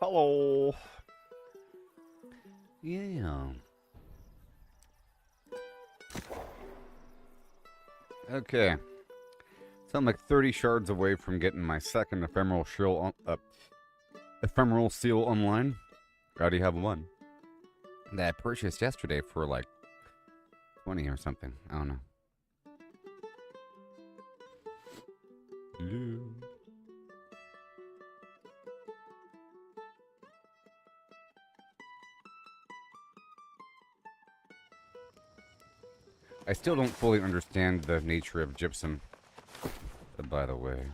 Hello. Yeah. Okay. So I'm like 30 shards away from getting my second ephemeral seal online. I already have one that I purchased yesterday for like 20 or something. I don't know. Hello. I still don't fully understand the nature of gypsum, by the way.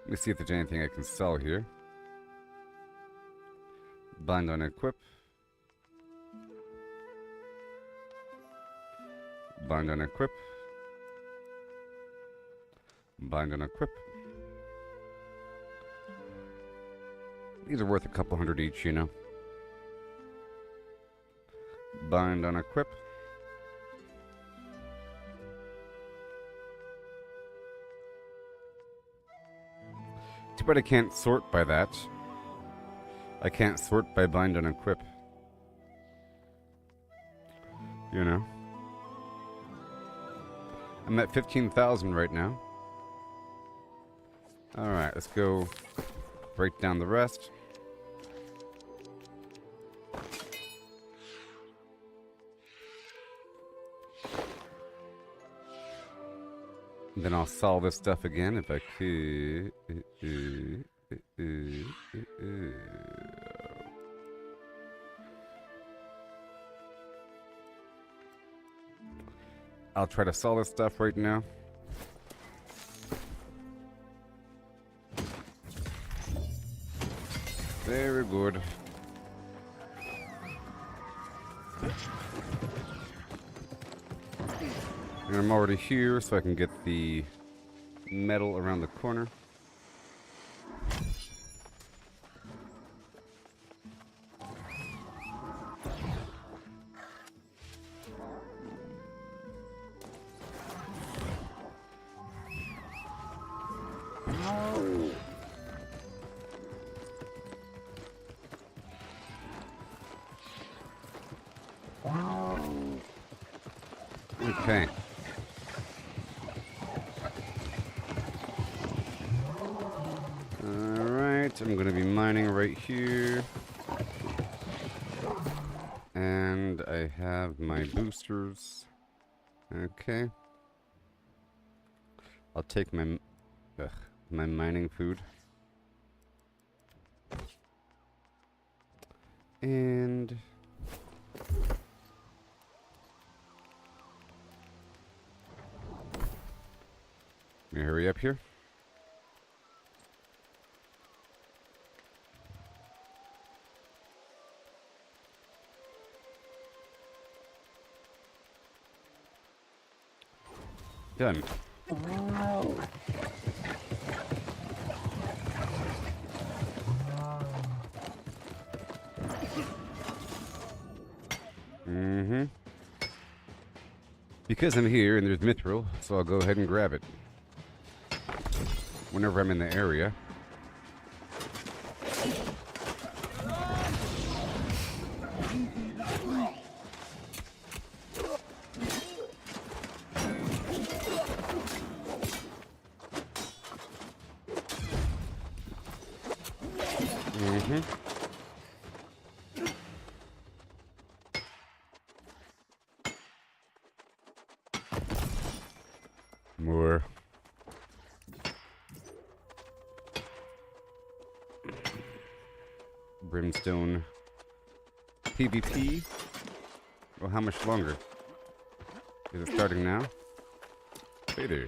Let me see if there's anything I can sell here. Bind on equip. Bind on equip. Bind on equip. These are worth a couple hundred each, you know. Bind on equip. Too bad I can't sort by that. I can't sort by bind and equip. You know? I'm at 15,000 right now. Alright, let's go break down the rest. Then I'll sell this stuff again if I could. I'll try to sell this stuff right now. Very good. And I'm already here, so I can get the metal around the corner. Okay. Alright, I'm going to be mining right here. And I have my boosters. Okay. I'll take my mining food. And let me hurry up here. Done. Because I'm here and there's mithril, so I'll go ahead and grab it whenever I'm in the area. More. Brimstone. PvP? Well, how much longer? Is it starting now? Hey there.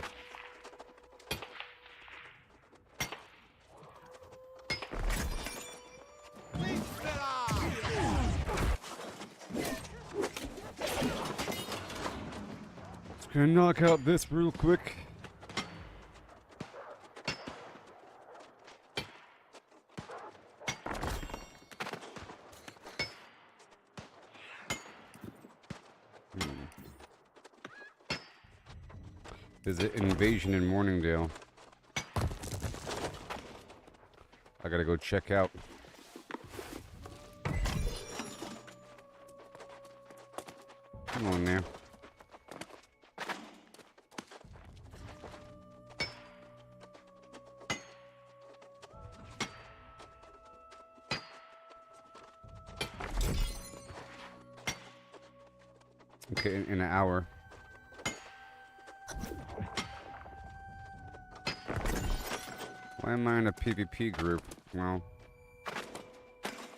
Just gonna knock out this real quick. Visit invasion in Morningdale. I gotta go check out. Come on now. like in an hour. Why am I in a PvP group? Well,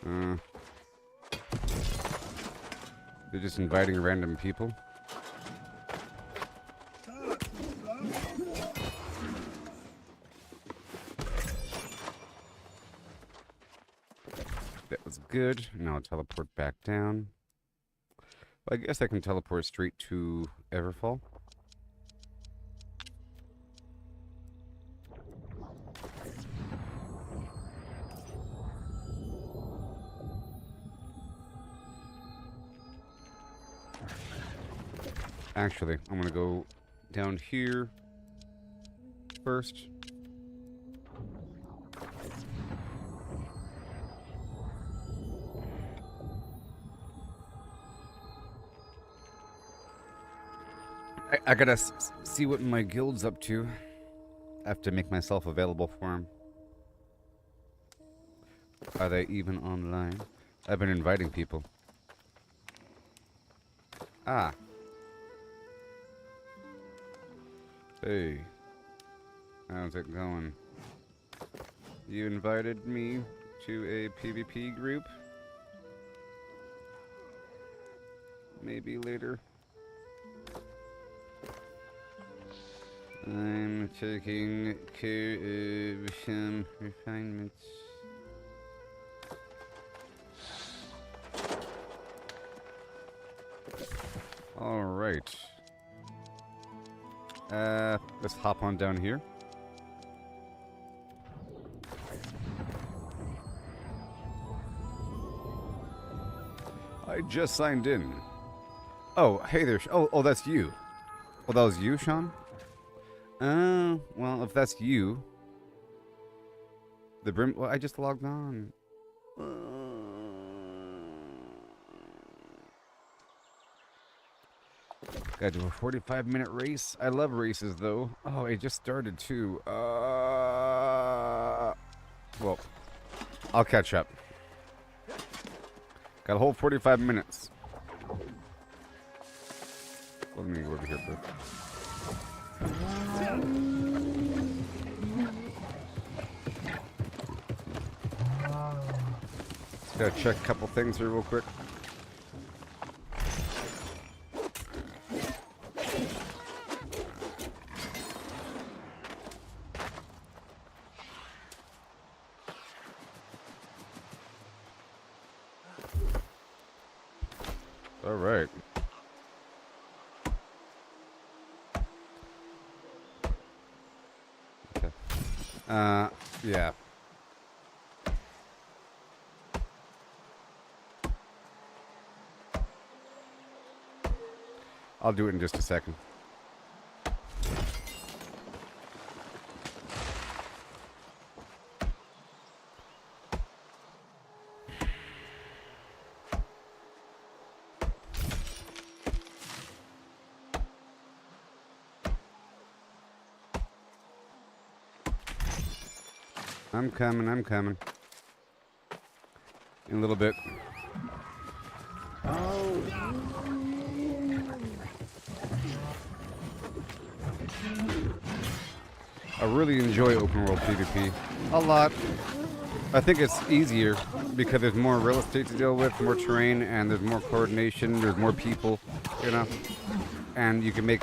they're just inviting random people. That was good. Now I'll teleport back down. Well, I guess I can teleport straight to Everfall. Actually, I'm gonna go down here first. I gotta see what my guild's up to. I have to make myself available for him. Are they even online? I've been inviting people. Ah. Hey. How's it going? You invited me to a PvP group? Maybe later. I'm taking care of some refinements. Alright. Let's hop on down here. I just signed in. Oh, hey there. Oh, that's you. Oh, that was you, Sean? Well, if that's you. The brim. Well, I just logged on. Gotta do a 45-minute race. I love races, though. Oh, it just started, too. Well, I'll catch up. Got a whole 45 minutes. Let me go over here first. Just gotta check a couple things here real quick. All right. Okay. Yeah. I'll do it in just a second. I'm coming. In a little bit. I really enjoy open world PvP. A lot. I think it's easier because there's more real estate to deal with, more terrain, and there's more coordination, there's more people, you know, and you can make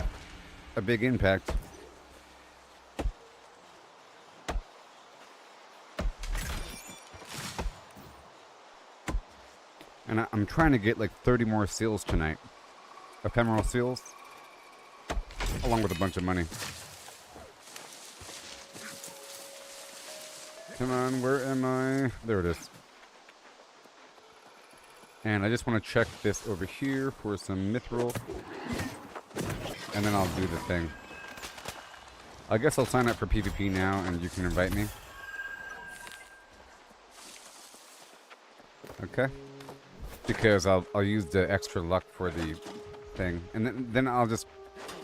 a big impact. And I'm trying to get like 30 more seals tonight. Ephemeral seals. Along with a bunch of money. Come on, where am I? There it is. And I just want to check this over here for some mithril. And then I'll do the thing. I guess I'll sign up for PvP now and you can invite me. Okay. Because I'll use the extra luck for the thing. And then I'll just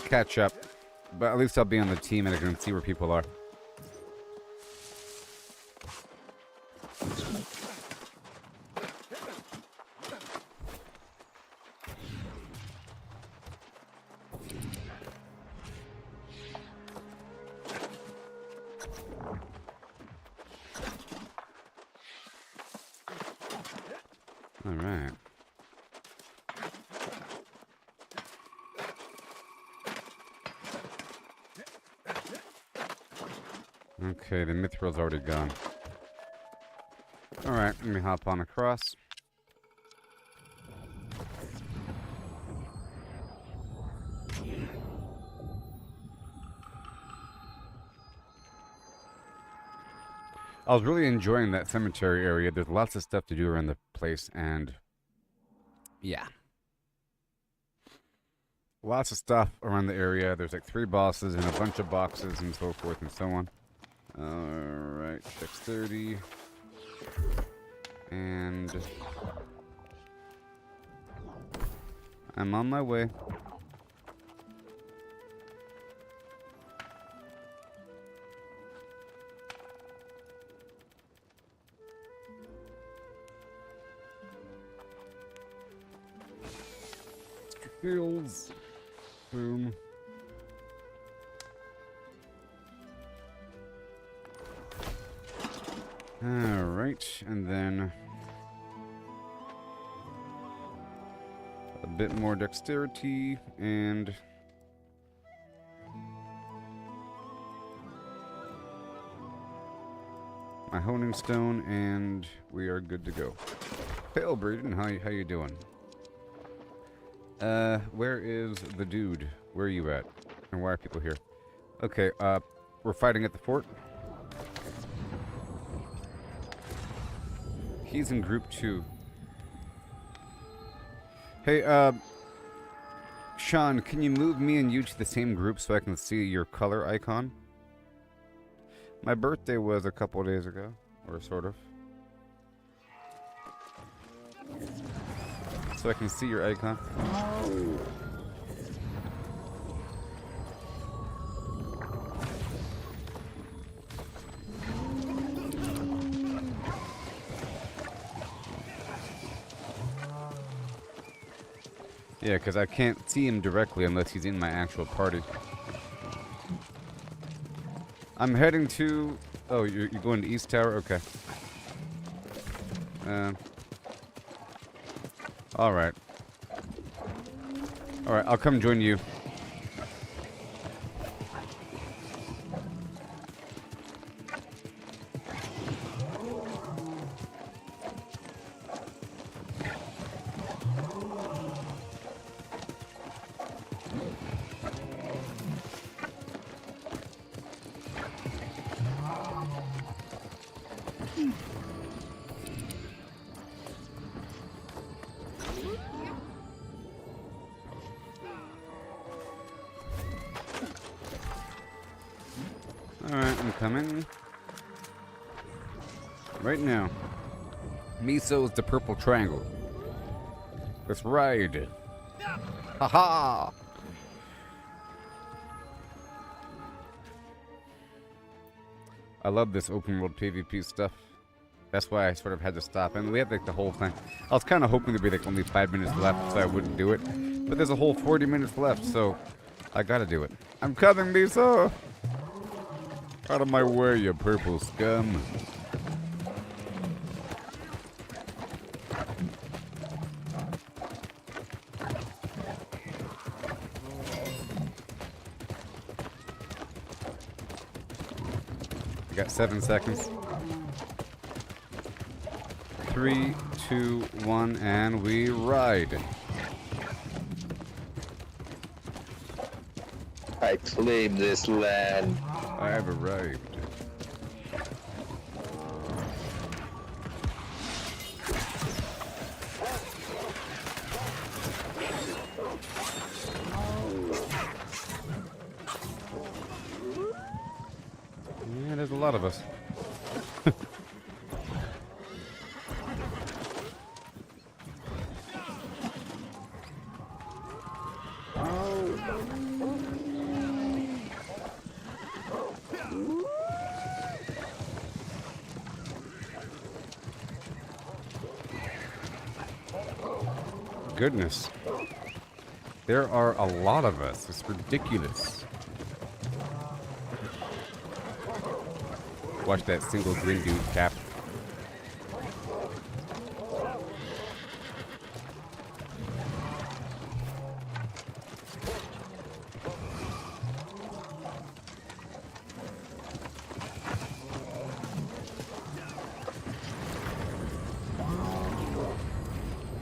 catch up. But at least I'll be on the team and I can see where people are. All right. Okay, the mithril's already gone. All right, let me hop on across. I was really enjoying that cemetery area. There's lots of stuff to do around the place, and yeah. Lots of stuff around the area. There's like 3 bosses and a bunch of boxes and so forth and so on. Alright, dexterity. And I'm on my way. Heals. Boom. Alright, and then a bit more dexterity and my honing stone, and we are good to go. Pale Braden, how you doing? Where is the dude? Where are you at? And why are people here? Okay, we're fighting at the fort. He's in group 2. Hey, Sean, can you move me and you to the same group so I can see your color icon? My birthday was a couple days ago, or sort of. So I can see your icon. Yeah, because I can't see him directly unless he's in my actual party. I'm heading to... Oh, you're going to East Tower? Okay. Alright. Alright, I'll come join you. Alright, I'm coming. Right now. Miso is the purple triangle. Let's ride. Haha! I love this open world PvP stuff. That's why I sort of had to stop. And we had like the whole thing. I was kind of hoping there'd be like only 5 minutes left so I wouldn't do it. But there's a whole 40 minutes left, so I gotta do it. I'm coming, Miso! Out of my way, you purple scum. I got 7 seconds. 3, 2, 1, and we ride. I claim this land. I have arrived. Yeah, there's a lot of us. Goodness. There are a lot of us. It's ridiculous. Watch that single green dude cap.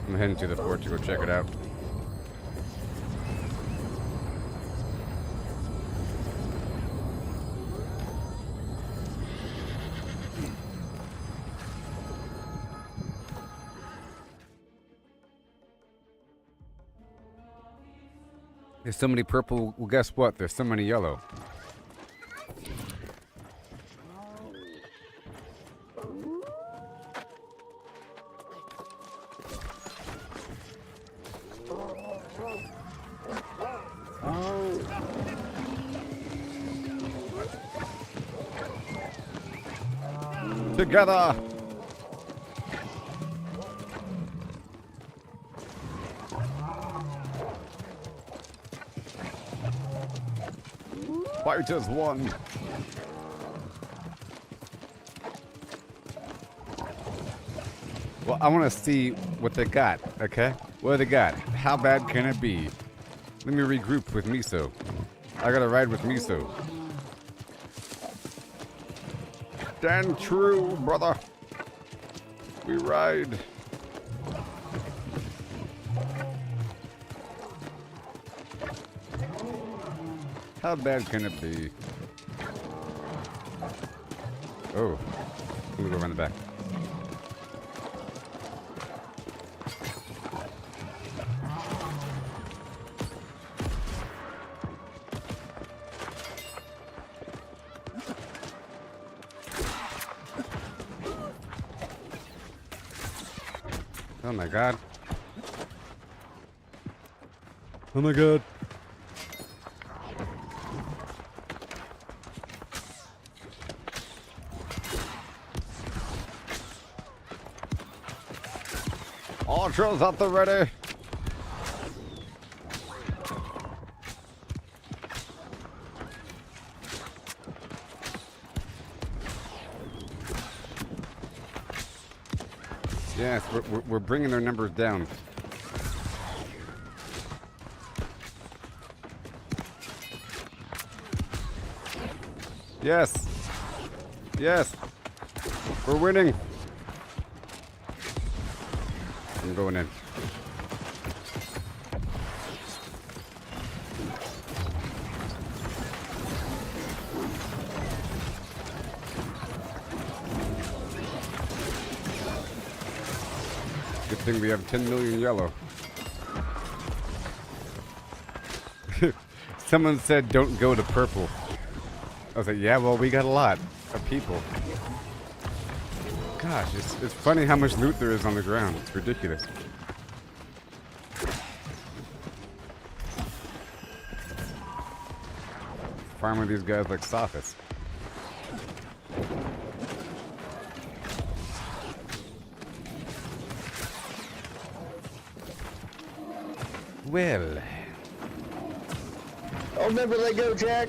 I'm heading to the fort to go check it out. There's so many purple. Well, guess what? There's so many yellow. Together! Fight as one! Well, I want to see what they got, okay? What do they got? How bad can it be? Let me regroup with Miso. I gotta ride with Miso. Stand true, brother. We ride. How bad can it be? Oh, let me go around the back. Oh my god. Oh my god. Archers at the ready. Yes, we're bringing their numbers down. Yes. Yes. We're winning. I'm going in. Good thing we have 10 million yellow. Someone said don't go to purple. I was like, yeah, well, we got a lot of people. Gosh, it's funny how much loot there is on the ground. It's ridiculous. Farming these guys like sophists. Well. I'll never let go, Jack.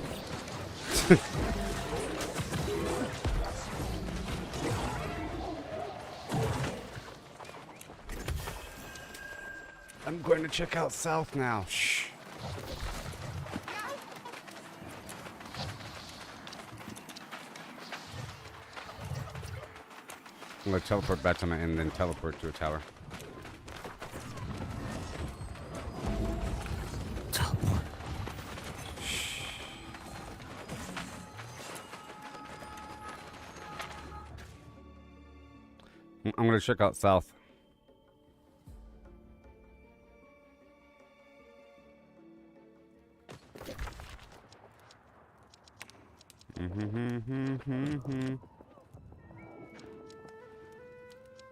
I'm going to check out south now. Shh. I'm going to teleport back to my end and then teleport to a tower. Teleport. Shh. I'm going to check out south.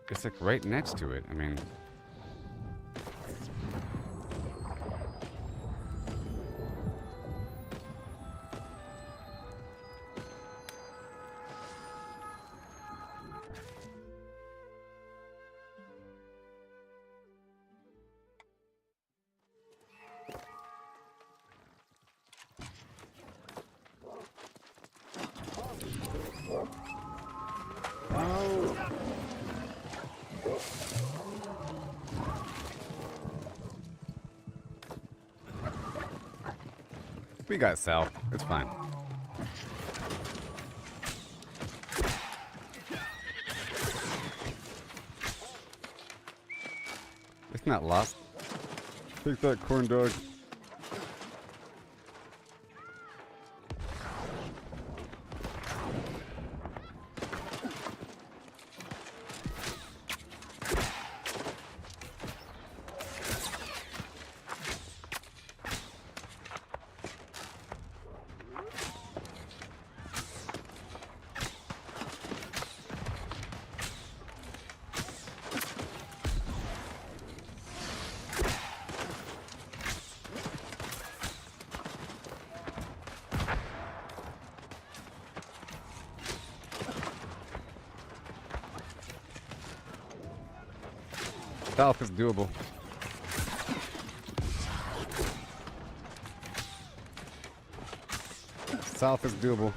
It's like right next to it. I mean, we got south. It's fine. It's not lost. Take that, corn dog. South is doable. South is doable.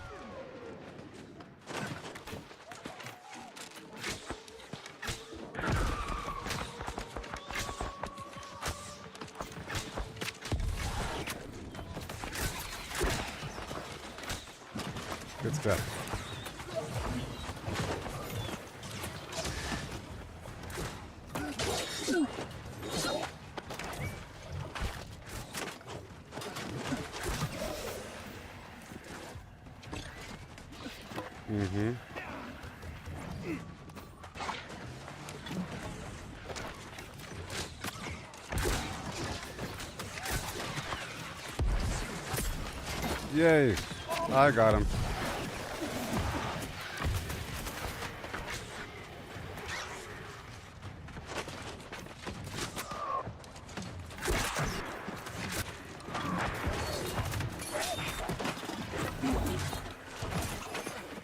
Good stuff. Mm-hmm. Yay! I got him.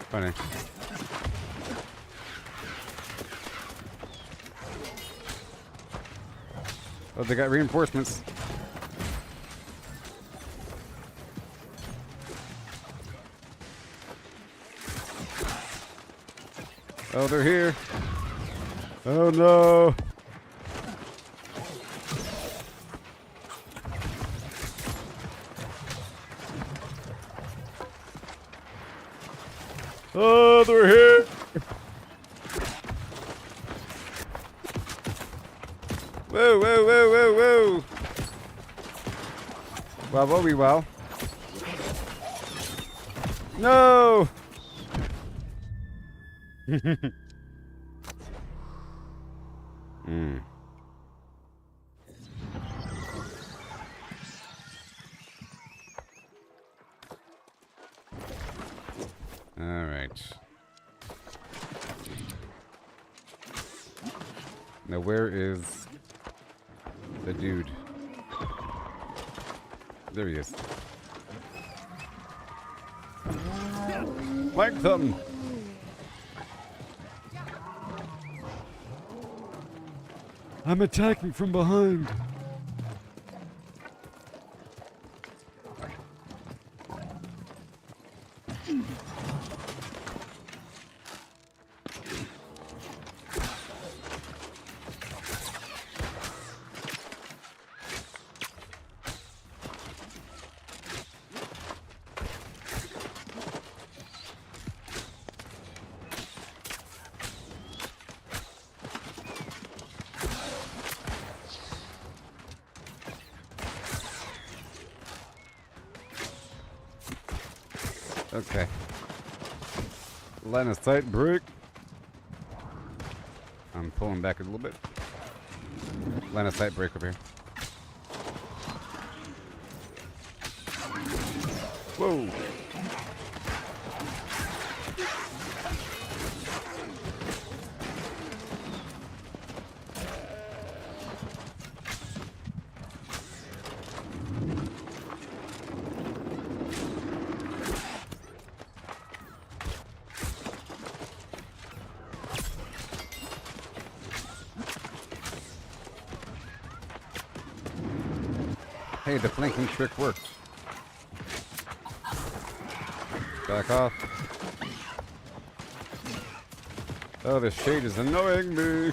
Funny. Oh, they got reinforcements. Oh, they're here. Oh no. Oh, they're here. Whoa, whoa, whoa, whoa, whoa. Wow, whoa, wow. No. Mm. All right. Now where is the dude? There he is. Flank them. I'm attacking from behind. Okay. Line of sight break. I'm pulling back a little bit. Line of sight break over here. Whoa. Hey, the flanking trick worked. Back off. Oh, this shade is annoying me.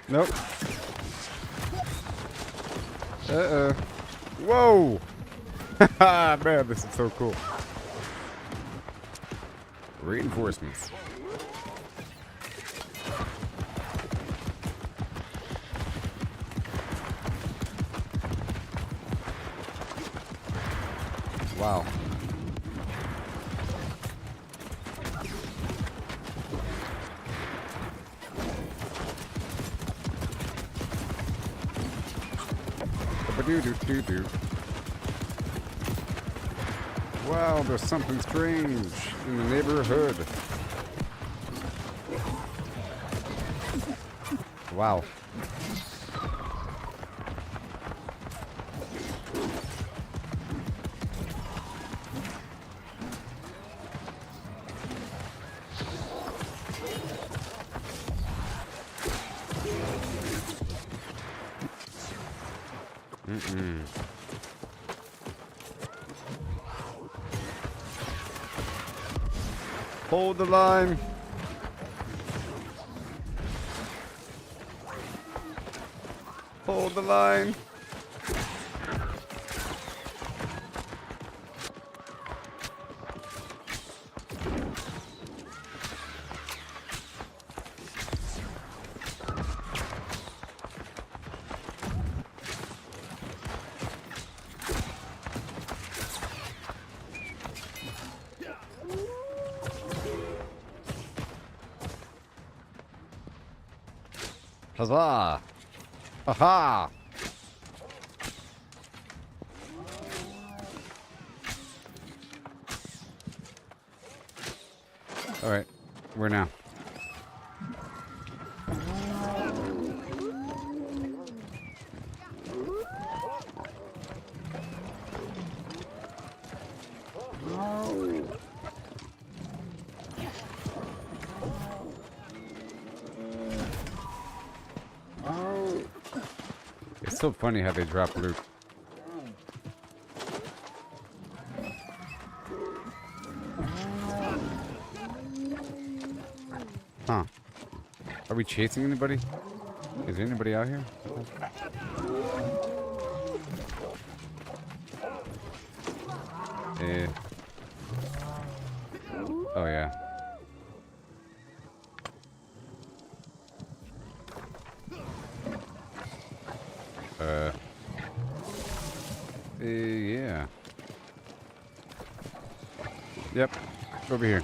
Nope. Uh-oh. Whoa! Man, this is so cool. Reinforcements. Wow. Ba-do-do-do-do. Wow, there's something strange in the neighborhood. Wow. Hold the line. Hold the line. Huzzah! Aha! All right, where now? It's so funny how they drop loot. Huh. Are we chasing anybody? Is there anybody out here? Eh. Oh, yeah. Yeah. Yep. Over here.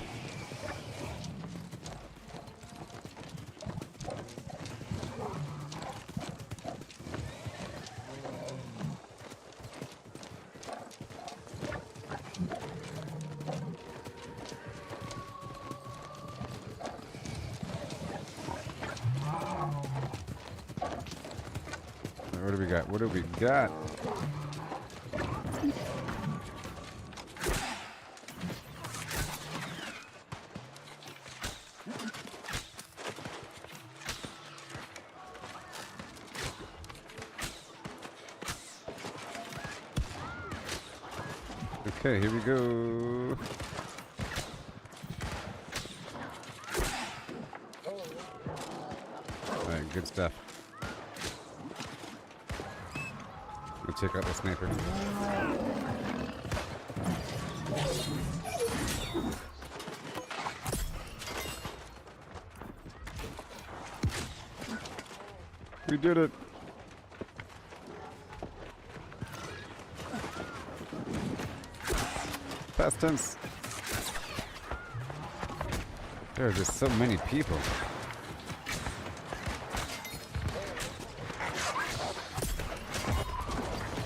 What do we got? What do we got? Okay, here we go. Alright, good stuff. We'll check out the sniper. We did it. Past tense. There are just so many people.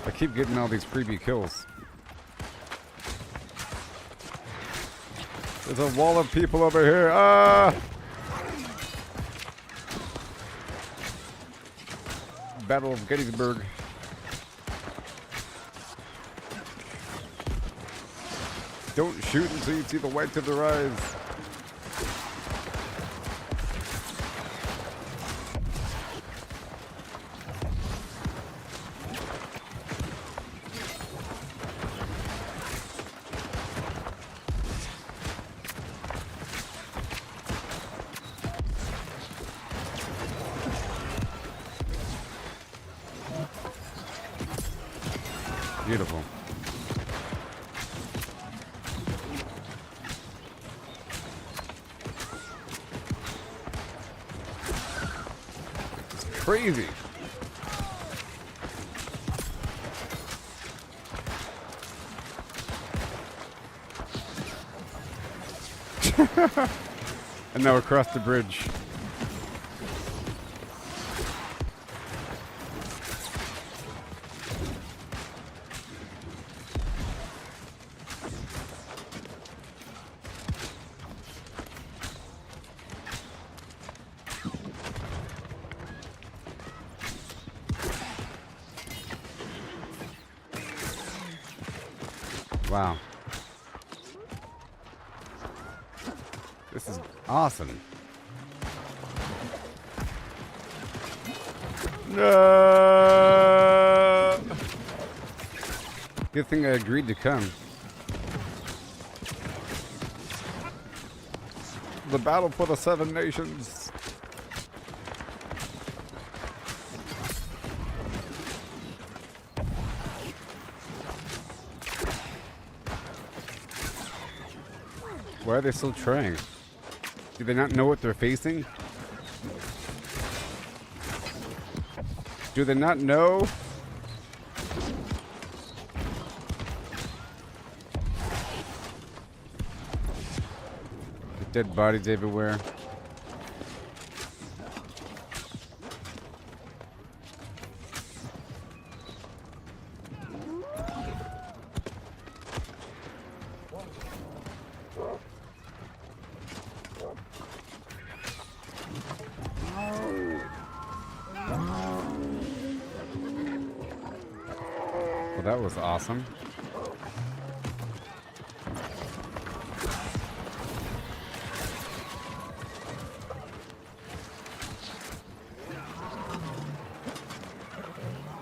I keep getting all these freebie kills. There's a wall of people over here. Ah! Battle of Gettysburg. Don't shoot until you see the whites of their eyes. Beautiful. crazy. And now across the bridge. Wow. This is awesome. No! Good thing I agreed to come. The battle for the 7 nations. Why are they still trying? Do they not know what they're facing? Do they not know? Dead bodies everywhere. Well, that was awesome.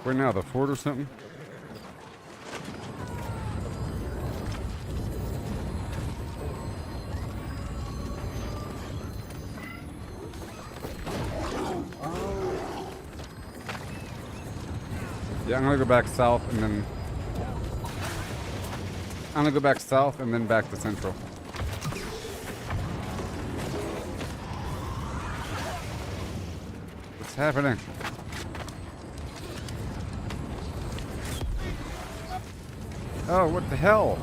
Where now? The fort or something? Yeah, I'm gonna go back south and then... I'm gonna go back south and then back to central. What's happening? Oh, what the hell?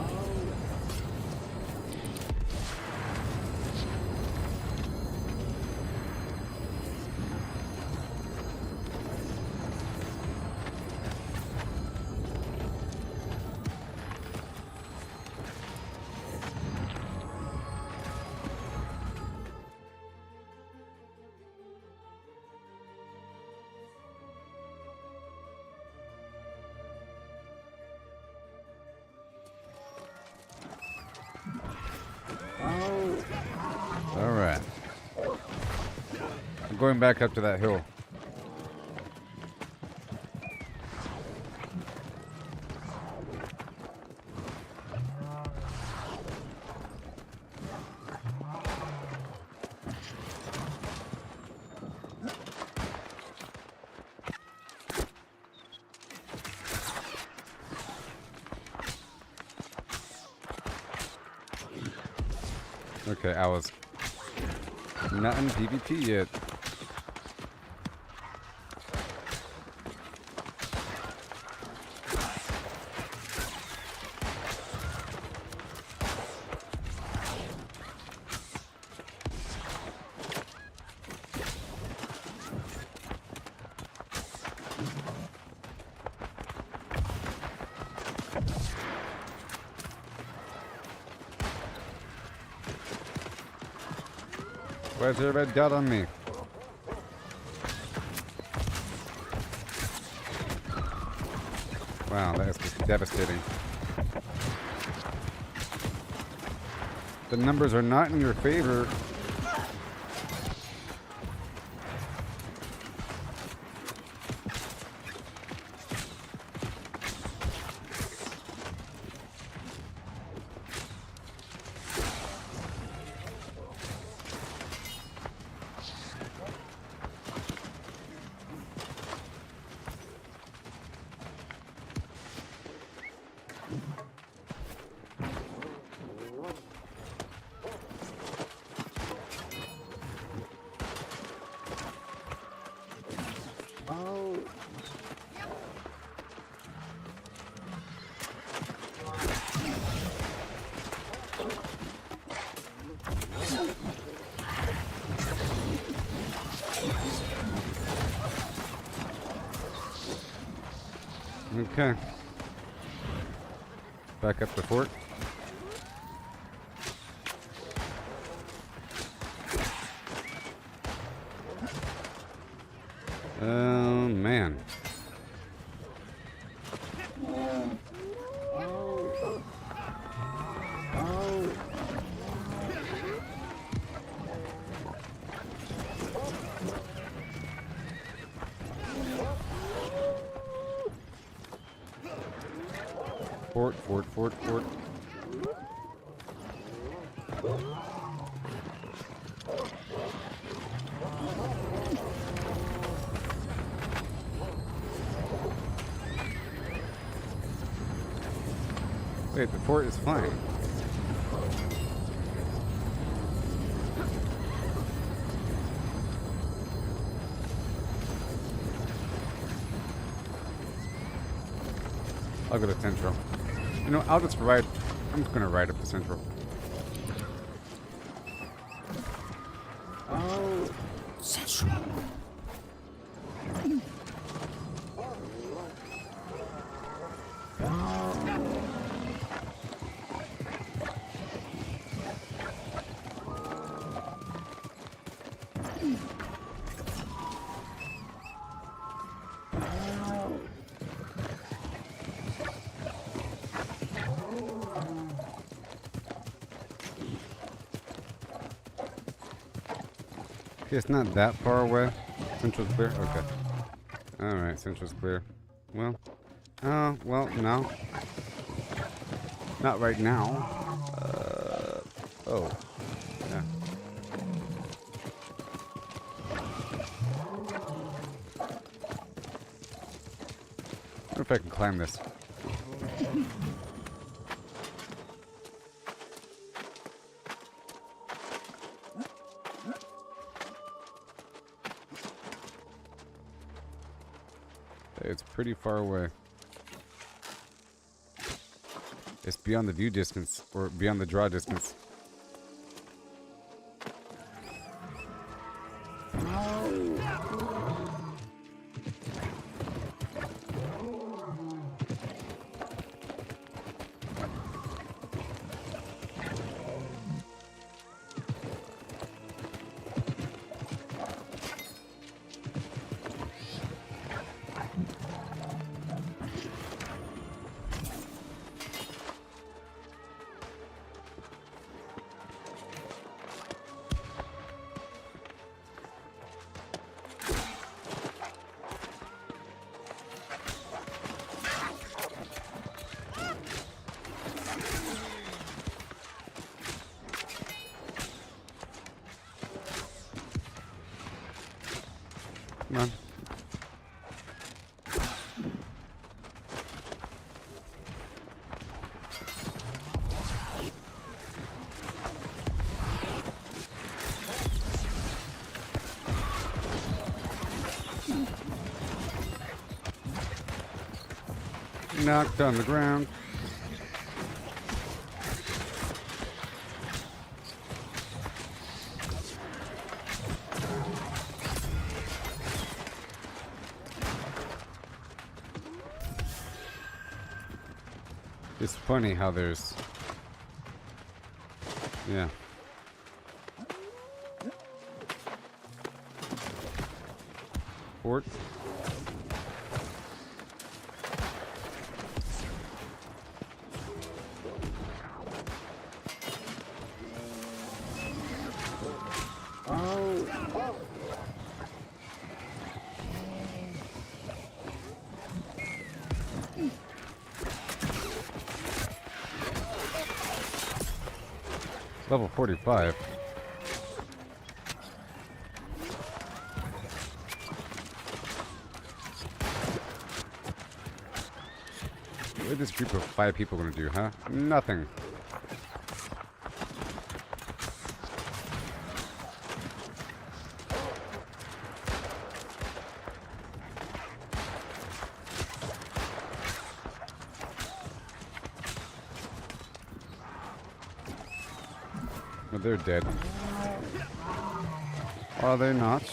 Alright. I'm going back up to that hill. Okay, I was not in PvP yet. Where's everybody got on me? Wow, that is just devastating. The numbers are not in your favor. Okay. Back up the fort. Oh, man. Fort, fort, fort, fort. Wait, the fort is flying. I'll go to Central. You know, I'll just ride. I'm just gonna ride up to Central. Oh, Central. Okay, it's not that far away. Central's clear? Okay. Alright, Central's clear. Well, well, no. Not right now. Oh. Yeah. I wonder if I can climb this. It's pretty far away. It's beyond the view distance, or beyond the draw distance. Come on. Knocked on the ground. It's funny how there's... Yeah. Fort. Level 45. What is this group of 5 people gonna do, huh? Nothing. Well, they're dead. Are they not?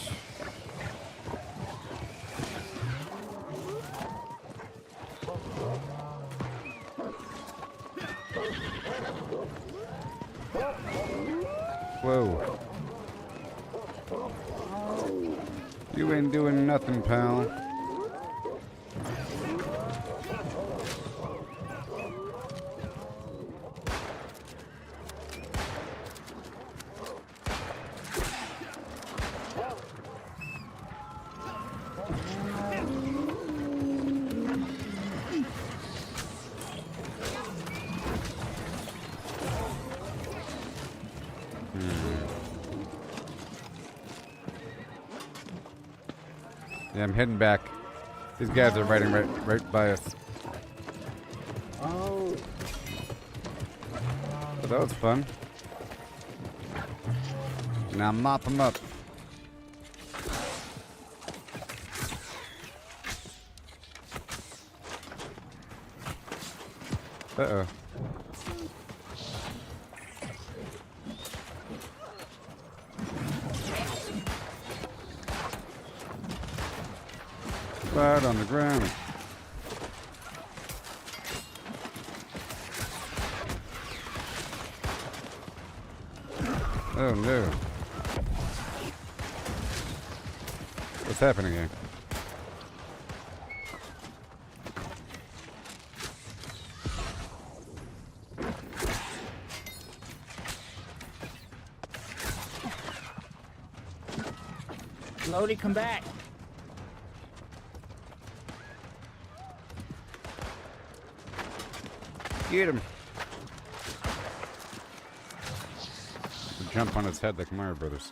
Whoa. You ain't doing nothing, pal. Yeah, I'm heading back. These guys are riding right by us. Oh. But that was fun. Now mop them up. Uh-oh. Flat on the ground. Oh no. What's happening here? Lodi, come back. Get him. Jump on his head like Mario Brothers.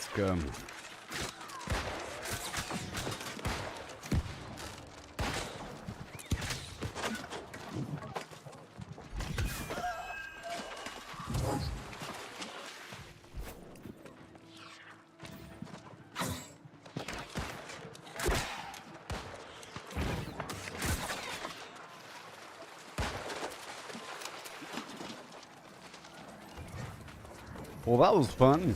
Scum. Well, that was fun.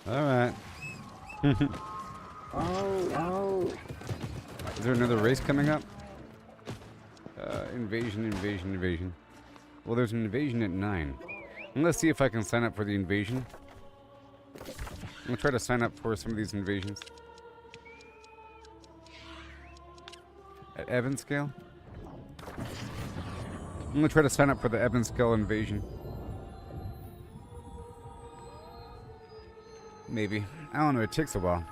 All right. Oh. Is there another race coming up? Invasion. Well, there's an invasion at 9. Let's see if I can sign up for the invasion. I'm gonna try to sign up for some of these invasions. At Evan scale? I'm gonna try to sign up for the Evan scale invasion. Maybe. I don't know, it takes a while.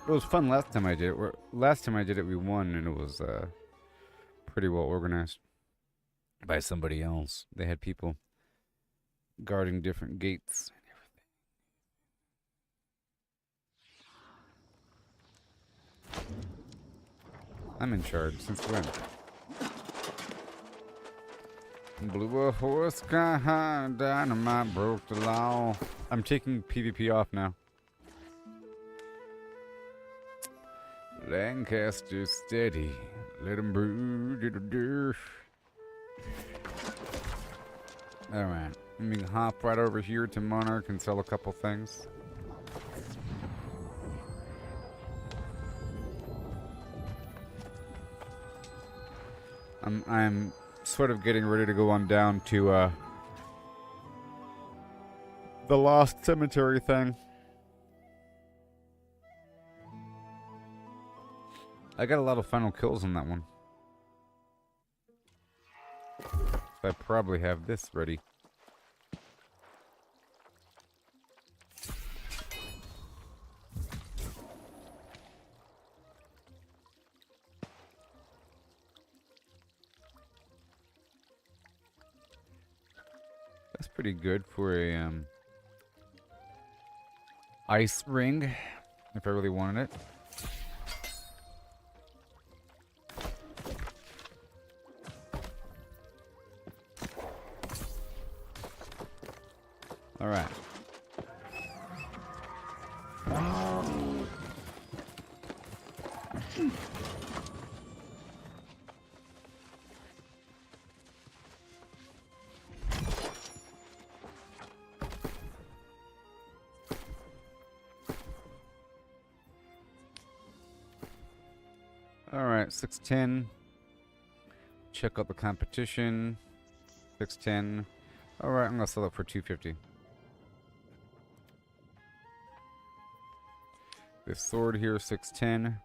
It was fun last time I did it. Last time I did it, we won, and it was pretty well organized by somebody else. They had people guarding different gates and everything. I'm in charge since when? Blew a horse sky high, dynamite broke the law. I'm taking PvP off now. Lancaster steady, let him brew. Alright, let me hop right over here to Monarch and sell a couple things. I'm sort of getting ready to go on down to the Lost Cemetery thing. I got a lot of final kills on that one. So I probably have this ready. That's pretty good for a ice ring, if I really wanted it. All right. All right, 610. Check out the competition. 610. All right, I'm gonna sell it for 250. This sword here, 610.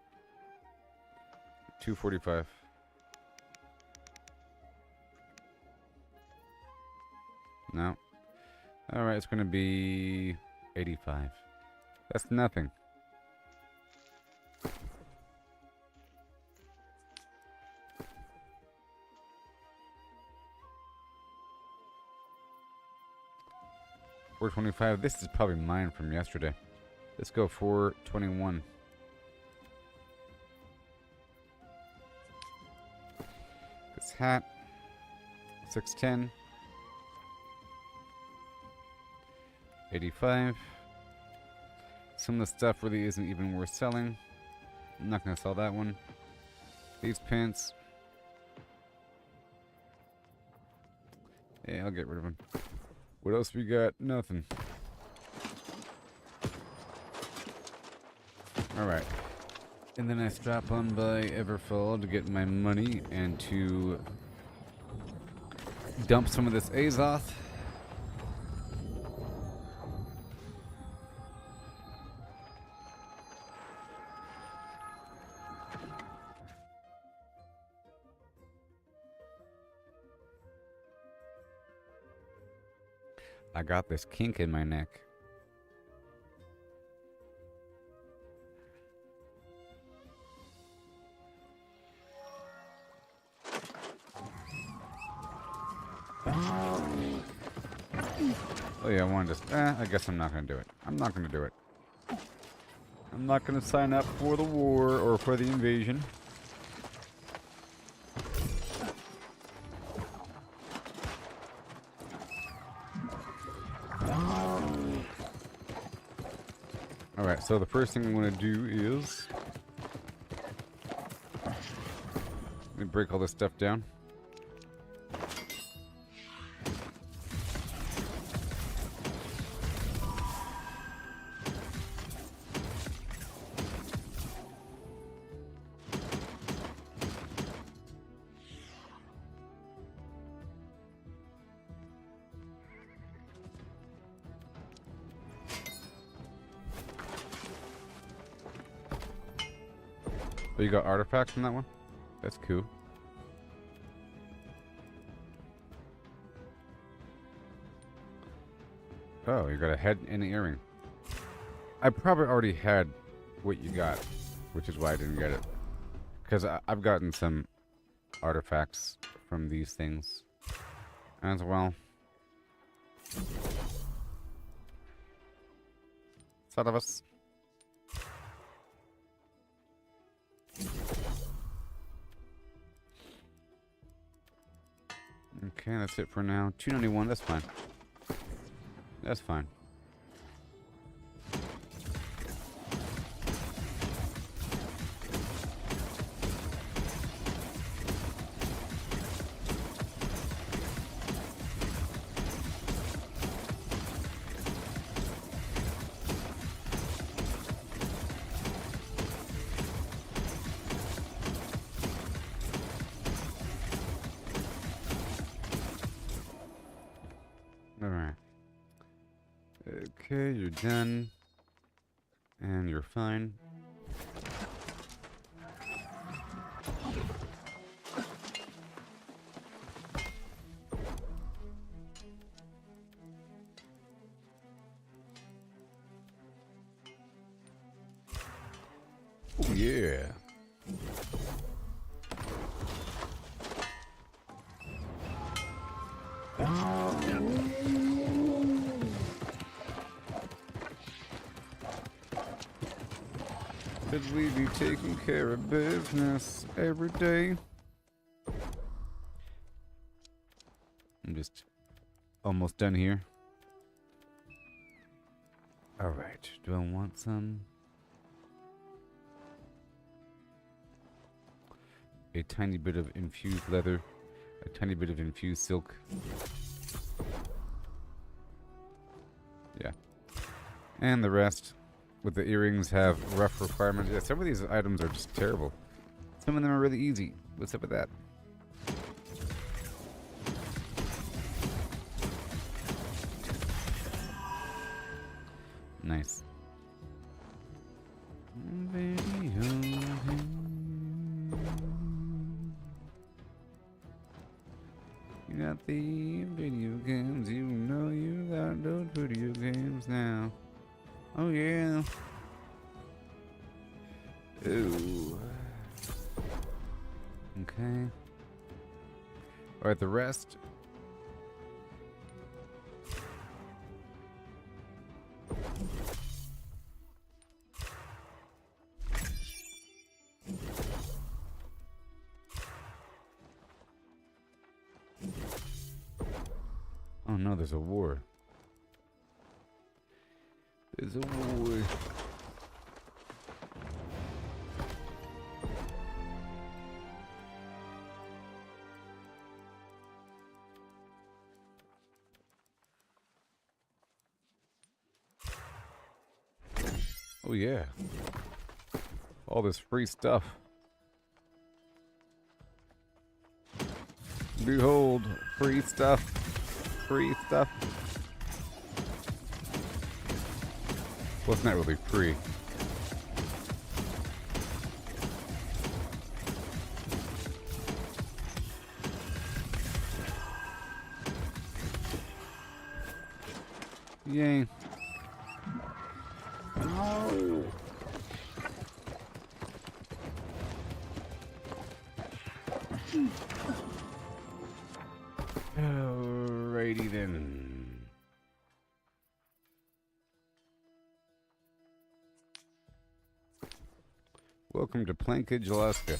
245. No. All right, it's gonna be 85. That's nothing. $425. This is probably mine from yesterday. Let's go $421. This hat, 610. 85. Some of the stuff really isn't even worth selling. I'm not gonna sell that one. These pants. Yeah, I'll get rid of them. What else we got? Nothing. Alright. And then I stop on by Everfall to get my money and to dump some of this Azoth. I got this kink in my neck. Oh yeah, I wanted to... I guess I'm not going to do it. I'm not going to do it. I'm not going to sign up for the war or for the invasion. Alright, so the first thing I'm going to do is... let me break all this stuff down. Oh, you got artifacts from that one? That's cool. Oh, you got a head and an earring. I probably already had what you got, which is why I didn't get it. Because I've gotten some artifacts from these things as well. Son of us. Okay, that's it for now. 291, that's fine. That's fine. Alright. Okay, you're done. And you're fine. Oh, yeah. Should we be taking care of business every day? I'm just almost done here. Alright, do I want some? A tiny bit of infused leather, a tiny bit of infused silk. Yeah. And the rest, with the earrings, have rough requirements. Yeah, some of these items are just terrible. Some of them are really easy. What's up with that? Nice. You got the video games, you know you got those video games now. Oh yeah. Ooh. Okay. Alright, the rest. Oh no, there's a war. There's a war. Oh yeah. All this free stuff. Behold, free stuff. Free stuff. Well, it's not really free. Yay. No. Alrighty then. Welcome to Plankage, Alaska.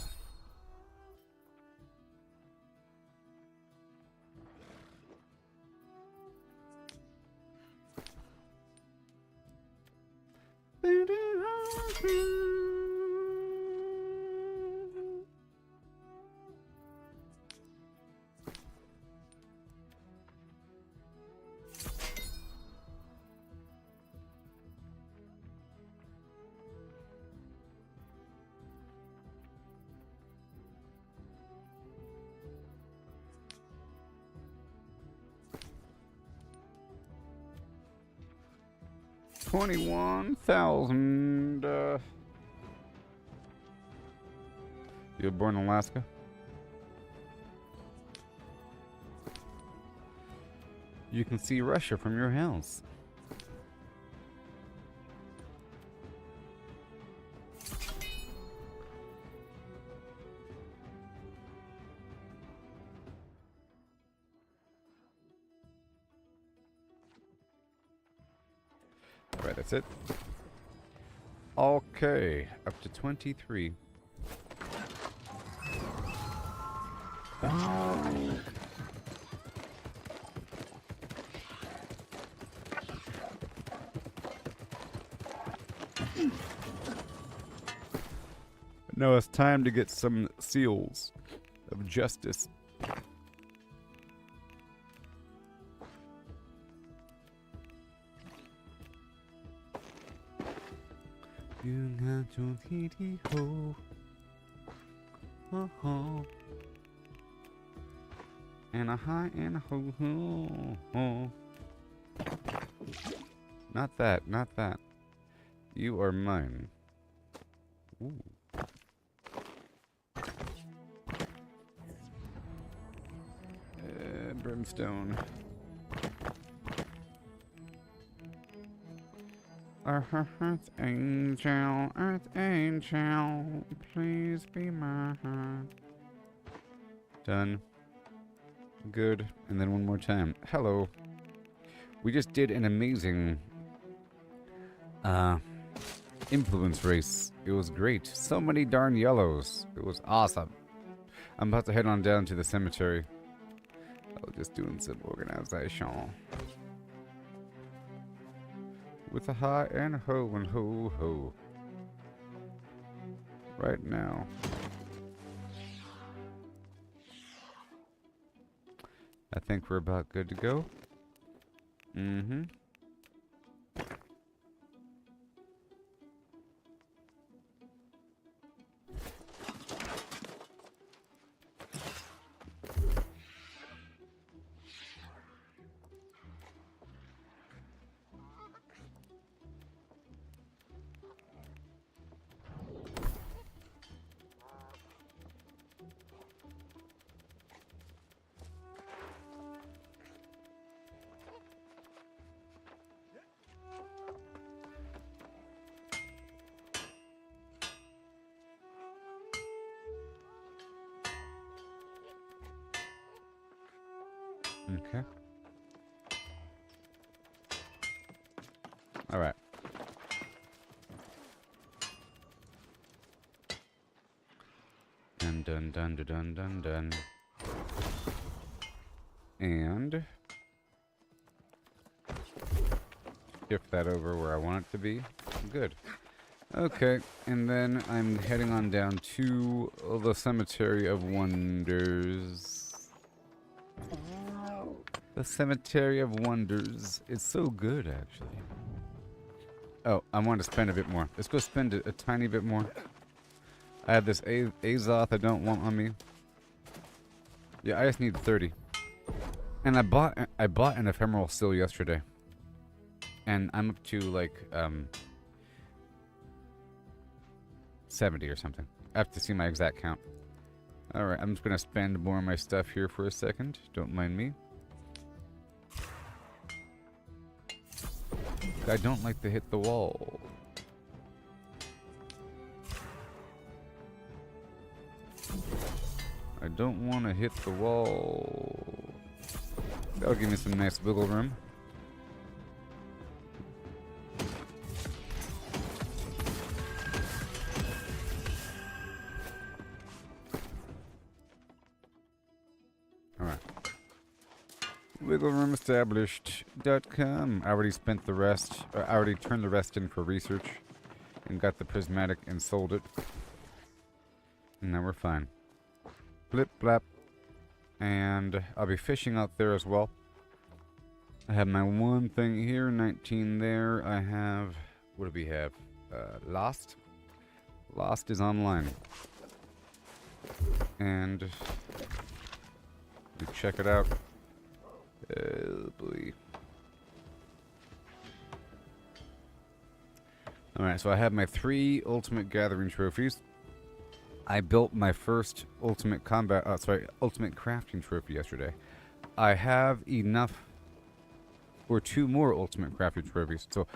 $21,000. You were born in Alaska? You can see Russia from your house. Right, that's it. Okay, up to 23. Oh. No, it's time to get some seals of justice. You got your titty ho. Ho ho. And a high and a ho ho ho. Not that, not that. You are mine. Ooh. Brimstone. Earth angel, please be mine. Done. Good. And then one more time. Hello. We just did an amazing influence race. It was great. So many darn yellows. It was awesome. I'm about to head on down to the cemetery. I was just doing some organization. with a hi and ho and ho ho. Right now. I think we're about good to go. Mm-hmm. Okay. All right. Dun dun dun dun dun dun dun. And shift that over where I want it to be. Good. Okay, and then I'm heading on down to the Cemetery of Wonders. The Cemetery of Wonders. It's so good, actually. Oh, I want to spend a bit more. Let's go spend a tiny bit more. I have this Azoth I don't want on me. Yeah, I just need 30. And I bought an ephemeral still yesterday. And I'm up to like 70 or something. I have to see my exact count. Alright, I'm just gonna spend more of my stuff here for a second. Don't mind me. I don't like to hit the wall. I don't want to hit the wall. That'll give me some nice wiggle room. Alright. WiggleRoomEstablished.com. I already spent the rest. I already turned the rest in for research. And got the prismatic and sold it. And now we're fine. Blip blap. And I'll be fishing out there as well. I have my one thing here, 19 there. I have, what do we have? Lost. Lost is online. And you check it out. Oh boy. Alright, so I have my 3 ultimate gathering trophies. I built my first ultimate ultimate crafting trophy yesterday. I have enough for 2 more ultimate crafting trophies. So,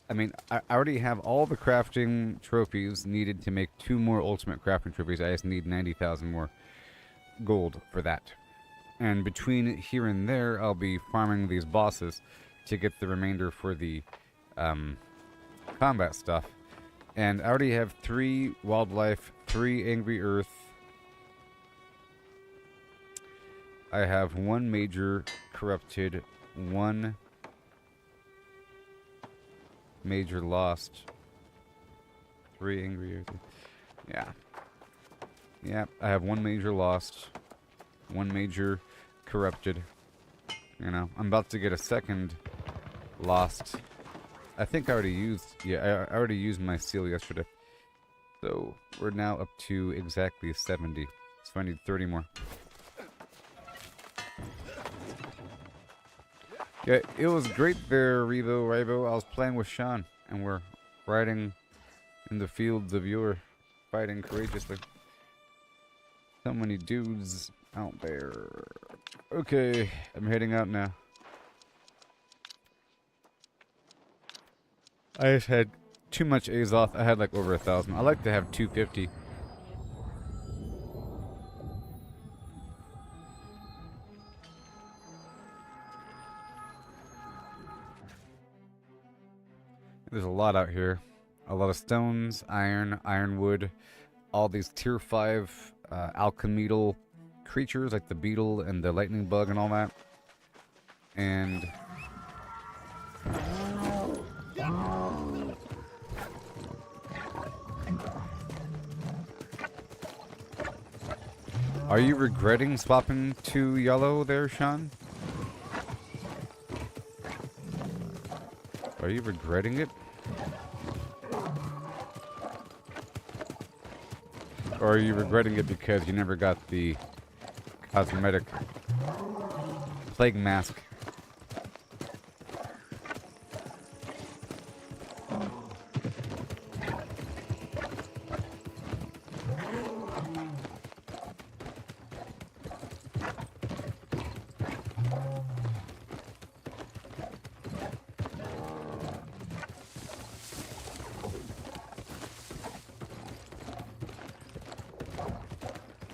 I mean, I already have all the crafting trophies needed to make 2 more ultimate crafting trophies. I just need 90,000 more gold for that. And between here and there, I'll be farming these bosses to get the remainder for the combat stuff. And I already have 3 wildlife, 3 angry earth. I have 1 major corrupted, 1 major lost, 3 angry earth. Yeah. Yeah, I have 1 major lost, 1 major corrupted. You know, I'm about to get a second lost. I think I already used, yeah, I already used my seal yesterday. So, we're now up to exactly 70. So I need 30 more. Yeah, it was great there, Rivo. I was playing with Sean, and we're riding in the fields of yore, fighting courageously. So many dudes out there. Okay, I'm heading out now. I just had too much Azoth. I had like over 1,000. I like to have 250. There's a lot out here. A lot of stones, iron, ironwood, all these tier 5 alchemical creatures like the beetle and the lightning bug and all that. And Are you regretting swapping to yellow there, Sean? Are you regretting it? Or are you regretting it because you never got the cosmetic plague mask?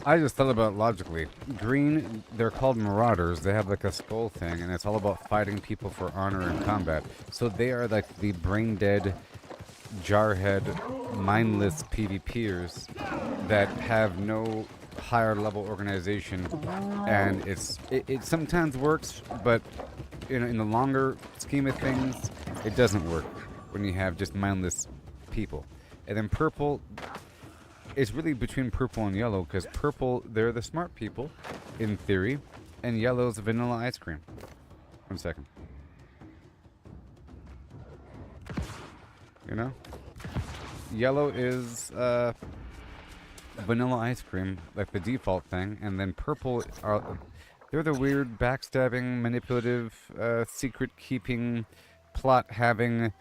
I just thought about it logically. Green, they're called marauders. They have like a skull thing, and it's all about fighting people for honor in combat. So they are like the brain-dead, jarhead, mindless PvPers that have no higher level organization, and it sometimes works, but in the longer scheme of things, it doesn't work when you have just mindless people. And then purple. It's really between purple and yellow, because purple, they're the smart people, in theory, and yellow's vanilla ice cream. 1 second. You know? Yellow is vanilla ice cream, like the default thing, and then purple they're the weird, backstabbing, manipulative, secret-keeping, plot-having,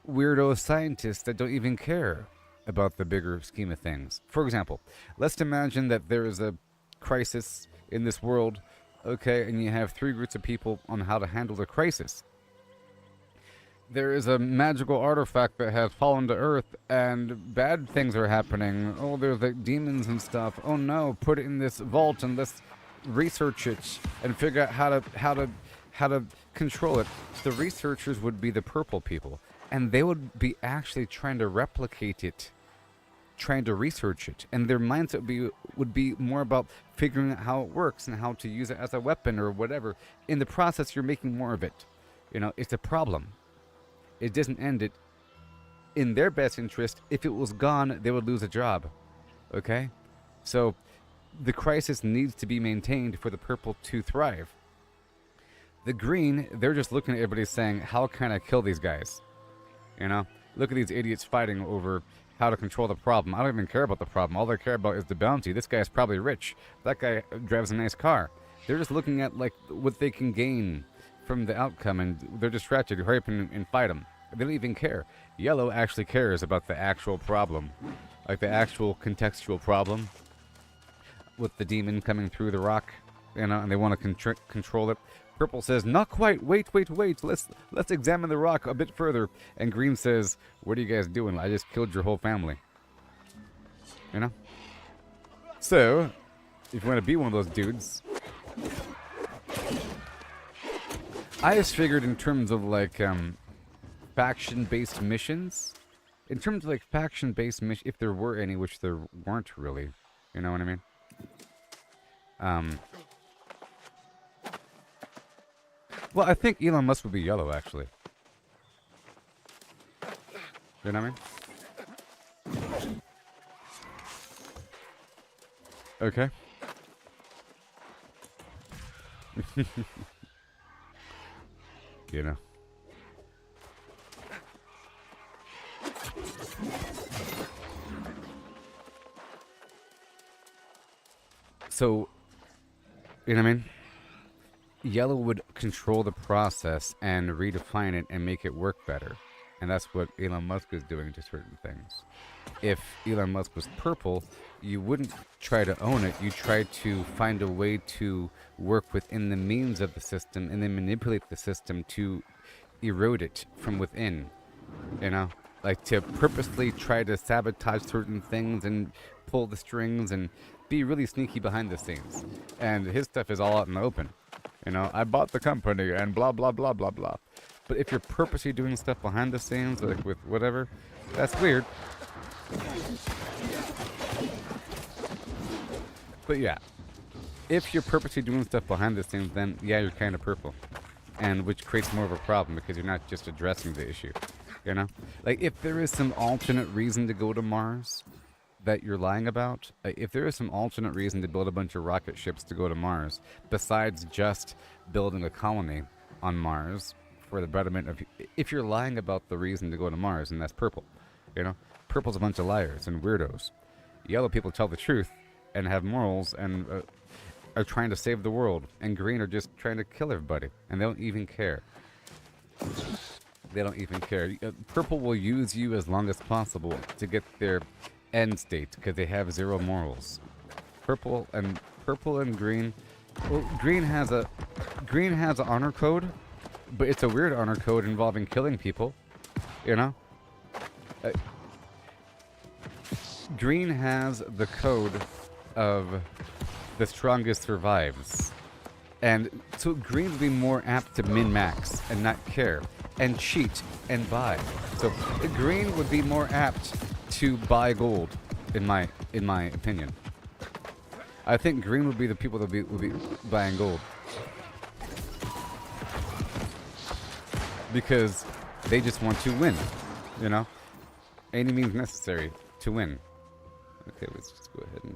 weirdo scientists that don't even care about the bigger scheme of things. For example, let's imagine that there is a crisis in this world, okay, and you have 3 groups of people on how to handle the crisis. There is a magical artifact that has fallen to Earth, and bad things are happening. Oh, there's like demons and stuff. Oh no, put it in this vault and let's research it and figure out how to control it. The researchers would be the purple people. And they would be actually trying to replicate it, trying to research it. And their mindset would be more about figuring out how it works and how to use it as a weapon or whatever. In the process, you're making more of it. You know, it's a problem. It doesn't end it in their best interest. If it was gone, they would lose a job. Okay? So the crisis needs to be maintained for the purple to thrive. The green, they're just looking at everybody saying, how can I kill these guys? You know, look at these idiots fighting over how to control the problem. I don't even care about the problem. All they care about is the bounty. This guy's probably rich. That guy drives a nice car. They're just looking at like what they can gain from the outcome, and they're distracted. Hurry up and fight them. They don't even care. Yellow actually cares about the actual problem, like the actual contextual problem with the demon coming through the rock, you know, and they want to control it. Purple says, not quite, wait, let's examine the rock a bit further. And green says, what are you guys doing? I just killed your whole family. You know? So, if you want to be one of those dudes, I just figured in terms of like faction-based missions. In terms of like faction-based missions, if there were any, which there weren't really. You know what I mean? Well, I think Elon Musk would be yellow, actually. You know what I mean? Okay. You know. So, you know what I mean? Yellow would control the process and redefine it and make it work better. And that's what Elon Musk is doing to certain things. If Elon Musk was purple, you wouldn't try to own it. You try to find a way to work within the means of the system and then manipulate the system to erode it from within. You know? Like to purposely try to sabotage certain things and pull the strings and be really sneaky behind the scenes. And his stuff is all out in the open. You know, I bought the company and blah, blah, blah, blah, blah. But if you're purposely doing stuff behind the scenes, like with whatever, that's weird. But yeah, if you're purposely doing stuff behind the scenes, then yeah, you're kind of purple. And which creates more of a problem because you're not just addressing the issue. You know? Like if there is some alternate reason to go to Mars, that you're lying about, if there is some alternate reason to build a bunch of rocket ships to go to Mars, besides just building a colony on Mars for the betterment of, if you're lying about the reason to go to Mars, and that's purple, you know, purple's a bunch of liars and weirdos. Yellow people tell the truth and have morals and are trying to save the world, and green are just trying to kill everybody, and they don't even care. They don't even care. Purple will use you as long as possible to get their end state because they have zero morals. Purple and green. Well, green has a honor code, but it's a weird honor code involving killing people. You know. Green has the code of the strongest survives, and so green would be more apt to min-max and not care and cheat and buy. So green would be more apt to buy gold, in my opinion. I think green would be the people that would be buying gold because they just want to win, you know, any means necessary to win. Okay, let's just go ahead and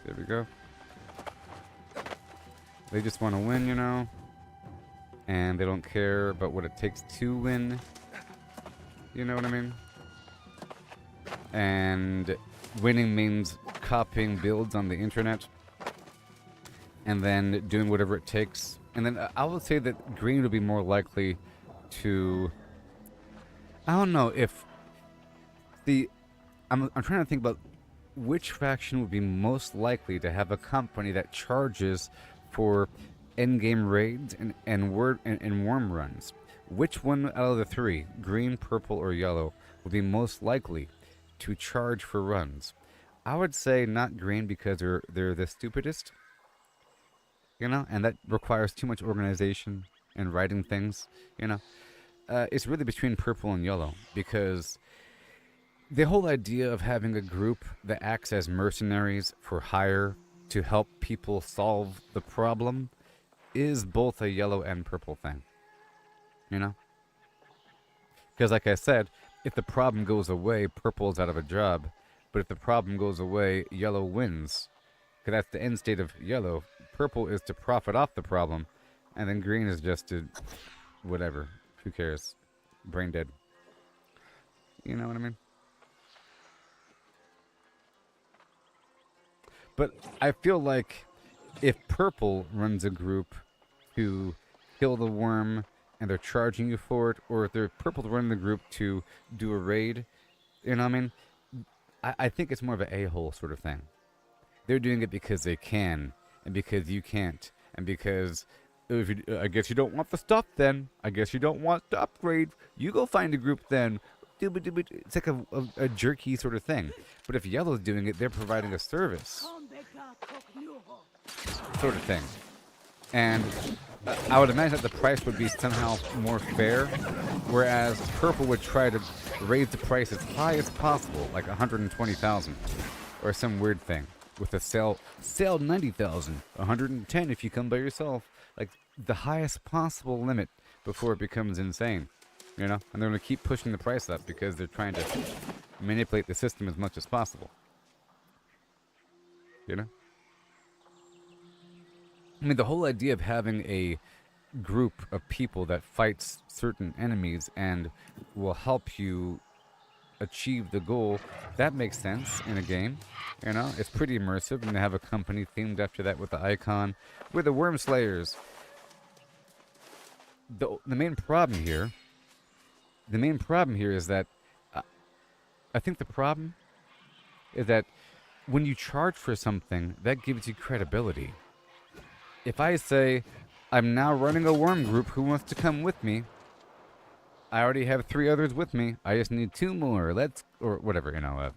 there we go. They just want to win, you know, and they don't care about what it takes to win. You know what I mean? And winning means copying builds on the internet and then doing whatever it takes. And then I would say that green would be more likely to, I don't know if I'm trying to think about which faction would be most likely to have a company that charges for endgame raids and worm runs. Which one out of the three, green, purple, or yellow, would be most likely to charge for runs? I would say not green because they're the stupidest, you know, and that requires too much organization and writing things, you know. It's really between purple and yellow because the whole idea of having a group that acts as mercenaries for hire to help people solve the problem is both a yellow and purple thing, you know? Because like I said, if the problem goes away, purple's out of a job, but if the problem goes away, yellow wins. Because that's the end state of yellow. Purple is to profit off the problem, and then green is just to whatever. Who cares? Brain dead. You know what I mean? But I feel like if purple runs a group to kill the worm and they're charging you for it, or if they're purple running the group to do a raid, you know what I mean? I think it's more of an a-hole sort of thing. They're doing it because they can, and because you can't, and because if you, I guess you don't want the stuff then. I guess you don't want to upgrade. You go find a group then. It's like a jerky sort of thing. But if yellow's doing it, they're providing a service sort of thing. And I would imagine that the price would be somehow more fair, whereas purple would try to raise the price as high as possible, like 120,000 or some weird thing, with a sale 90,000, 110 if you come by yourself, like the highest possible limit before it becomes insane, you know? And they're going to keep pushing the price up because they're trying to manipulate the system as much as possible, you know? I mean, the whole idea of having a group of people that fights certain enemies and will help you achieve the goal, that makes sense in a game, you know? It's pretty immersive, and to have a company themed after that with the icon, with the Worm Slayers. The main problem here is that I think the problem is that when you charge for something, that gives you credibility. If I say, I'm now running a worm group, who wants to come with me? I already have 3 others with me. I just need 2 more. Or whatever, you know.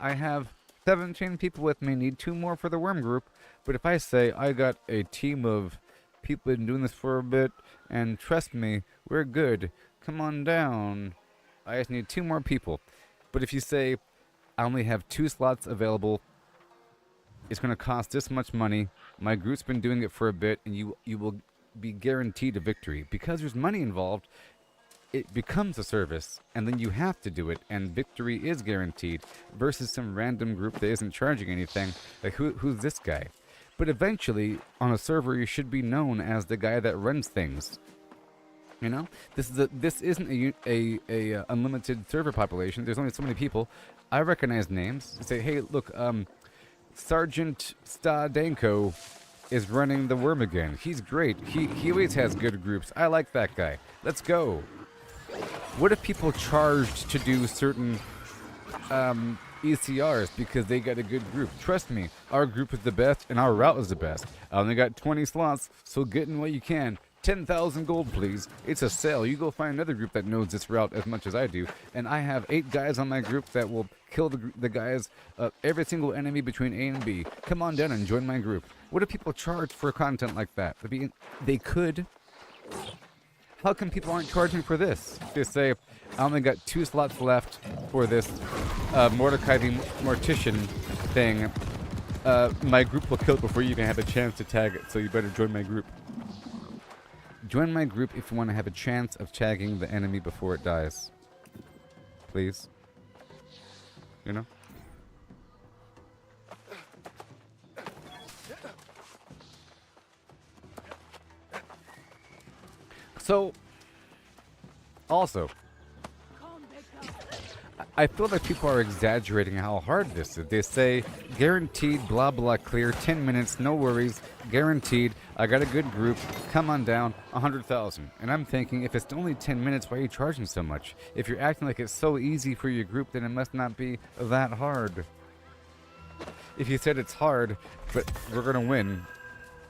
I have 17 people with me, need 2 more for the worm group. But if I say, I got a team of people been doing this for a bit, and trust me, we're good. Come on down. I just need 2 more people. But if you say, I only have 2 slots available, it's going to cost this much money, my group's been doing it for a bit, and you will be guaranteed a victory. Because there's money involved, it becomes a service, and then you have to do it, and victory is guaranteed, versus some random group that isn't charging anything. Like, who's this guy? But eventually, on a server, you should be known as the guy that runs things. You know, this isn't a unlimited server population. There's only so many people. I recognize names. Say, hey, look, Sergeant Stadenko is running the worm again. He's great. He always has good groups. I like that guy. Let's go. What if people charged to do certain ECRs because they got a good group? Trust me, our group is the best and our route is the best. I only got 20 slots, so get in what you can. 10,000 gold, please. It's a sale. You go find another group that knows this route as much as I do. And I have 8 guys on my group that will kill the guys, every single enemy between A and B. Come on down and join my group. What do people charge for content like that? They could. How come people aren't charging for this? They say, I only got 2 slots left for this Mordecai the Mortician thing. My group will kill it before you even have a chance to tag it, so you better join my group. Join my group if you want to have a chance of tagging the enemy before it dies. Please. You know? So, also, I feel like people are exaggerating how hard this is. They say, guaranteed, blah, blah, clear, 10 minutes, no worries, guaranteed, I got a good group, come on down, 100,000. And I'm thinking, if it's only 10 minutes, why are you charging so much? If you're acting like it's so easy for your group, then it must not be that hard. If you said it's hard, but we're going to win,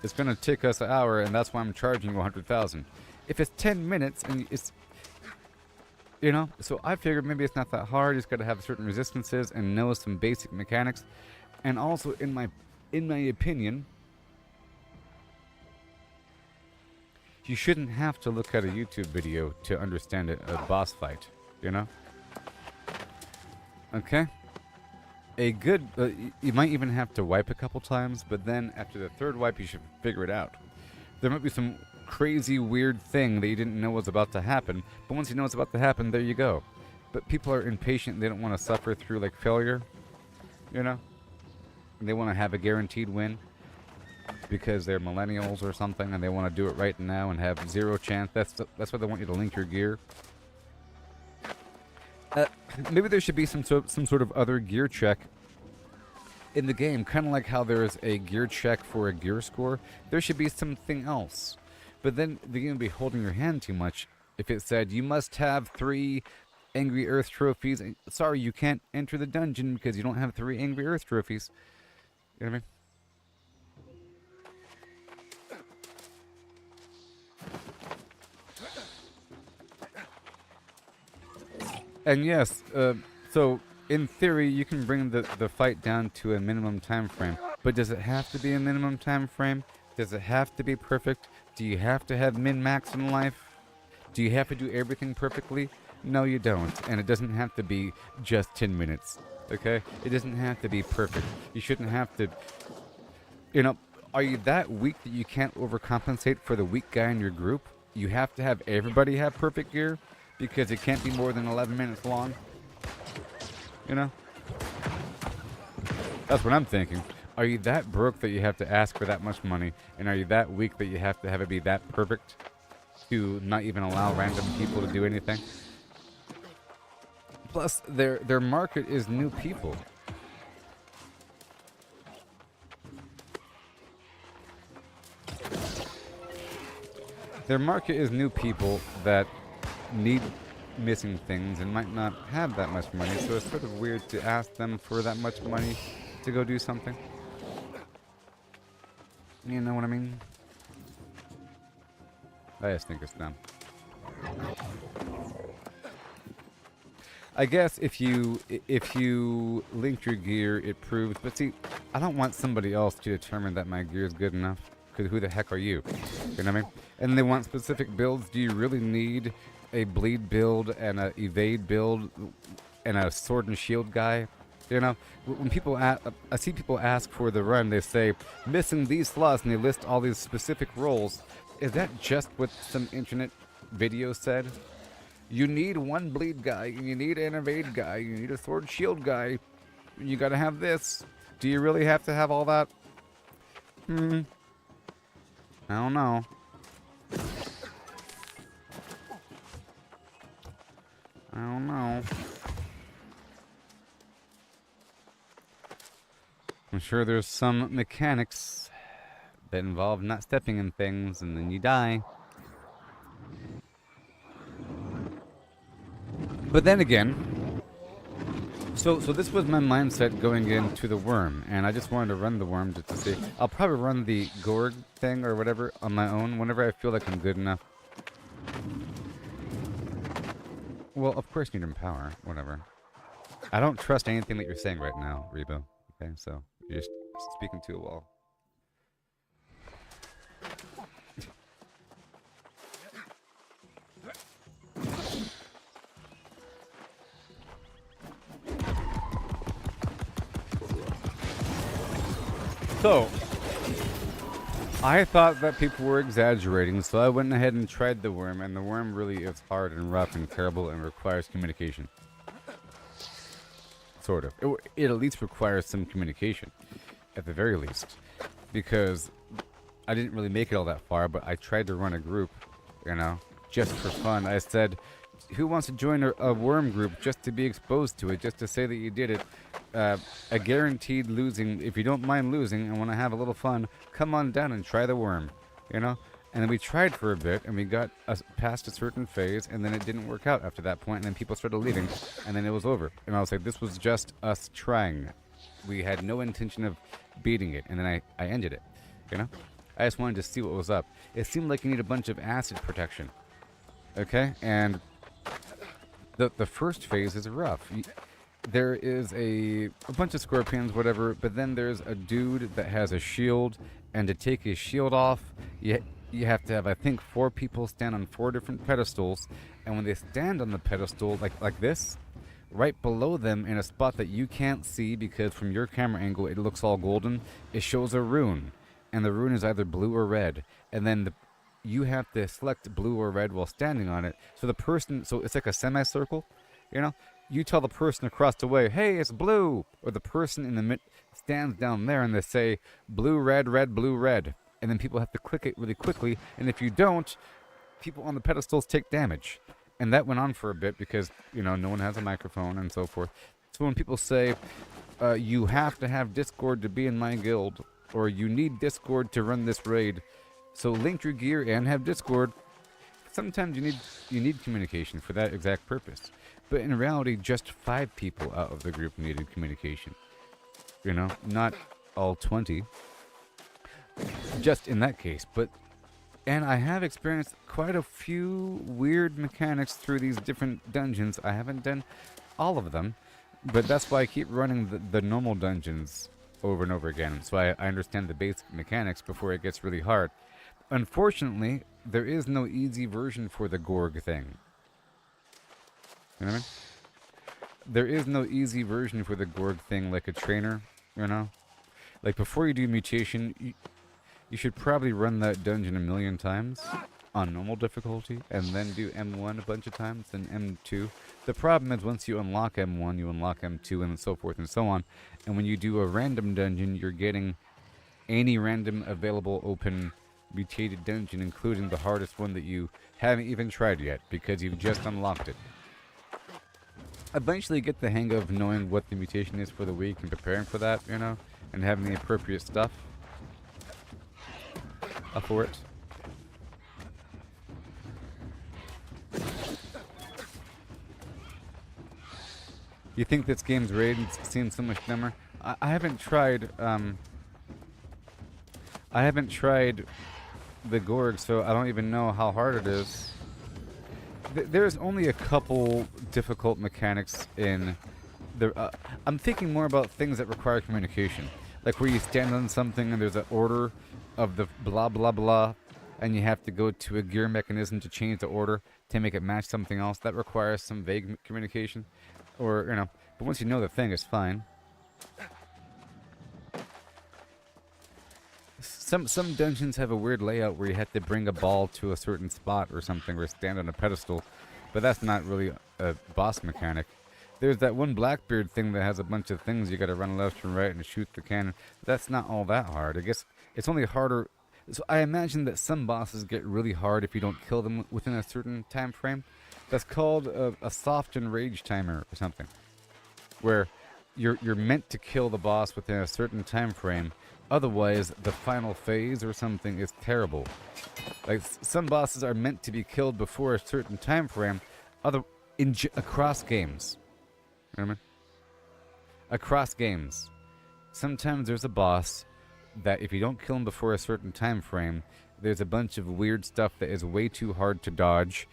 it's going to take us an hour, and that's why I'm charging you 100,000. If it's 10 minutes, and it's... You know, so I figured maybe it's not that hard. You just got to have certain resistances and know some basic mechanics. And also, in my opinion, you shouldn't have to look at a YouTube video to understand a boss fight. You know? Okay? A good... you might even have to wipe a couple times, but then after the 3rd wipe, you should figure it out. There might be some crazy weird thing that you didn't know was about to happen, but once you know it's about to happen, there you go. But people are impatient. They don't want to suffer through like failure, you know, and they want to have a guaranteed win because they're millennials or something, and they want to do it right now and have 0 chance. That's why they want you to link your gear. Maybe there should be some sort of other gear check in the game, kind of like how there is a gear check for a gear score. There should be something else. But then the game would be holding your hand too much if it said, you must have 3 Angry Earth trophies. Sorry, you can't enter the dungeon because you don't have 3 Angry Earth trophies. You know what I mean? And yes, so in theory, you can bring the fight down to a minimum time frame. But does it have to be a minimum time frame? Does it have to be perfect? Do you have to have min-max in life? Do you have to do everything perfectly? No, you don't. And it doesn't have to be just 10 minutes. Okay? It doesn't have to be perfect. You shouldn't have to... You know, are you that weak that you can't overcompensate for the weak guy in your group? You have to have everybody have perfect gear? Because it can't be more than 11 minutes long? You know? That's what I'm thinking. Are you that broke that you have to ask for that much money? And are you that weak that you have to have it be that perfect to not even allow random people to do anything? Plus, their market is new people. Their market is new people that need missing things and might not have that much money, so it's sort of weird to ask them for that much money to go do something. You know what I mean? I just think it's dumb. I guess if you link your gear, it proves. But see, I don't want somebody else to determine that my gear is good enough. Because who the heck are you? You know what I mean? And they want specific builds. Do you really need a bleed build and a evade build and a sword and shield guy? You know, when people I see people ask for the run, they say, missing these slots, and they list all these specific roles. Is that just what some internet video said? You need one bleed guy, you need an evade guy, you need a sword shield guy. You gotta have this. Do you really have to have all that? I don't know. I don't know. I'm sure there's some mechanics that involve not stepping in things and then you die. But then again, so this was my mindset going into the worm, and I just wanted to run the worm just to see. I'll probably run the Gorg thing or whatever on my own whenever I feel like I'm good enough. Well, of course, need power, whatever. I don't trust anything that you're saying right now, Rebo. Okay, so you're just speaking to a wall. So, I thought that people were exaggerating, so I went ahead and tried the worm, and the worm really is hard and rough and terrible and requires communication. Sort of. It at least requires some communication, at the very least, because I didn't really make it all that far, but I tried to run a group, you know, just for fun. I said, who wants to join a worm group just to be exposed to it, just to say that you did it? A guaranteed losing. If you don't mind losing and want to have a little fun, come on down and try the worm, you know? And then we tried for a bit, and we got past a certain phase, and then it didn't work out after that point, and then people started leaving, and then it was over. And I was like, this was just us trying. We had no intention of beating it, and then I ended it, you know? I just wanted to see what was up. It seemed like you need a bunch of acid protection, okay? And the first phase is rough. There is a bunch of scorpions, whatever, but then there's a dude that has a shield, and to take his shield off, you have to have, I think, 4 people stand on 4 different pedestals, and when they stand on the pedestal, like this, right below them in a spot that you can't see because from your camera angle it looks all golden, it shows a rune, and the rune is either blue or red, and then you have to select blue or red while standing on it, so it's like a semicircle, you know? You tell the person across the way, hey, it's blue, or the person in the mid stands down there and they say, blue, red, blue, red. And then people have to click it really quickly, and if you don't, people on the pedestals take damage. And that went on for a bit because, you know, no one has a microphone and so forth. So when people say, you have to have Discord to be in my guild, or you need Discord to run this raid, so link your gear and have Discord, sometimes you need communication for that exact purpose. But in reality, just 5 people out of the group needed communication. You know, not all 20. Just in that case. And I have experienced quite a few weird mechanics through these different dungeons. I haven't done all of them, but that's why I keep running the normal dungeons over and over again. So I understand the basic mechanics before it gets really hard. Unfortunately, there is no easy version for the Gorg thing. You know what I mean? There is no easy version for the Gorg thing like a trainer, you know? Like, before you do mutation, you should probably run that dungeon a million times on normal difficulty, and then do M1 a bunch of times, then M2. The problem is once you unlock M1, you unlock M2, and so forth and so on. And when you do a random dungeon, you're getting any random available open mutated dungeon, including the hardest one that you haven't even tried yet, because you've just unlocked it. Eventually get the hang of knowing what the mutation is for the week and preparing for that, you know, and having the appropriate stuff for it. You think this game's raid seems so much dumber? I haven't tried the Gorg, so I don't even know how hard it is. There's only a couple difficult mechanics in the... I'm thinking more about things that require communication. Like where you stand on something and there's an order of the blah blah blah, and you have to go to a gear mechanism to change the order to make it match something else. That requires some vague communication. Or, you know, but once you know the thing, it's fine. Some dungeons have a weird layout where you have to bring a ball to a certain spot or something, or stand on a pedestal, but that's not really a boss mechanic. There's that one Blackbeard thing that has a bunch of things you gotta run left and right and shoot the cannon. That's not all that hard. I guess it's only harder. So I imagine that some bosses get really hard if you don't kill them within a certain time frame. That's called a soft enrage timer or something, where you're meant to kill the boss within a certain time frame. Otherwise, the final phase or something is terrible. Like some bosses are meant to be killed before a certain time frame. Across games, you know what I mean? Across games, sometimes there's a boss that if you don't kill him before a certain time frame, there's a bunch of weird stuff that is way too hard to dodge,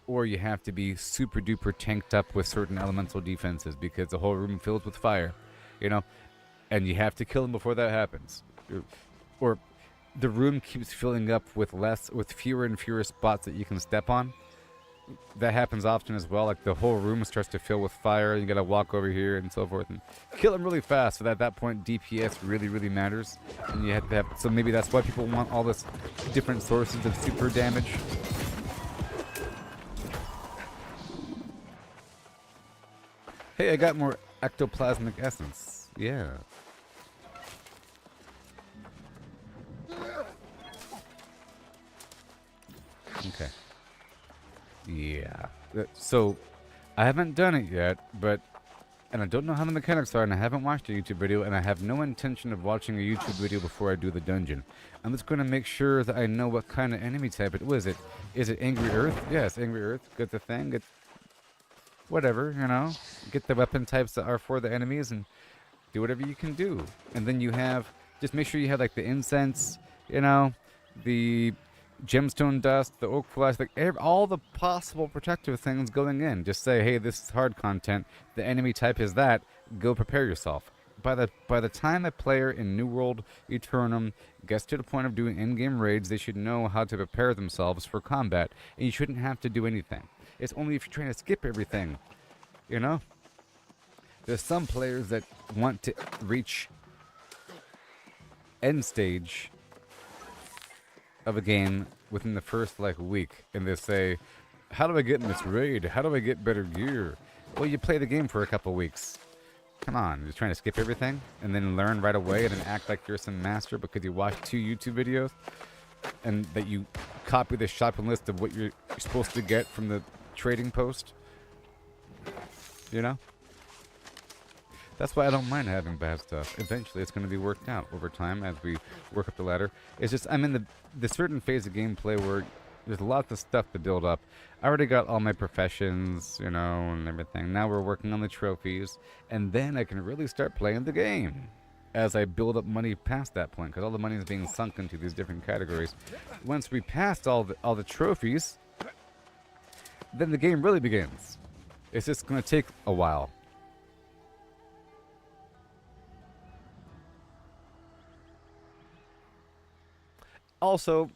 or you have to be super duper tanked up with certain elemental defenses because the whole room fills with fire, you know, and you have to kill him before that happens. Or the room keeps filling up with fewer and fewer spots that you can step on. That happens often as well. Like the whole room starts to fill with fire. You gotta walk over here and so forth and kill them really fast. So that at that point, DPS really, really matters. And you have to have. So maybe that's why people want all this different sources of super damage. Hey, I got more ectoplasmic essence. Yeah. Okay. Yeah. So, I haven't done it yet, and I don't know how the mechanics are, and I haven't watched a YouTube video, and I have no intention of watching a YouTube video before I do the dungeon. I'm just going to make sure that I know what kind of enemy type it was. Is it Angry Earth? Yes, Angry Earth. Get the thing. Get whatever, you know. Get the weapon types that are for the enemies, and do whatever you can do. And then you have, just make sure you have like the incense, you know, the gemstone dust, the oak flesh, like all the possible protective things going in. Just say, hey, this is hard content. The enemy type is that. Go prepare yourself. By the time a player in New World Aeternum gets to the point of doing in-game raids, they should know how to prepare themselves for combat, and you shouldn't have to do anything. It's only if you're trying to skip everything, you know? There's some players that want to reach end stage of a game within the first like week, and they say, how do I get in this raid? How do I get better gear? Well, you play the game for a couple weeks. Come on, you're trying to skip everything and then learn right away and then act like you're some master because you watched 2 YouTube videos and that you copy the shopping list of what you're supposed to get from the trading post. You know? That's why I don't mind having bad stuff. Eventually, it's going to be worked out over time as we work up the ladder. It's just, I'm in the certain phase of gameplay where there's lots of stuff to build up. I already got all my professions, you know, and everything. Now we're working on the trophies, and then I can really start playing the game as I build up money past that point, because all the money is being sunk into these different categories. Once we passed all the trophies, then the game really begins. It's just going to take a while. Also,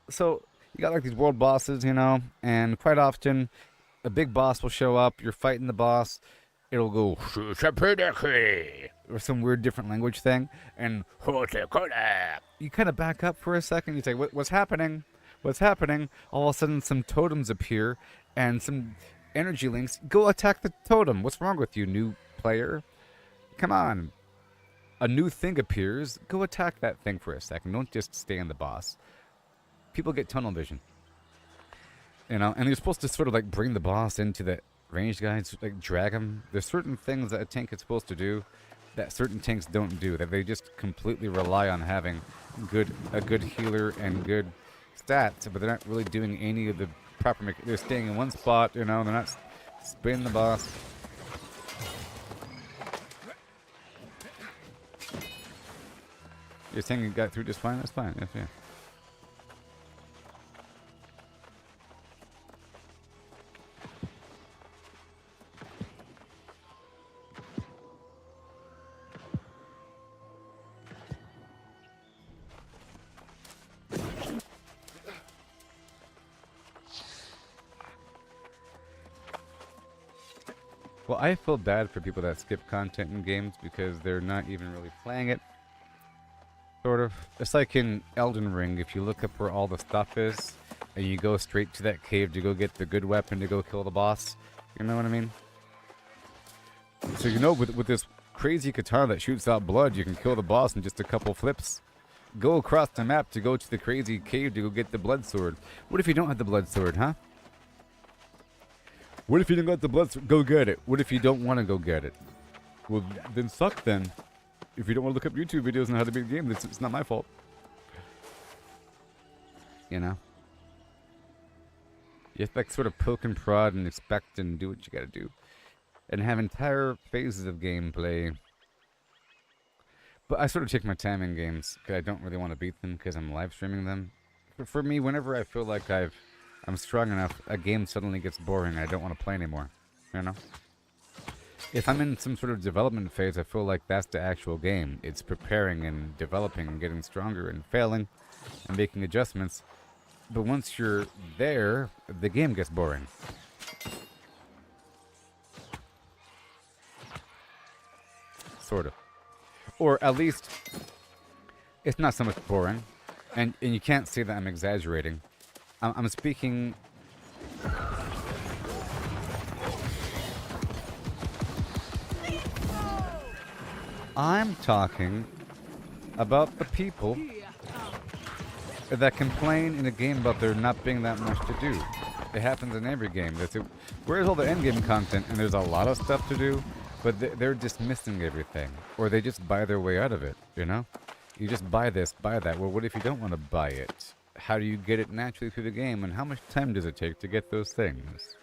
so you got like these world bosses, you know, and quite often a big boss will show up, you're fighting the boss, it'll go or some weird different language thing, and you kind of back up for a second, you say, what's happening? What's happening? All of a sudden some totems appear and some energy links. Go attack the totem. What's wrong with you, new player? Come on. A new thing appears, go attack that thing for a second. Don't just stay on the boss. People get tunnel vision. You know, and you're supposed to sort of like bring the boss into the ranged guys, like drag him. There's certain things that a tank is supposed to do that certain tanks don't do, that they just completely rely on having a good healer and good stats, but they're not really doing any of the proper they're staying in one spot, you know, they're not spinning the boss. You're saying you got through just fine? That's fine. Yes, yeah. Well, I feel bad for people that skip content in games because they're not even really playing it. Sort of. It's like in Elden Ring, if you look up where all the stuff is, and you go straight to that cave to go get the good weapon to go kill the boss. You know what I mean? So you know, with this crazy katana that shoots out blood, you can kill the boss in just a couple flips. Go across the map to go to the crazy cave to go get the blood sword. What if you don't have the blood sword, huh? What if you don't got the blood sword? Go get it. What if you don't want to go get it? Well, then suck then. If you don't want to look up YouTube videos on how to beat the game, it's not my fault. You know? You have to like sort of poke and prod and expect and do what you gotta do. And have entire phases of gameplay. But I sort of take my time in games, because I don't really want to beat them, because I'm live streaming them. But for me, whenever I feel like I'm strong enough, a game suddenly gets boring and I don't want to play anymore. You know? If I'm in some sort of development phase, I feel like that's the actual game. It's preparing and developing and getting stronger and failing and making adjustments. But once you're there, the game gets boring. Sort of. Or at least, it's not so much boring. And you can't say that I'm exaggerating. I'm speaking... I'm talking about the people that complain in a game about there not being that much to do. It happens in every game. Where's all the endgame content? And there's a lot of stuff to do, but they're dismissing everything. Or they just buy their way out of it, you know? You just buy this, buy that. Well, what if you don't want to buy it? How do you get it naturally through the game? And how much time does it take to get those things?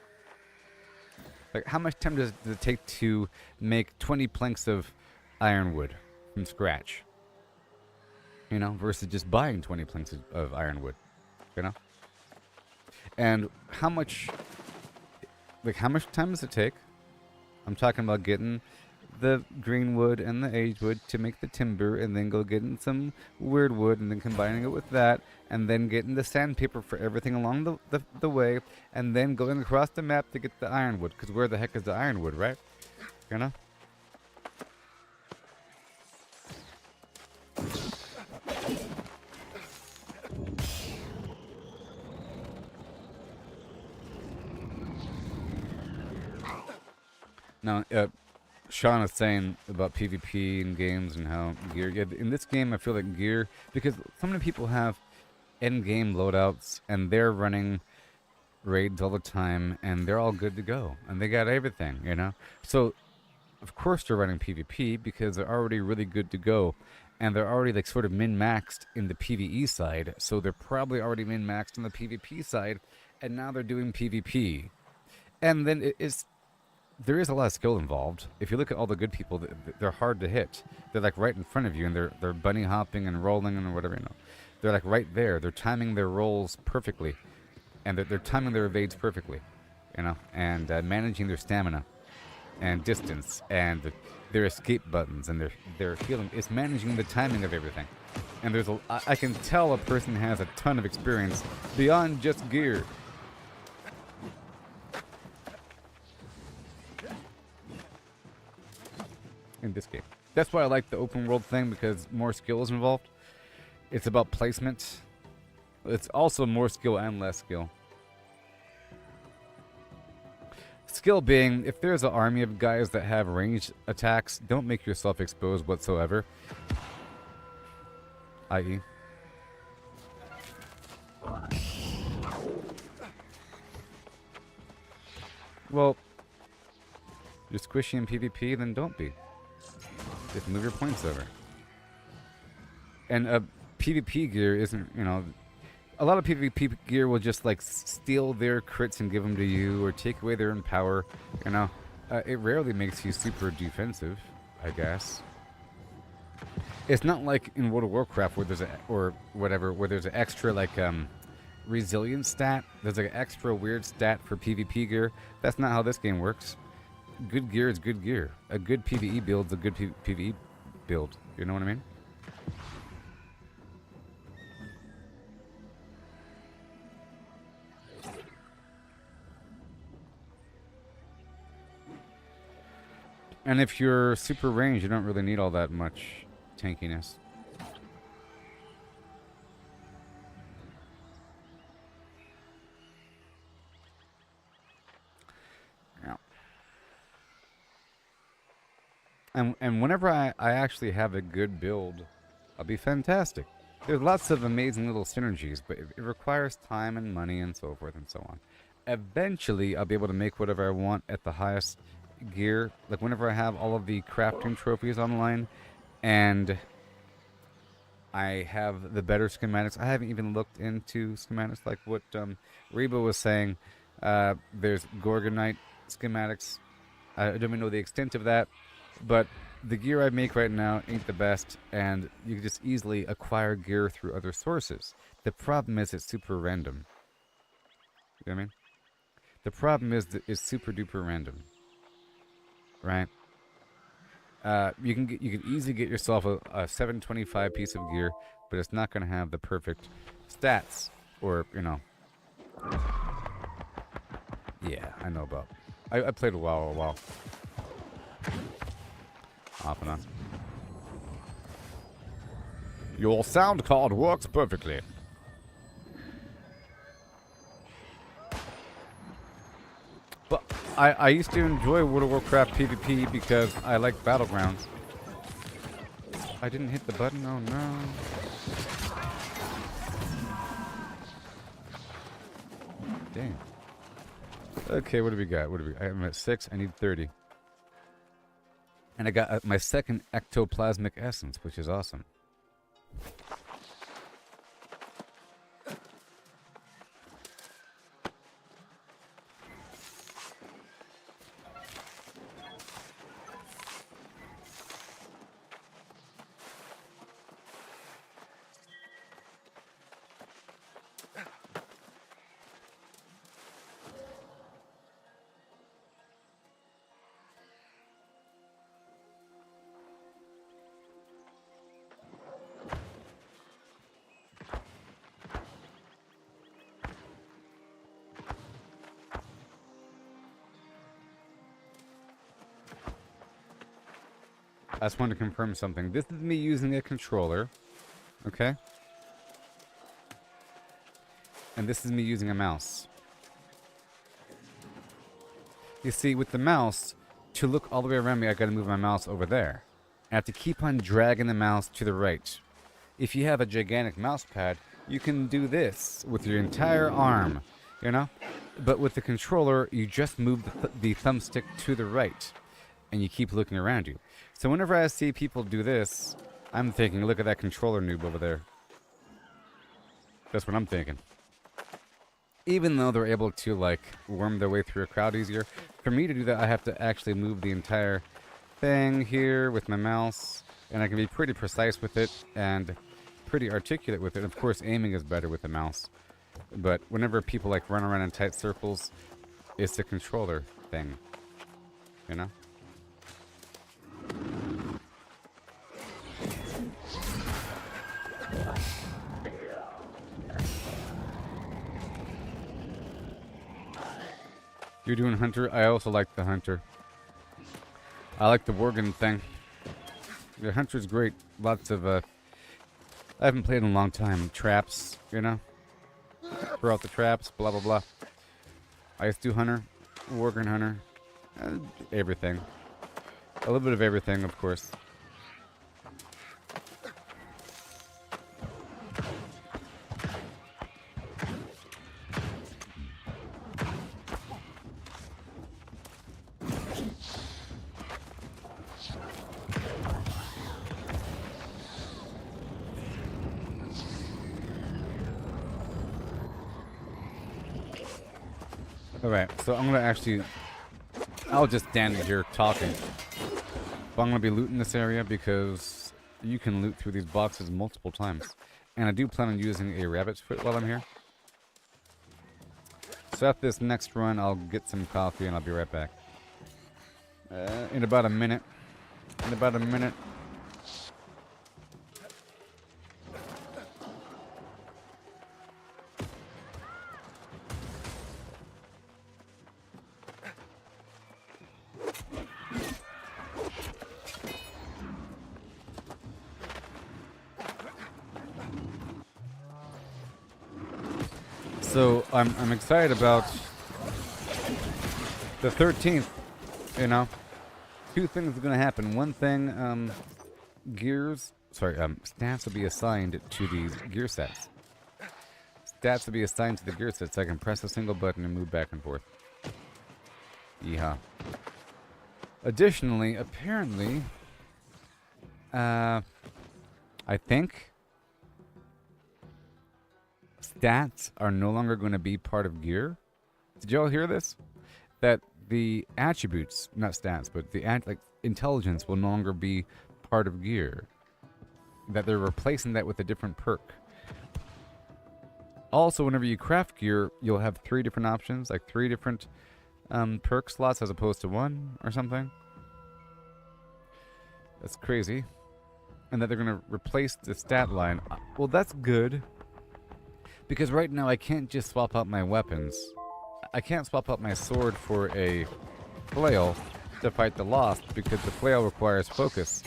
Like, how much time does it take to make 20 planks of ironwood from scratch? You know, versus just buying 20 planks of ironwood, you know? And how much time does it take? I'm talking about getting the green wood and the aged wood to make the timber, and then go getting some weird wood, and then combining it with that, and then getting the sandpaper for everything along the way, and then going across the map to get the ironwood, because where the heck is the ironwood, right? You know? Now, Sean is saying about PvP in games and how gear... Yeah, in this game, I feel like gear... Because so many people have end-game loadouts, and they're running raids all the time, and they're all good to go. And they got everything, you know? So, of course they're running PvP, because they're already really good to go. And they're already, like, sort of min-maxed in the PvE side. So they're probably already min-maxed on the PvP side, and now they're doing PvP. And then there is a lot of skill involved. If you look at all the good people, they're hard to hit. They're like right in front of you, and they're bunny hopping and rolling and whatever, you know. They're like right there. They're timing their rolls perfectly, and they're timing their evades perfectly, you know, and managing their stamina and distance and their escape buttons and their healing. It's managing the timing of everything. And I can tell a person has a ton of experience beyond just gear. In this game. That's why I like the open world thing, because more skill is involved. It's about placement. It's also more skill and less skill. Skill being, if there's an army of guys that have ranged attacks, don't make yourself exposed whatsoever. I.e. Well, you're squishy in PvP, then don't be. Just move your points over. And PvP gear isn't, you know, a lot of PvP gear will just like steal their crits and give them to you, or take away their own power, you know. It rarely makes you super defensive, I guess. It's not like in World of Warcraft where there's where there's an extra like resilience stat. There's like an extra weird stat for PvP gear. That's not how this game works. Good gear is good gear. A good PvE build's a good PvE build. You know what I mean? And if you're super ranged, you don't really need all that much tankiness. And whenever I actually have a good build, I'll be fantastic. There's lots of amazing little synergies, but it requires time and money and so forth and so on. Eventually, I'll be able to make whatever I want at the highest gear. Like whenever I have all of the crafting trophies online, and I have the better schematics. I haven't even looked into schematics like what Reba was saying. There's Gorgonite schematics. I don't even know the extent of that, but the gear I make right now ain't the best, and you can just easily acquire gear through other sources. The problem is it's super random. You know what I mean? The problem is that it's super duper random, right? You can easily get yourself a 725 piece of gear, but it's not going to have the perfect stats, or you know. Yeah, I know about. I played a while. Off and on. Your sound card works perfectly. But I used to enjoy World of Warcraft PvP because I like Battlegrounds. I didn't hit the button? Oh no. Damn. Okay, what do we got? I'm at 6, I need 30. And I got my second ectoplasmic essence, which is awesome. I just wanted to confirm something. This is me using a controller, okay? And this is me using a mouse. You see, with the mouse, to look all the way around me, I gotta move my mouse over there. I have to keep on dragging the mouse to the right. If you have a gigantic mouse pad, you can do this with your entire arm, you know? But with the controller, you just move the thumbstick to the right, and you keep looking around you. So whenever I see people do this, I'm thinking, look at that controller noob over there. That's what I'm thinking. Even though they're able to, like, worm their way through a crowd easier, for me to do that, I have to actually move the entire thing here with my mouse, and I can be pretty precise with it, and pretty articulate with it. Of course, aiming is better with the mouse. But whenever people, like, run around in tight circles, it's the controller thing. You know? You're doing Hunter? I also like the Hunter. I like the Worgen thing. The Hunter's great. Lots of, I haven't played in a long time. Traps, you know? Throw out the traps, blah, blah, blah. I used to do Hunter, Worgen Hunter, everything. A little bit of everything, of course. Alright, so I'm gonna actually... I'll just stand here talking. But I'm gonna be looting this area because you can loot through these boxes multiple times. And I do plan on using a rabbit's foot while I'm here. So after this next run, I'll get some coffee and I'll be right back. In about a minute. So I'm excited about the 13th, you know. two things are going to happen. One thing, stats will be assigned to these gear sets. Stats will be assigned to the gear sets, so I can press a single button and move back and forth. Yeehaw. Additionally, apparently, I think stats are no longer going to be part of gear. Did y'all hear this? That the attributes, not stats, but the intelligence will no longer be part of gear. That they're replacing that with a different perk. Also, whenever you craft gear, you'll have 3 different options, like 3 different perk slots as opposed to 1 or something. That's crazy. And that they're going to replace the stat line. Well, that's good. Because right now I can't just swap out my weapons. I can't swap out my sword for a flail to fight the Lost because the flail requires focus.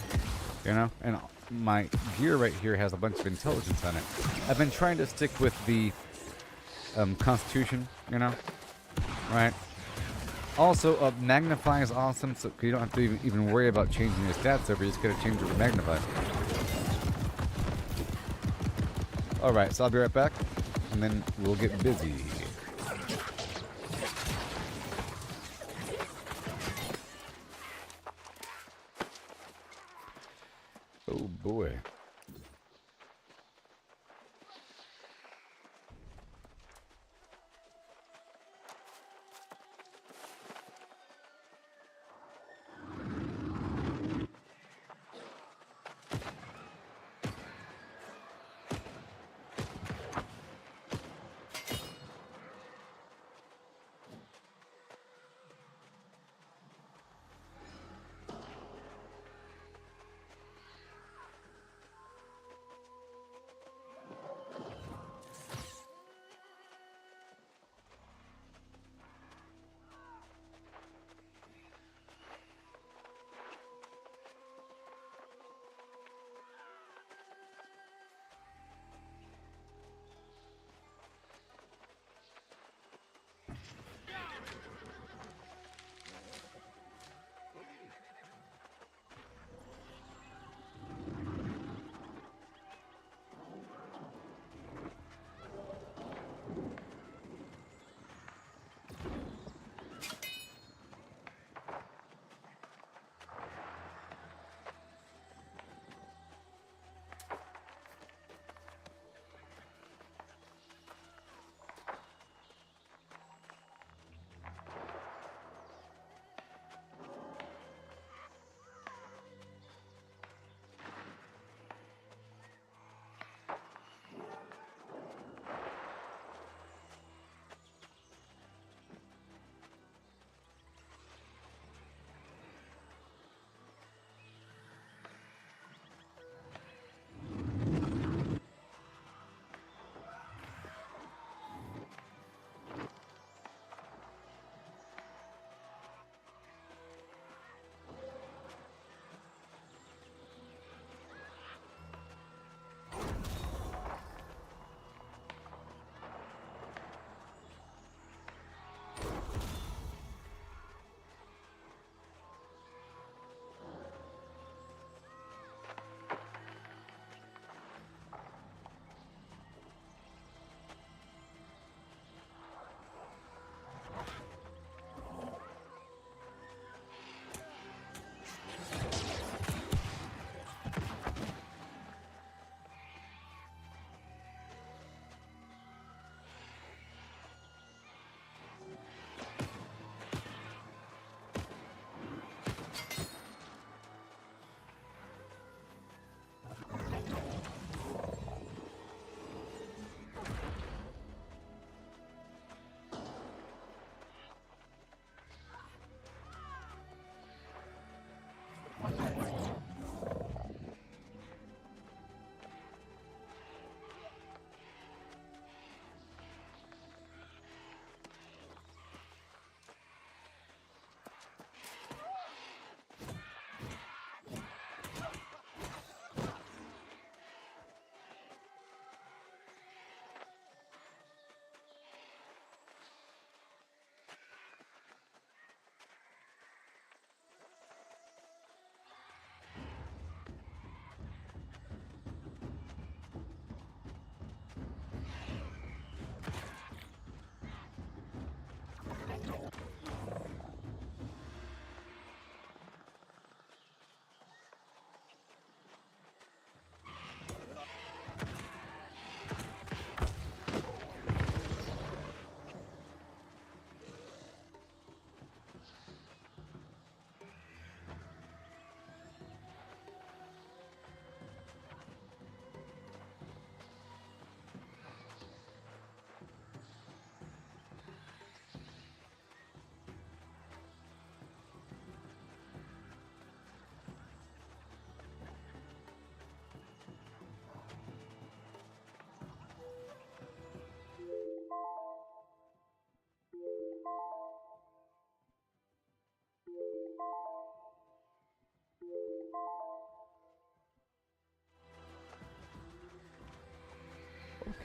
You know? And my gear right here has a bunch of intelligence on it. I've been trying to stick with the Constitution, you know? Right? Also, Magnify is awesome, so you don't have to even worry about changing your stats over. You just gotta change it to Magnify. Alright, so I'll be right back, and then we'll get busy. Oh boy.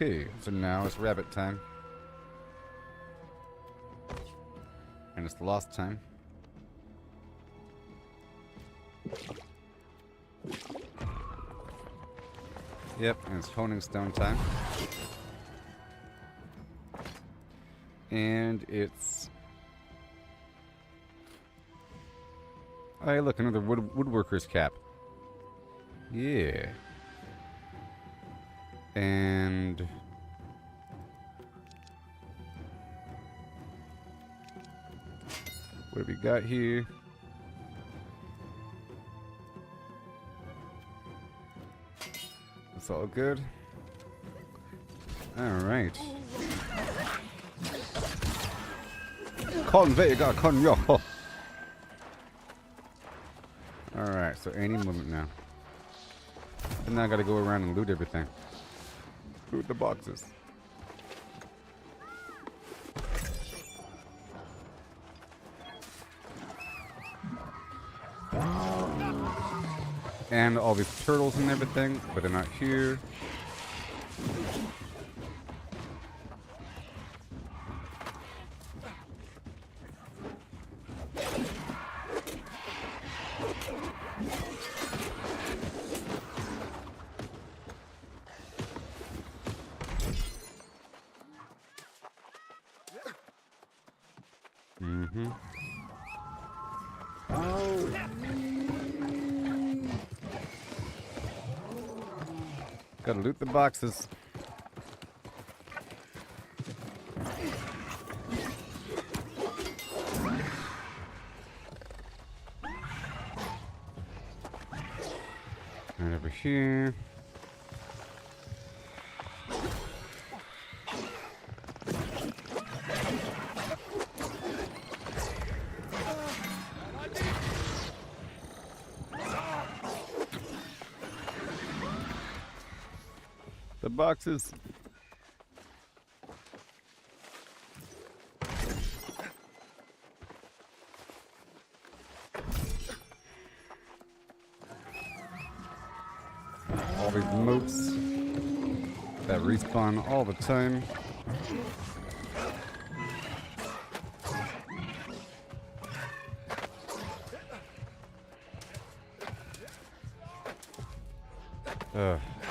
Okay, so now it's rabbit time. And it's lost time. Yep, and it's honing stone time. And it's... Oh, hey, look, another woodworker's cap. Yeah. And... what have we got here? It's all good. Alright. Convega con yo. Alright, so any moment now. And now I gotta go around and loot everything. Loot the boxes. And all these turtles and everything, but they're not here. Mm-hmm. Gotta loot the boxes. Right over here. The boxes. All these moats that respawn all the time.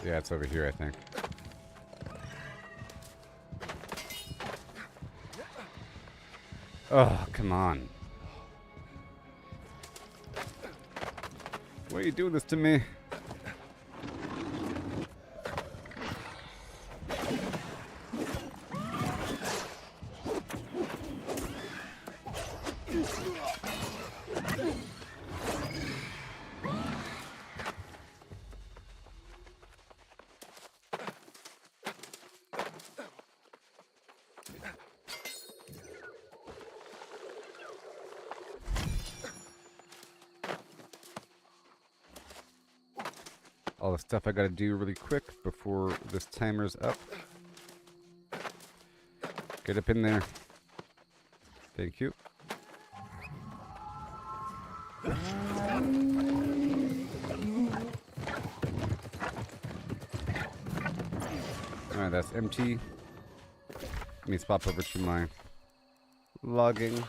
Yeah, it's over here, I think. Oh, come on. Why are you doing this to me? All the stuff I gotta do really quick before this timer's up. Get up in there. Thank you. Alright, that's empty. Let me swap over to my logging.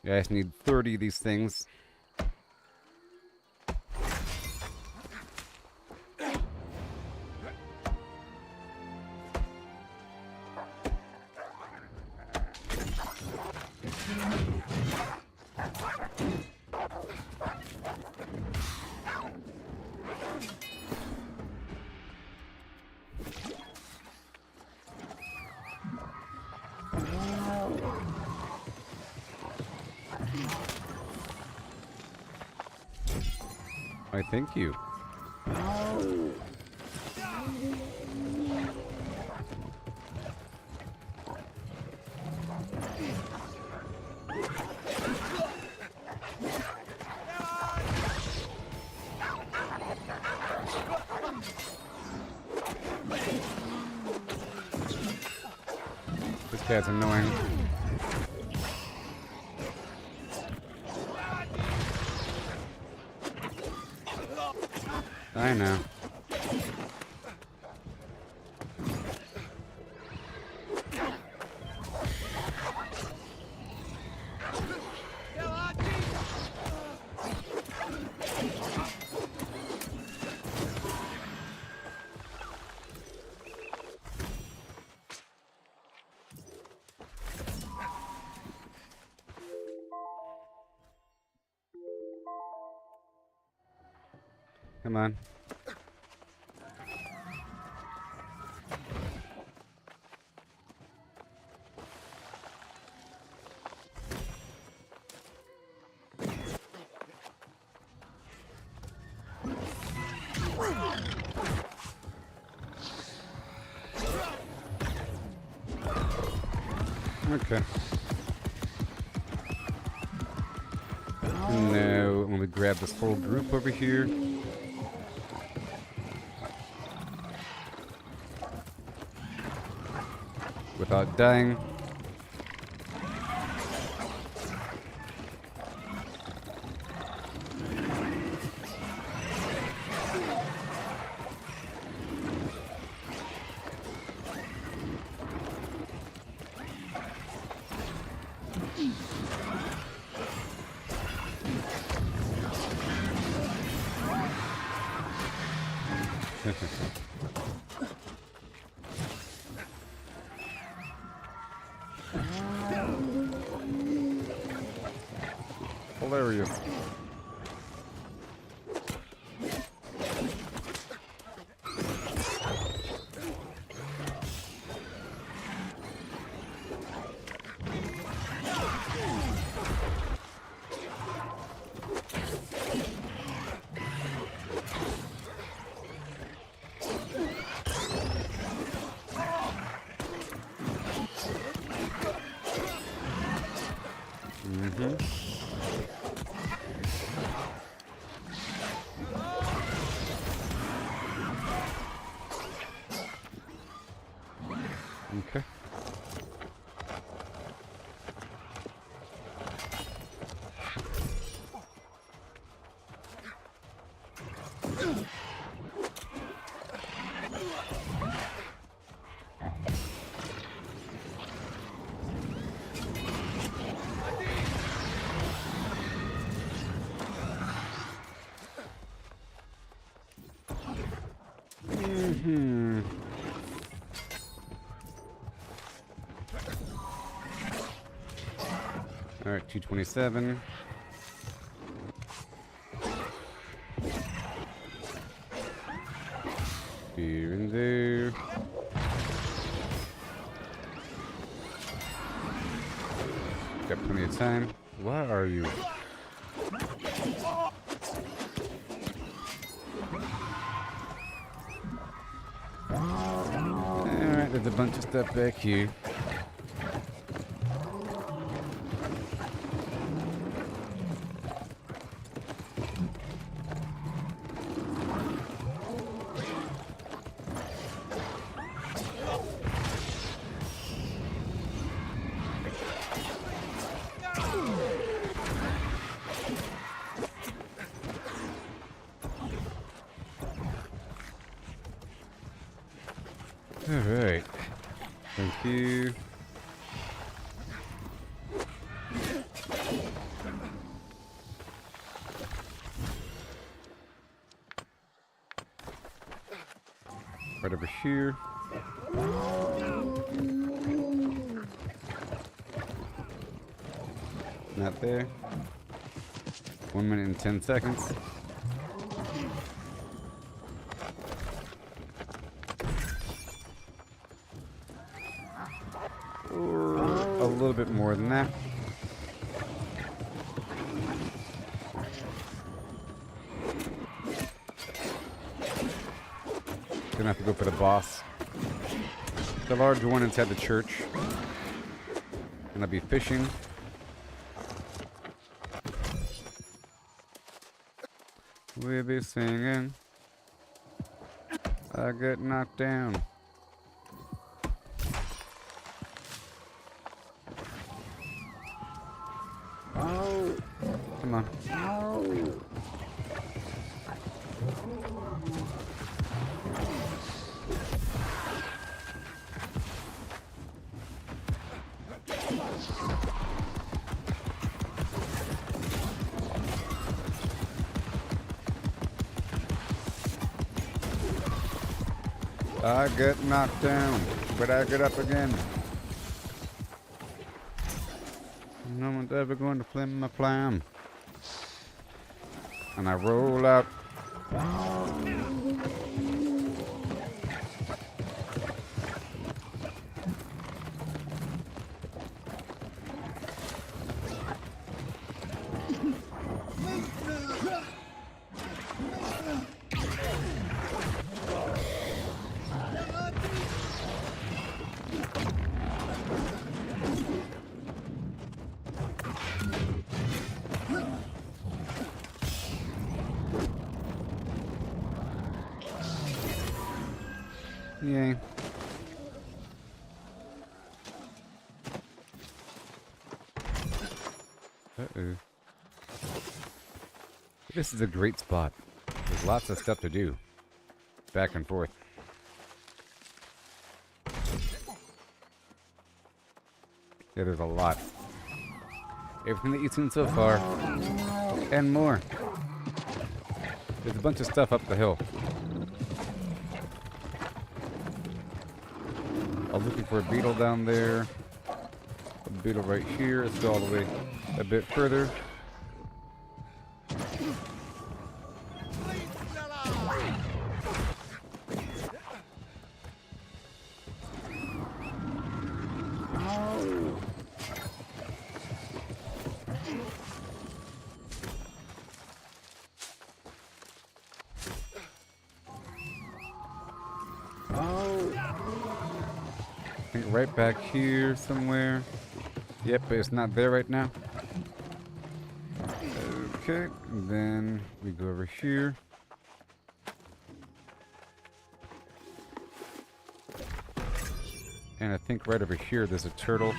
Yeah, I just need 30 of these things. I thank you. This guy's annoying. I know. Come on. Okay. Now, let me grab this whole group over here. Without dying. Hilarious. Okay. All right, 227. Here and there. Got plenty of time. Where are you? Alright, there's a bunch of stuff back here. Alright. Thank you. Right over here. Not there. 1 minute and 10 seconds. Or a little bit more than that. Gonna have to go for the boss. The large one inside the church. And I'll be fishing. We'll be singing. I get knocked down. Oh, Come on. no. I get knocked down, but I get up again. No one's ever going to flim my flam. And I roll out Yay. Uh-oh. This is a great spot. There's lots of stuff to do. Back and forth. Yeah, there's a lot. Everything that you've seen so far. And more. There's a bunch of stuff up the hill. I was looking for a beetle down there. A beetle right here. Let's go all the way a bit further. I think right back here somewhere. Yep, but it's not there right now. Okay, and then we go over here. And I think right over here there's a turtle.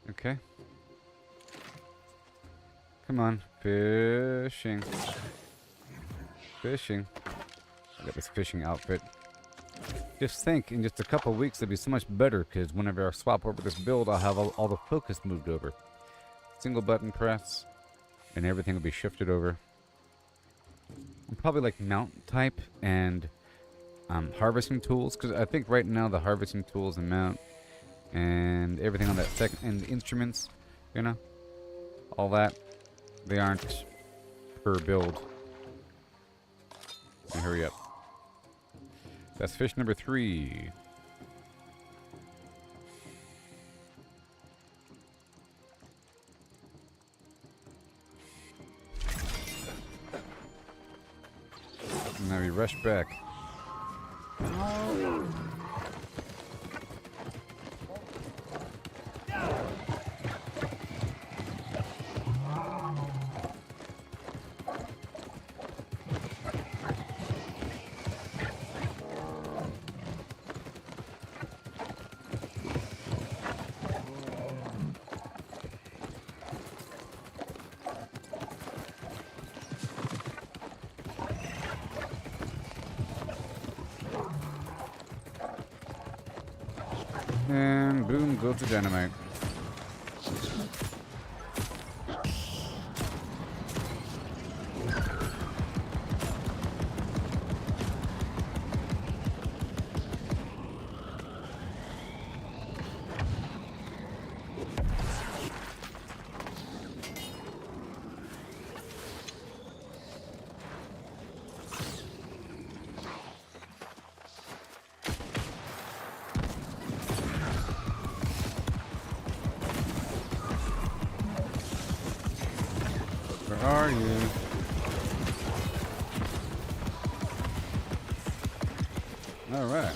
Okay. Come on. Fishing. Fishing. I got this fishing outfit. Just think, in just a couple weeks it'll be so much better, because whenever I swap over this build, I'll have all the focus moved over. Single button press, and everything will be shifted over. And probably like mount type and harvesting tools, because I think right now the harvesting tools and mount and everything on that second, and the instruments, you know, all that, they aren't per build. And hurry up. That's fish number 3. Now we rush back. And boom goes the dynamite. Where are you? All right.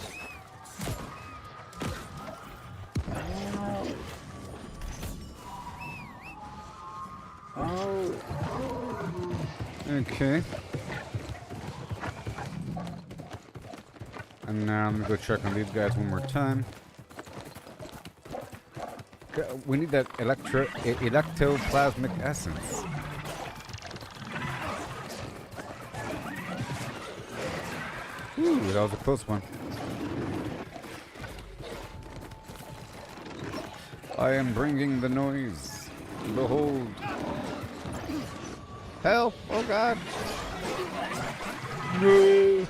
Okay. And now I'm gonna go check on these guys one more time. We need that electoplasmic essence. Ooh, that was a close one. I am bringing the noise. Behold. Help! Oh God! No!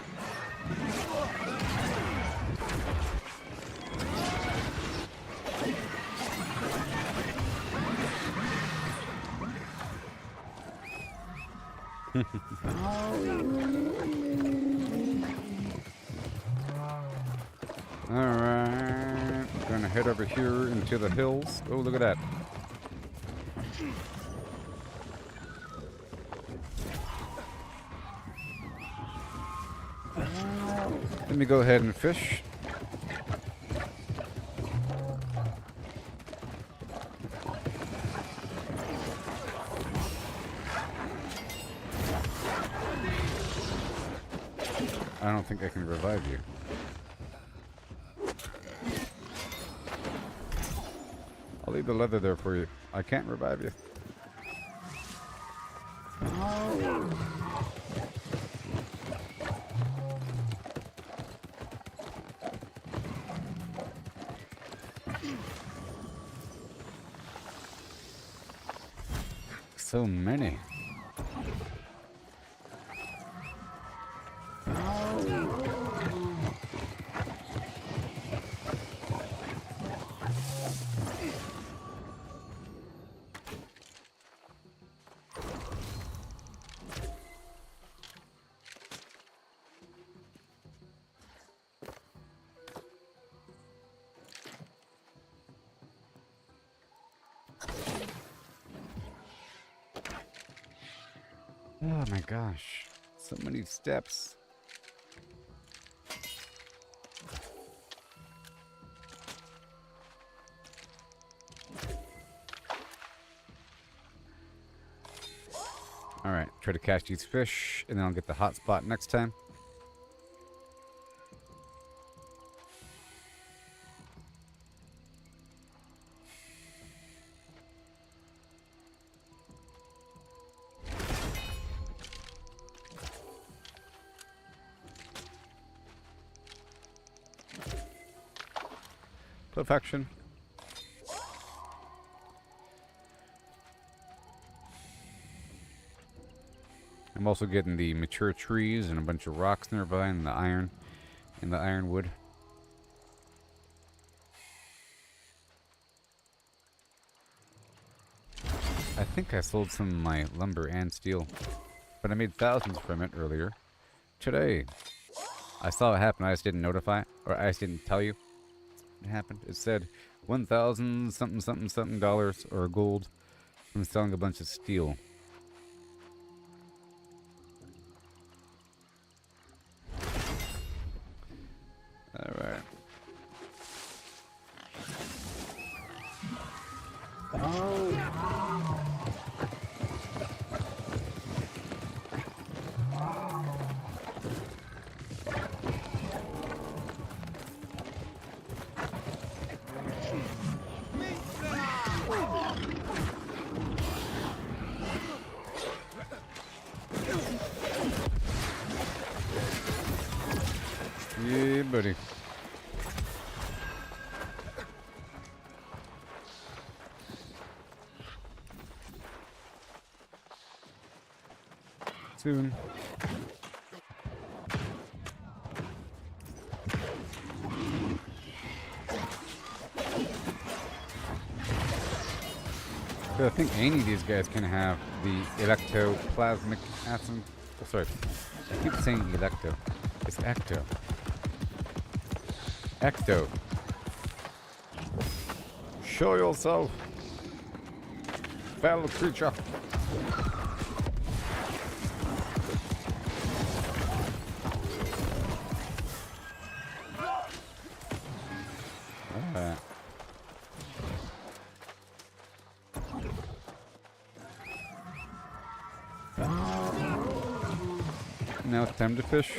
Alright, gonna head over here into the hills. Oh, look at that. Let me go ahead and fish. I don't think I can revive you. I'll leave the leather there for you. I can't revive you. So many. Oh my gosh, so many steps. Alright, try to catch these fish, and then I'll get the hot spot next time. Perfection. I'm also getting the mature trees and a bunch of rocks nearby and the ironwood. I think I sold some of my lumber and steel, but I made thousands from it earlier today. I saw it happen, I just didn't notify, or I just didn't tell you it happened. It said 1,000 something something something dollars or gold from selling a bunch of steel. Alright. Yeah, buddy. Soon. So I think any of these guys can have the electoplasmic acid. Oh, sorry. I keep saying electo. It's ecto. Ecto. Show yourself, fellow creature. Now it's time to fish.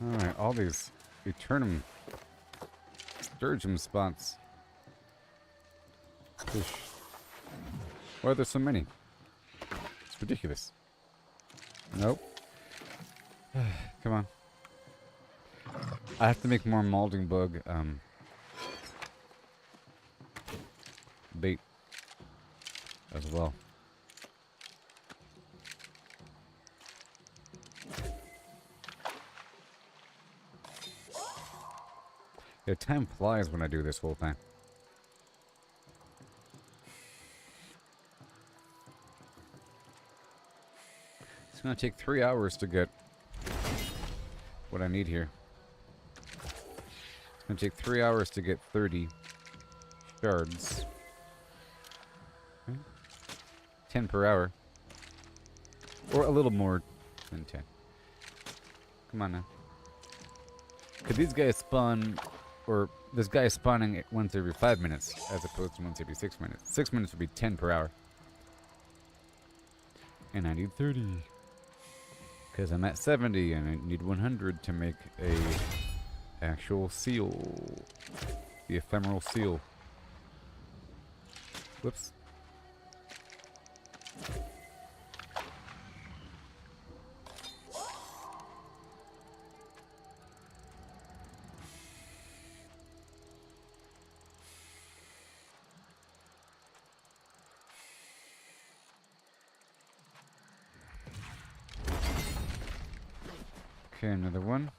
Alright, all these Aeternum sturgeon spots. Fish. Why are there so many? It's ridiculous. Nope. Come on. I have to make more molding bug bait as well. Yeah, time flies when I do this whole thing. It's gonna take 3 hours to get what I need here. It's gonna take 3 hours to get 30 shards. Okay. 10 per hour. Or a little more than 10. Come on now. Could these guys spawn... Or this guy is spawning once every 5 minutes, as opposed to once every 6 minutes. 6 minutes would be 10 per hour. And I need 30. Because I'm at 70 and I need 100 to make a actual seal. The ephemeral seal. Whoops. Okay, another one.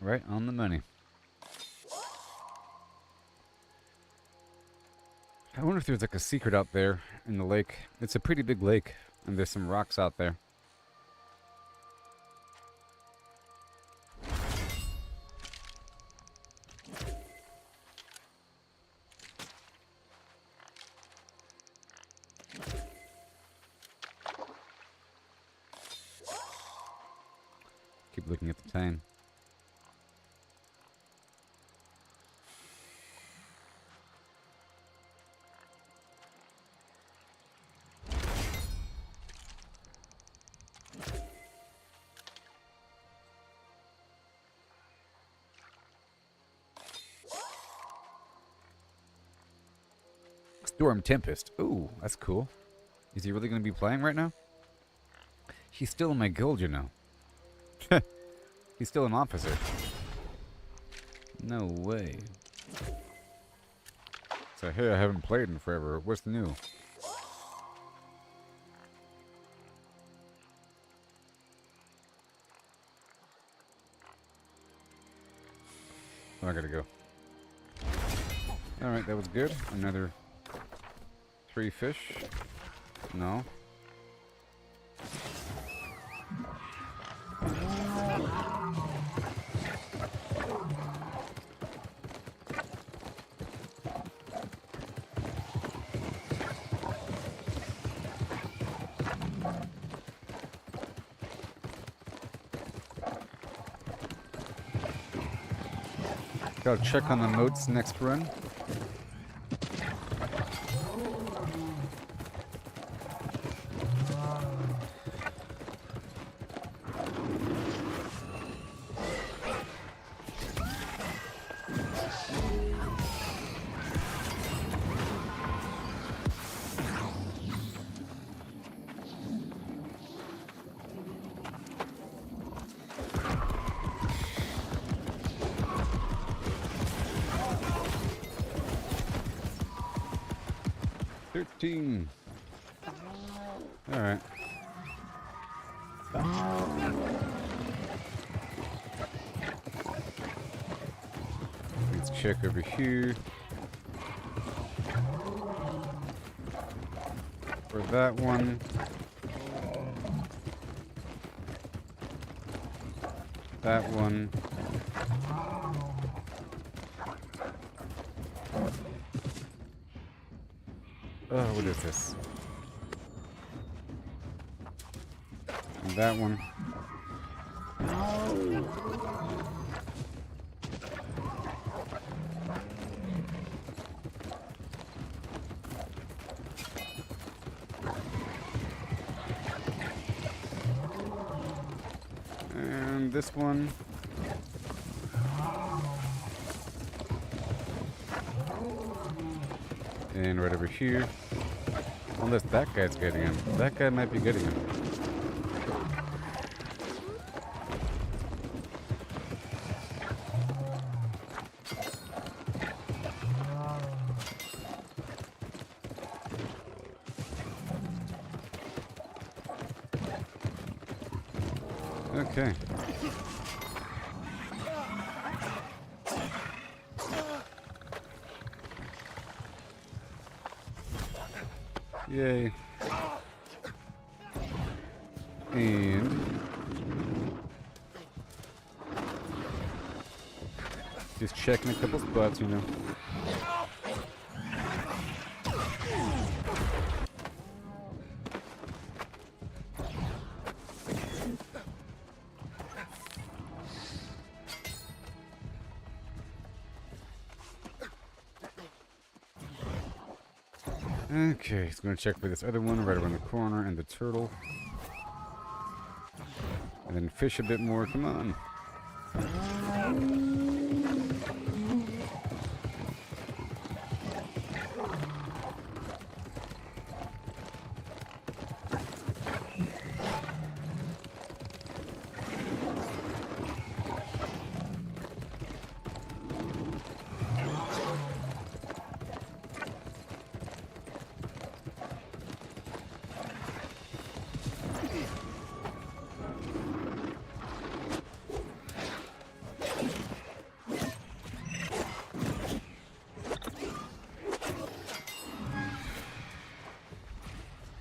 Right on the money. I wonder if there's like a secret out there in the lake. It's a pretty big lake, and there's some rocks out there. Keep looking at the time. Storm Tempest. Ooh, that's cool. Is he really going to be playing right now? He's still in my guild, you know. He's still an officer. No way. So, hey, I haven't played in forever. What's new? Oh, I gotta go. Alright, that was good. Another 3 fish. No. Gotta check on the moats next run. Alright. check over here. For that one. That one. Oh, what is this? And that one. And this one. And right over here. Unless that guy's getting him. That guy might be getting him. Okay. Yay. And just checking a couple spots, you know. Okay, he's gonna check for this other one right around the corner and the turtle. And then fish a bit more, come on.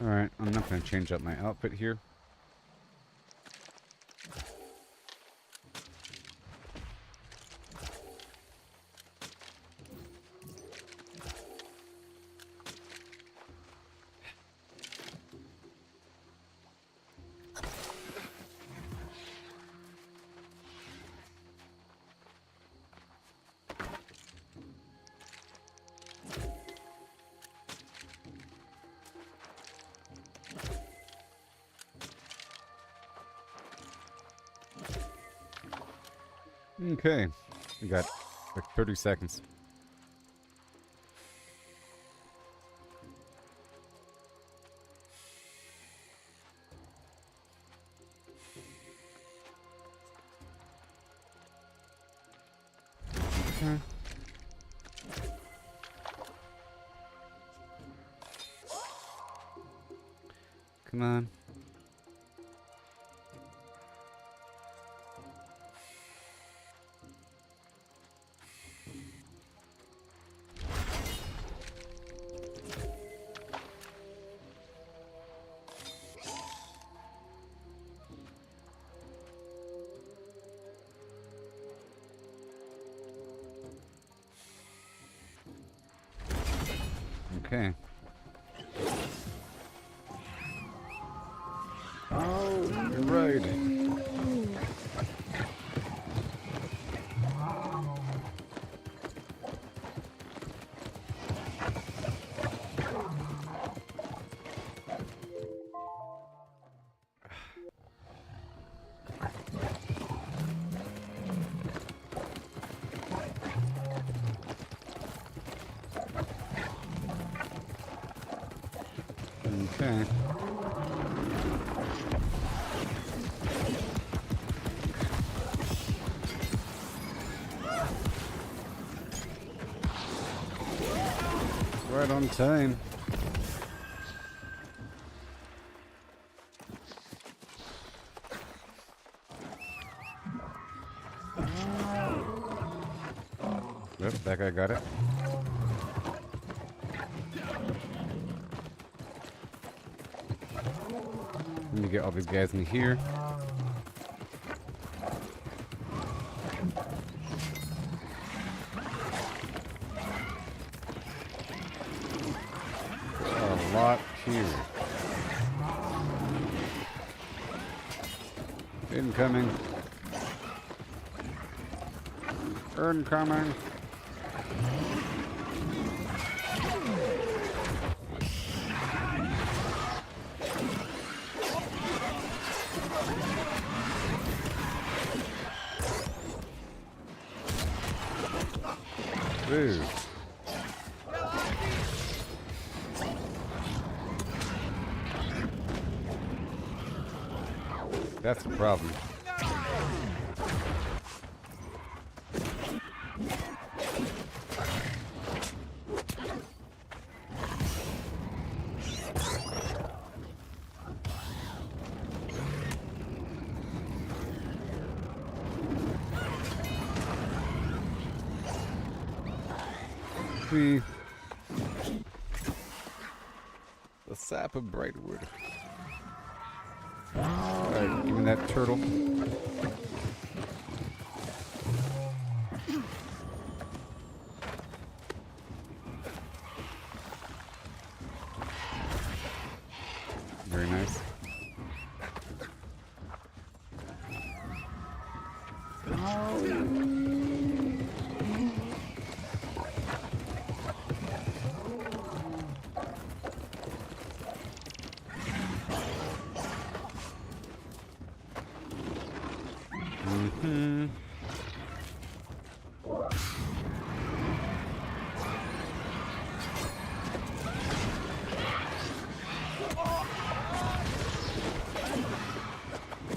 Alright, I'm not going to change up my outfit here. Okay, we got like 30 seconds. Okay. Come on. Okay. Oh, you're right. Okay. Right on time. Yep, that guy got it. Let me get all these guys in here. A lot here. Incoming. Incoming. Ooh. That's the problem. The sap of Brightwood. Alright, give me that turtle. Very nice.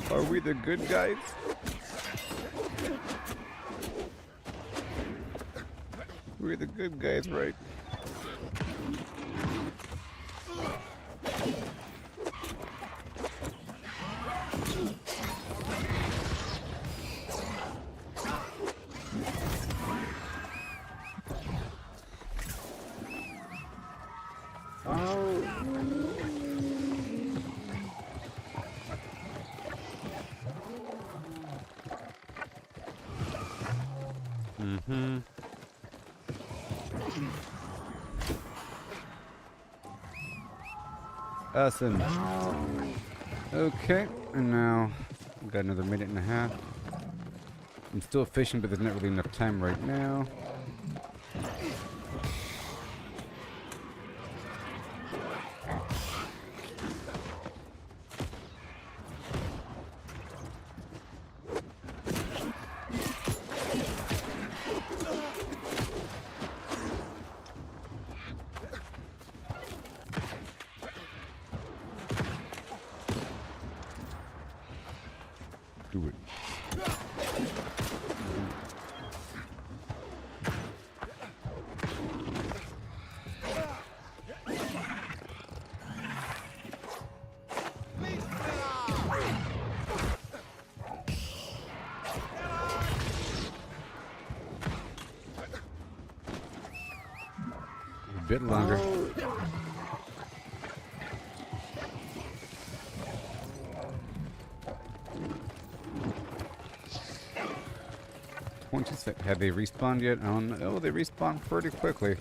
Are we the good guys? We're the good guys, right? Awesome. Okay, and now we've got another minute and a half. I'm still fishing, but there's not really enough time right now. Do it. A bit longer. Have they respawned yet? Oh no, they respawn pretty quickly.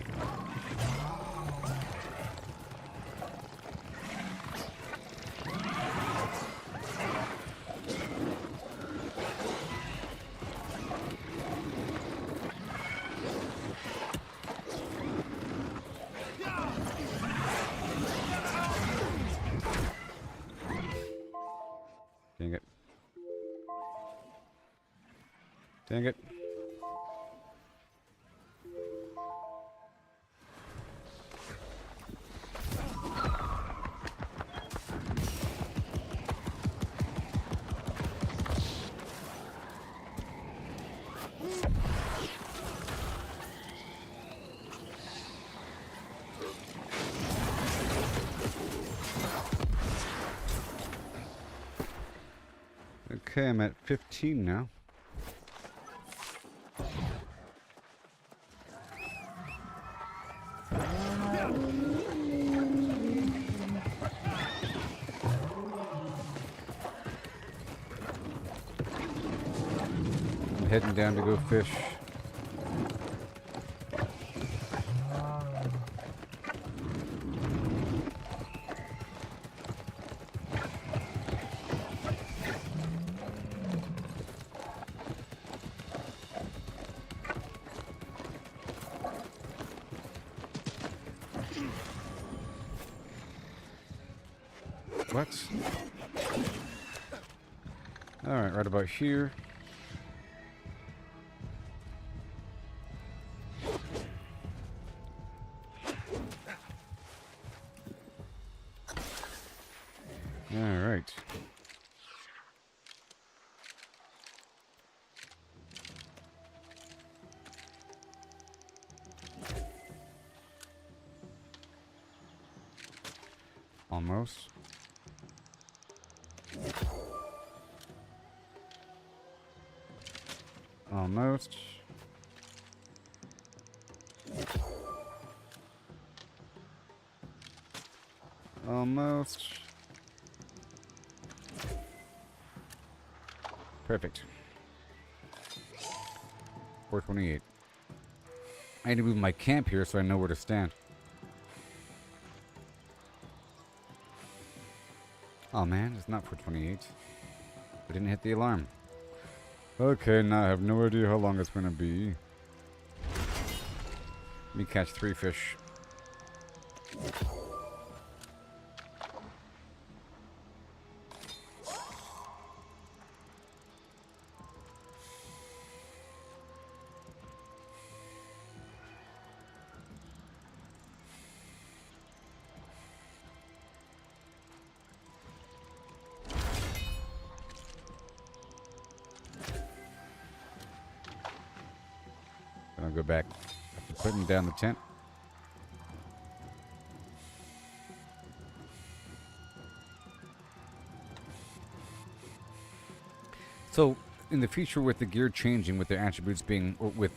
Dang it. Dang it. Okay, I'm at 15 now. I'm heading down to go fish. What? Alright, right about here. Alright. Almost. Almost. Almost. Perfect. 428. I need to move my camp here so I know where to stand. Oh man, it's not 428. I didn't hit the alarm. Okay, now I have no idea how long it's gonna be. Let me catch 3 fish. I'll go back after putting down the tent. So, in the future, with the gear changing, with their attributes being, or with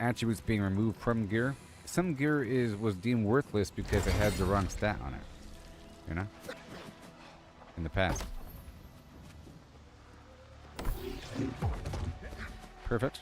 attributes being removed from gear, some gear was deemed worthless because it had the wrong stat on it. You know? In the past. Perfect.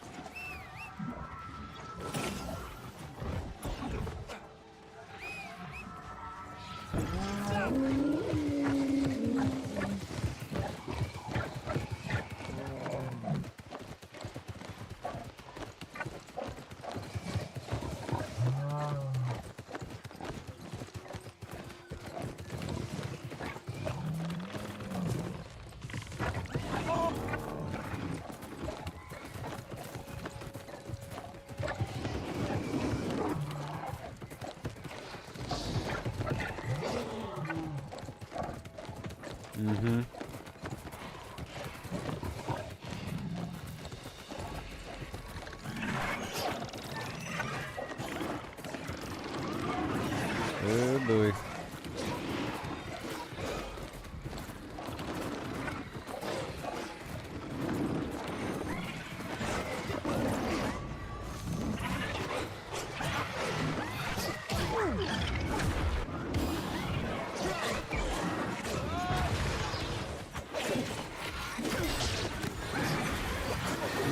Mm-hmm. Oh boy.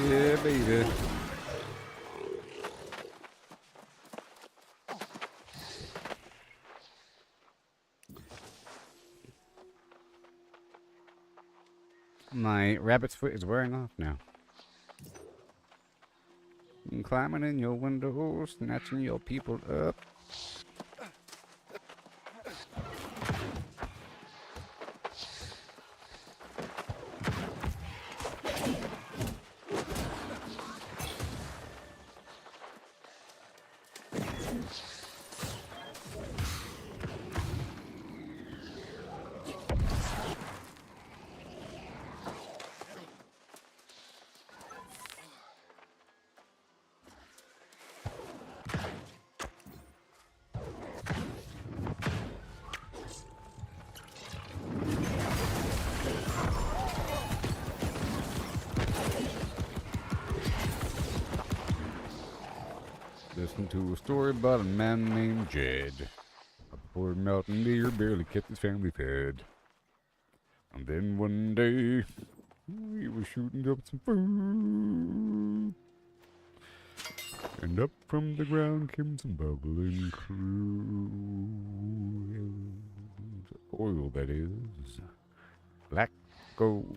Yeah, baby. My rabbit's foot is wearing off now. I'm climbing in your window, snatching your people up. Listen to a story about a man named Jed. Poor mountaineer barely kept his family fed. And then one day, he was shooting up some food. And up from the ground came some bubbling crude. Oil, that is. Black gold.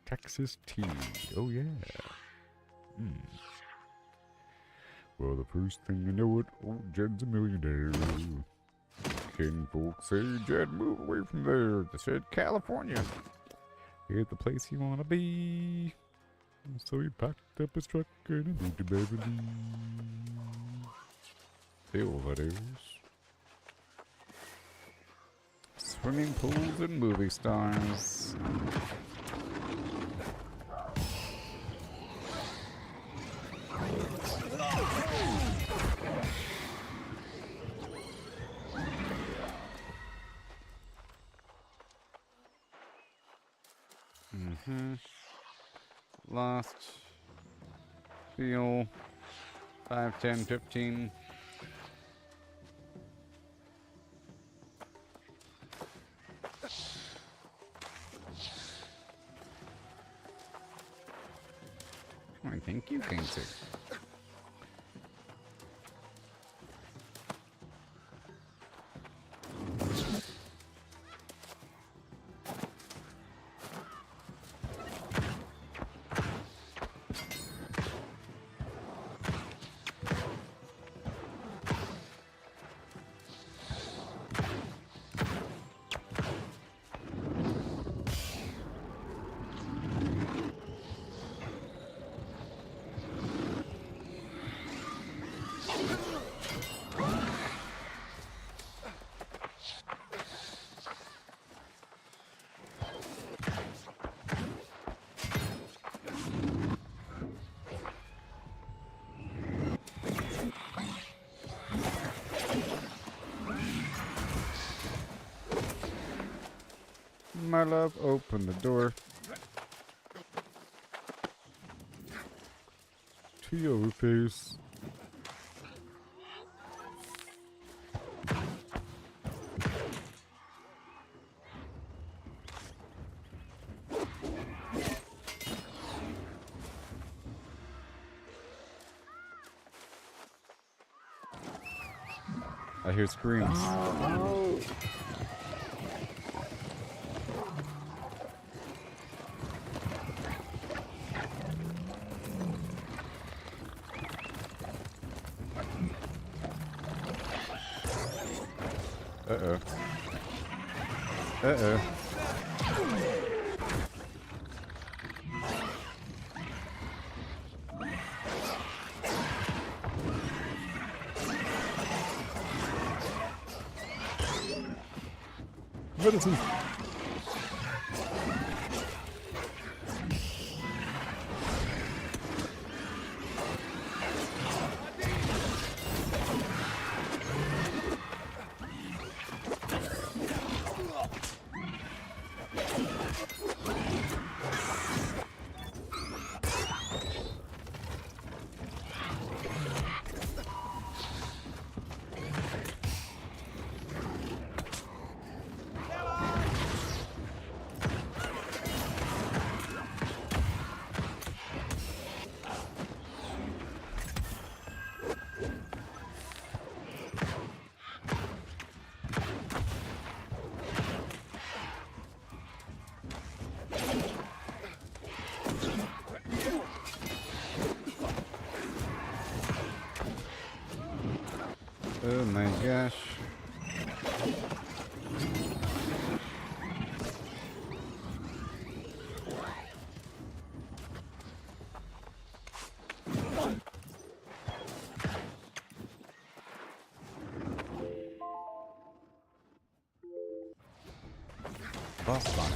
Texas tea. Oh, yeah. Well, the first thing you know it, old Jed's a millionaire. Ken folks say, Jed, move away from there. They said, California. Here's the place you want to be. So he packed up his truck and he moved to Beverly Hills, that is. Swimming pools and movie stars. Lost. Feel. 5, 10, 15. I think you can too. My love, open the door to your face. I hear screams. Oh. Uh-oh. Uh-oh. Medicine. Oh my gosh. Boss fight.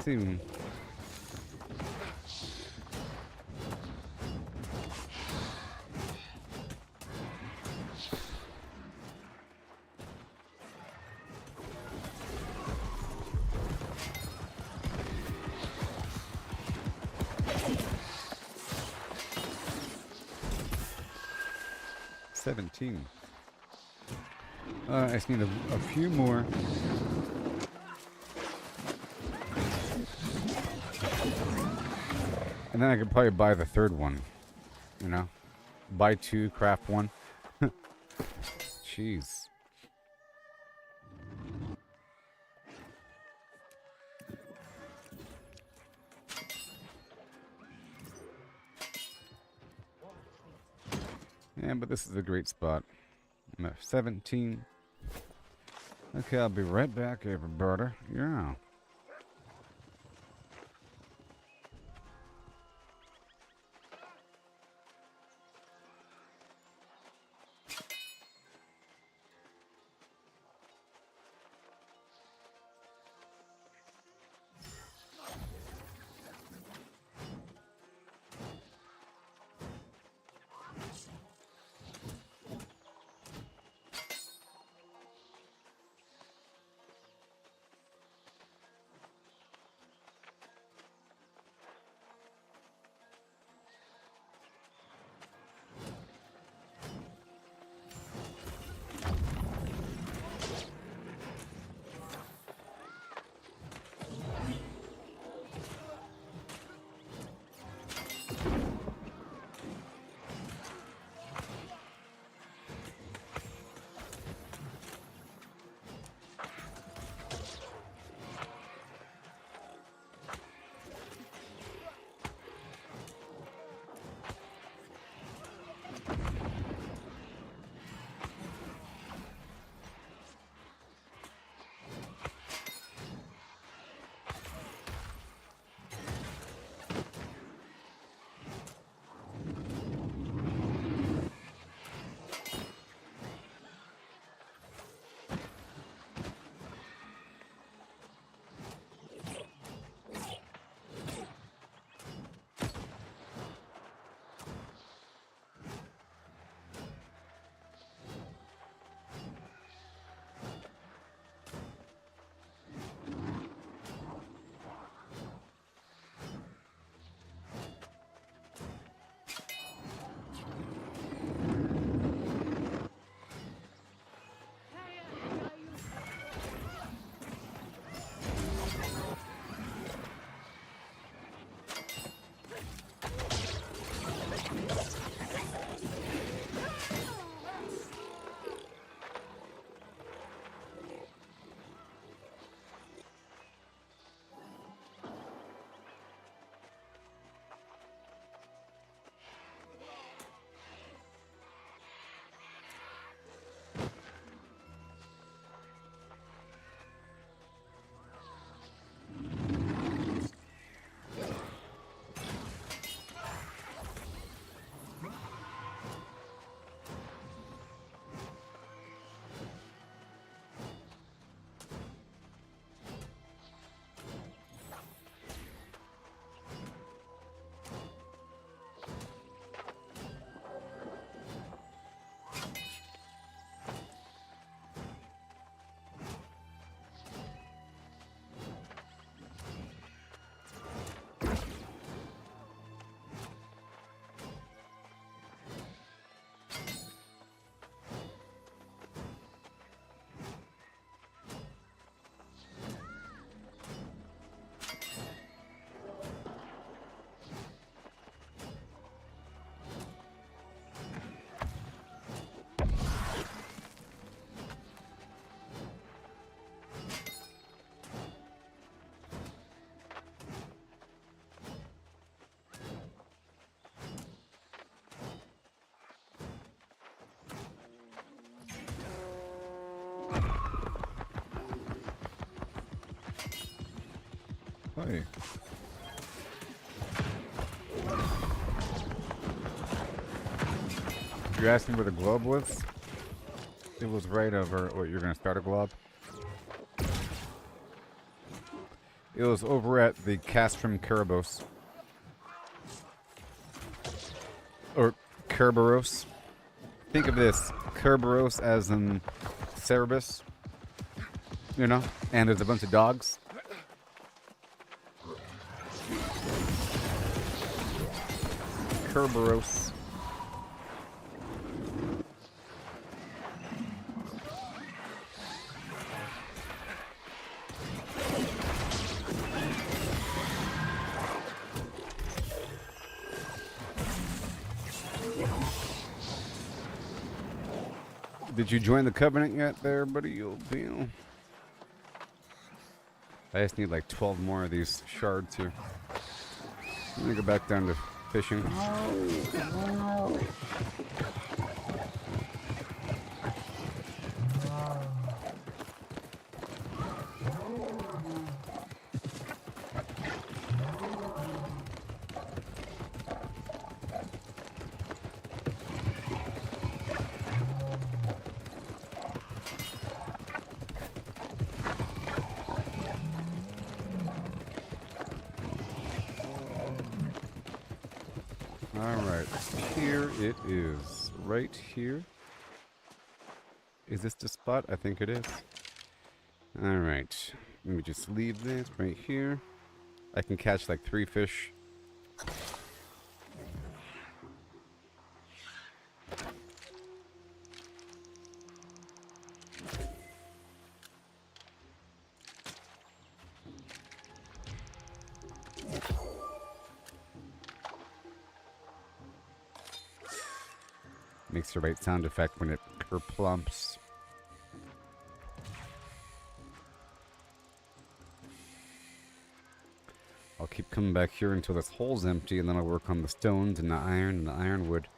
Soon. 17. I just need a few more. And then I could probably buy the third one. You know? Buy 2, craft 1. Jeez. Yeah, but this is a great spot. I'm at 17. Okay, I'll be right back, everybody. Yeah. Hi. You asked me where the globe was? It was right over. What, you're gonna start a globe? It was over at the Castrum Kerberos. Or Kerberos. Think of this. Kerberos as in Cerberus. You know? And there's a bunch of dogs. Kerberos. Did you join the covenant yet there, buddy? Old pal? I just need like 12 more of these shards here. I'm gonna go back down to fishing. Alright, here it is. Right here. Is this the spot? I think it is. Alright. Let me just leave this right here. I can catch like 3 fish. Makes the right sound effect when it kerplumps. I'll keep coming back here until this hole's empty, and then I'll work on the stones and the ironwood,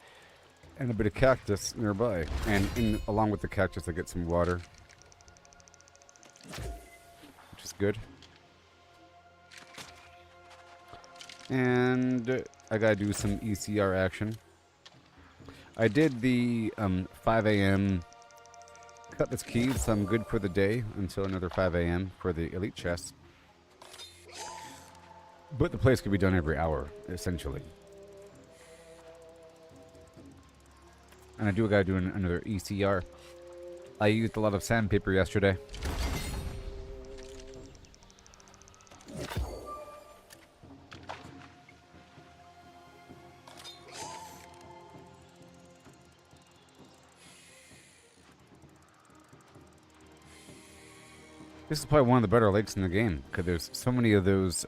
and a bit of cactus nearby. And along with the cactus, I get some water, which is good. And I gotta do some ECR action. I did the 5 a.m. cutlass keys, so I'm good for the day until another 5 a.m. for the elite chest. But the place could be done every hour, essentially. And I gotta do another ECR. I used a lot of sandpaper yesterday. This is probably one of the better lakes in the game, because there's so many of those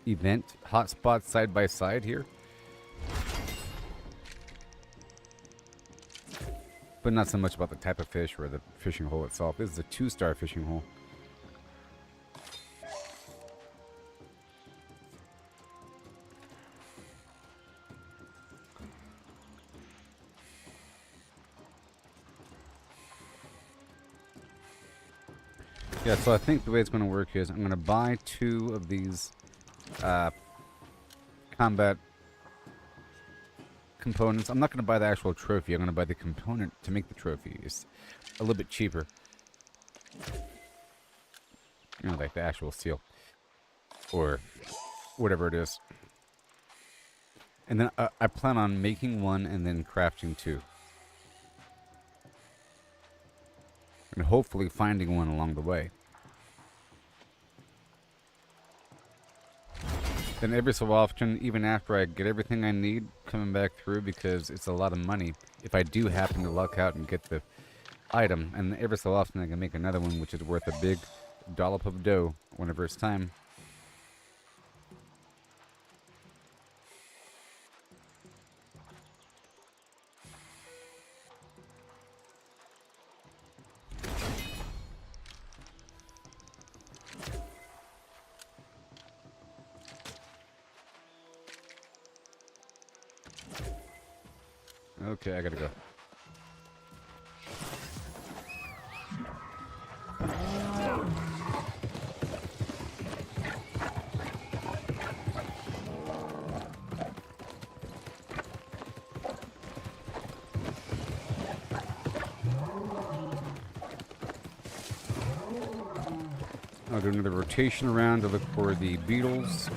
event hotspots side by side here. But not so much about the type of fish or the fishing hole itself. This is a 2-star fishing hole. Yeah, so I think the way it's going to work is I'm going to buy 2 of these combat components. I'm not going to buy the actual trophy. I'm going to buy the component to make the trophy. It's a little bit cheaper. You know, like the actual seal. Or whatever it is. And then I plan on making 1 and then crafting 2. And hopefully finding 1 along the way. Then every so often, even after I get everything I need, coming back through, because it's a lot of money, if I do happen to luck out and get the item, and every so often I can make another one which is worth a big dollop of dough whenever it's time. Okay, I gotta go. I'll do another rotation around to look for the beetles.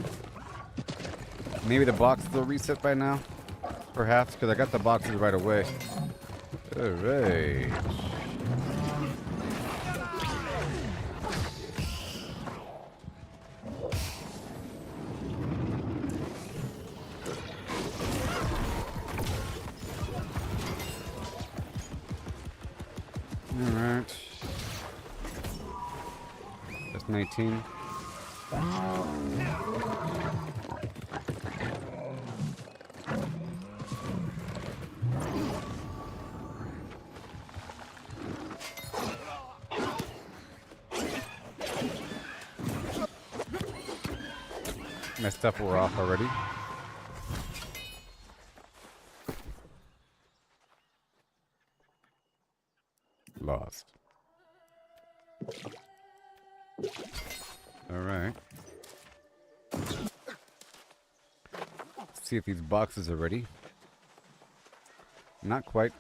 Maybe the box will reset by now. Perhaps, because I got the boxes right away. Alright. Alright. That's 19. My stuff wore off already. Lost. Alright. See if these boxes are ready. Not quite.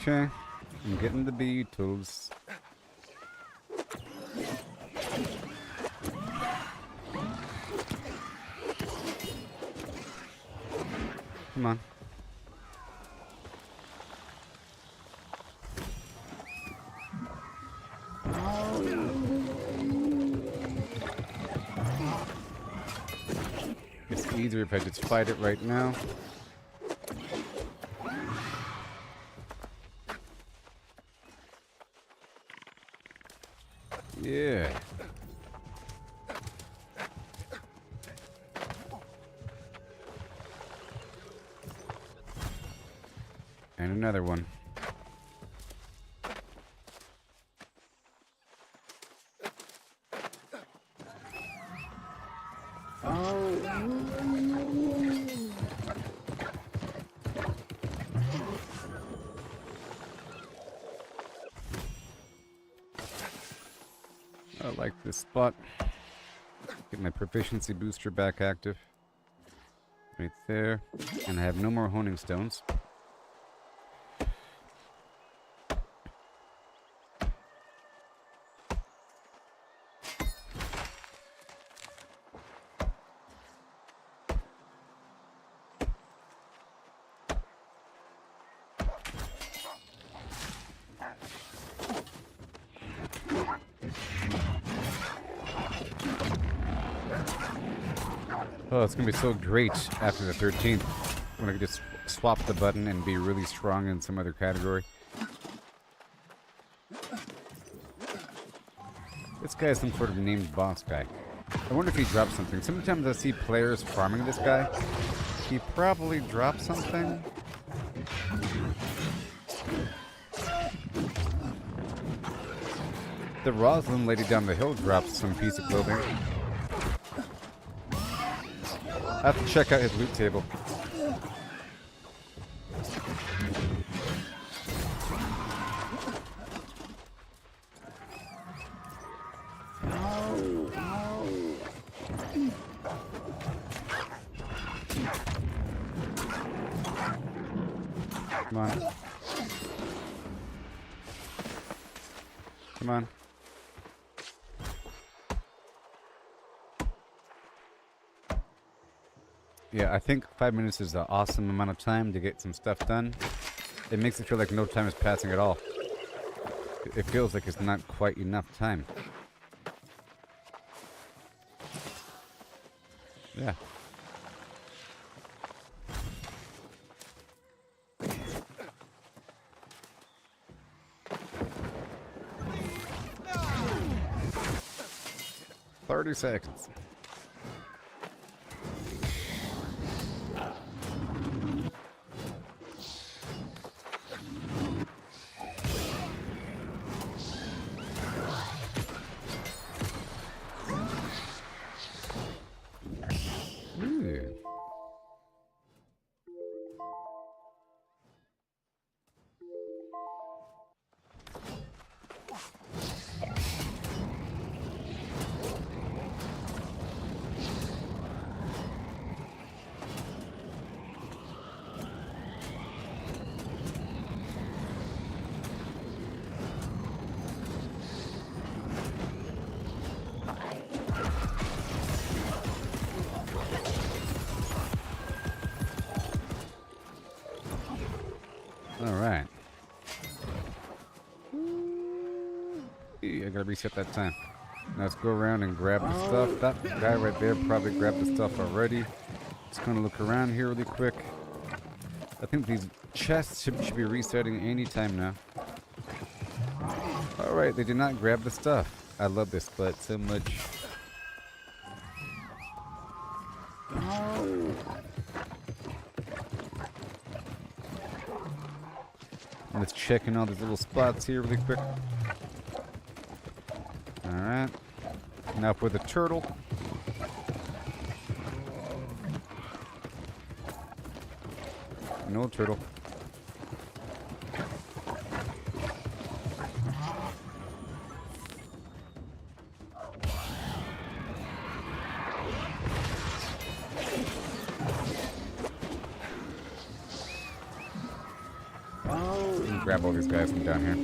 Okay, I'm getting the beetles. Come on. It's easier if I just fight it right now. Yeah. And another one. I like this spot. Get my proficiency booster back active. Right there. And I have no more honing stones. Oh, it's gonna be so great after the 13th when I can just swap the button and be really strong in some other category. This guy is some sort of named boss guy. I wonder if he dropped something. Sometimes I see players farming this guy. He probably dropped something. The Roslyn lady down the hill dropped some piece of clothing. I have to check out his loot table. Come on. Come on. Yeah, I think 5 minutes is an awesome amount of time to get some stuff done. It makes it feel like no time is passing at all. It feels like it's not quite enough time. Yeah. "30 seconds. Ooh. Alright. I gotta reset that time. Now let's go around and grab the stuff. That guy right there probably grabbed the stuff already. Just gonna look around here really quick. I think these chests should be resetting any time now. Alright, they did not grab the stuff. I love this spot so much. Oh. Let's check in all these little spots here really quick. Alright. Now for the turtle. No turtle. Grab all these guys from down here.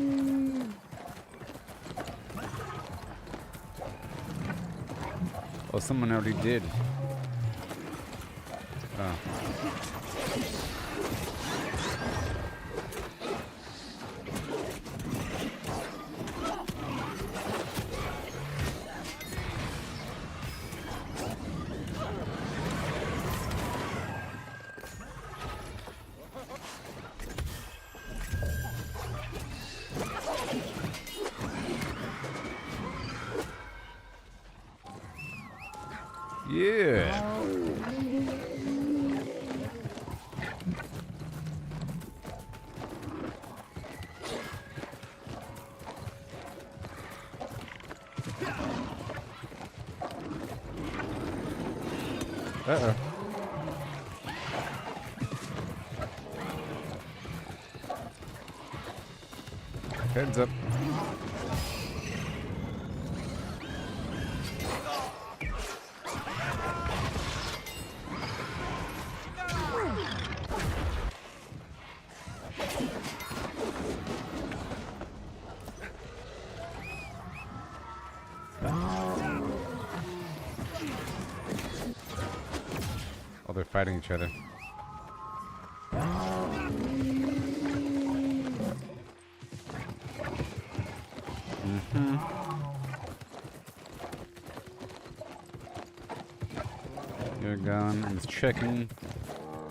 Oh, someone already did. Oh. Yeah. Uh-oh. Heads up. Oh, they're fighting each other. You're gone. I'm just checking.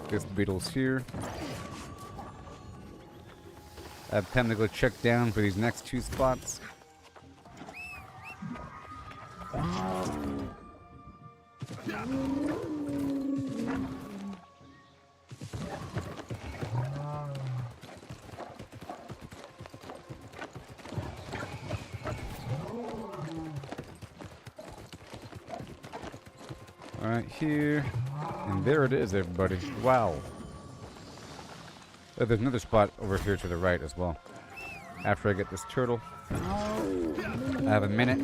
This beetle's here. I have time to go check down for these next two spots. Right here. And there it is, everybody. Wow. Oh, there's another spot over here to the right as well. After I get this turtle. I have a minute.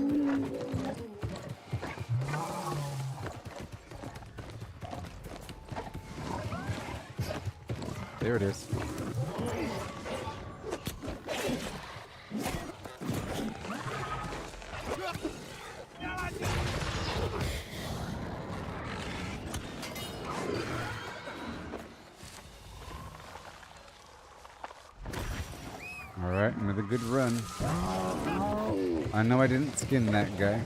There it is. Alright, another good run. I know I didn't skin that guy.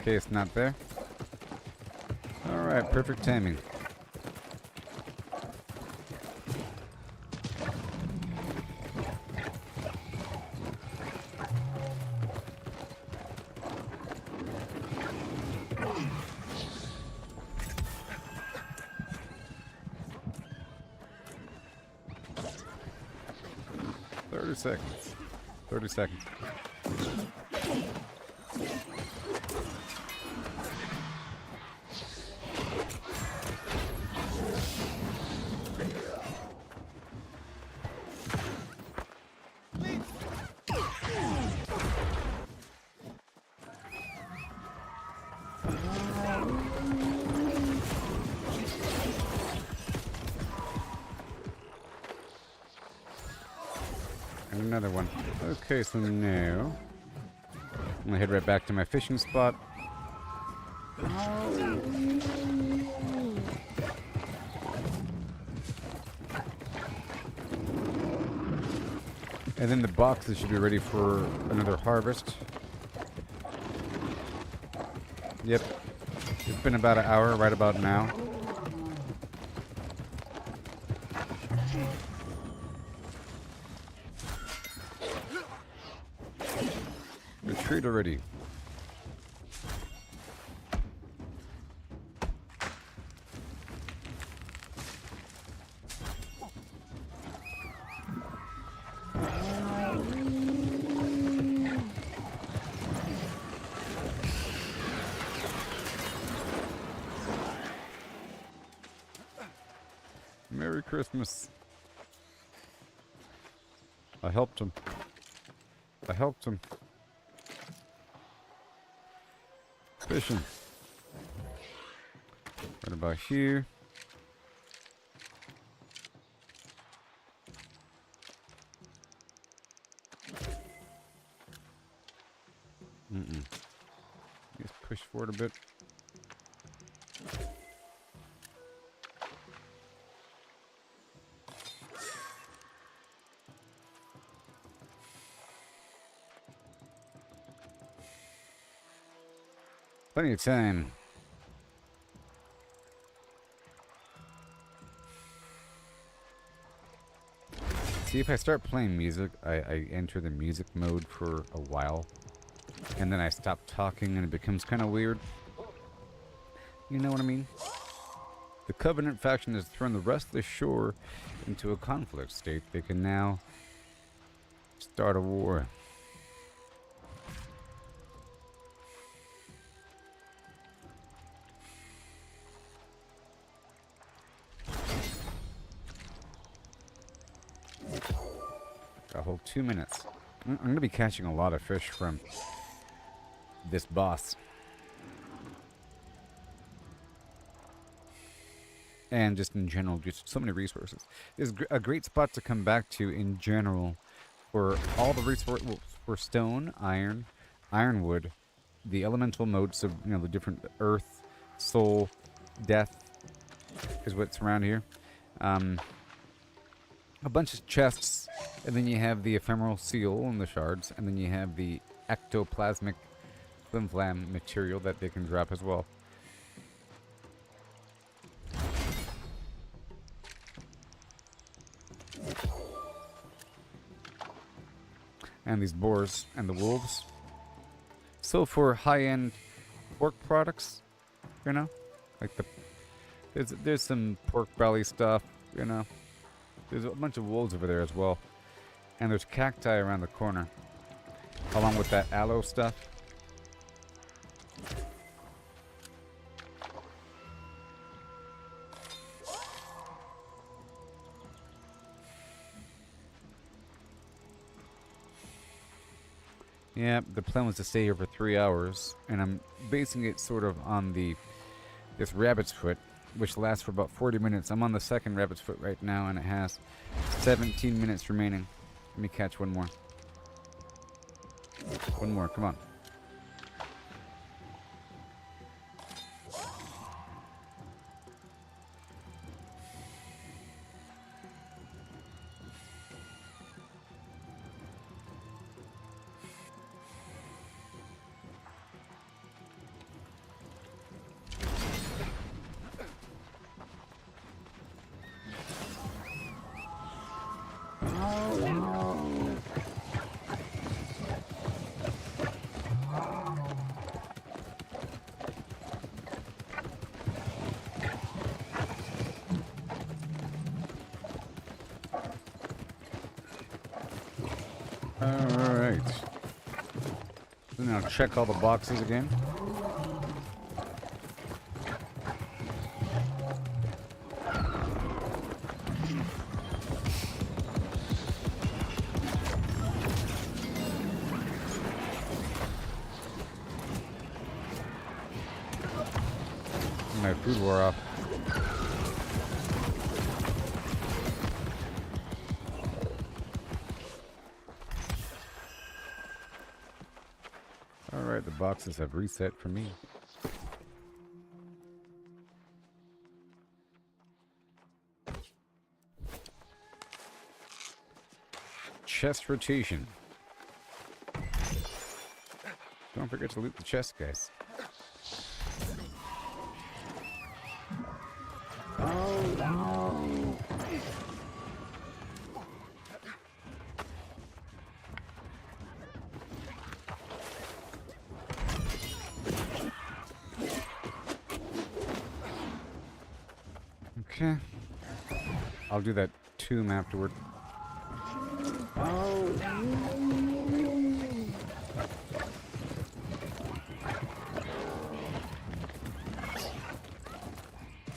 Okay, it's not there. Alright, perfect timing. Seconds. 30 seconds. And another one. Okay, so now I'm gonna head right back to my fishing spot. And then the boxes should be ready for another harvest. Yep. It's been about an hour, right about now. Retreat already. Merry Christmas. I helped him. I helped him. Fishing. Right about here. Just push forward a bit. Plenty of time. See, if I start playing music, I enter the music mode for a while. And then I stop talking and it becomes kind of weird. You know what I mean? The Covenant faction has thrown the rest of the shore into a conflict state. They can now start a war. Got a whole 2 minutes. I'm going to be catching a lot of fish from this boss. And just in general, just so many resources. It's a great spot to come back to in general for all the resources, well, for stone, iron, ironwood, the elemental modes of, you know, the different earth, soul, death is what's around here. A bunch of chests, and then you have the ephemeral seal and the shards, and then you have the ectoplasmic flim-flam material that they can drop as well. And these boars and the wolves. So for high-end pork products, you know, like there's some pork belly stuff, you know. There's a bunch of wolves over there as well. And there's cacti around the corner. Along with that aloe stuff. Yeah, the plan was to stay here for 3 hours. And I'm basing it sort of on this rabbit's foot, which lasts for about 40 minutes. I'm on the second rabbit's foot right now, and it has 17 minutes remaining. Let me catch one more. One more, come on. Alright. So now check all the boxes again. My food wore off. Alright, the boxes have reset for me. chest rotation. Don't forget to loot the chest, guys. Okay. I'll do that tomb afterward.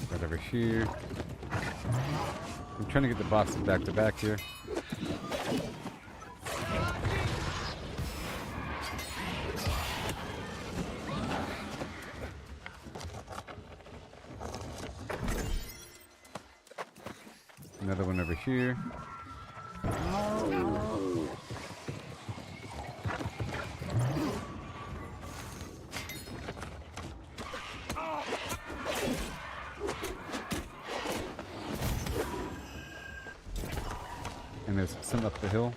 Right over here. I'm trying to get the boxes back to back here. Another one over here. And there's some up the hill.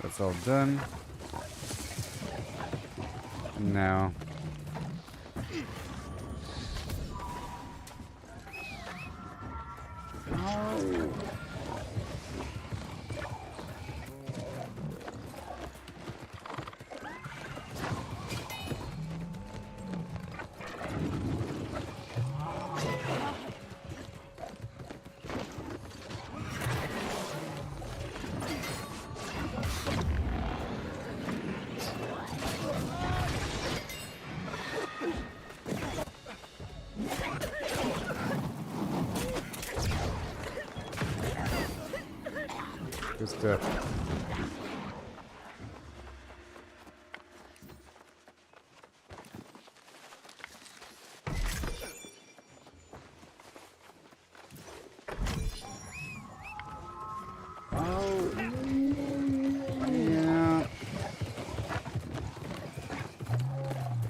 That's all done. Now, just yeah.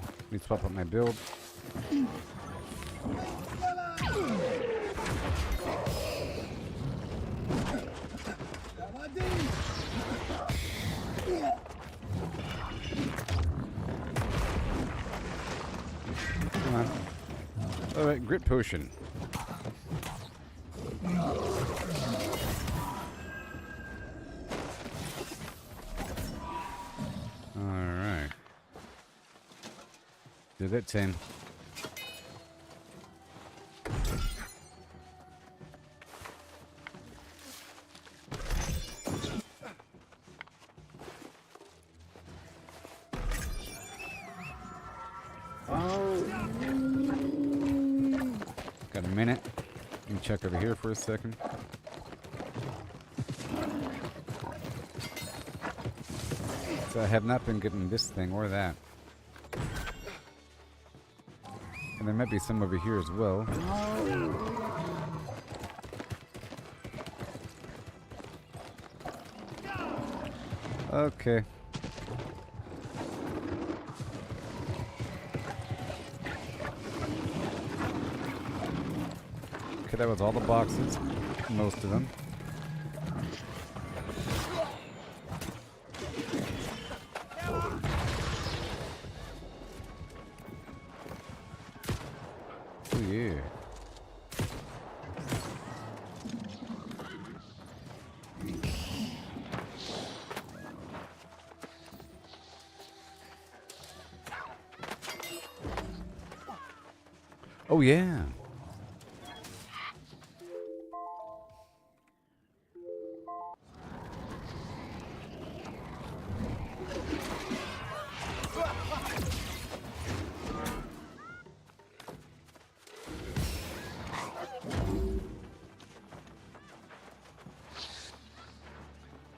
Let me swap up my build. Come on. Alright, grit potion. Alright. Did it 10. Got a minute. Let me check over here for a second. So I have not been getting this thing or that. And there might be some over here as well. Okay. Okay, that was all the boxes. Most of them. Oh yeah. Oh yeah.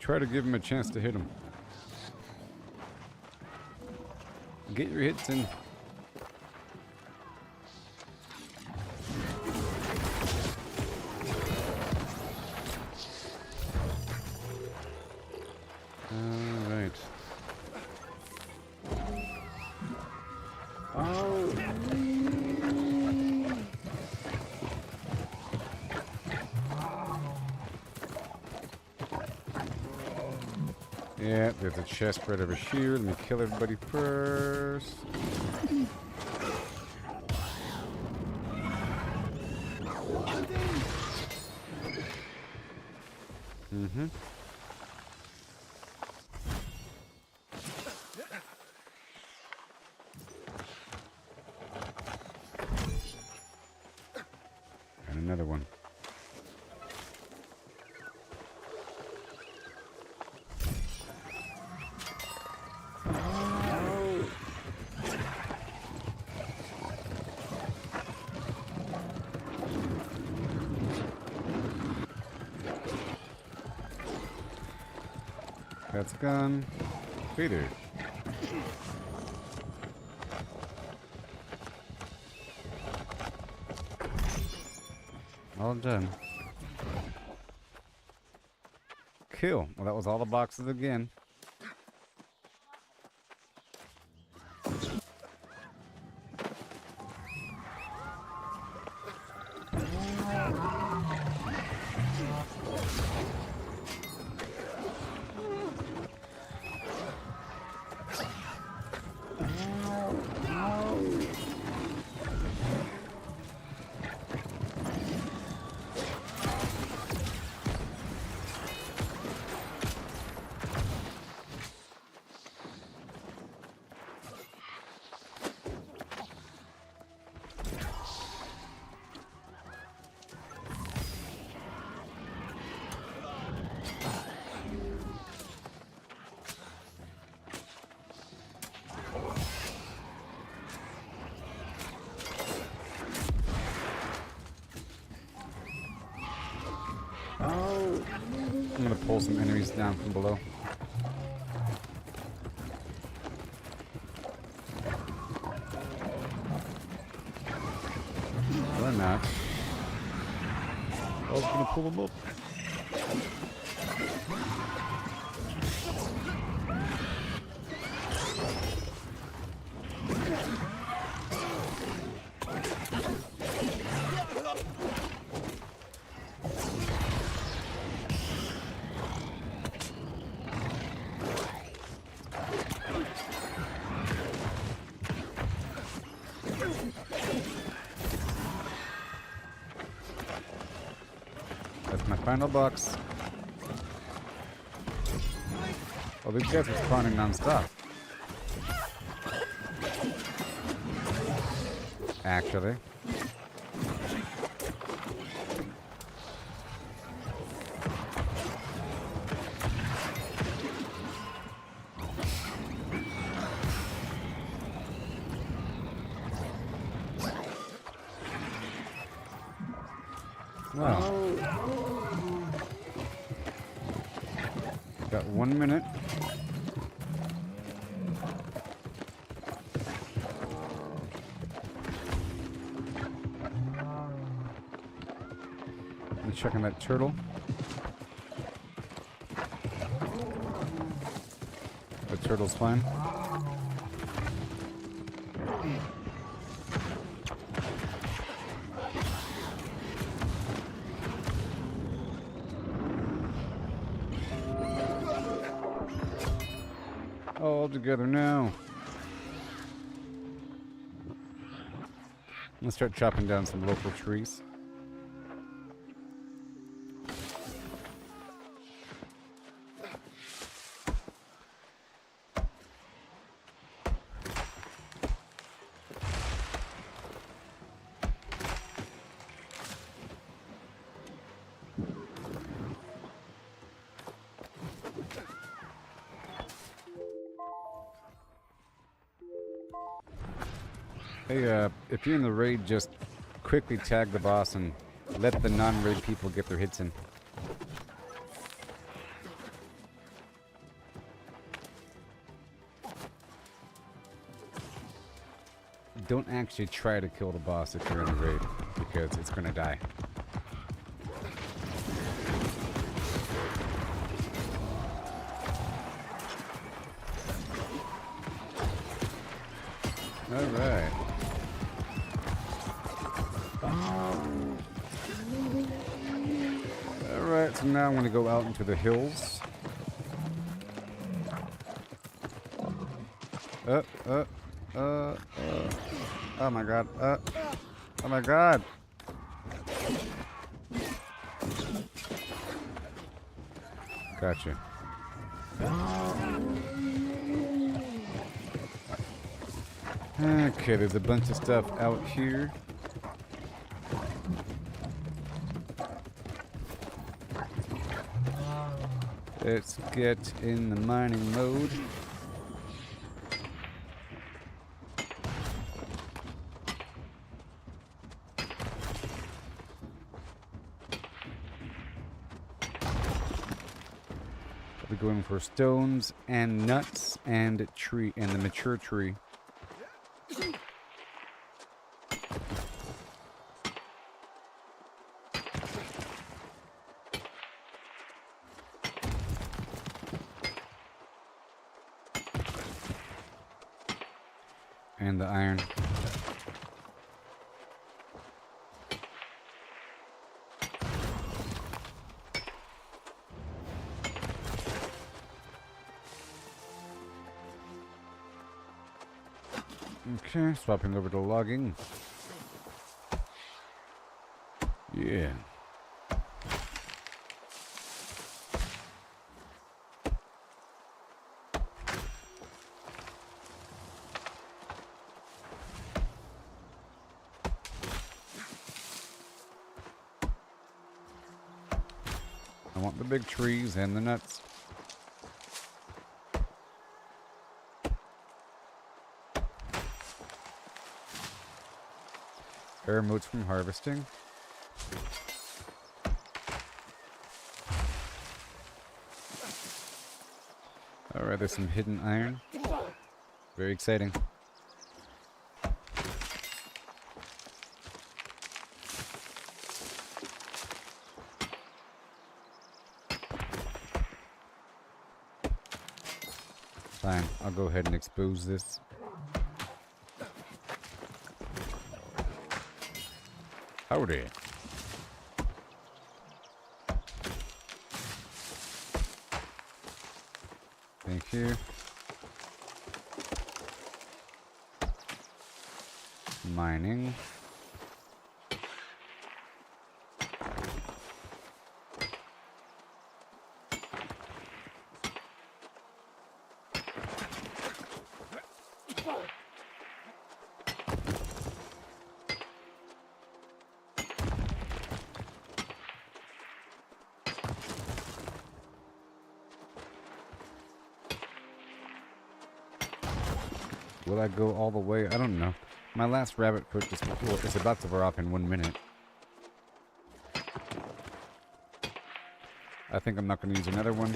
Try to give him a chance to hit him. Get your hits in. Alright. Yeah, there's a chest right over here. Let me kill everybody first. Mm-hmm. And another one. That's gone. Peter. All done. Cool. Well, that was all the boxes again. I'm gonna pull some enemies down from below. Or not. I was gonna pull them up. That's my final box. Oh, these guys are spawning non-stop. Actually. Wow. Got 1 minute. Let me check on that turtle. The turtle's fine. All together now. Let's start chopping down some local trees. Hey, if you're in the raid, just quickly tag the boss and let the non-raid people get their hits in. Don't actually try to kill the boss if you're in the raid, because it's gonna die. Alright. Alright, so now I'm going to go out into the hills. uh, uh, oh my god, oh my god. Gotcha. Okay, there's a bunch of stuff out here. Let's get in the mining mode. We're going for stones and nuts and tree and the mature tree. And the iron. Okay, swapping over to logging. Yeah. I want the big trees and the nuts. Air modes from harvesting. Alright, there's some hidden iron. Very exciting. Fine, I'll go ahead and expose this. Howdy. Thank you. Mining. Will I go all the way? I don't know. My last rabbit foot is about to wear off in 1 minute. I think I'm not going to use another one.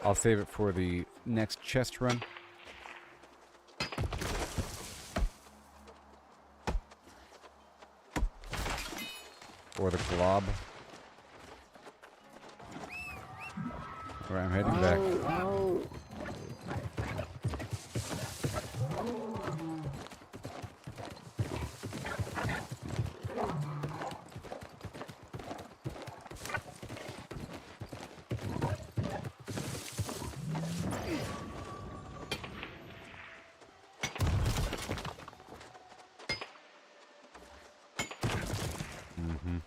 I'll save it for the next chest run. Or the glob. Where I'm heading back. Oh. Mm-hmm.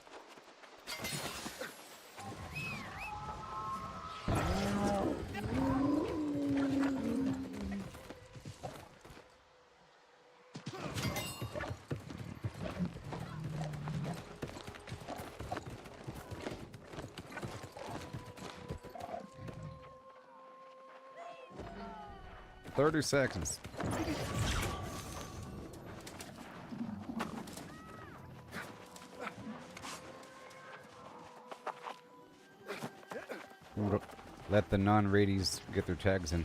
"30 seconds. Let the non-radies get their tags in.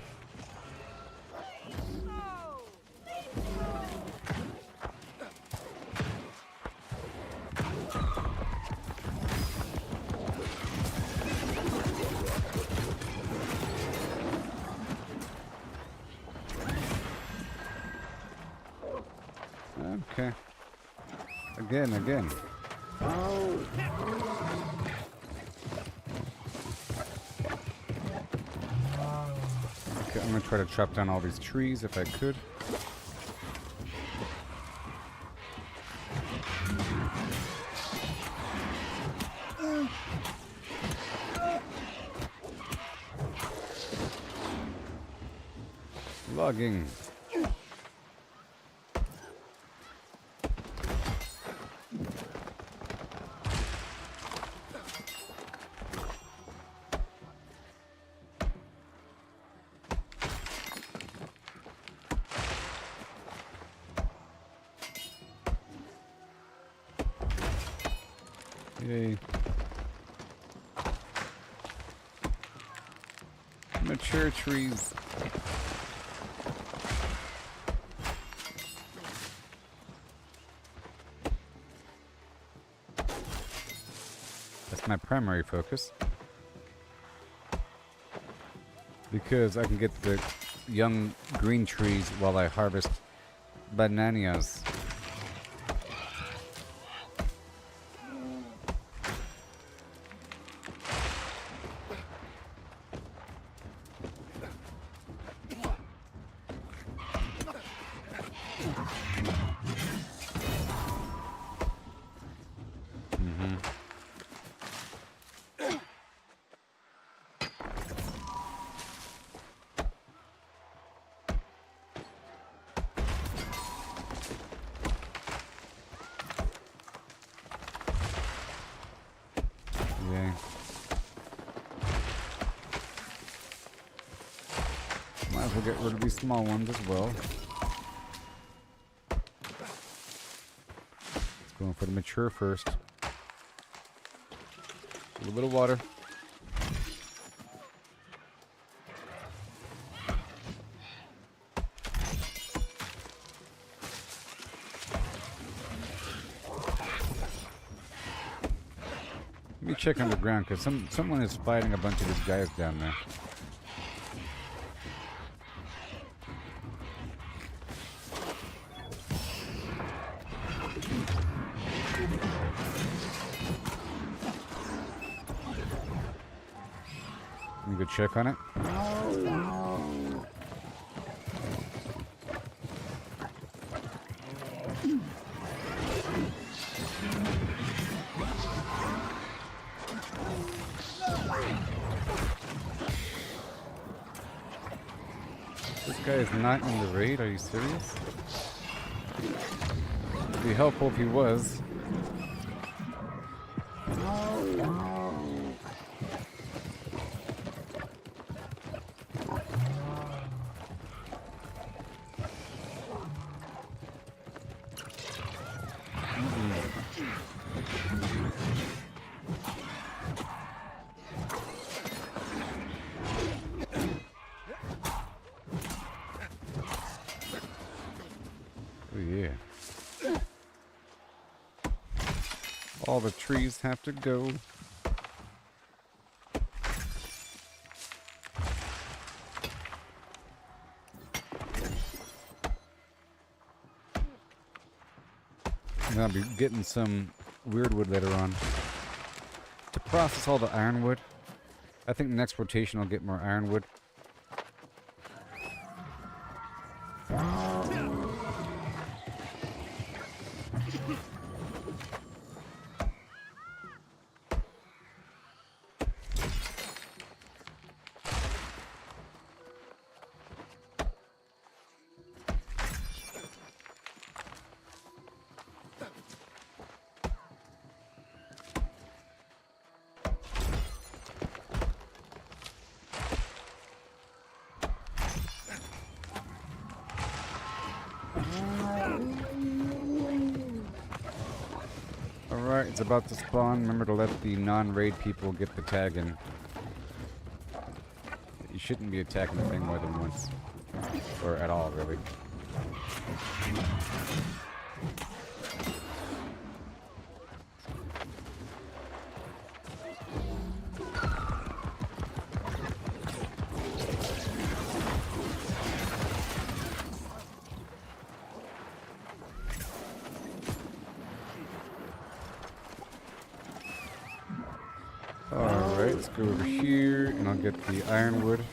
Okay. Again. Oh. Okay, I'm gonna try to chop down all these trees if I could. Logging. Yay. Mature trees. That's my primary focus. Because I can get the young green trees while I harvest bananas. Okay. Might as well get rid of these small ones as well. Let's go for the mature first. A little bit of water. Let me check underground because someone is fighting a bunch of these guys down there. Let me go check on it. This guy is not in the raid, are you serious? It'd be helpful if he was. Oh yeah. All the trees have to go. And I'll be getting some weird wood later on. To process all the ironwood. I think next rotation I'll get more ironwood. Alright, it's about to spawn. Remember to let the non-raid people get the tag in. You shouldn't be attacking the thing more than once. Or at all, really. Alright, let's go over here and I'll get the ironwood.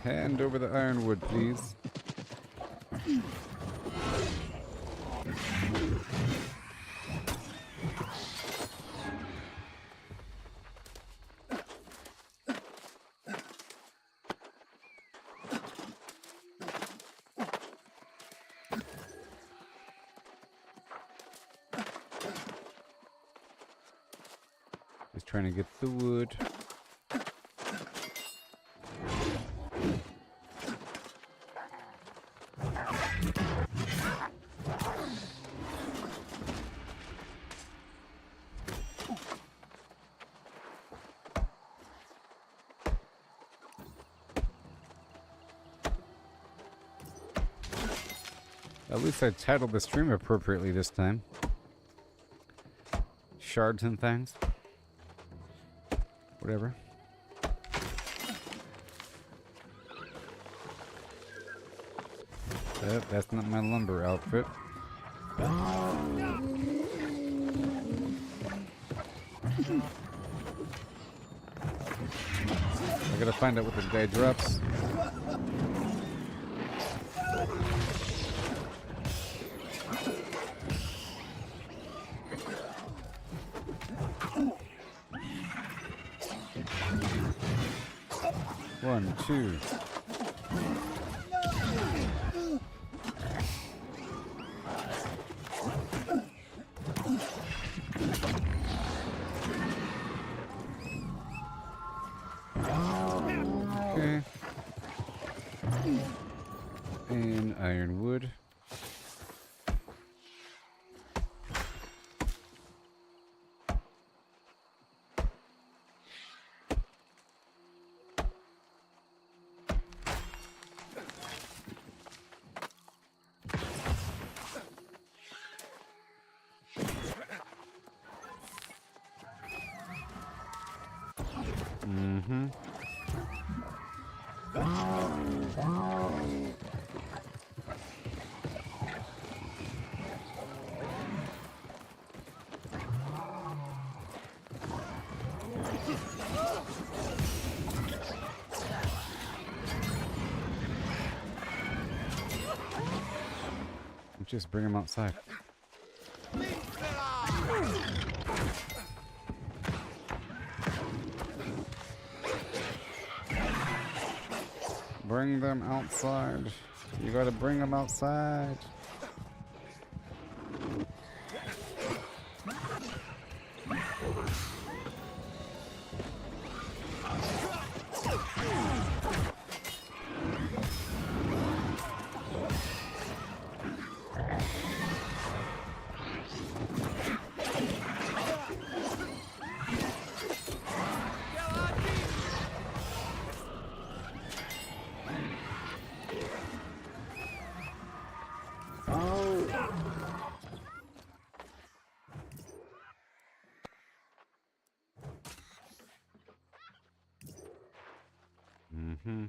Hand over the ironwood, please. Just trying to get the wood. At least I titled the stream appropriately this time. Shards and Thangs. Whatever. That's not my lumber outfit. I gotta find out what this guy drops. One, two. Okay. And ironwood. Mm-hmm. Just bring him outside. Bring them outside. You gotta bring them outside. Mm-hmm.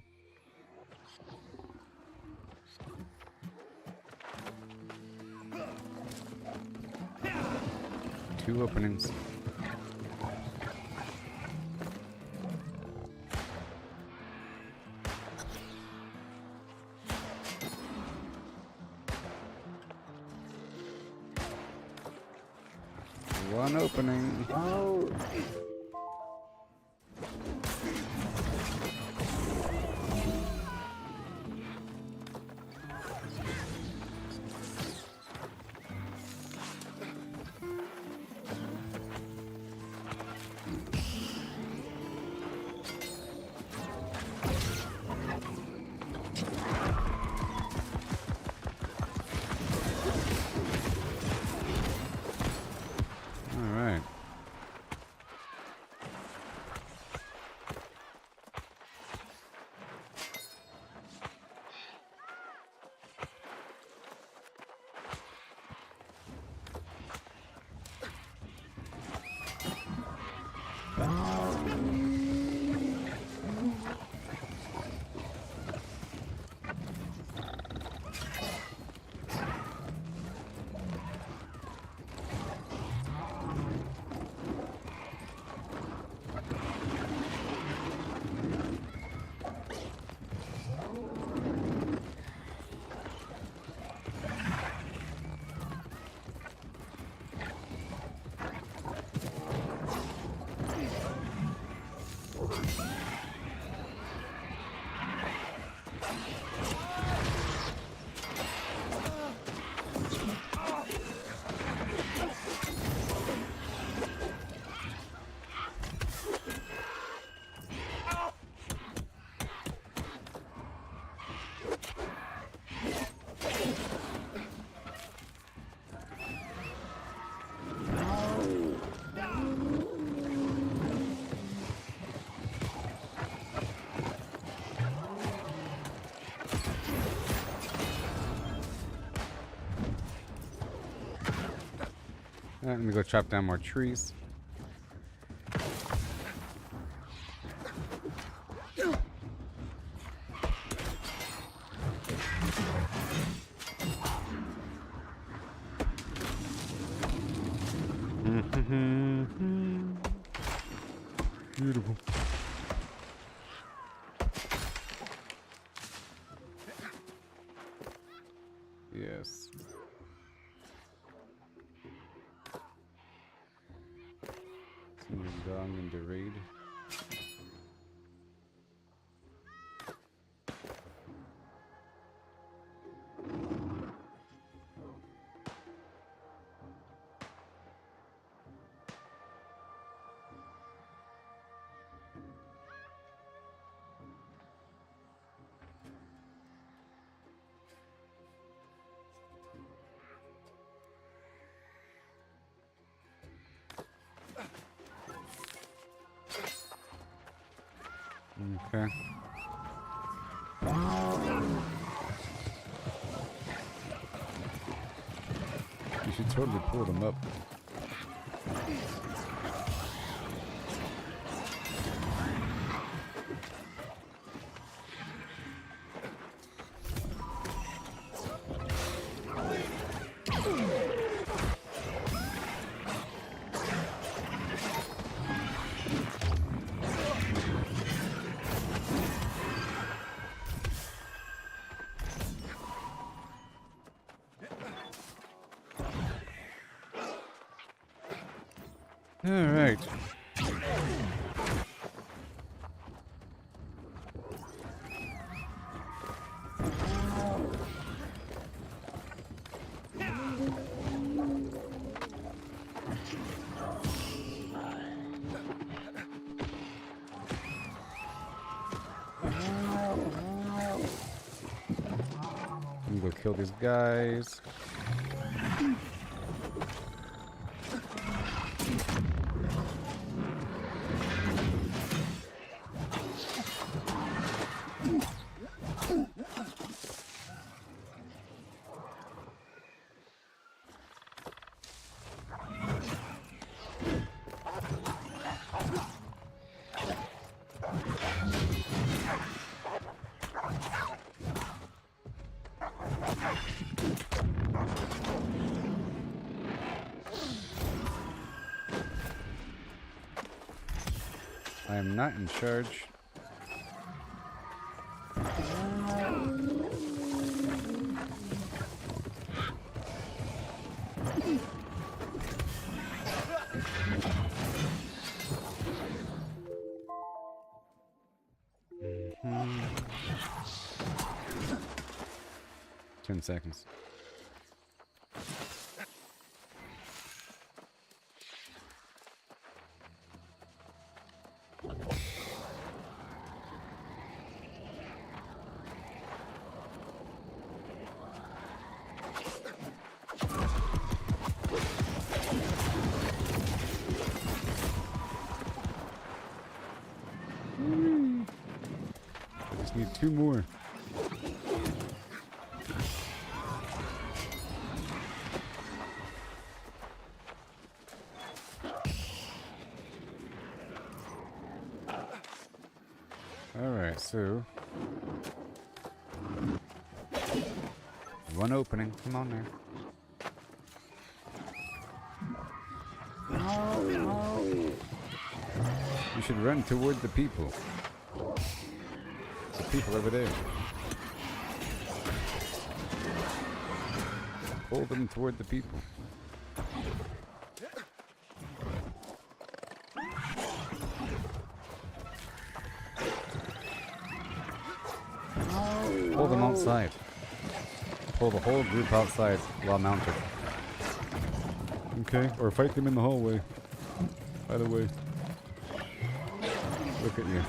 Two openings. One opening. Oh. Let me go chop down more trees. Beautiful. Yes. Some dog in the raid. Okay. You should totally pull them up. All right. Let me go kill these guys. I am not in charge. Mm-hmm. 10 seconds. I just need 2 more. Alright, so one opening. Come on there. You should run toward the people. The people over there. Pull them toward the people. Pull them outside. Pull the whole group outside while mounted. Okay, or fight them in the hallway. By the way. Look at you.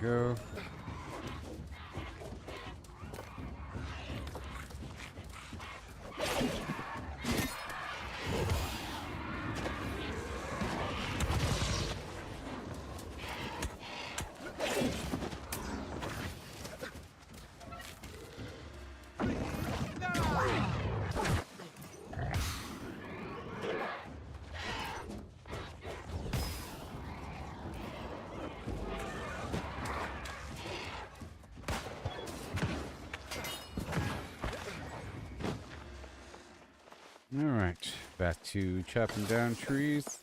Go. Alright, back to chopping down trees.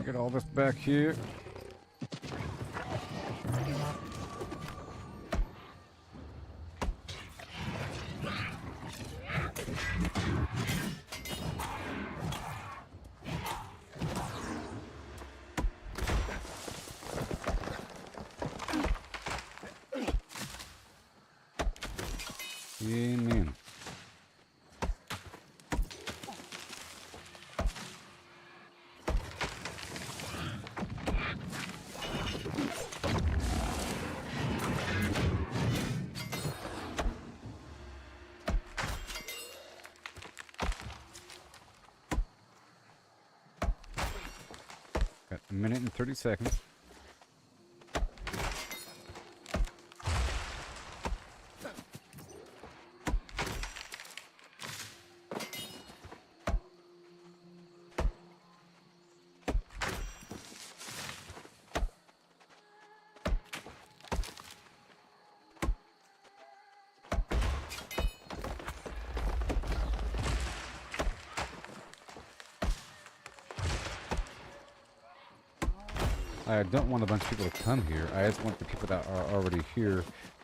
Get all this back here. Amen. Got a minute and 30 seconds. I don't want a bunch of people to come here. I just want the people that are already here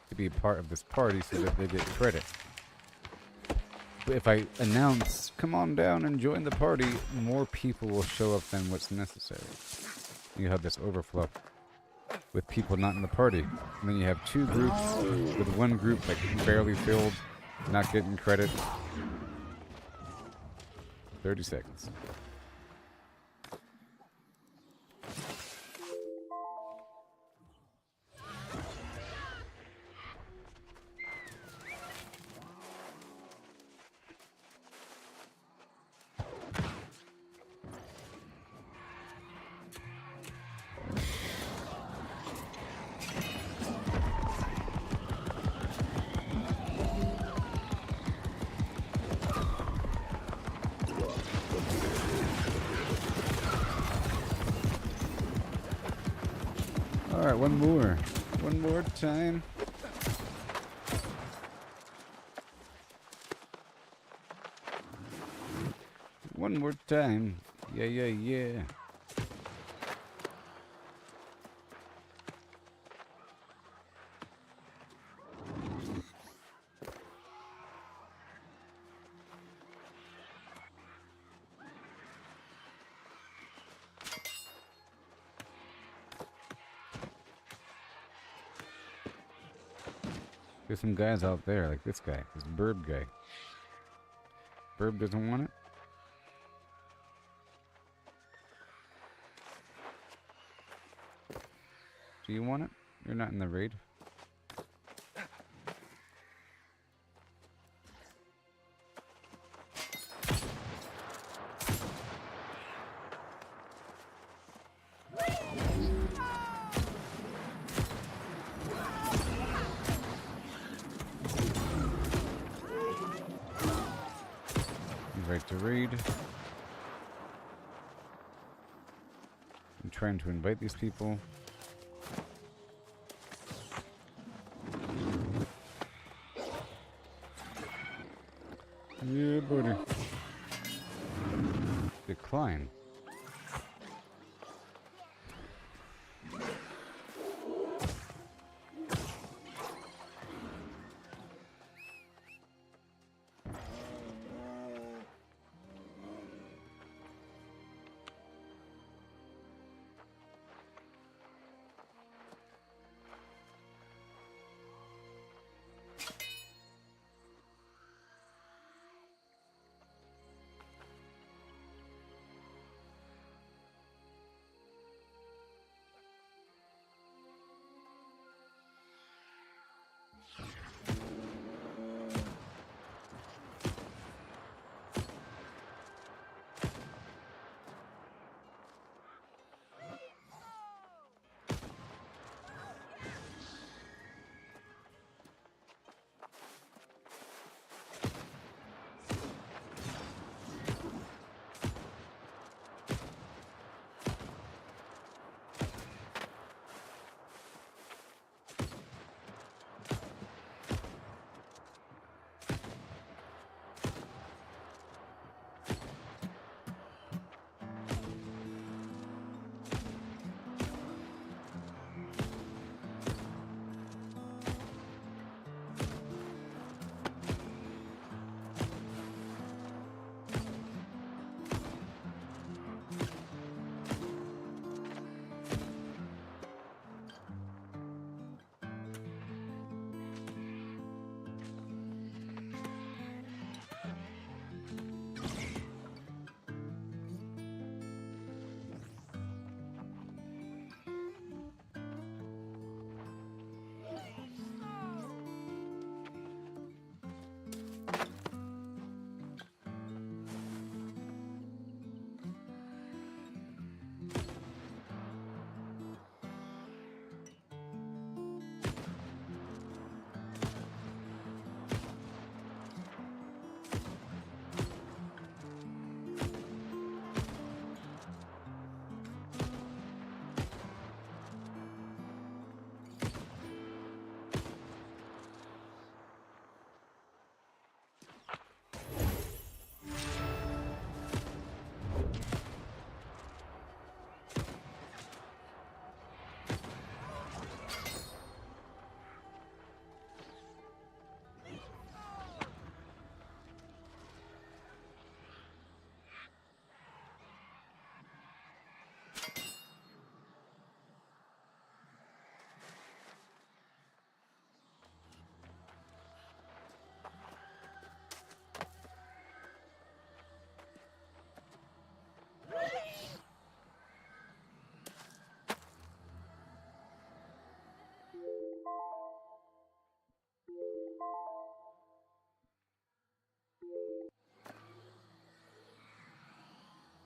to be part of this party so that they get credit. But if I announce, come on down and join the party, more people will show up than what's necessary. You have this overflow with people not in the party. And then you have two groups, with one group like barely filled, not getting credit. 30 seconds. Alright, one more. One more time. One more time. Yeah, yeah, yeah. There's some guys out there, like this guy, this Burb guy. Burb doesn't want it? Do you want it? You're not in the raid. Invite to raid. I'm trying to invite these people. Yeah, buddy. Decline.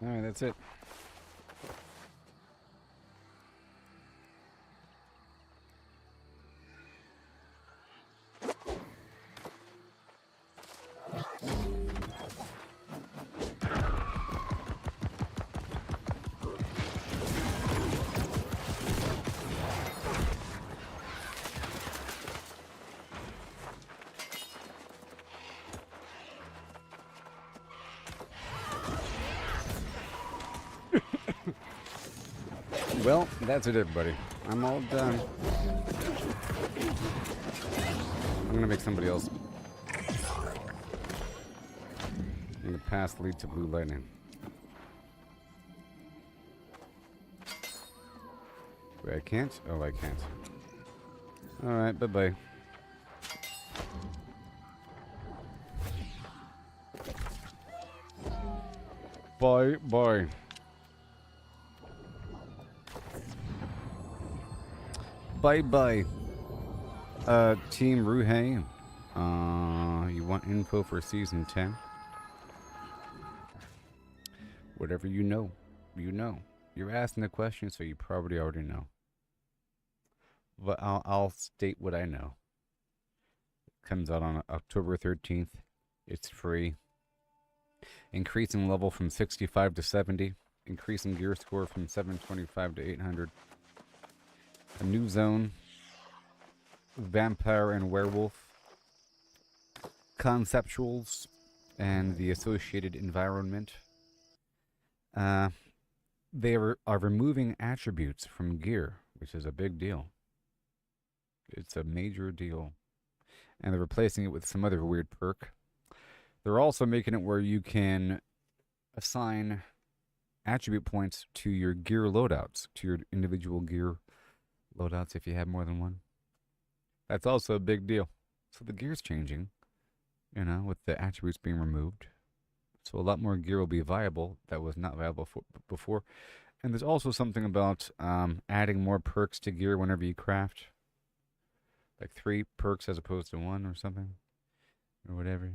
Alright, that's it. Well, that's it, everybody. I'm all done. I'm gonna make somebody else. And the path lead to blue lightning. Wait, I can't? Oh, I can't. Alright, bye-bye. Bye-bye. Bye-bye. Team Ruhei. You want info for Season 10? Whatever you know, you know. You're asking the question, so you probably already know. But I'll state what I know. It comes out on October 13th. It's free. Increasing level from 65 to 70. Increasing gear score from 725 to 800. A new zone. Vampire and werewolf. Conceptuals. And the associated environment. They are removing attributes from gear, which is a big deal. It's a major deal. And they're replacing it with some other weird perk. They're also making it where you can assign attribute points to your gear loadouts, to your individual gear loadouts if you have more than one. That's also a big deal. So the gear's changing, you know, with the attributes being removed. So a lot more gear will be viable that was not viable before. And there's also something about adding more perks to gear whenever you craft. Like 3 perks as opposed to 1 or something. Or whatever.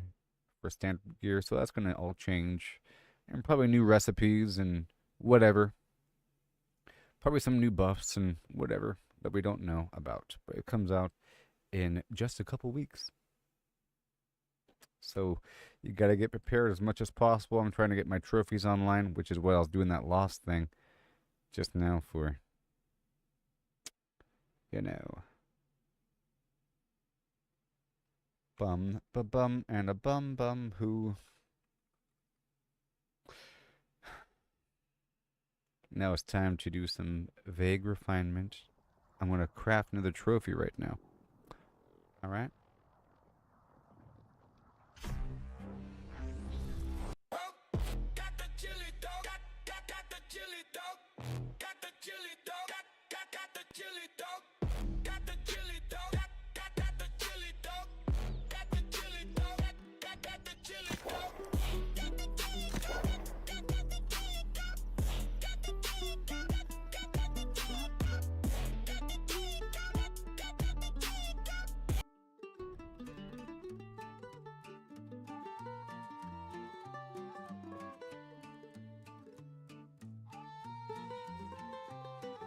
For standard gear. So that's going to all change. And probably new recipes and whatever. Probably some new buffs and whatever that we don't know about. But it comes out in just a couple weeks. So you got to get prepared as much as possible. I'm trying to get my trophies online, which is what I was doing that lost thing just now for, you know, bum, ba-bum, and a bum who. Now it's time to do some vague refinement. I'm going to craft another trophy right now. All right?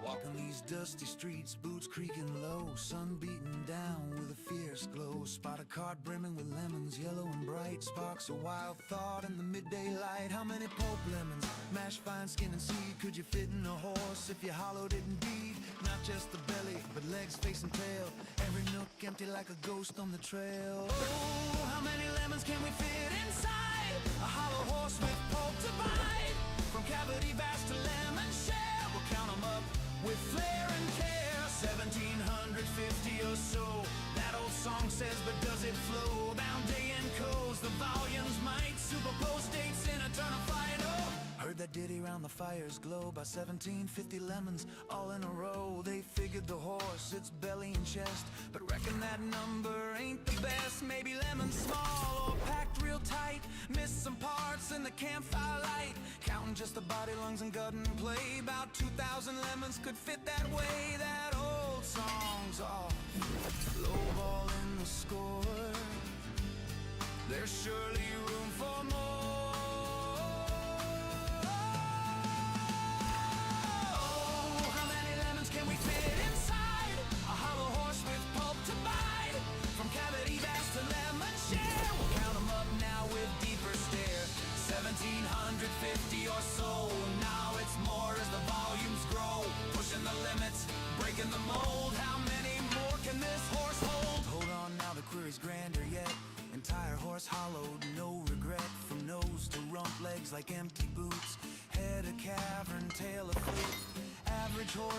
Walking these dusty streets, boots creaking low, sun beating down with a fierce glow. Spot a cart brimming with lemons, yellow and bright. Sparks a wild thought in the midday light. How many pulp lemons, mashed fine skin and seed could you fit in a horse if you hollowed it and beat? Not just the belly, but legs, face and tail. Every nook empty like a ghost on the trail. Oh, how many lemons can we fit inside a hollow horse with pulp to bite? From cavity vast to lemon shell, we'll count them up with flair and care. 1750 or so, that old song says, but does it flow? Bound day and coast, the volumes might superpose dates in eternal flight. Oh, heard that ditty round the fire's glow. By 1750 lemons all in a row. They figured the horse, its belly and chest, but reckon that number ain't the best. Maybe lemons small or packed real tight. Missed some parts in the campfire light. Counting just the body, lungs and gut and play. About 2,000 lemons could fit that way. That old song's off, low ball in the score. There's surely room for more.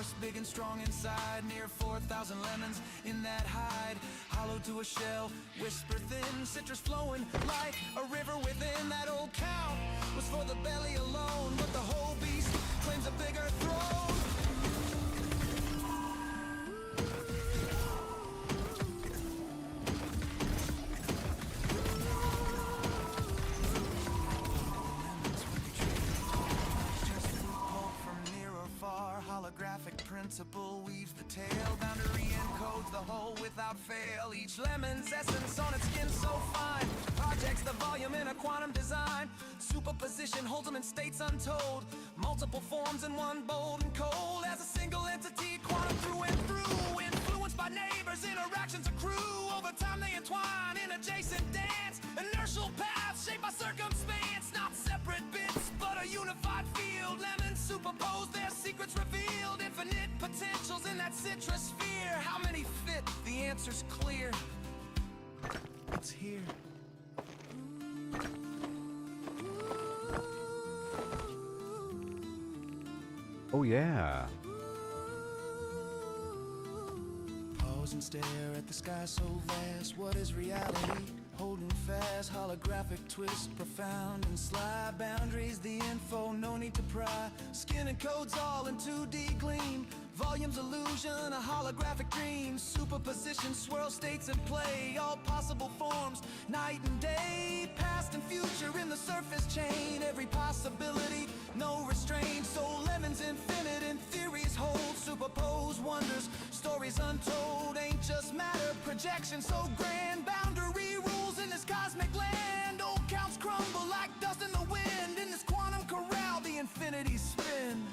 force, big and strong inside. Near 4,000 lemons in that hide. Hollow to a shell, whisper thin. Citrus flowing like a river within. That old count was for the belly alone, but the whole beast claims a bigger throne. Holographic principle weaves the tale. Boundary encodes the whole without fail. Each lemon's essence on its skin so fine. Projects the volume in a quantum design. Superposition holds them in states untold. Multiple forms in one bold and cold. As a single entity, quantum through and through. Influenced by neighbors, interactions accrue. Over time they entwine in adjacent dance. Inertial paths shaped by circumstance. Not separate bits, but a unified field. Lemons superpose, their secrets revealed. Infinite potentials in that citrus sphere. How many fit? The answer's clear. It's here. Oh yeah. Pause and stare at the sky so vast. What is reality? Holding fast, holographic twist, profound and sly. Boundaries, the info, no need to pry. Skin and codes all in 2D gleam. Volumes illusion, a holographic dream. Superposition, swirl states in play. All possible forms, night and day. Past and future in the surface chain. Every possibility, no restraint. So lemons infinite in theories hold. Superpose wonders, stories untold. Ain't just matter, projection so grand. Boundary rules in this cosmic land. Old counts crumble like dust in the wind. In this quantum corral, the infinities spin.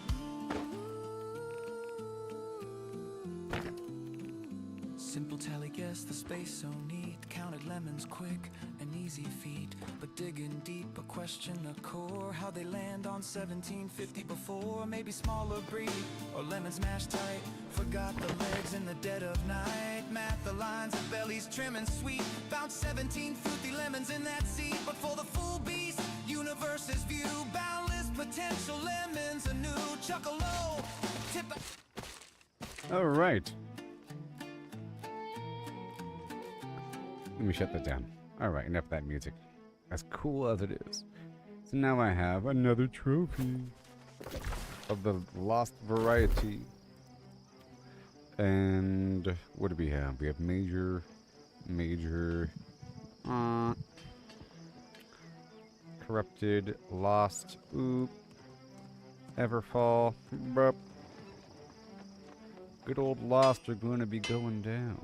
Simple tally guess, the space so neat. Counted lemons quick, an easy feat. But digging deep, a question, a core. How they land on 1750 before. Maybe smaller breed, or lemons mashed tight. Forgot the legs in the dead of night. Math the lines of bellies trim and sweet. Bounce 17 fruity lemons in that seed. But for the full beast, universe's view. Boundless potential, lemons anew. Chuckle low, tip. All right. Let me shut that down. Alright, enough of that music. As cool as it is. So now I have another trophy of the lost variety. And what do we have? We have major, corrupted, lost, oop, everfall, burp. Good old lost are going to be going down.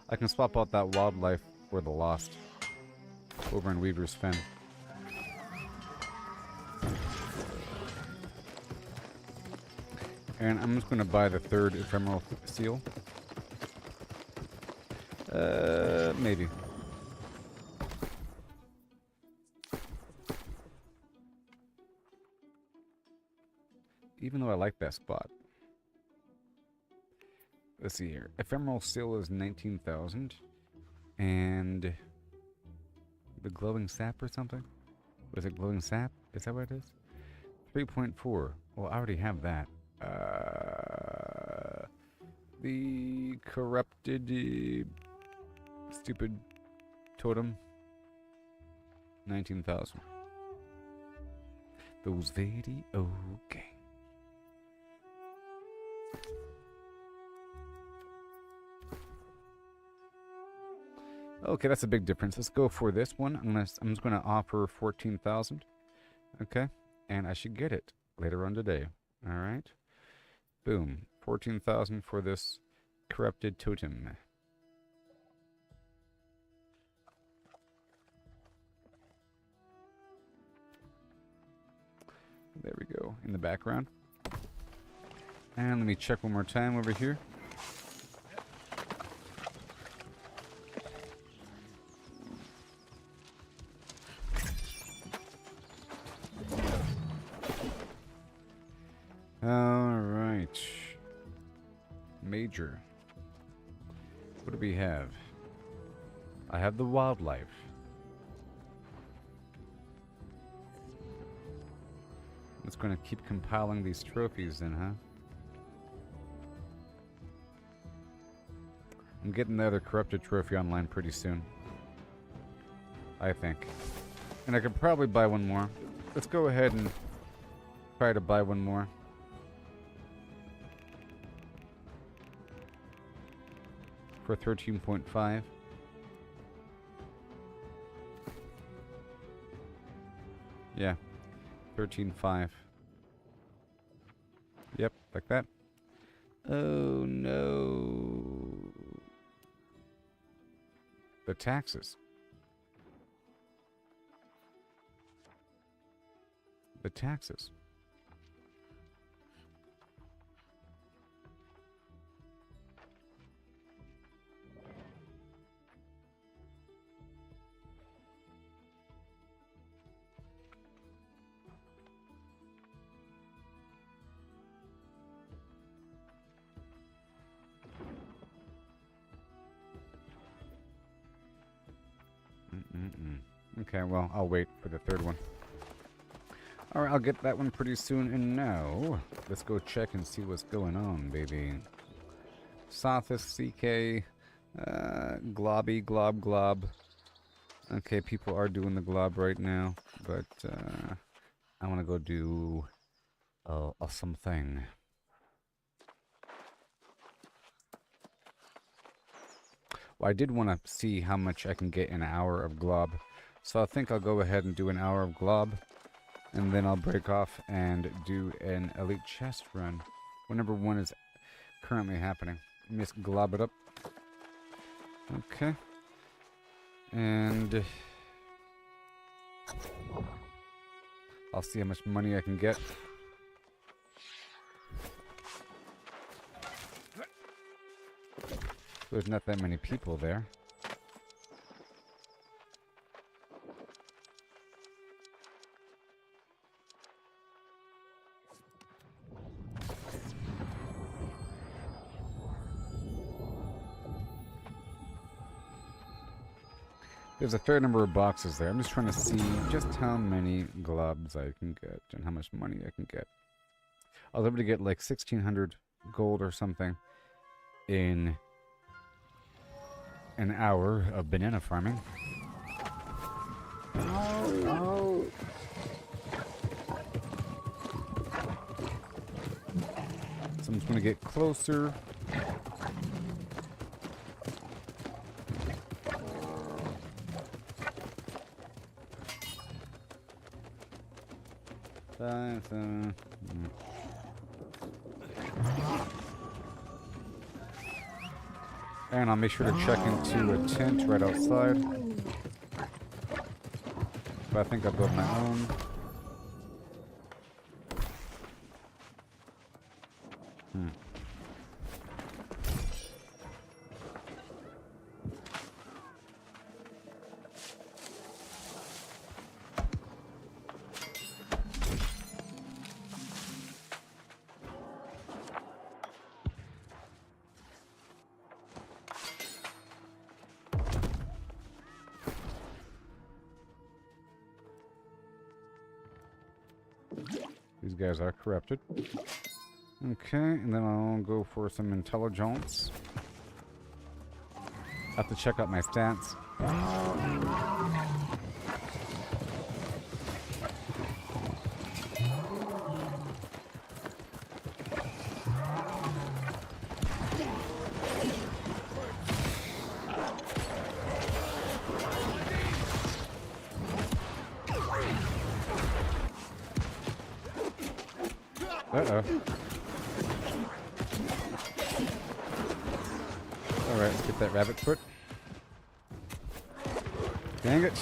I can swap out that wildlife for the lost over in Weaver's Fen. And I'm just going to buy the third ephemeral seal. Maybe. Even though I like that spot. Let's see here. Ephemeral seal is 19,000. And the glowing sap or something? Was it glowing sap? Is that what it is? 3.4. Well, I already have that. The corrupted stupid totem. 19,000. Those very okay. Okay, that's a big difference. Let's go for this one. I'm just going to offer 14,000. Okay, and I should get it later on today. All right. Boom. 14,000 for this corrupted totem. There we go. In the background. And let me check one more time over here. Alright. Major. What do we have? I have the wildlife. It's going to keep compiling these trophies then, huh? I'm getting the other corrupted trophy online pretty soon. I think. And I could probably buy one more. Let's go ahead and try to buy one more. For 13.5. Yeah. 13.5. Yep, like that. Oh no. The taxes. The taxes. Okay, well, I'll wait for the third one. Alright, I'll get that one pretty soon. And now, let's go check and see what's going on, baby. Sothis, CK, Globby, Glob. Okay, people are doing the Glob right now, but I want to go do something. Well, I did want to see how much I can get in an hour of Glob. So I think I'll go ahead and do an hour of Glob. And then I'll break off and do an elite chest run. Whenever one is currently happening. Let me just glob it up. Okay. And I'll see how much money I can get. There's not that many people there. There's a fair number of boxes there. I'm just trying to see just how many globs I can get and how much money I can get. I was able to get like 1,600 gold or something in an hour of banana farming. Oh. So I'm just going to get closer. And I'll make sure to check into a tent right outside. But I think I'll build my own. These guys are corrupted. Okay, and then I'll go for some intelligence. I have to check out my stats. Uh-oh. Alright, let's get that rabbit foot. Dang it.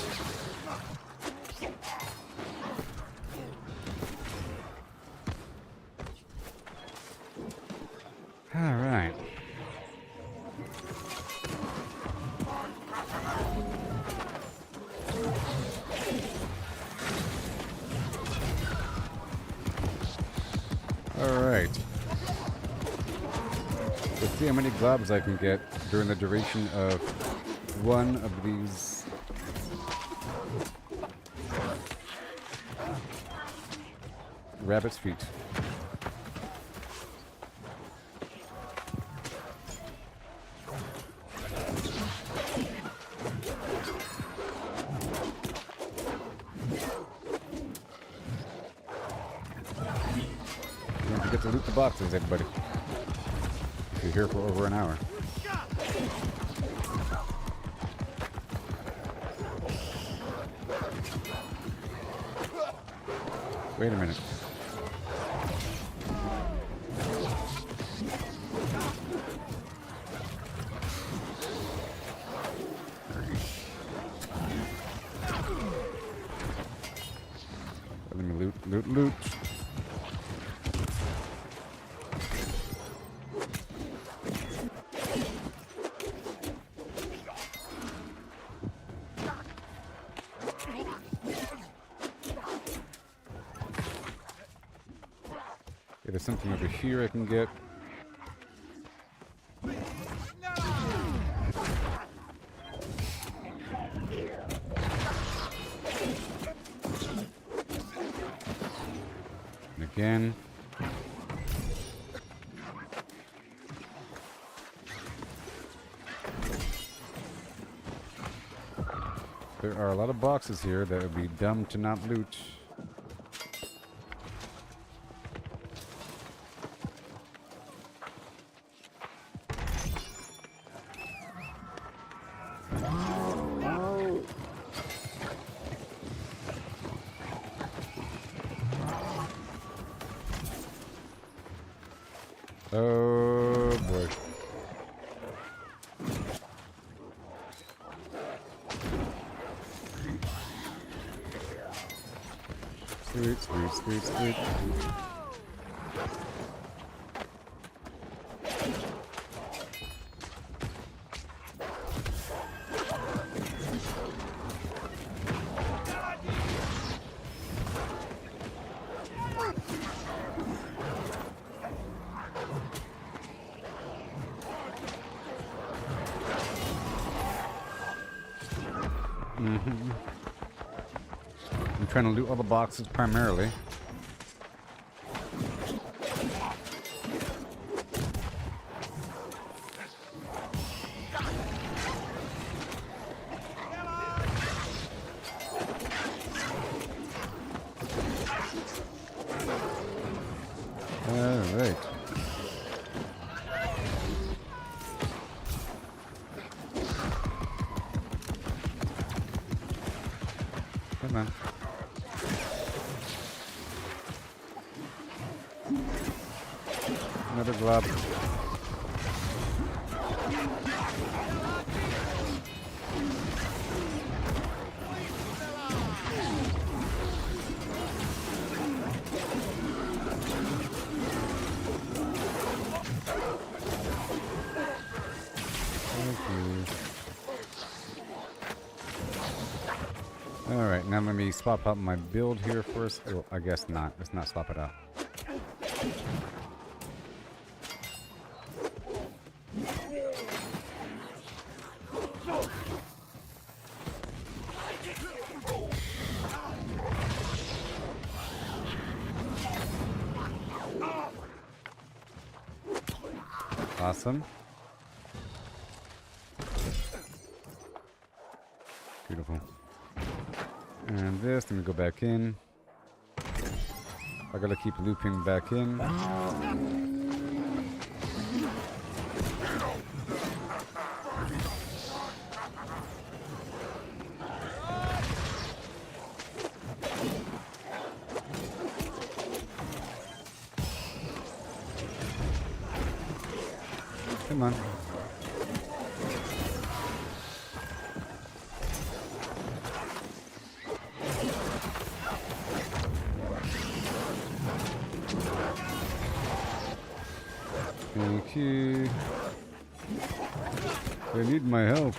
Alright. Alright. Let's see how many globs I can get during the duration of one of these rabbit's feet. you get to loot the boxes, everybody. If you're here for over an hour. Wait a minute. Let me loot. Okay, there's something over here I can get. And again. There are a lot of boxes here that would be dumb to not loot. Oh boy. Sweet. I'm trying to loot all the boxes primarily. Alright. Come on. Another glob. Alright, now let me swap out my build here first. Oh, I guess not. Let's not swap it out. Awesome. Beautiful. And this, let me go back in. I gotta keep looping back in. Come on. Thank you. They need my help.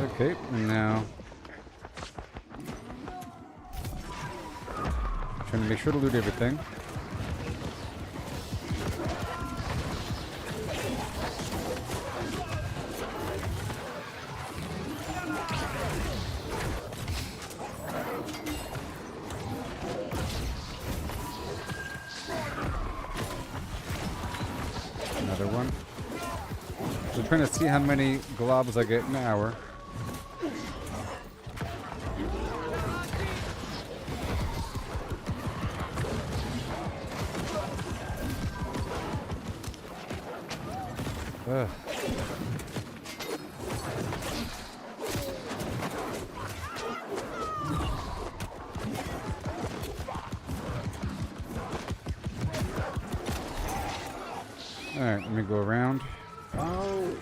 Okay, now trying to make sure to loot everything. Another one. So I'm trying to see how many globs I get an hour. Ugh. Alright, let me go around. Oh.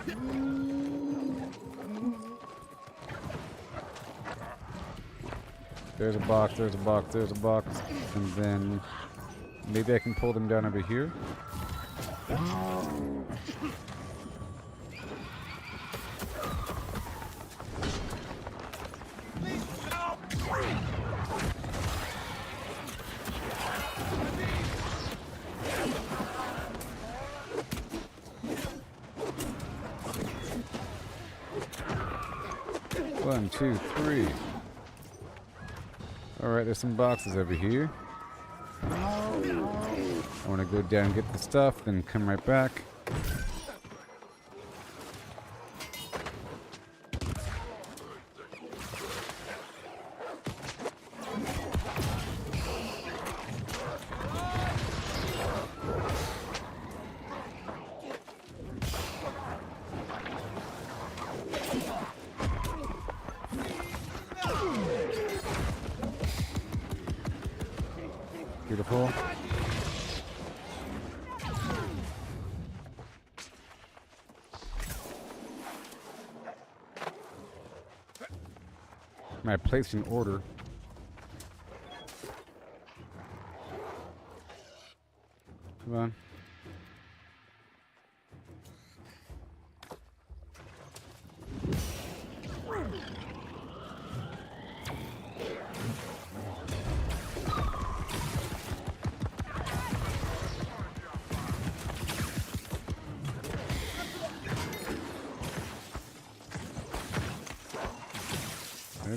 There's a box, there's a box, there's a box. And then maybe I can pull them down over here. One, two, three. Alright, there's some boxes over here. I want to go down and get the stuff, then come right back. Beautiful. My place in order. Come on.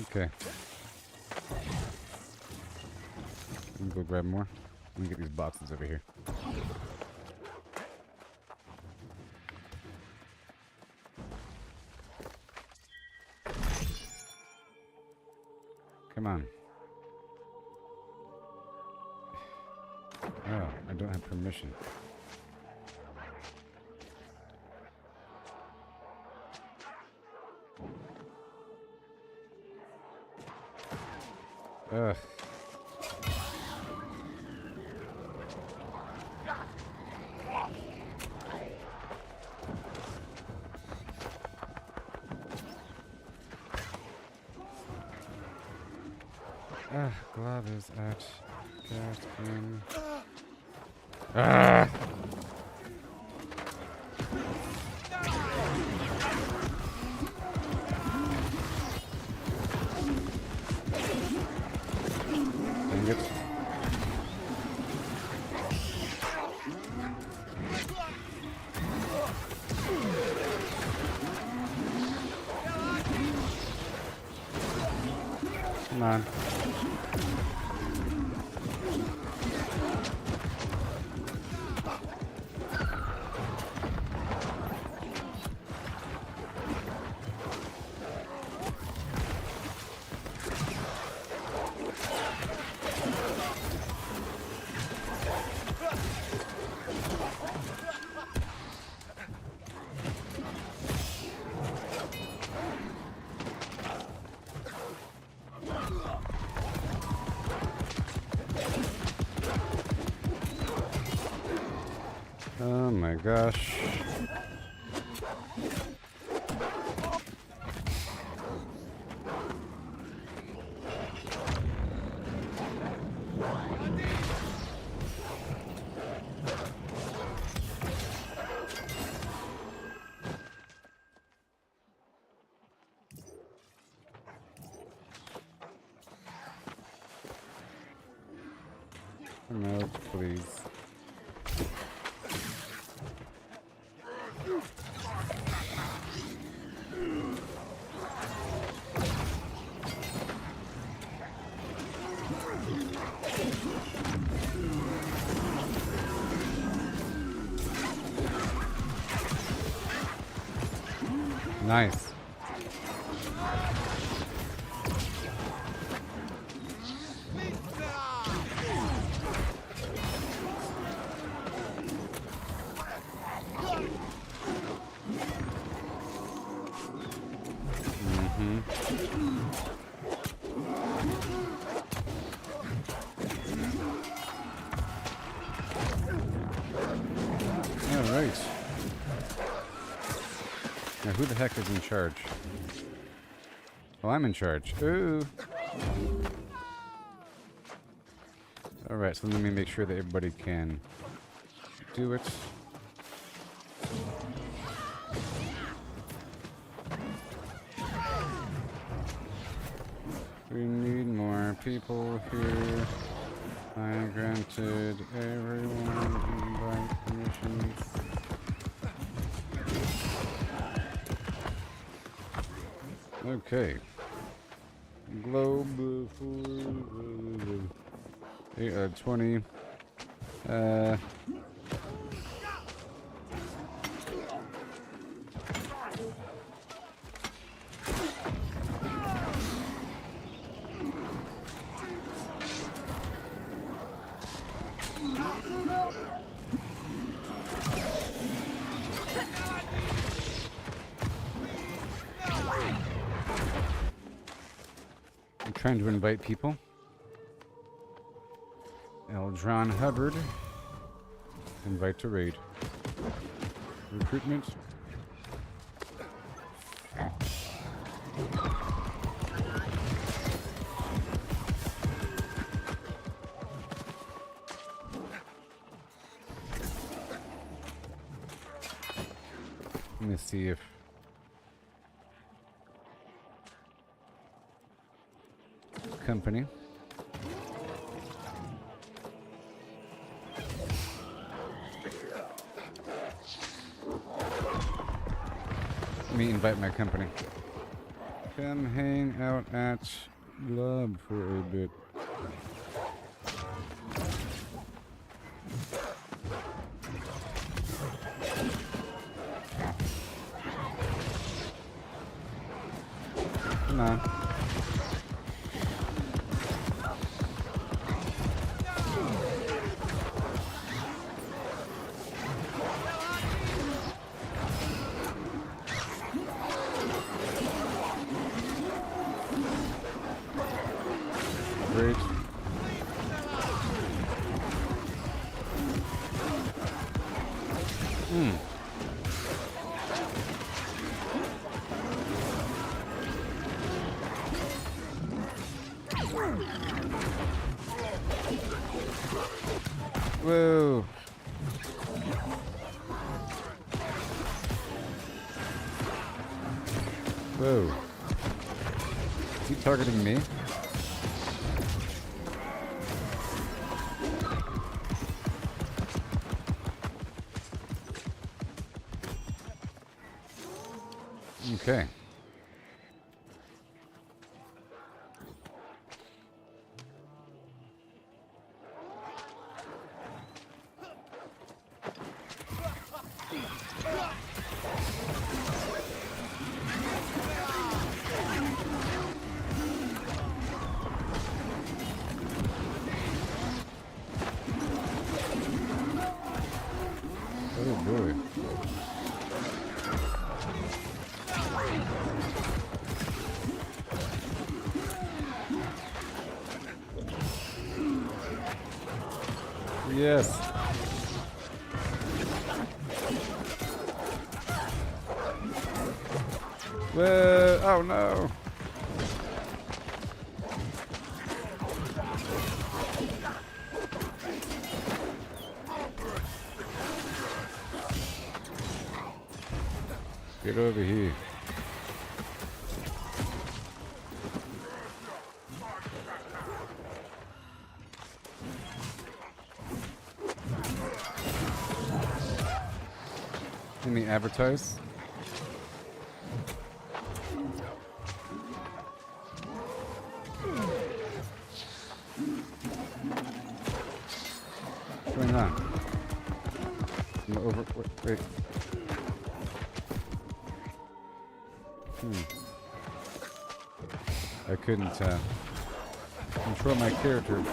Okay. Let me go grab more. Let me get these boxes over here. Come on. Oh, I don't have permission. Ugh. Glove is at cast in. Ah! Dang it. Come on. Oh my gosh. No, please. Nice. Now, who the heck is in charge? Oh, I'm in charge. Ooh. Alright, so let me make sure that everybody can do it. We need more people here. I granted everyone invite permissions. Okay. Globe for 20. I'm trying to invite people. Eldron Hubbard. Invite to raid. Recruitment. Let me see if company. Let me invite my company. Come hang out at Lub for a bit. Come on. Great. Whoa. Whoa. Is he targeting me? Okay. Oh boy. Yes. Whoa. Oh no. Get over here. Let me advertise. What's going on? I'm over. Wait. I couldn't control my character.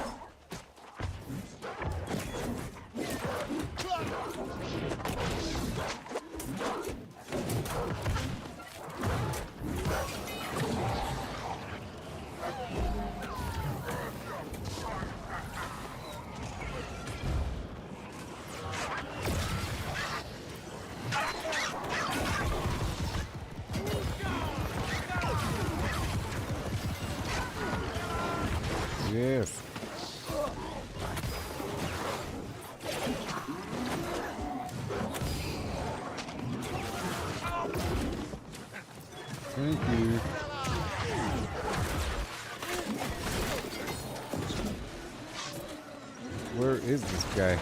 Yes. Thank you. Where is this guy?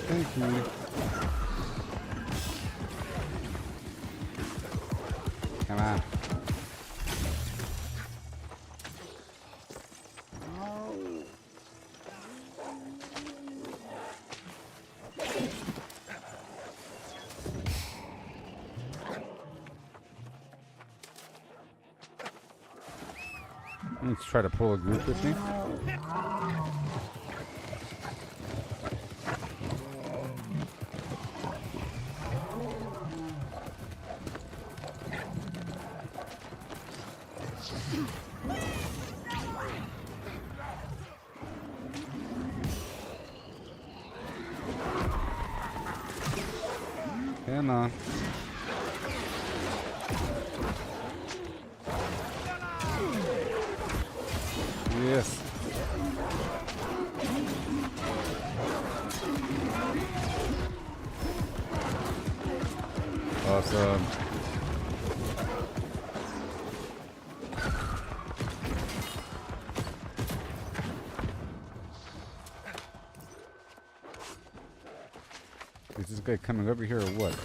Thank you. Come on. Let's try to pull a group with me. Come on. Yes. Awesome. Is this guy coming over here or what?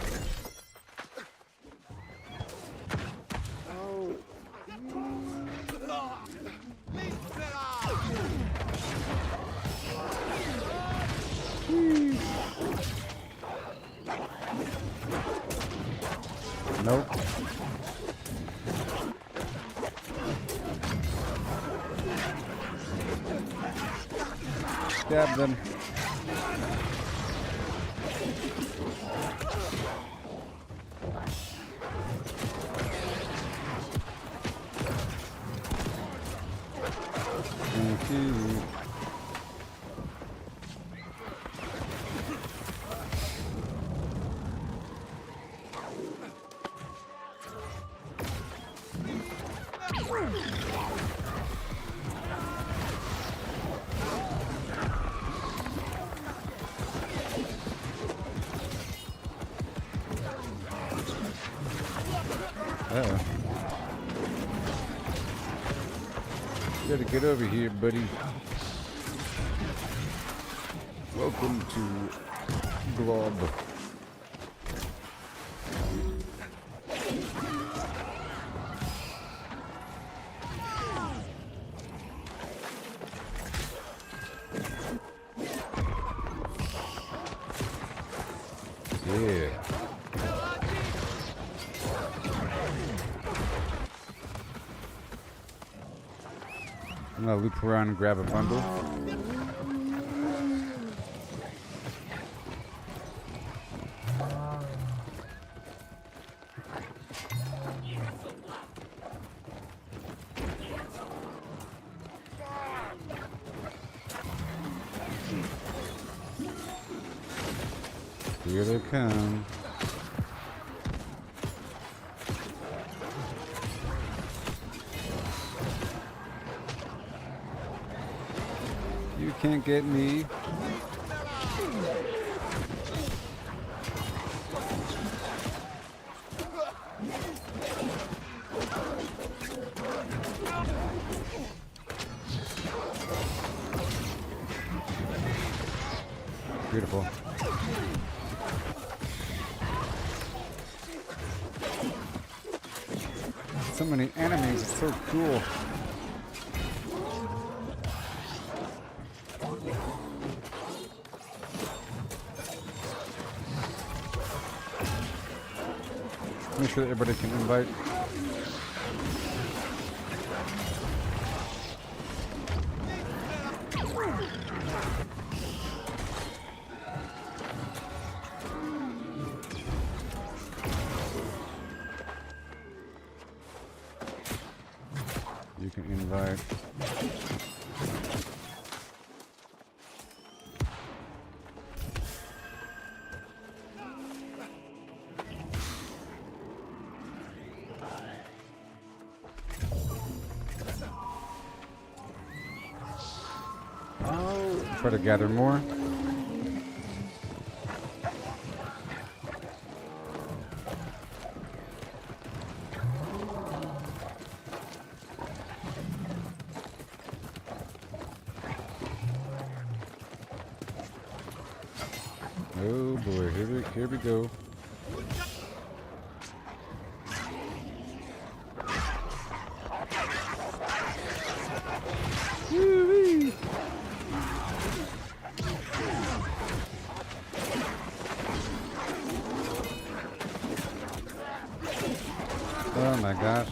Nope. Stab them. Thank you. Uh-oh. You gotta get over here, buddy. Welcome to Glob. Yeah. I'm gonna loop around and grab a bundle. Here they come. You can't get me. Beautiful. So many enemies, it's so cool. Make sure that everybody can invite. You can invite. Try to gather more. Oh boy, here we go. Woo-wee. Oh my gosh.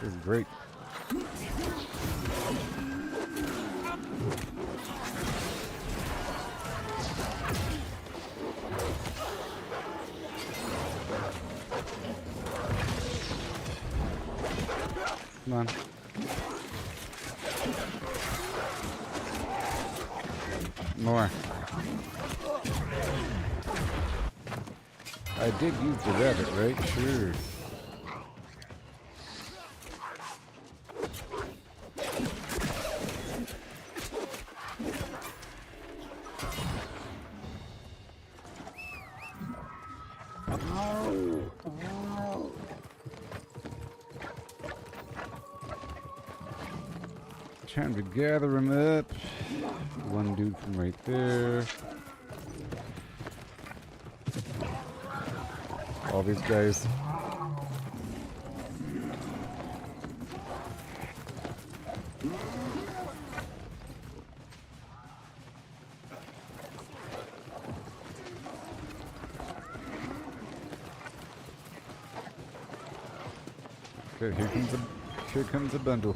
This is great. Come on. More. I did use the rabbit, right? Sure. Trying to gather them up. One dude from right there. All these guys. Okay, here comes a bundle.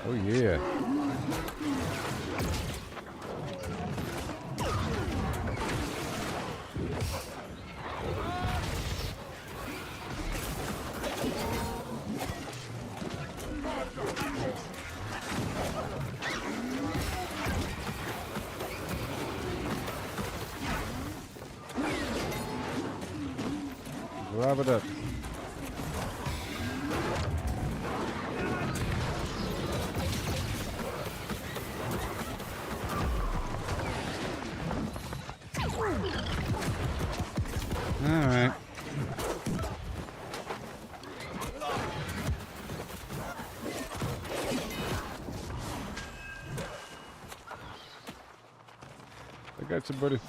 Oh yeah. Grab it up. All right. I got you, buddy.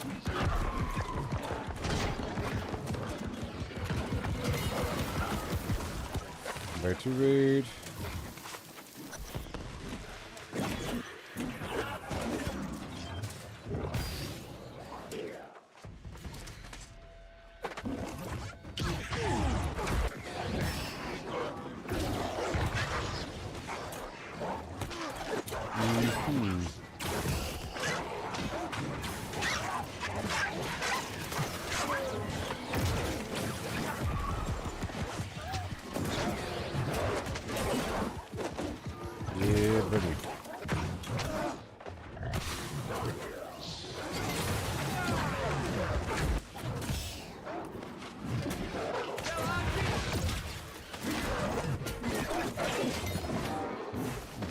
Back to raid. Yeah, buddy.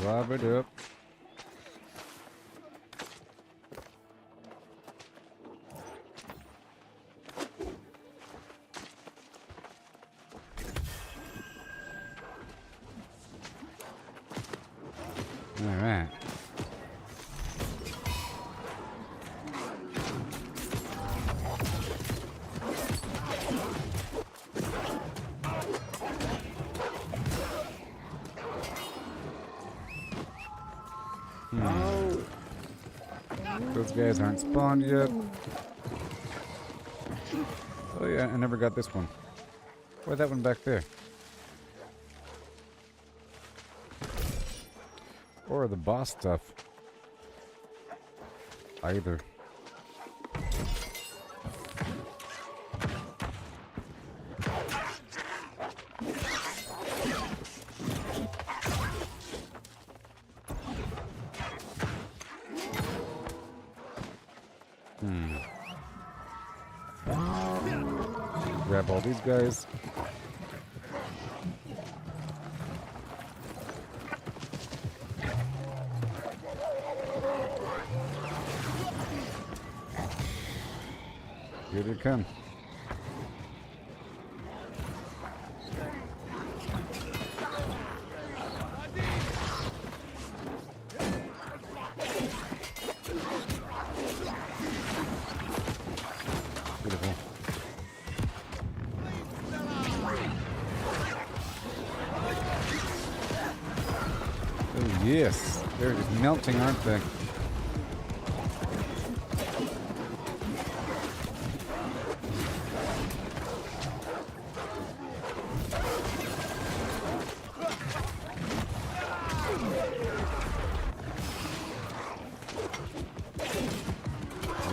Grab it up. All right. Those guys aren't spawned yet. Oh yeah, I never got this one. Why that one back there? Or the boss stuff. Either. fireball these guys. Here they come. Beautiful. Oh yes, they're just melting, aren't they?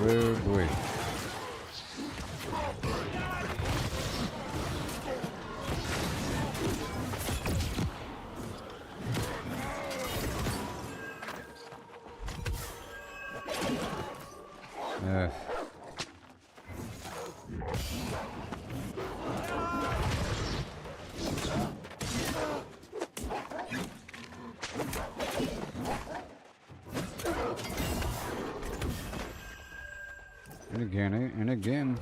Oh boy. And again, and again.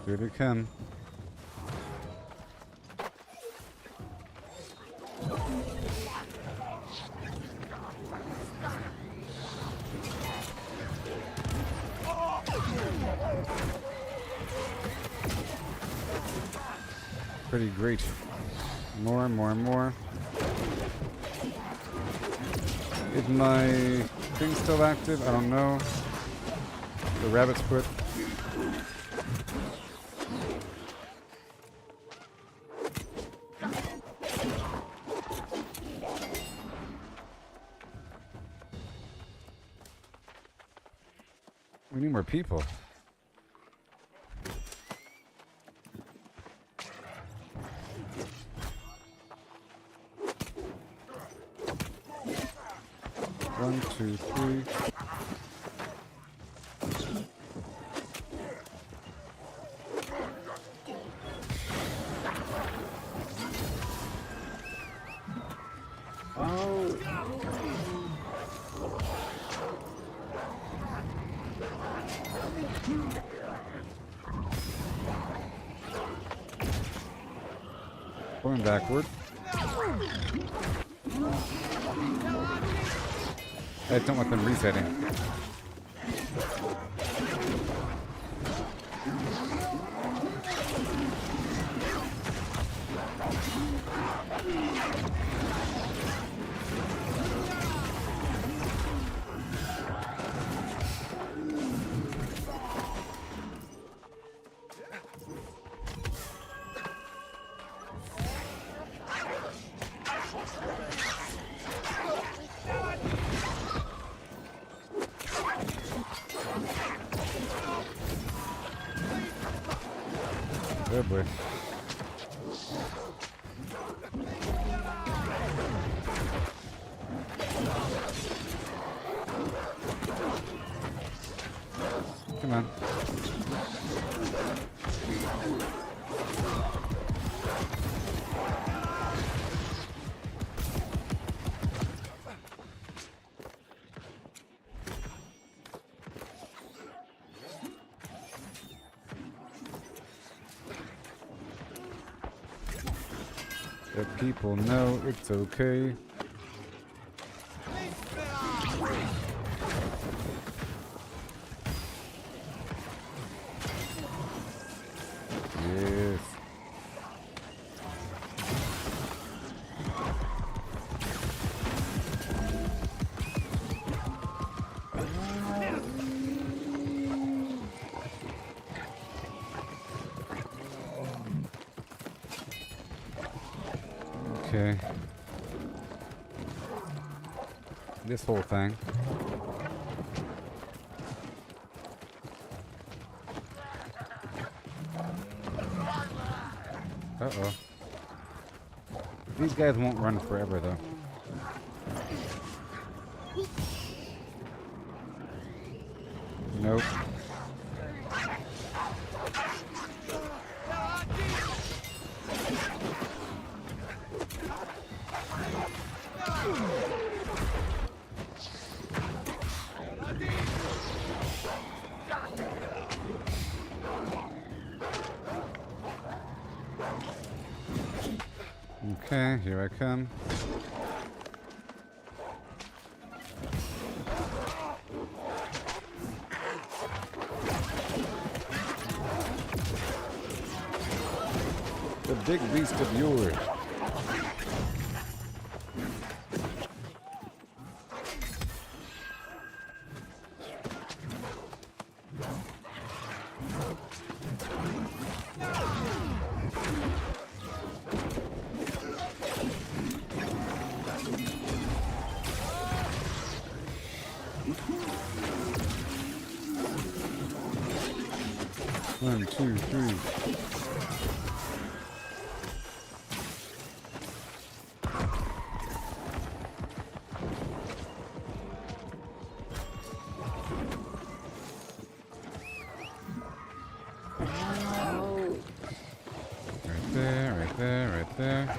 Here they come. Pretty great. More and more and more. Is my thing still active? I don't know. The rabbit's foot. We need more people. One, two, three. Going backward. I don't want them resetting. Oh boy. Come on. Let people know it's okay. Yes. Okay. This whole thing. Uh-oh. These guys won't run forever, though. Nope. Okay, here I come. The big beast of yours. One, two, three. Right there, right there, right there.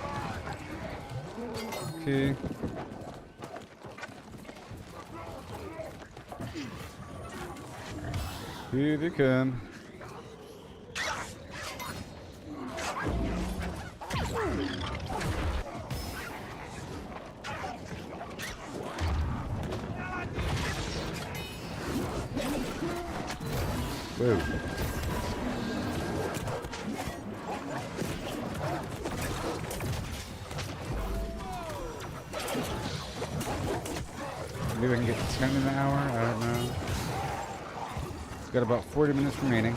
Okay. Here they come. Whoa. Maybe I can get 10 in an hour? I don't know. It's got about 40 minutes remaining.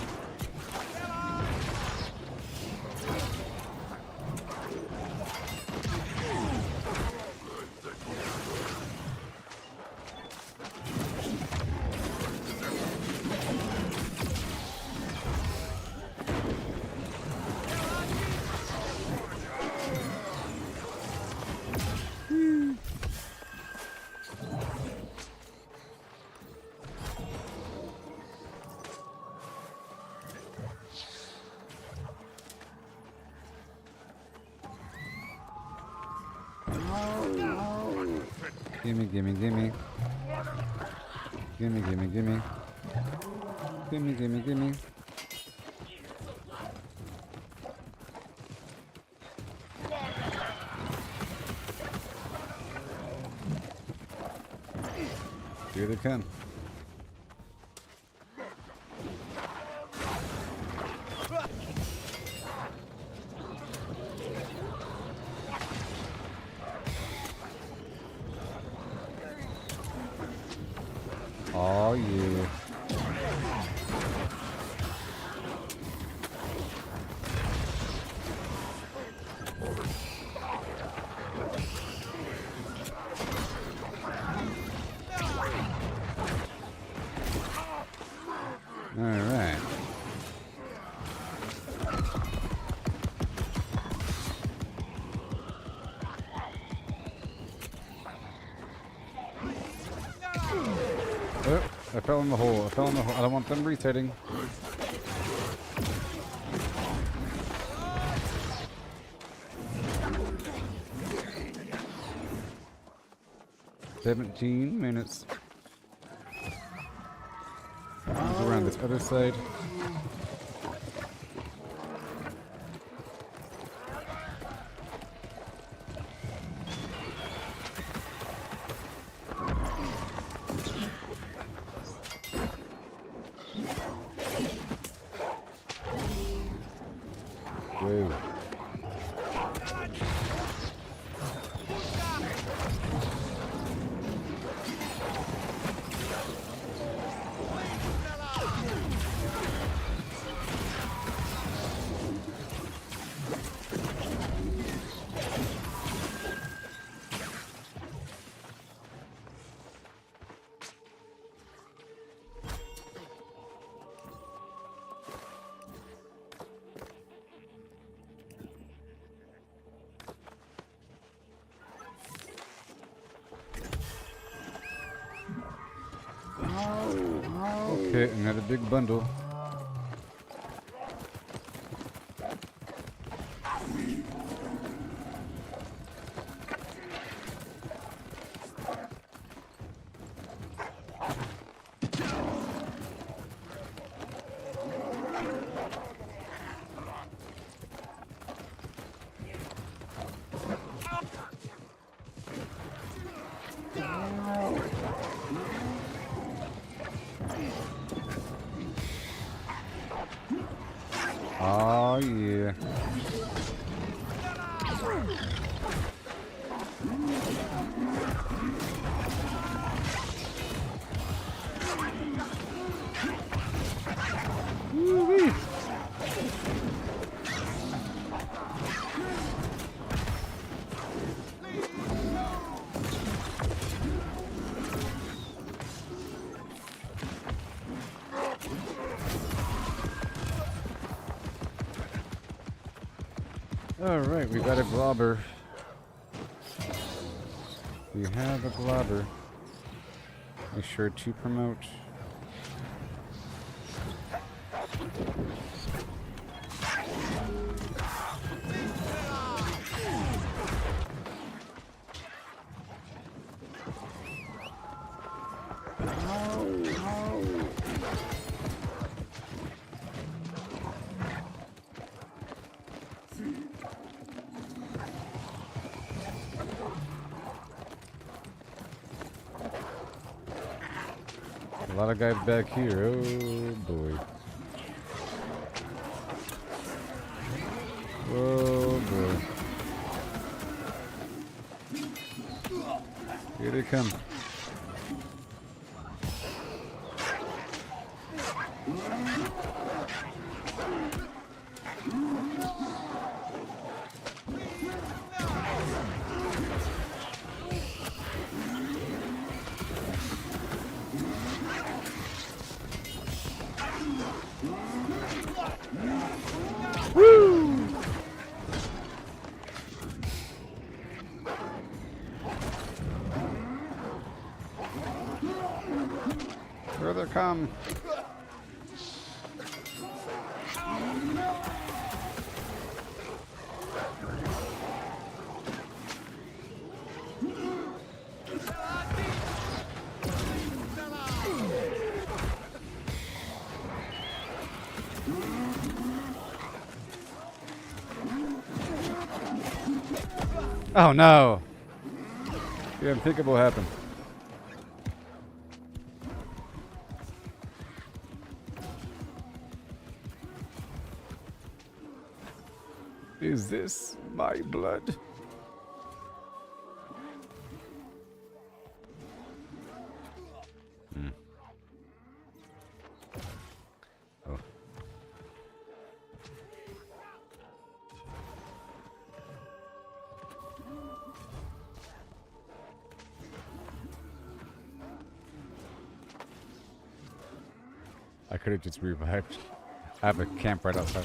Gimme, gimme, gimme. Gimme, gimme, gimme. Gimme, gimme, gimme. Here they come. Oh, yeah. All right. Oh, I fell in the hole. I fell in the hole. I don't want them resetting. -17 minutes. Go around this other side. Whoa. Okay, another big bundle. Oh yeah. Woo-wee. Alright, we got a globber. We have a globber. Make sure to promote. A lot of guys back here. Oh boy. Oh boy. Here they come. Here they come. Oh no! The unthinkable happened. Is this my blood? Oh. I could have just revived. I have a camp right outside.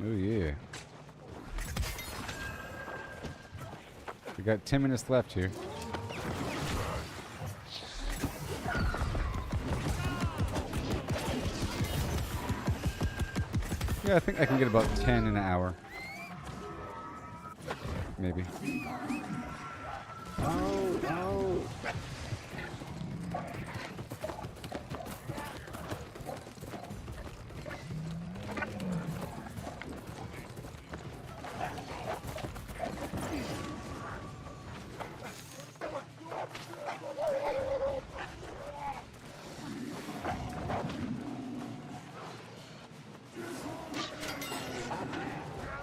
Oh yeah. We got 10 minutes left here. Yeah, I think I can get about 10 in an hour. Maybe. Oh, oh.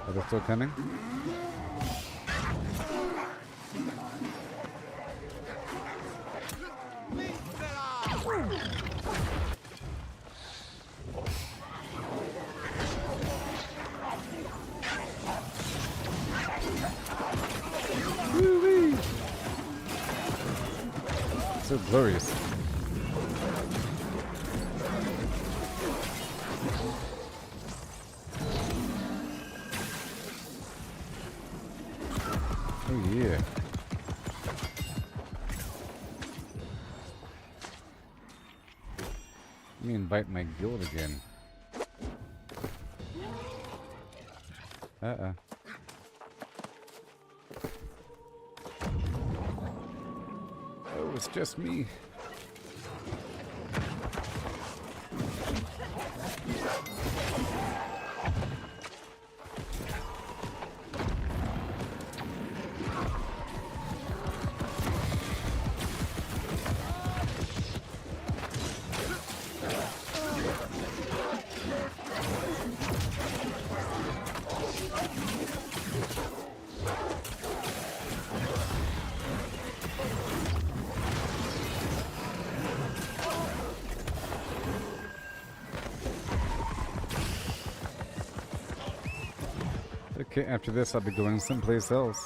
Are they still coming? Woo-wee. So glorious. Let me invite my guild again. Uh-uh. Oh, it's just me. Okay, after this I'll be going someplace else.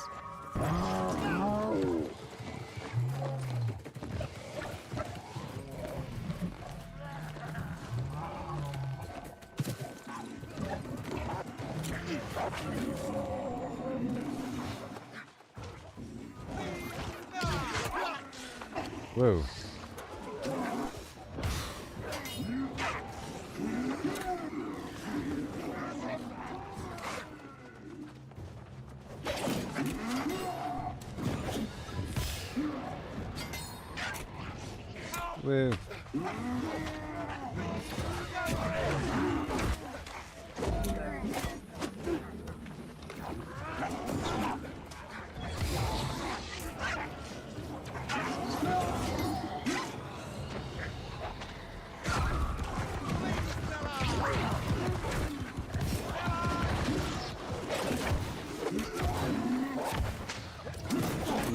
Whoa. Whoa.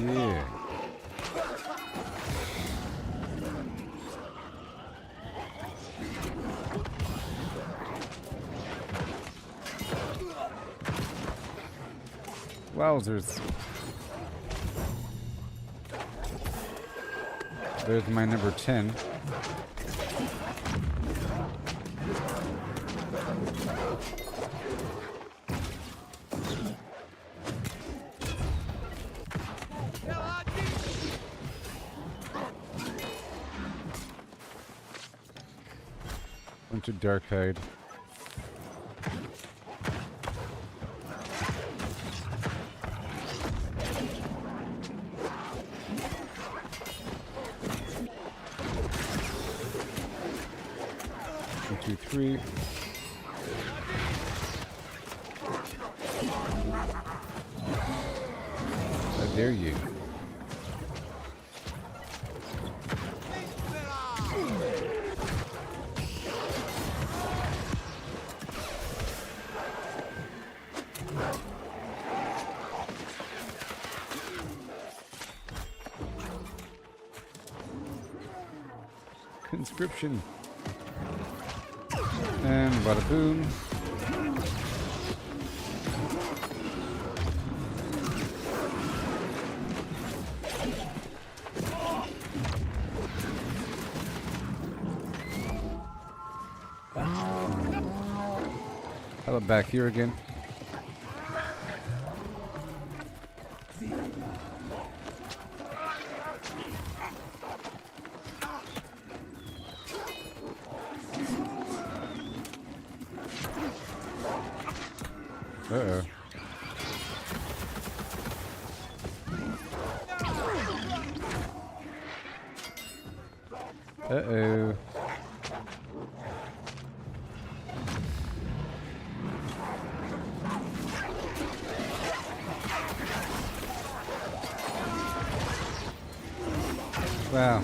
Yeah. Wowzers. There's my number 10. Bunch of Darkhide. One, two, three. How dare you? Conscription. And bada boom. How about back here again? Uh-oh. Uh-oh. Wow.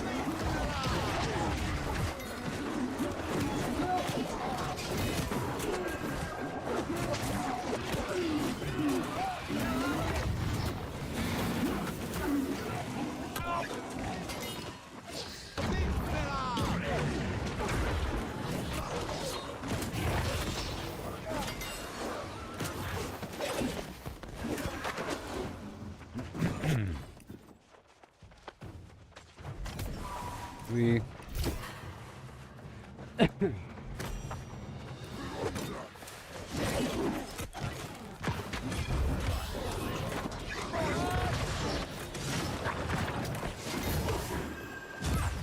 We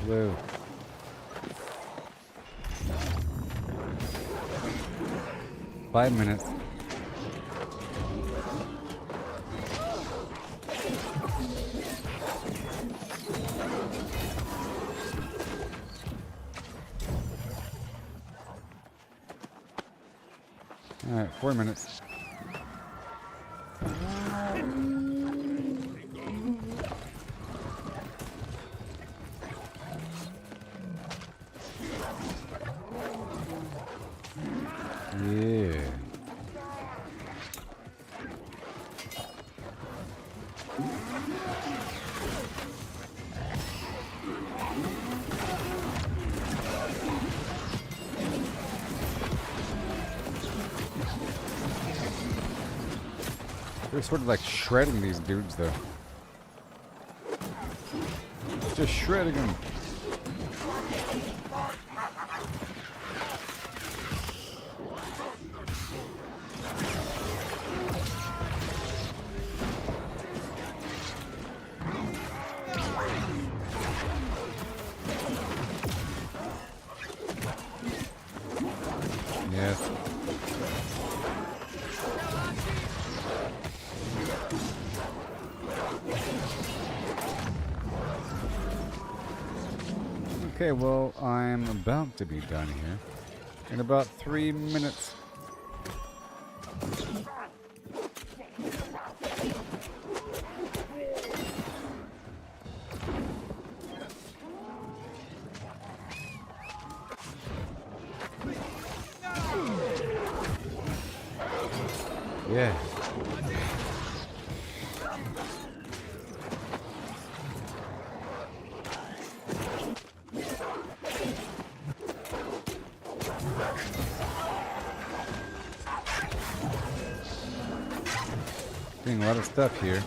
Whoa. 5 minutes. Alright, 4 minutes. Yeah. They're sort of like shredding these dudes, though. Just shredding them. Yes. Okay, well, I'm about to be done here in about 3 minutes. Yeah. Doing a lot of stuff here.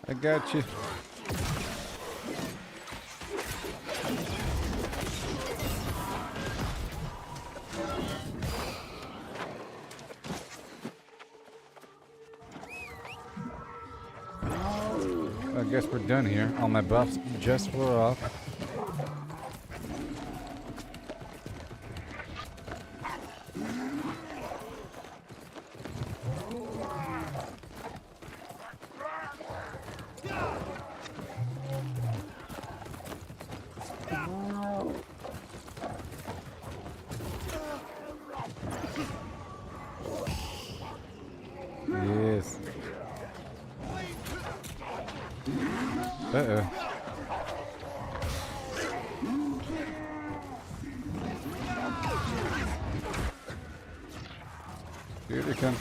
I got you. I guess we're done here. All my buffs just wore off. Yes. Uh-oh. Here they come.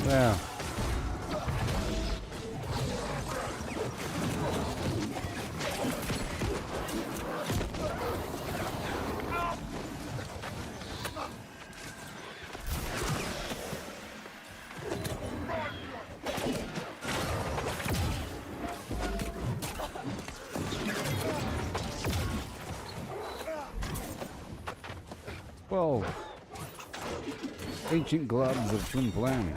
Wow. Whoa. Ancient gloves of Twin Plan.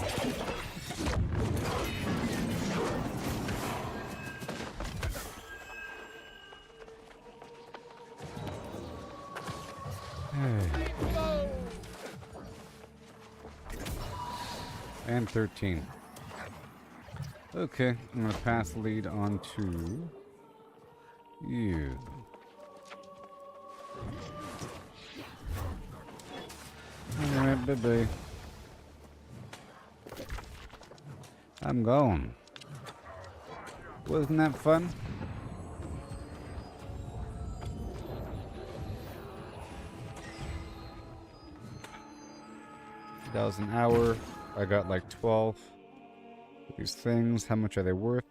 And 13. Okay, I'm gonna pass the lead on to you. Alright, bye-bye. I'm going. Wasn't that fun? $50 an hour. I got like 12 of these things. How much are they worth?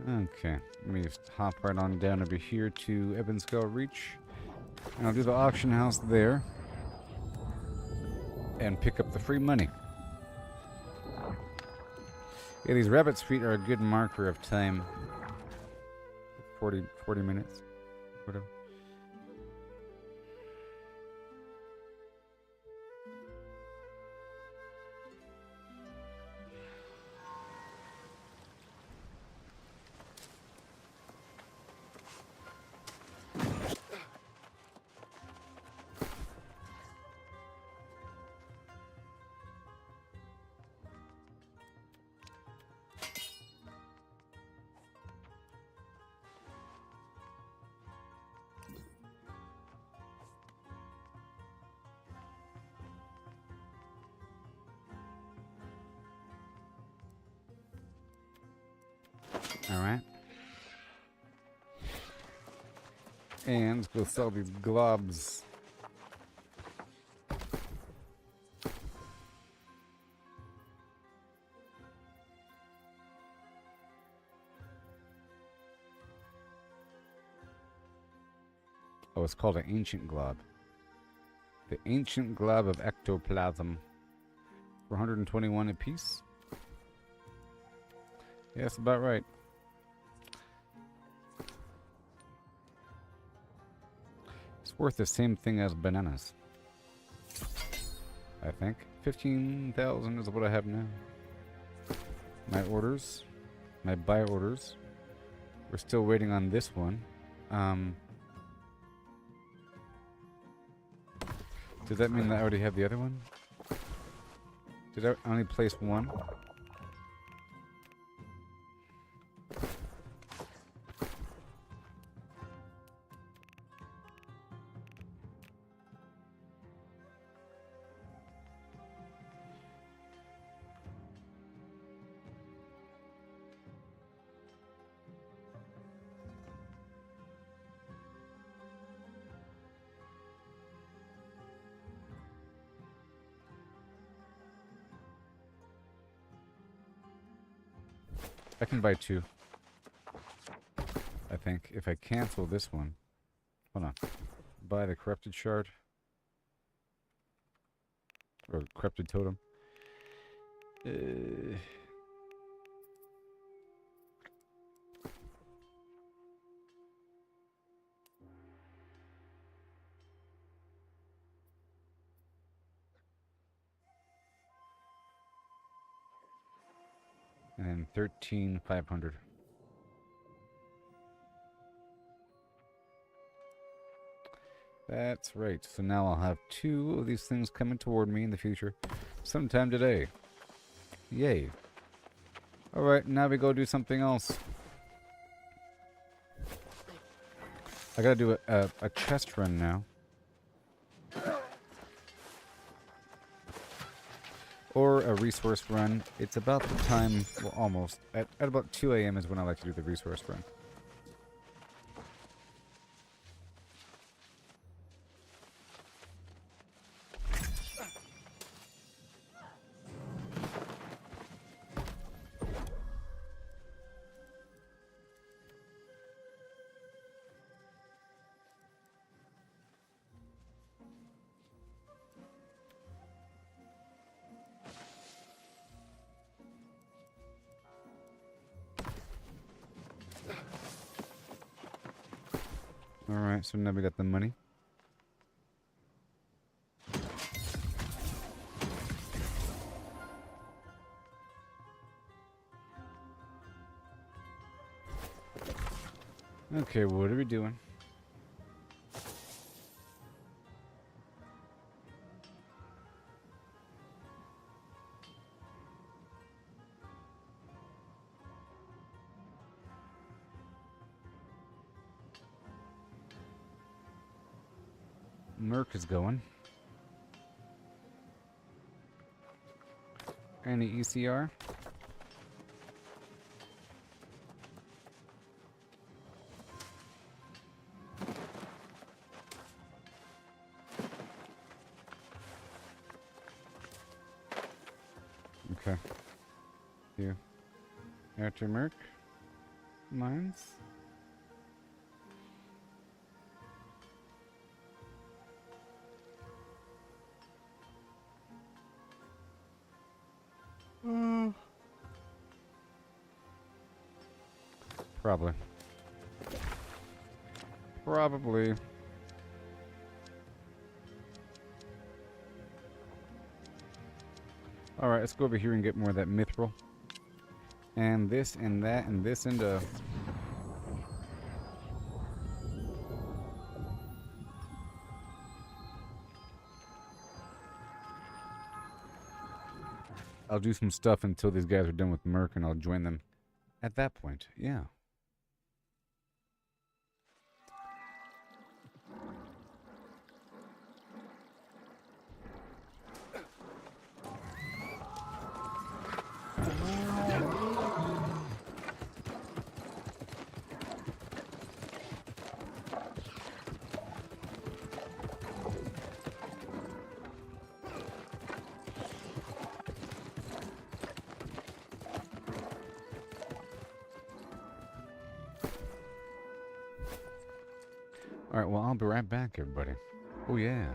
Okay, let me just hop right on down over here to Evanscale Reach. And I'll do the auction house there. And pick up the free money. Yeah, these rabbit's feet are a good marker of time. 40 minutes. Whatever. Alright. And let's go sell these globs. Oh, it's called an ancient glob. The ancient glob of ectoplasm. 421 apiece. Yeah, that's about right. It's worth the same thing as bananas. I think. 15,000 is what I have now. My orders. My buy orders. We're still waiting on this one. Does that mean that I already have the other one? Did I only place one? I can buy two. I think. If I cancel this one. Hold on. Buy the corrupted shard. Or corrupted totem. And 13,500. That's right. So now I'll have two of these things coming toward me in the future. Sometime today. Yay. Alright, now we go do something else. I gotta do a chest run now. Or a resource run. It's about the time, well, almost. At about 2 a.m. is when I like to do the resource run. Alright, so now we got the money. Okay, what are we doing? Merc is going. Any ECR? Okay. You. After Merc. Mines. Probably. Probably. Alright, let's go over here and get more of that mithril. And this and that and this and I'll do some stuff until these guys are done with Merc and I'll join them at that point. Yeah. Alright, well, I'll be right back, everybody. Oh, yeah.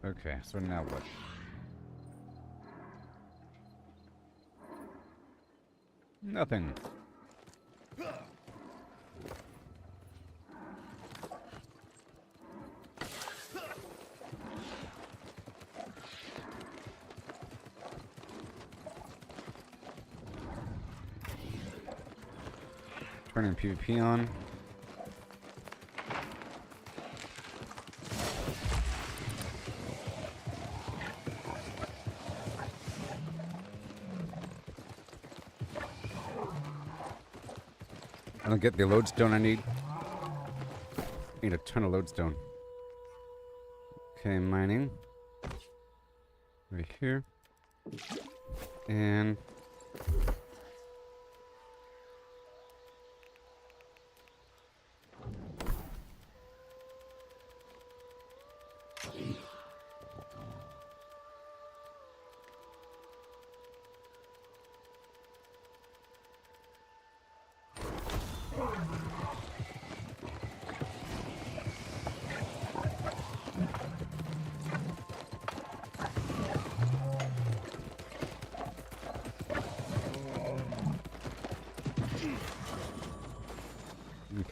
Okay, so now what? Nothing. Turning PvP on. I don't get the lodestone I need. Need a ton of lodestone. Okay, mining. Right here. And...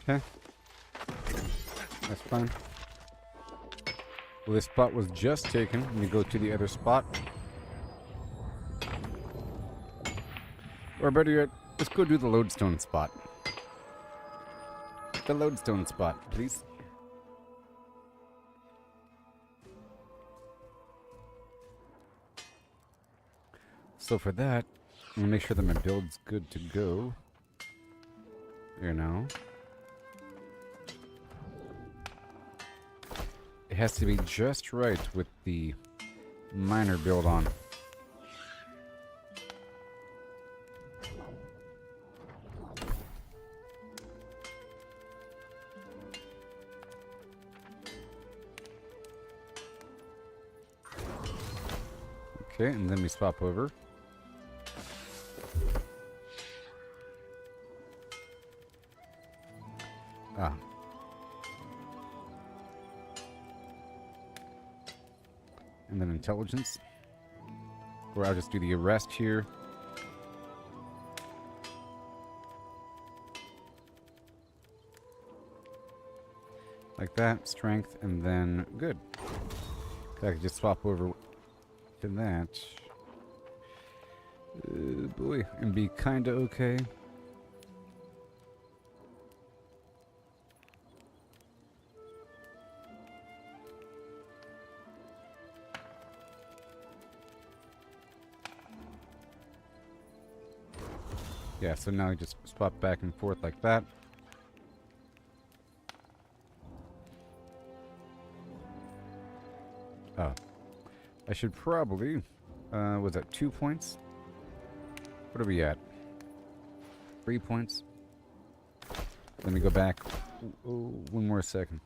okay. That's fine. Well, this spot was just taken. Let me go to the other spot. Or better yet, let's go do the lodestone spot. The lodestone spot, please. So for that, I'm gonna make sure that my build's good to go. You know. It has to be just right with the miner build on. Okay, and then we swap over. Ah. And then intelligence. Or I'll just do the arrest here. Like that, strength, and then good. I could just swap over to that. Boy, and be kinda okay. Yeah, so now I just swap back and forth like that. Oh. I should probably... was that 2 points? What are we at? 3 points? Let me go back. Oh, one more second.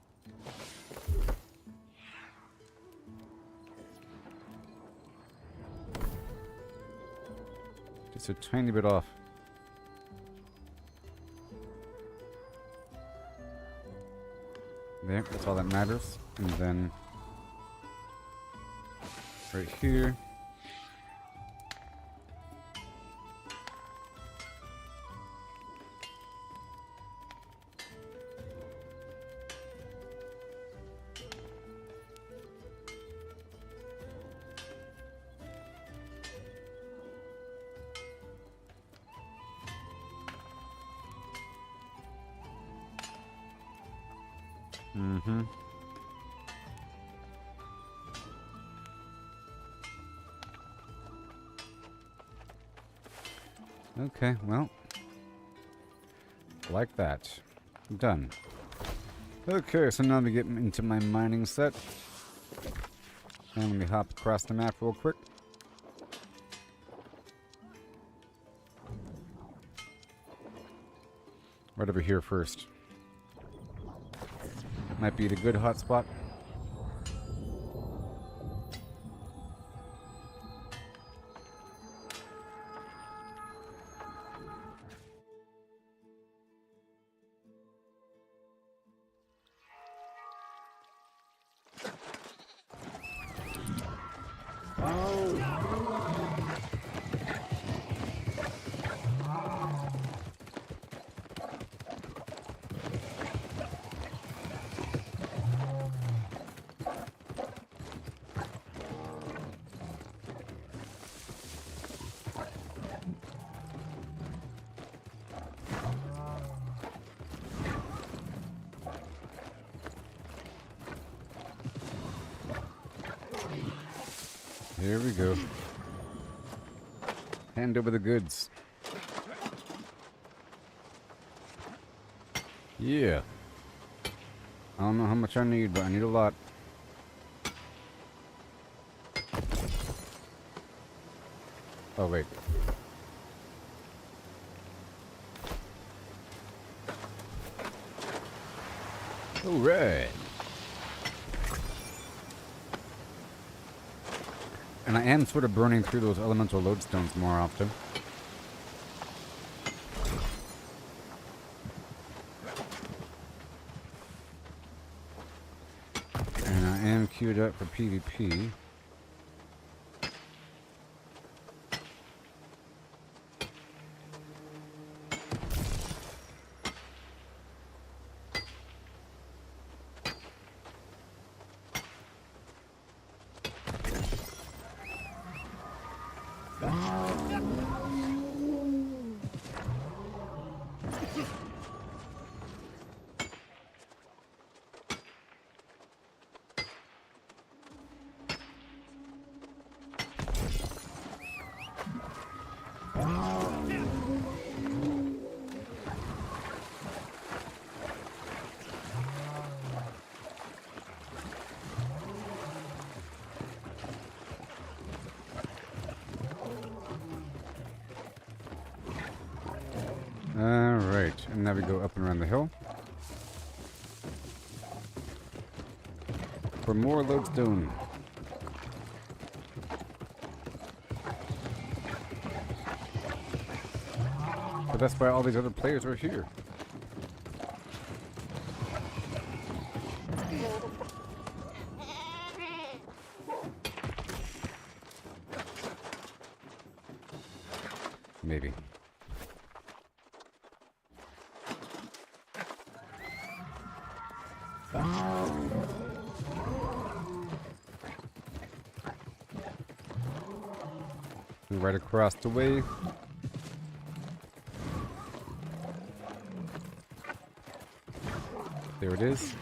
Just a tiny bit off. There, that's all that matters. And then... right here. Mm-hmm. Okay, well. Like that. Done. Okay, so now we get into my mining set. And let me hop across the map real quick. Right over here first. Might be the good hotspot. Here we go. Hand over the goods. Yeah. I don't know how much I need, but I need a lot. Oh, wait. Alright. And I am sort of burning through those elemental lodestones more often. And I am queued up for PvP. Alright, and now we go up and around the hill. For more lodestone. But that's why all these other players are here. Maybe. Right across the way. There it is.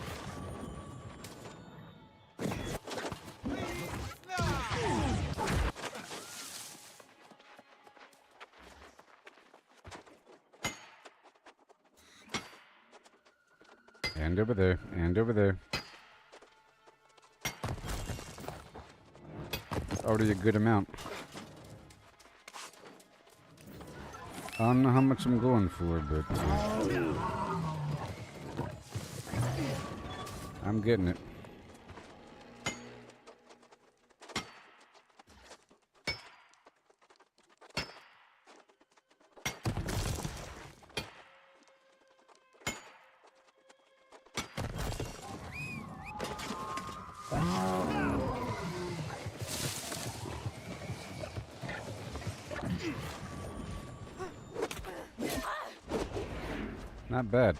And over there, and over there. It's already a good amount. I don't know how much I'm going for, but I'm getting it. Not bad.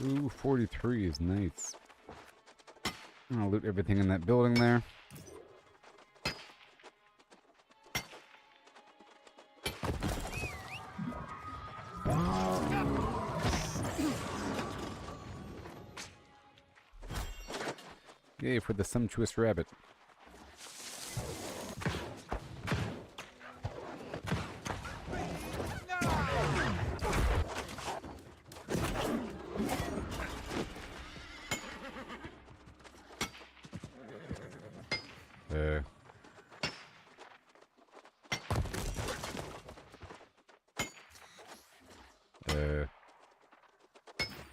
Ooh, 43 is nice. I'll loot everything in that building there. Yay for the sumptuous rabbit.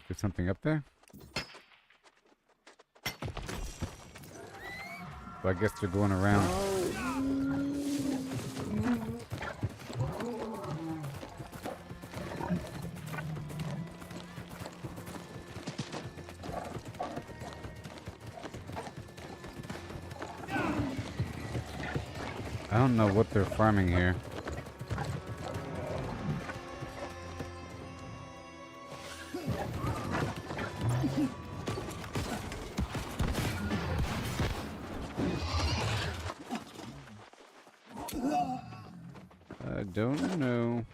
There's something up there? So I guess they're going around. I don't know what they're farming here. I don't know.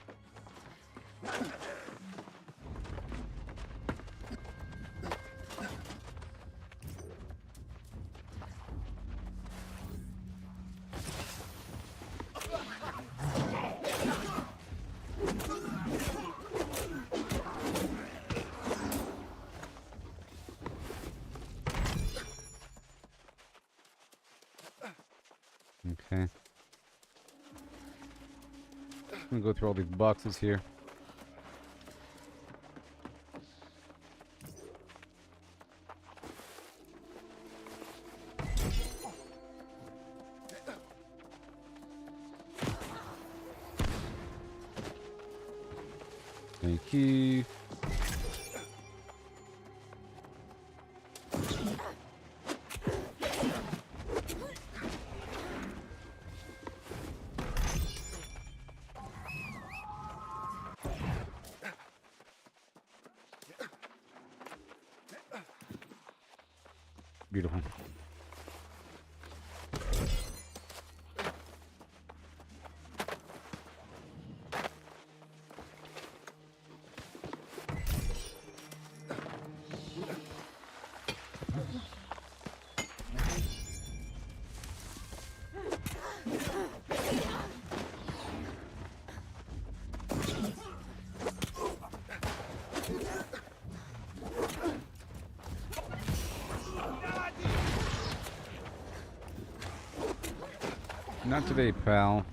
Okay. I'm gonna go through all these boxes here. Thank you. Beautiful. Not today, pal.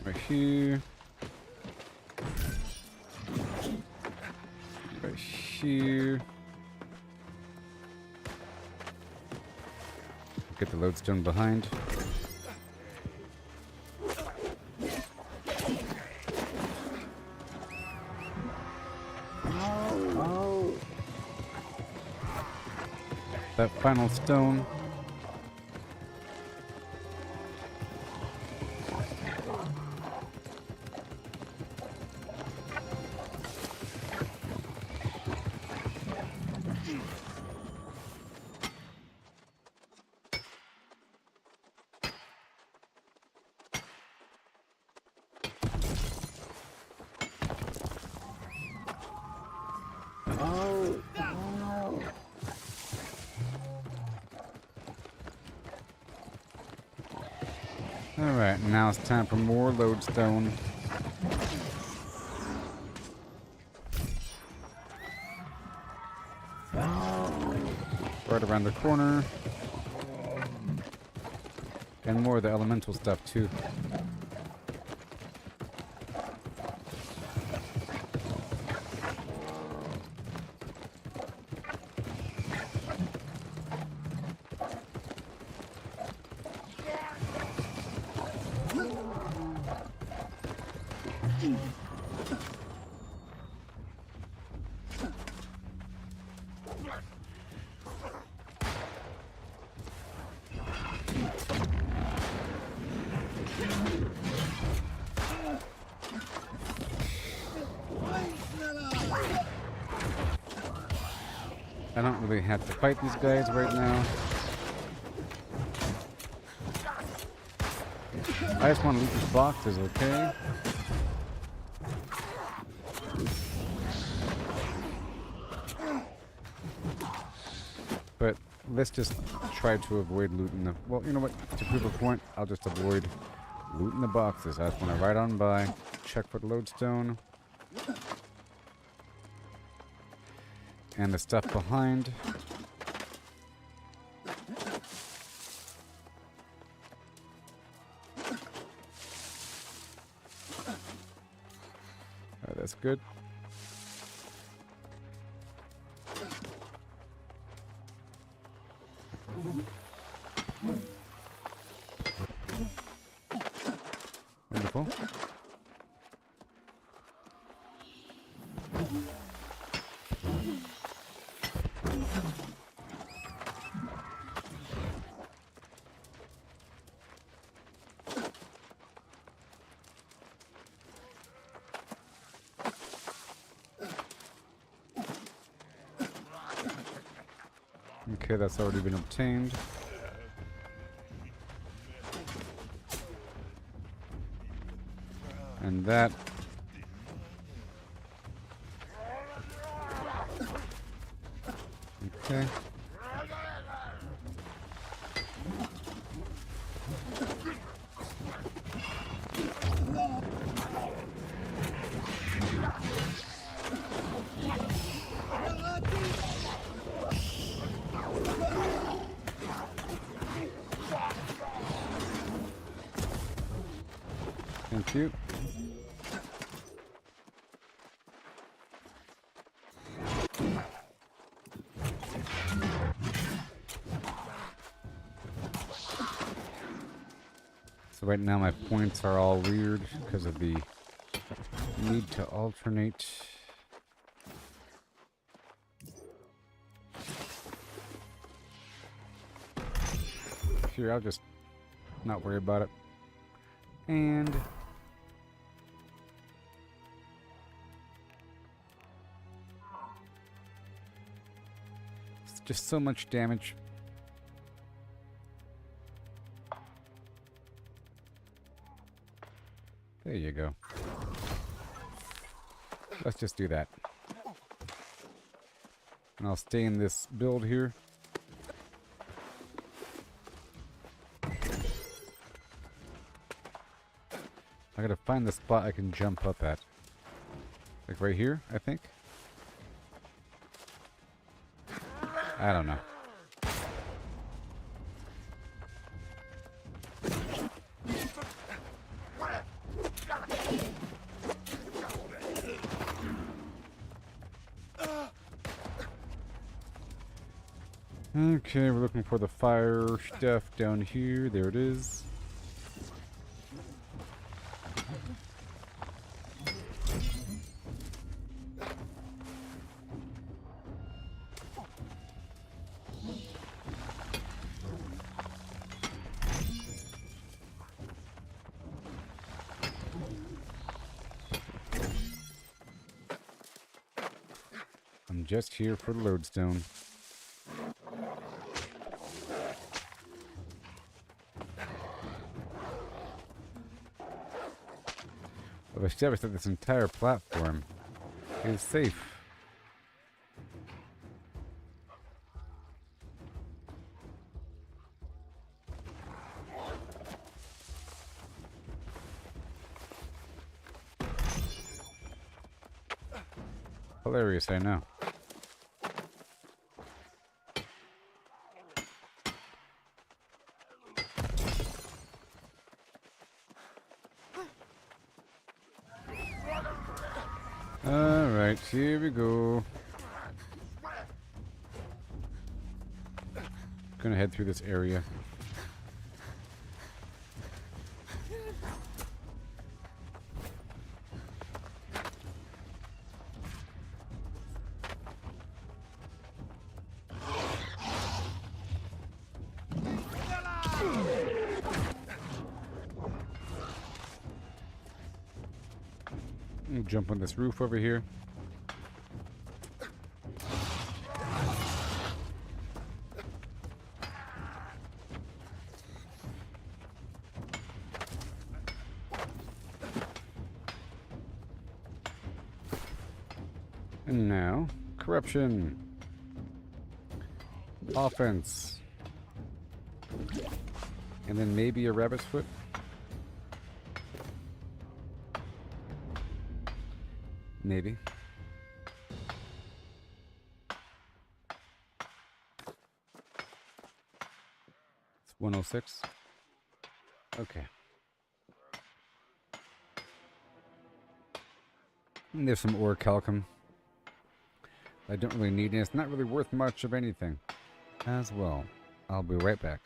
Right here. Right here. Get the lodestone behind. Oh. That final stone. Oh. Oh. Alright, now it's time for more lodestone. Right around the corner. And more of the elemental stuff too. I don't really have to fight these guys right now. I just want to loot these boxes, okay? But let's just try to avoid looting the... Well, you know what? To prove a point, I'll just avoid looting the boxes. I just want to ride on by, check for the lodestone. And the stuff behind. That's good. Wonderful. Okay, that's already been obtained. And that. Okay. Thank you. So right now my points are all weird because of the need to alternate. Here, I'll just not worry about it. And it's just so much damage. There you go. Let's just do that. And I'll stay in this build here. I gotta find the spot I can jump up at. Like right here, I think. I don't know. Okay, we're looking for the fire stuff down here. There it is. I'm just here for the lodestone. I've established that this entire platform is safe. Hilarious, I know. Alright, here we go. Gonna head through this area. Jump on this roof over here. And now, corruption. Offense. And then maybe a rabbit's foot. Maybe. It's 106. Okay. And there's some ore calcum. I don't really need it. It's not really worth much of anything as well. I'll be right back.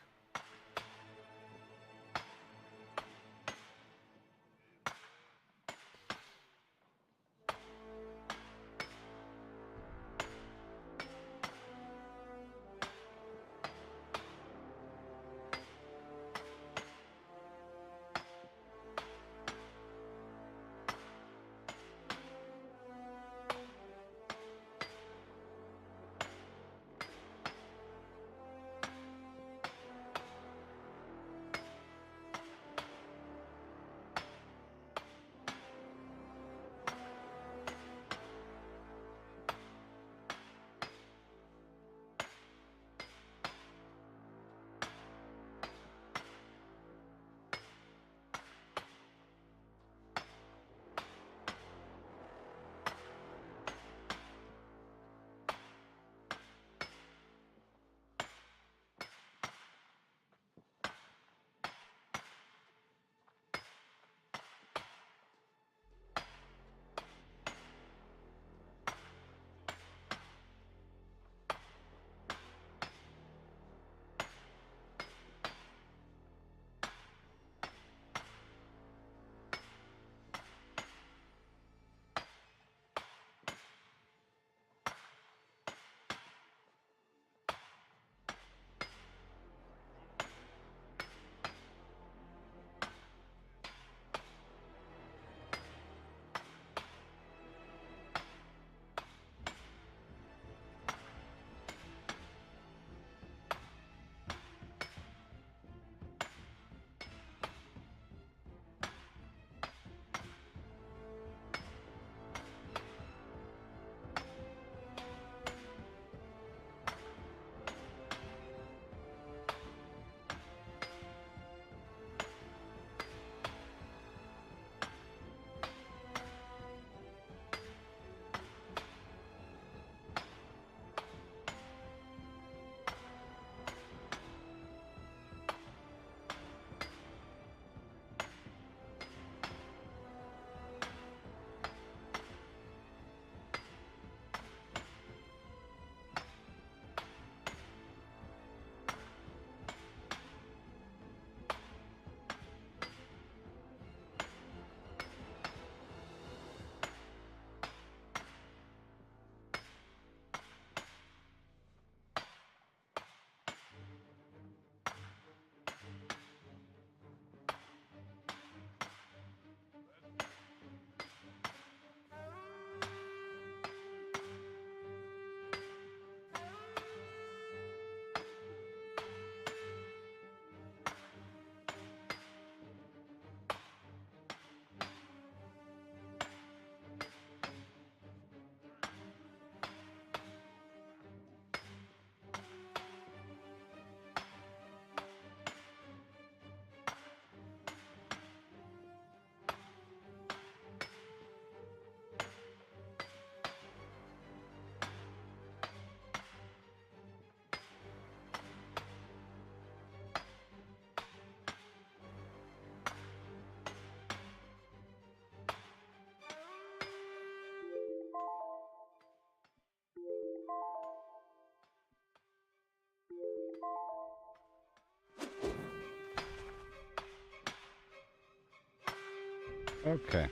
Okay.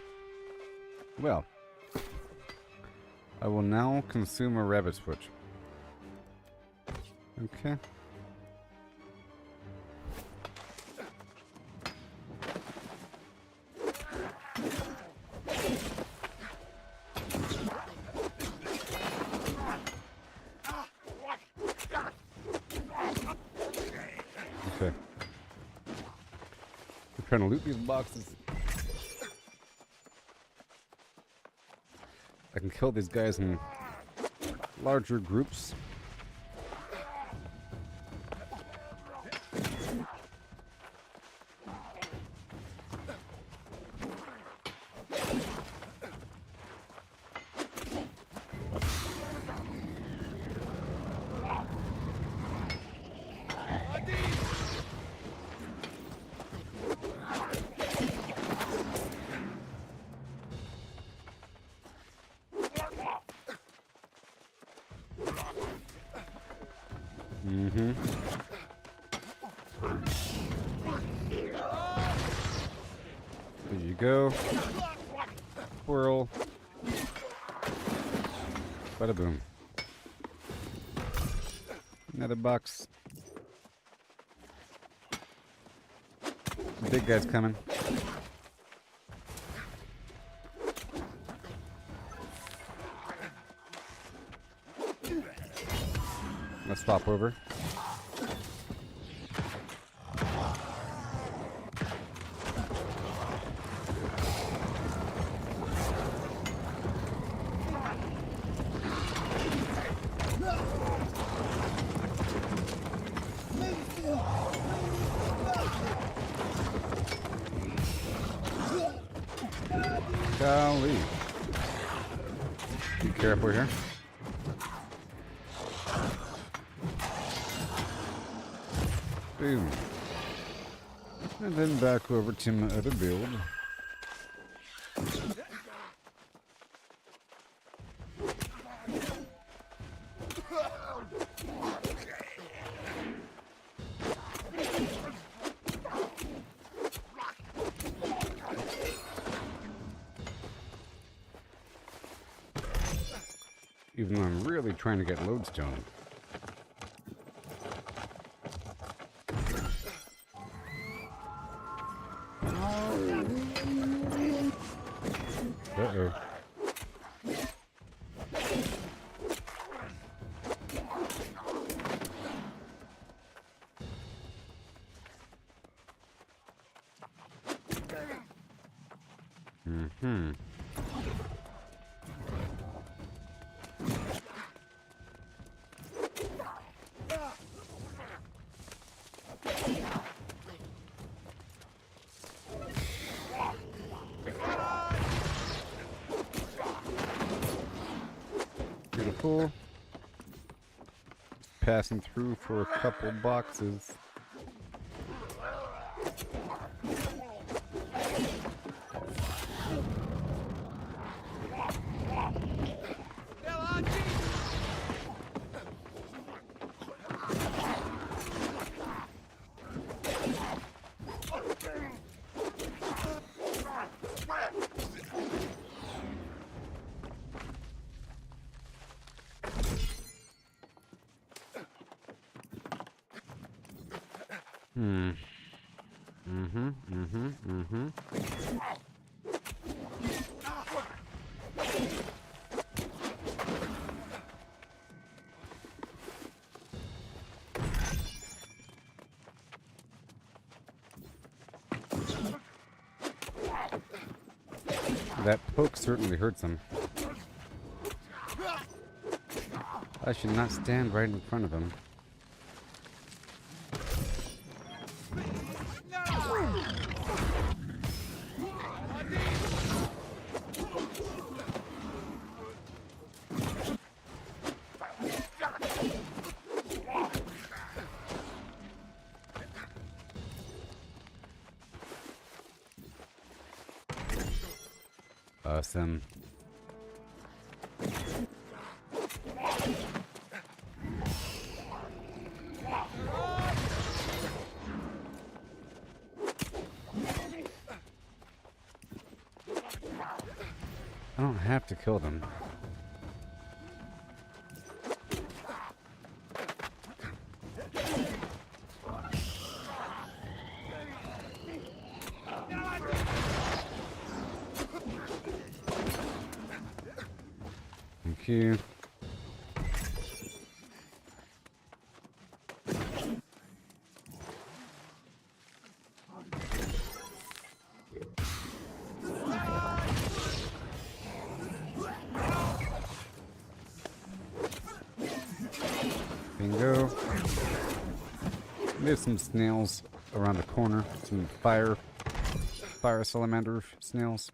Well, I will now consume a rabbit switch. Okay. Okay. We're trying to loot these boxes. I can kill these guys in larger groups. Mm-hmm. There you go. Whirl. Bada boom. Another box. Big guy's coming. Let's stop over. Golly. Be careful here. Boom. And then back over to my other build. Even though I'm really trying to get lodestone. Uh-oh. Mm-hmm. Beautiful. Passing through for a couple boxes. That poke certainly hurts him. I should not stand right in front of him. Awesome. don't have to kill them. Thank you. Bingo. There's some snails around the corner. Some fire salamander snails.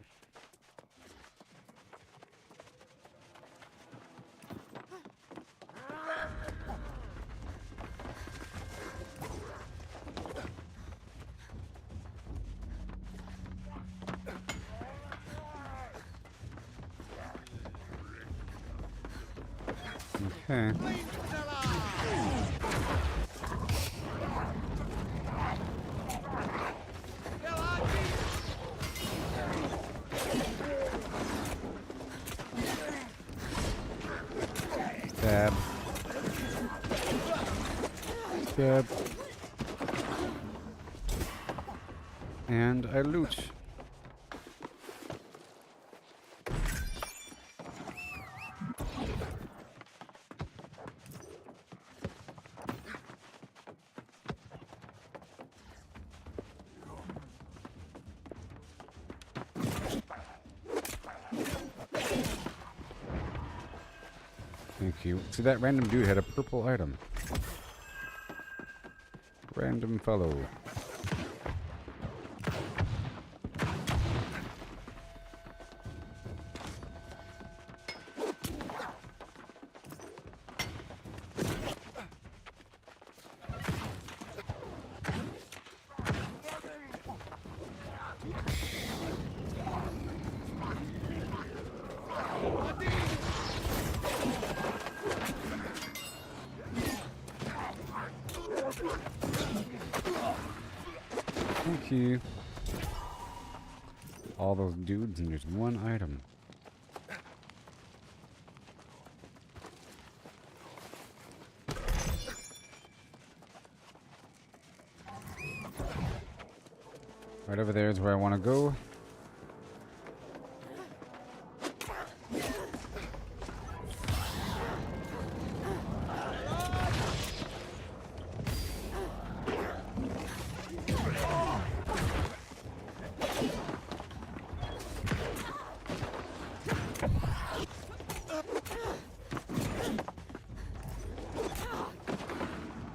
Okay. Stab. Stab. And I loot. Thank you. See, that random dude had a purple item. Random fellow. Thank you. All those dudes and there's one item. Right over there is where I want to go.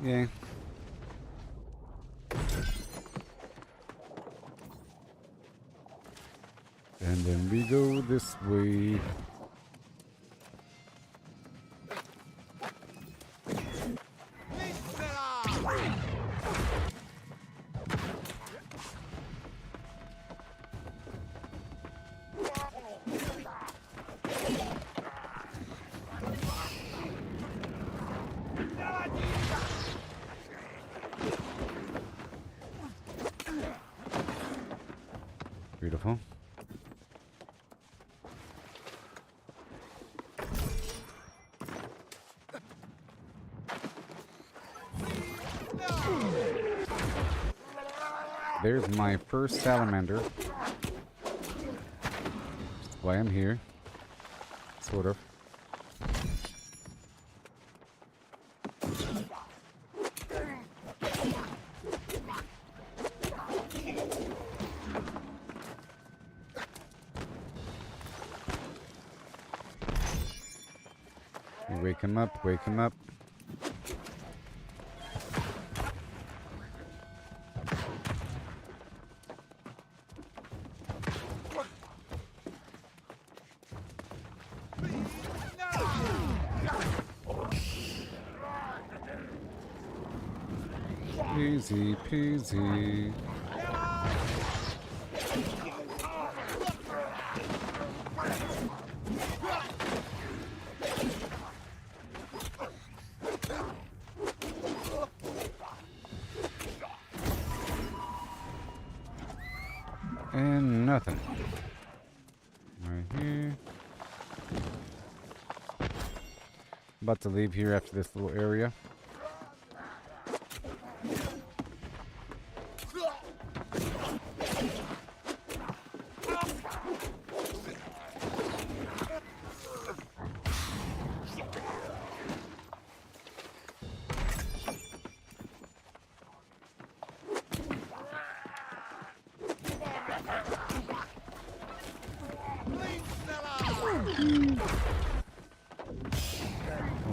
Yeah. And then we go this way. Beautiful. There's my first salamander. That's why I'm here. Sort of. Wake him up, wake him up. Easy peasy. And nothing. Right here. About to leave here after this little area.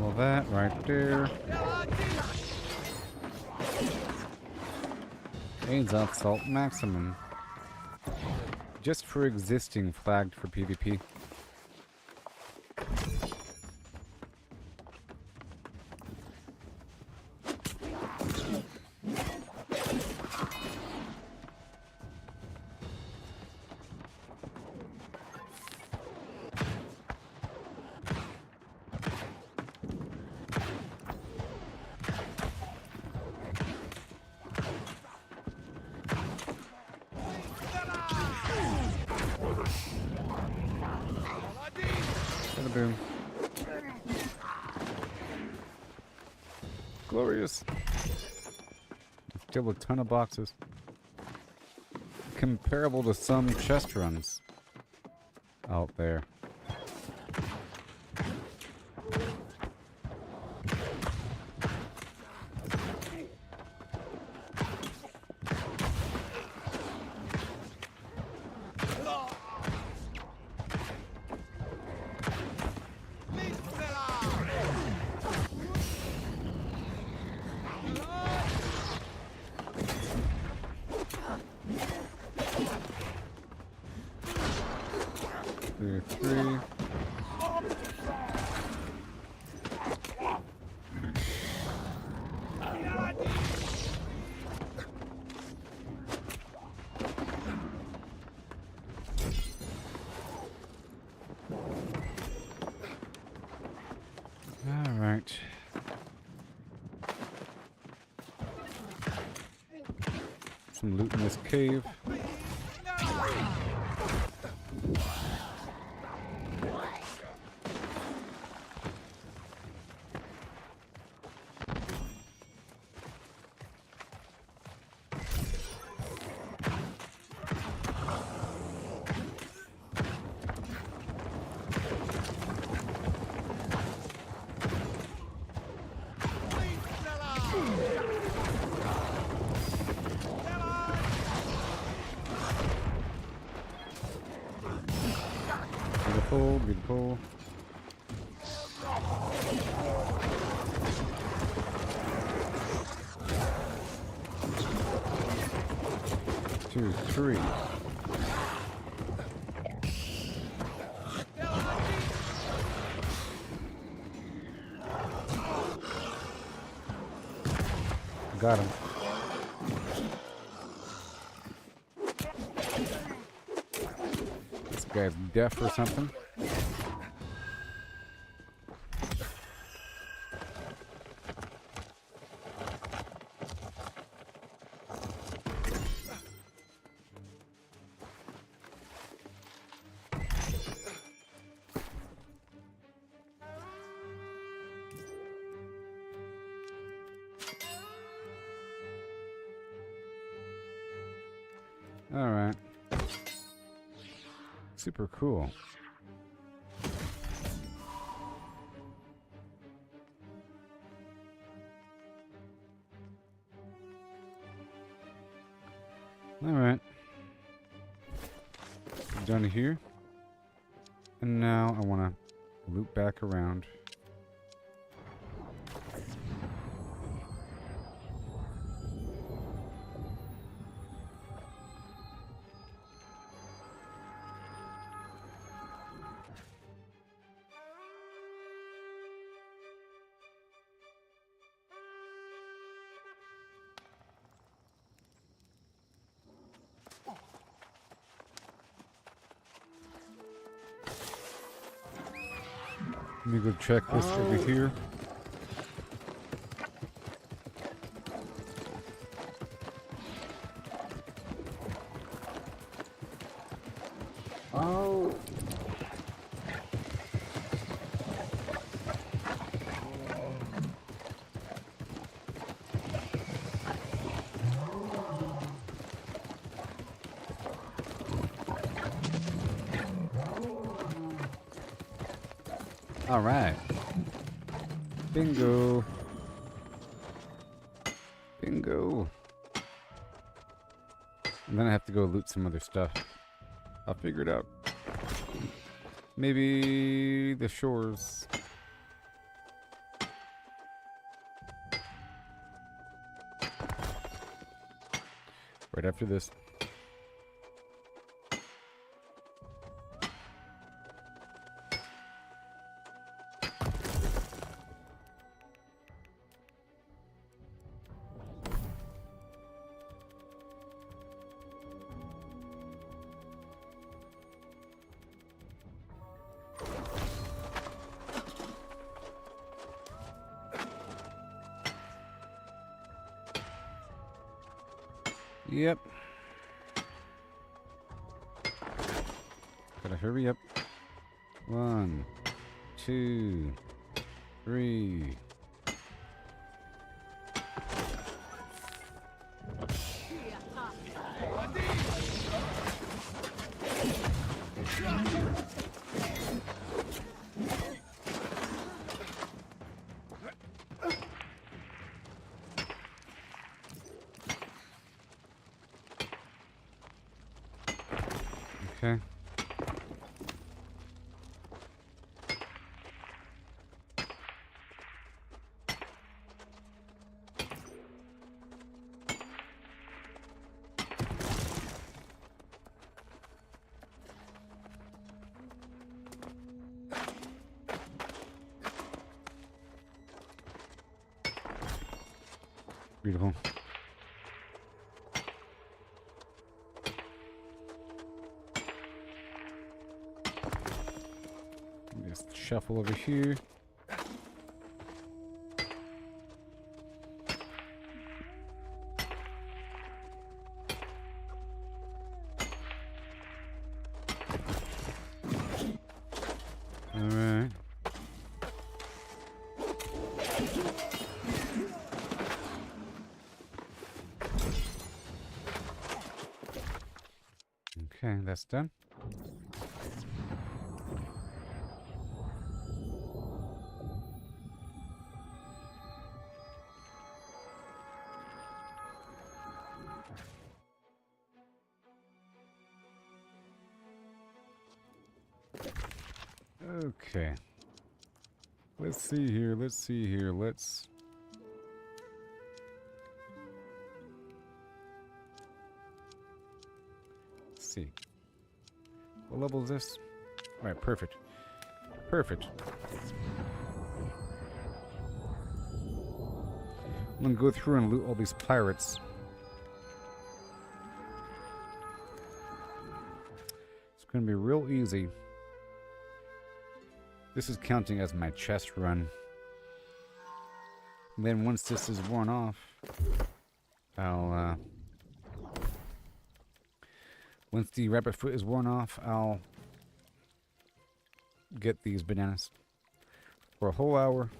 All that right there. Aids off salt maximum. Just for existing flagged for PvP. Boom. Glorious. Still a ton of boxes. Comparable to some chest runs out there. Three. All right. Some loot in this cave. Beautiful, beautiful. Two, three. Got him. This guy's deaf or something. All right. Super cool. All right. Done here. And now I want to loop back around. Let me go check this over here. Oh. Alright. Bingo. Bingo. And then I have to go loot some other stuff. I'll figure it out. Maybe the shores. Right after this. Yep. Gotta hurry up. 1, 2, 3. Okay. Beautiful. Just shuffle over here. All right. Okay, that's done. Okay. Let's see here. Let's see here. Let's see. What level is this? All right, perfect. Perfect. I'm gonna go through and loot all these pirates. It's gonna be real easy. This is counting as my chest run. And then once this is worn off, I'll once the rabbit foot is worn off, I'll get these bananas for a whole hour.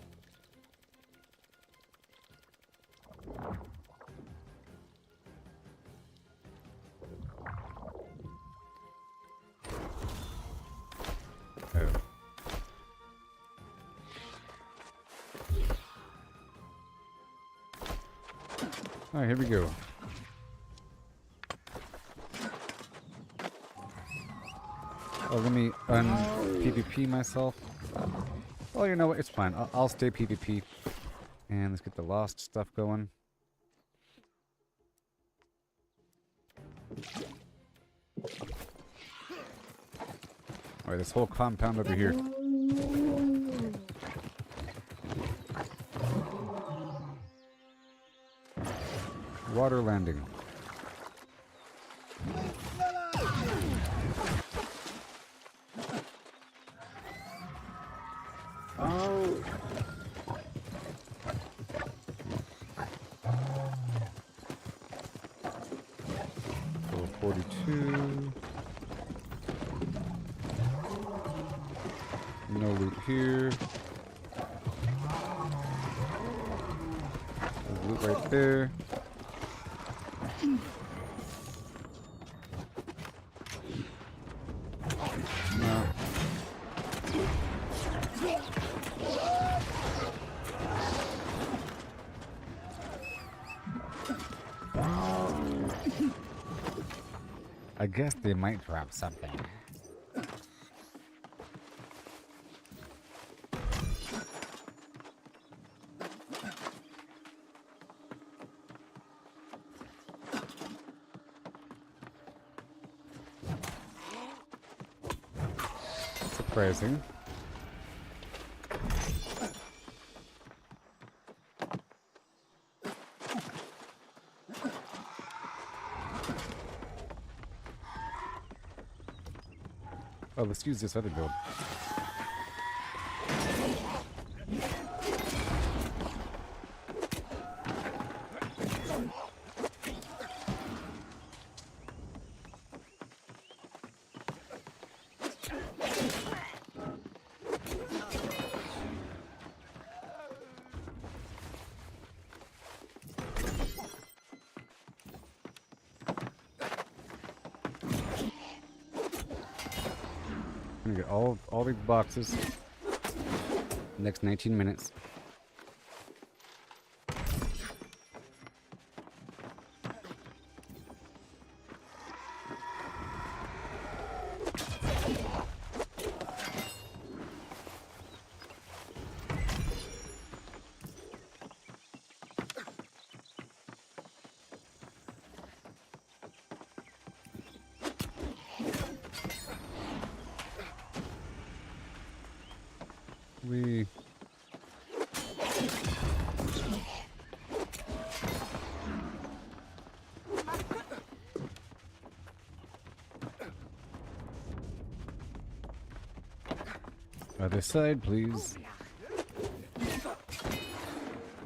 Oh. Alright, here we go. Oh, let me un-PvP myself. Oh, you know what? It's fine. I'll stay PvP. And let's get the lost stuff going. Alright, this whole compound over here. Water landing. Oh. 42. No loot here. There's loot right there. No. I guess they might drop something. Surprising. Oh, let's use this other build. I'm gonna get all these boxes. Next 19 minutes. We other side, please.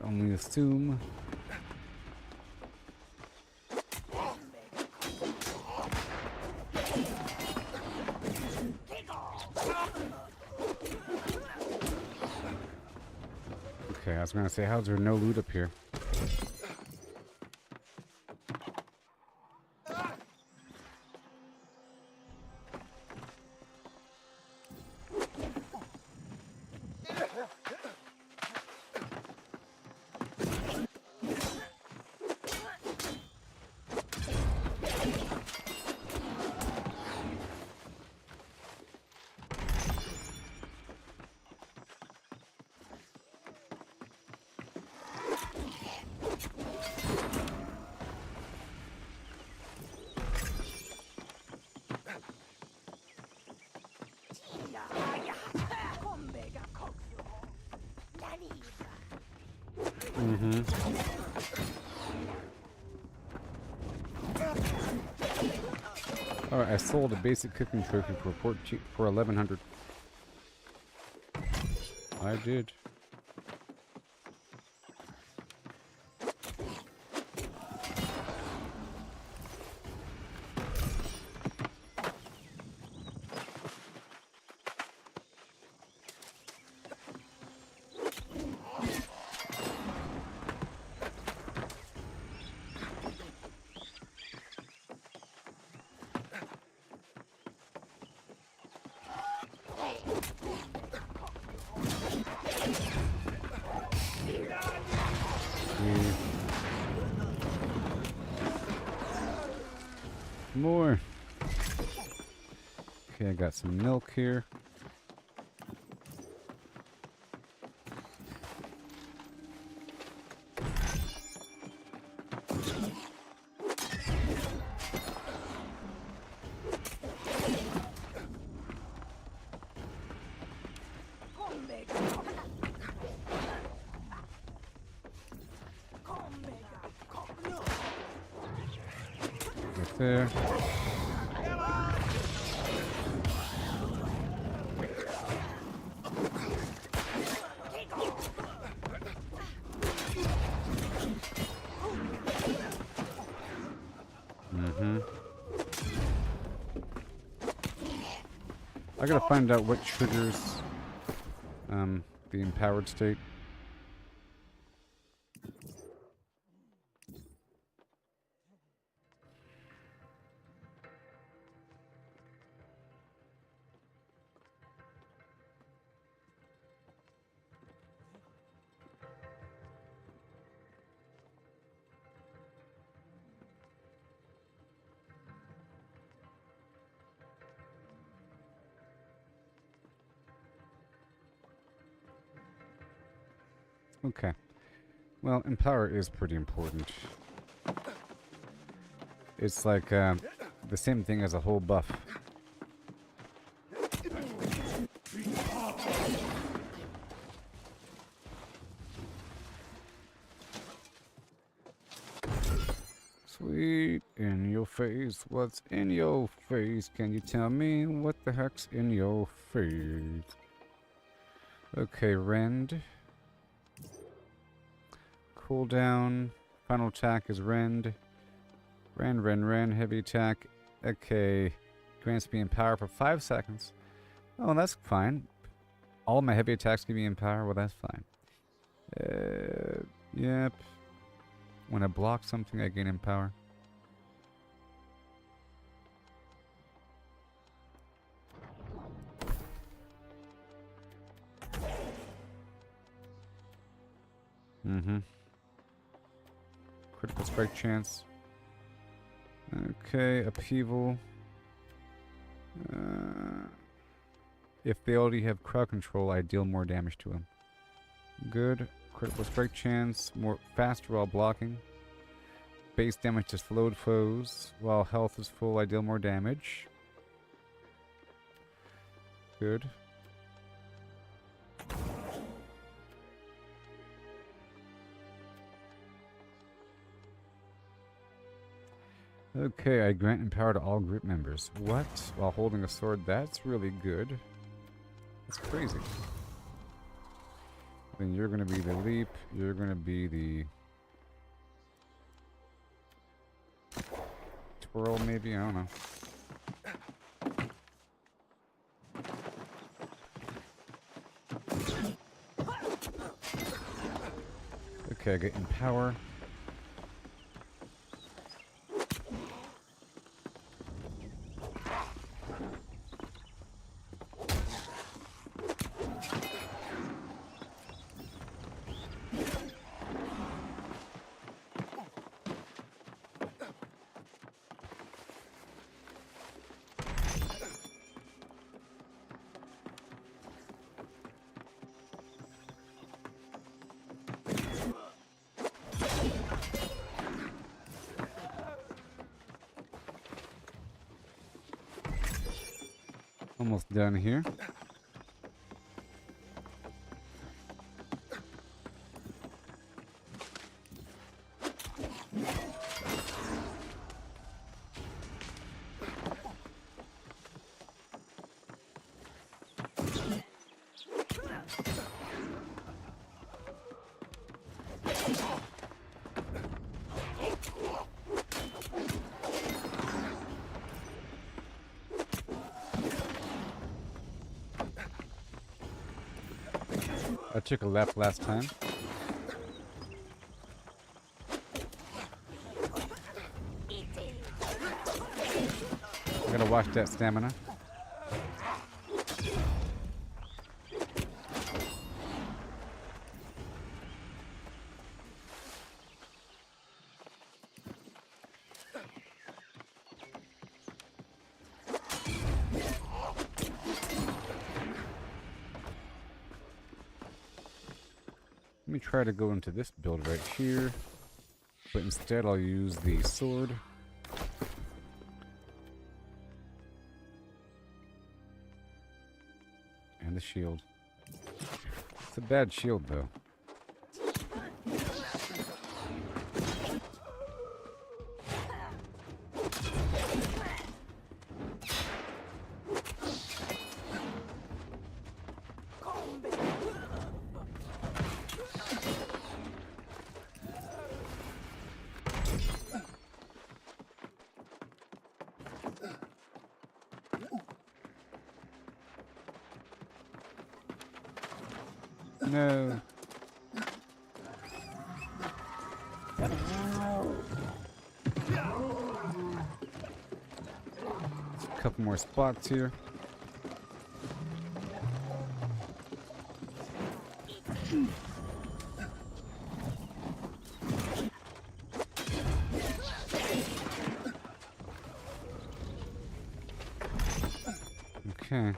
Only assume. Okay, I was gonna say, how's there no loot up here? Alright, I sold a basic cooking trophy for 1100. I did. More. Okay, I got some milk here. Right there. I gotta find out what triggers the empowered state. Okay. Well, Empower is pretty important. It's like the same thing as a whole buff. Sweet, in your face. What's in your face? Can you tell me what the heck's in your face? Okay, Rend. Cooldown. Final attack is Rend. Rend. Heavy attack. Okay. Grants me Empower for 5 seconds. Oh, that's fine. All my heavy attacks give me Empower. Well, that's fine. Yep. When I block something, I gain Empower. Critical strike chance. Okay, upheaval. If they already have crowd control, I deal more damage to them. Good. Critical strike chance. More faster while blocking. Base damage to slowed foes. While health is full, I deal more damage. Good. Okay, I grant Empower to all group members. What? While holding a sword? That's really good. That's crazy. Then you're going to be the leap. You're going to be the twirl, maybe? I don't know. Okay, I get Empower. Almost done here. I took a left last time. I gotta watch that stamina. Let me try to go into this build right here, but instead I'll use the sword. And the shield. It's a bad shield though. No. A couple more spots here. Okay.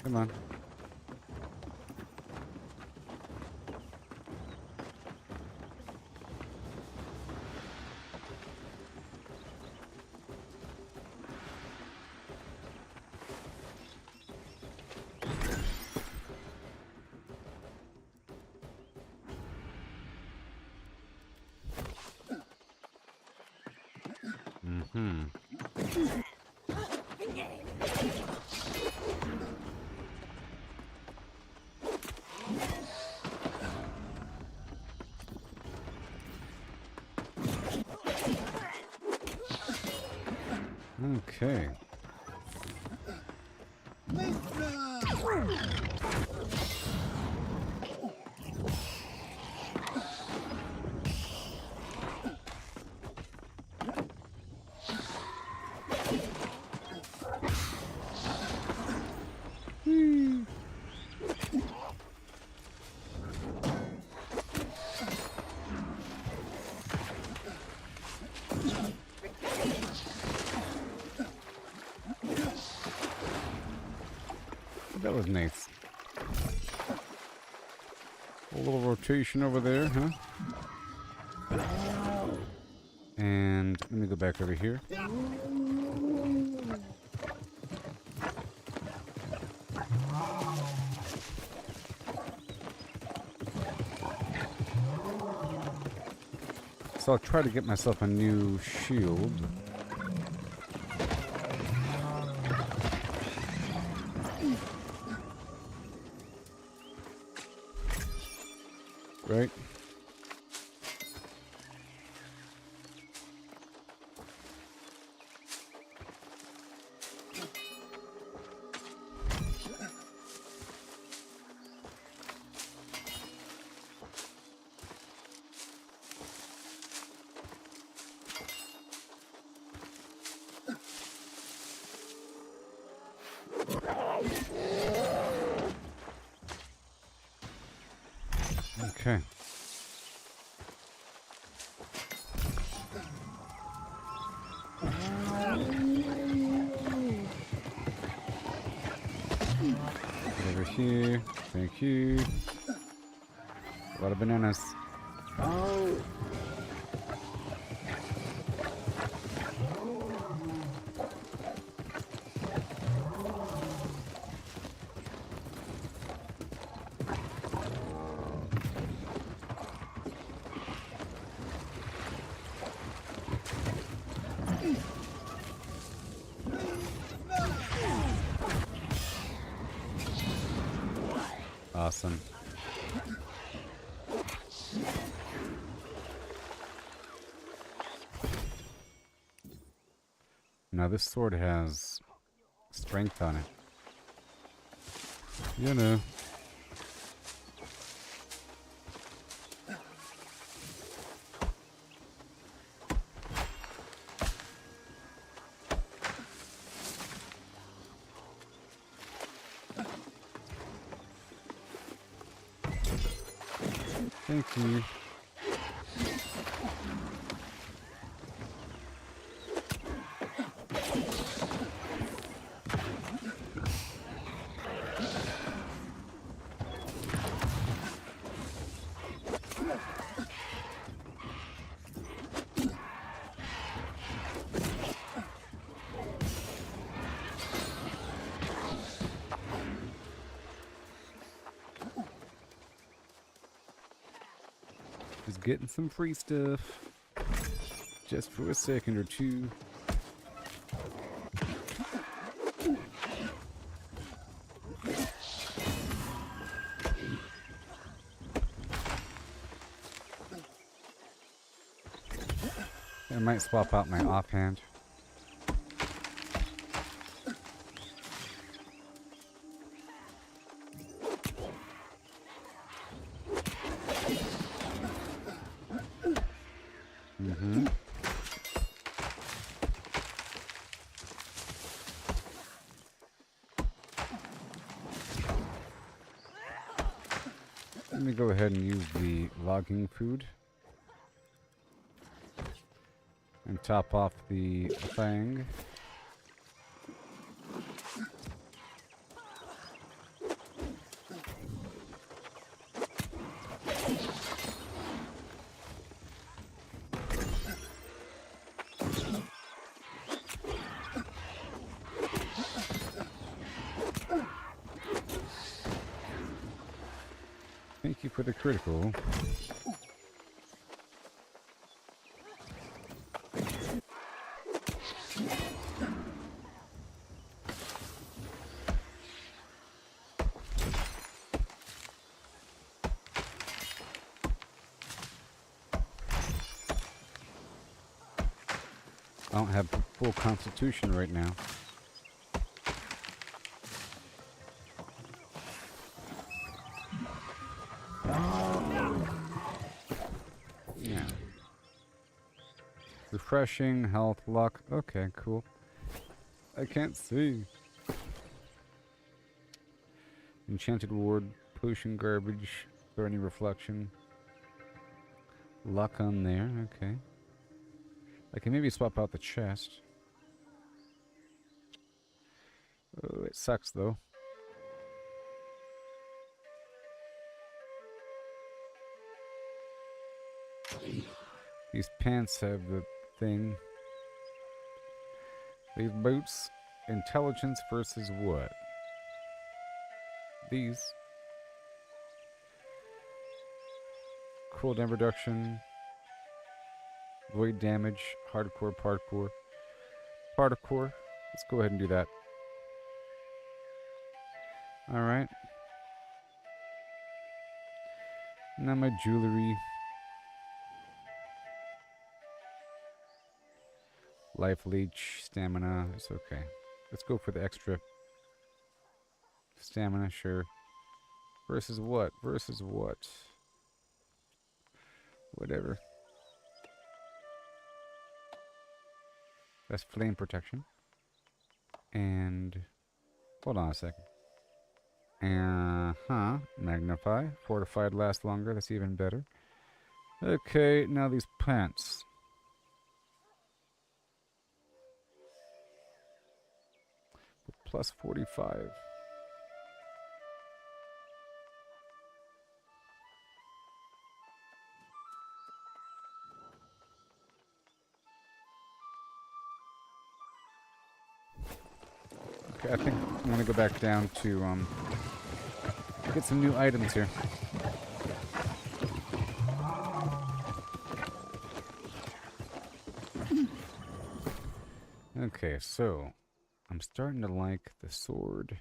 Come on. Mm-hmm. Okay. That was nice. A little rotation over there, huh? And let me go back over here. So I'll try to get myself a new shield. Right? Okay. Over here. Thank you. A lot of bananas. Oh. Awesome. Now this sword has strength on it. You know. Thank you. Just getting some free stuff. Just for a second or two. I might swap out my offhand. Mm-hmm. Let me go ahead and use the logging food. And top off the thing. Thank you for the critical. I don't have full constitution right now. Yeah. Refreshing, health, luck. Okay, cool. I can't see. Enchanted ward, potion garbage, burning reflection. Luck on there, okay. I can maybe swap out the chest. Oh, it sucks though. These pants have the thing. These boots, intelligence versus what? These. Cooldown reduction. Void damage. Hardcore, parkour. Parkour. Let's go ahead and do that. Alright. Now my jewelry. Life leech, stamina, it's okay. Let's go for the extra stamina, sure. Versus what? Versus what? Whatever. That's flame protection. And hold on a second. Magnify. Fortified lasts longer, that's even better. Okay, now these pants. Plus 45. Okay, I think I'm gonna go back down to get some new items here. Okay, so I'm starting to like the sword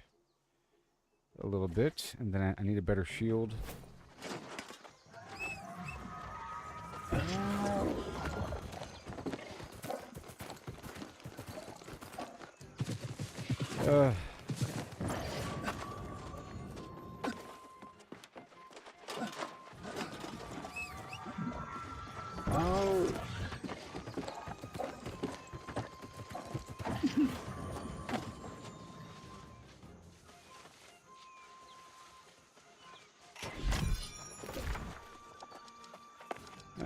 a little bit, and then I need a better shield.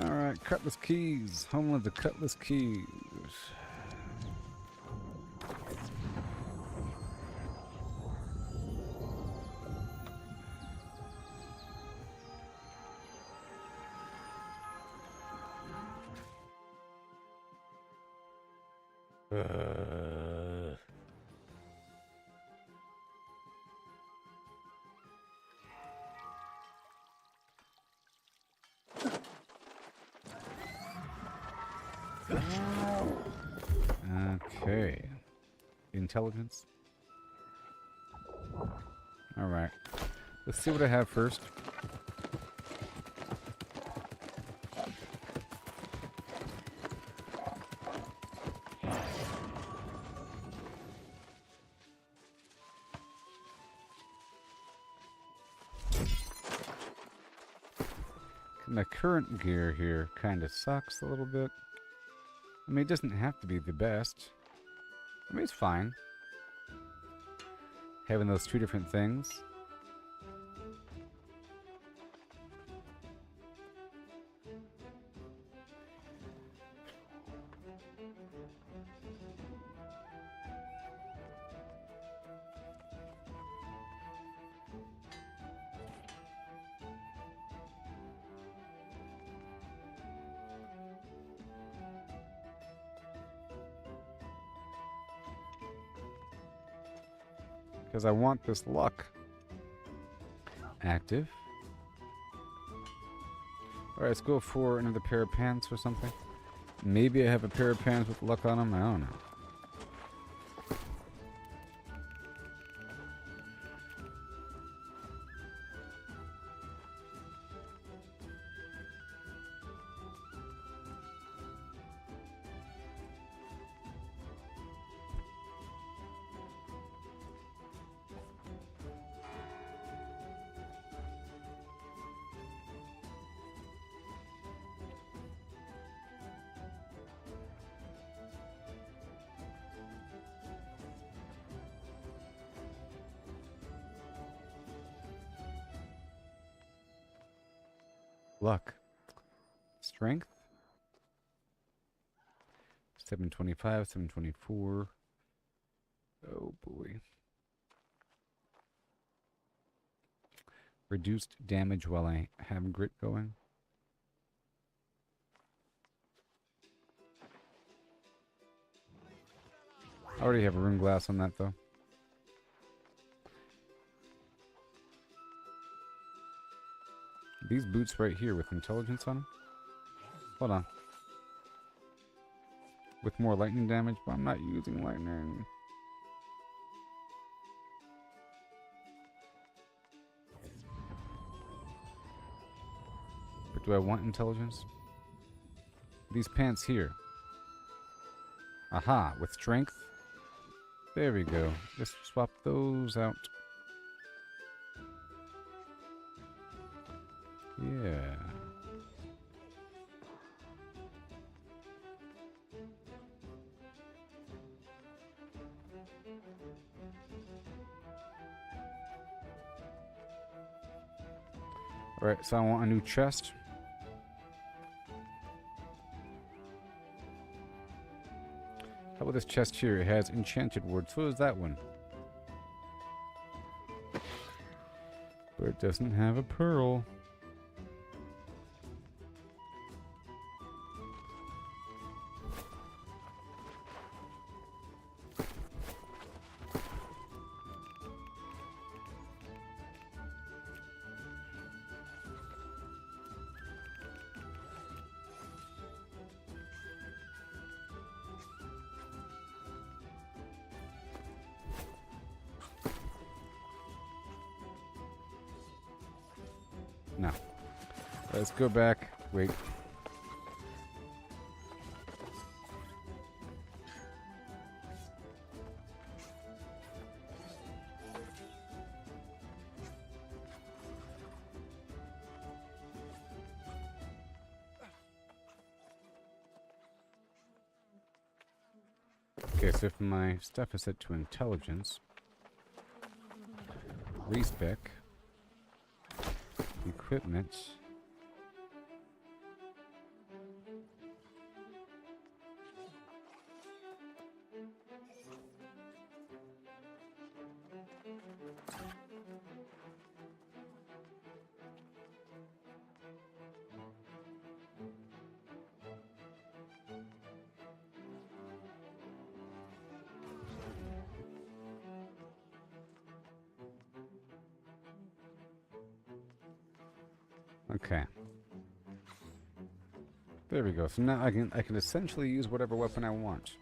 Alright, cutlass keys. Homeland the cutlass keys. Okay. Intelligence. Alright. Let's see what I have first. My current gear here kind of sucks a little bit. I mean, it doesn't have to be the best. I mean, it's fine. Having those two different things. Because I want this luck active. Alright, let's go for another pair of pants or something. Maybe I have a pair of pants with luck on them. I don't know. Luck. Strength. 725, 724. Oh boy. Reduced damage while I have grit going. I already have a rune glass on that though. These boots right here with intelligence on them? Hold on. With more lightning damage, but I'm not using lightning. But do I want intelligence? These pants here. Aha, with strength. There we go. Let's swap those out. Yeah. Alright, so I want a new chest. How about this chest here? It has enchanted words. So does that one. But it doesn't have a pearl. No. Let's go back. Wait. Okay, so if my stuff is set to intelligence, respec, equipment, okay. There we go. So now I can essentially use whatever weapon I want.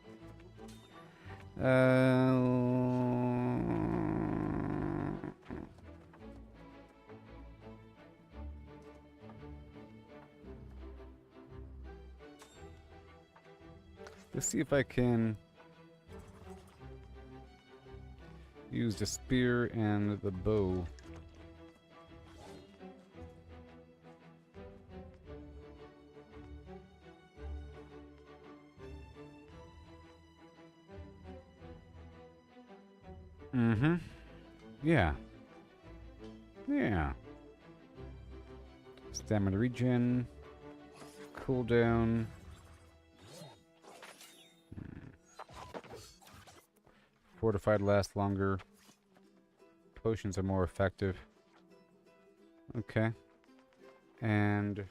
Let's see if I can use the spear and the bow. Mm-hmm. Yeah. Yeah. Stamina regen. Cooldown. Fortified lasts longer. Potions are more effective. Okay. And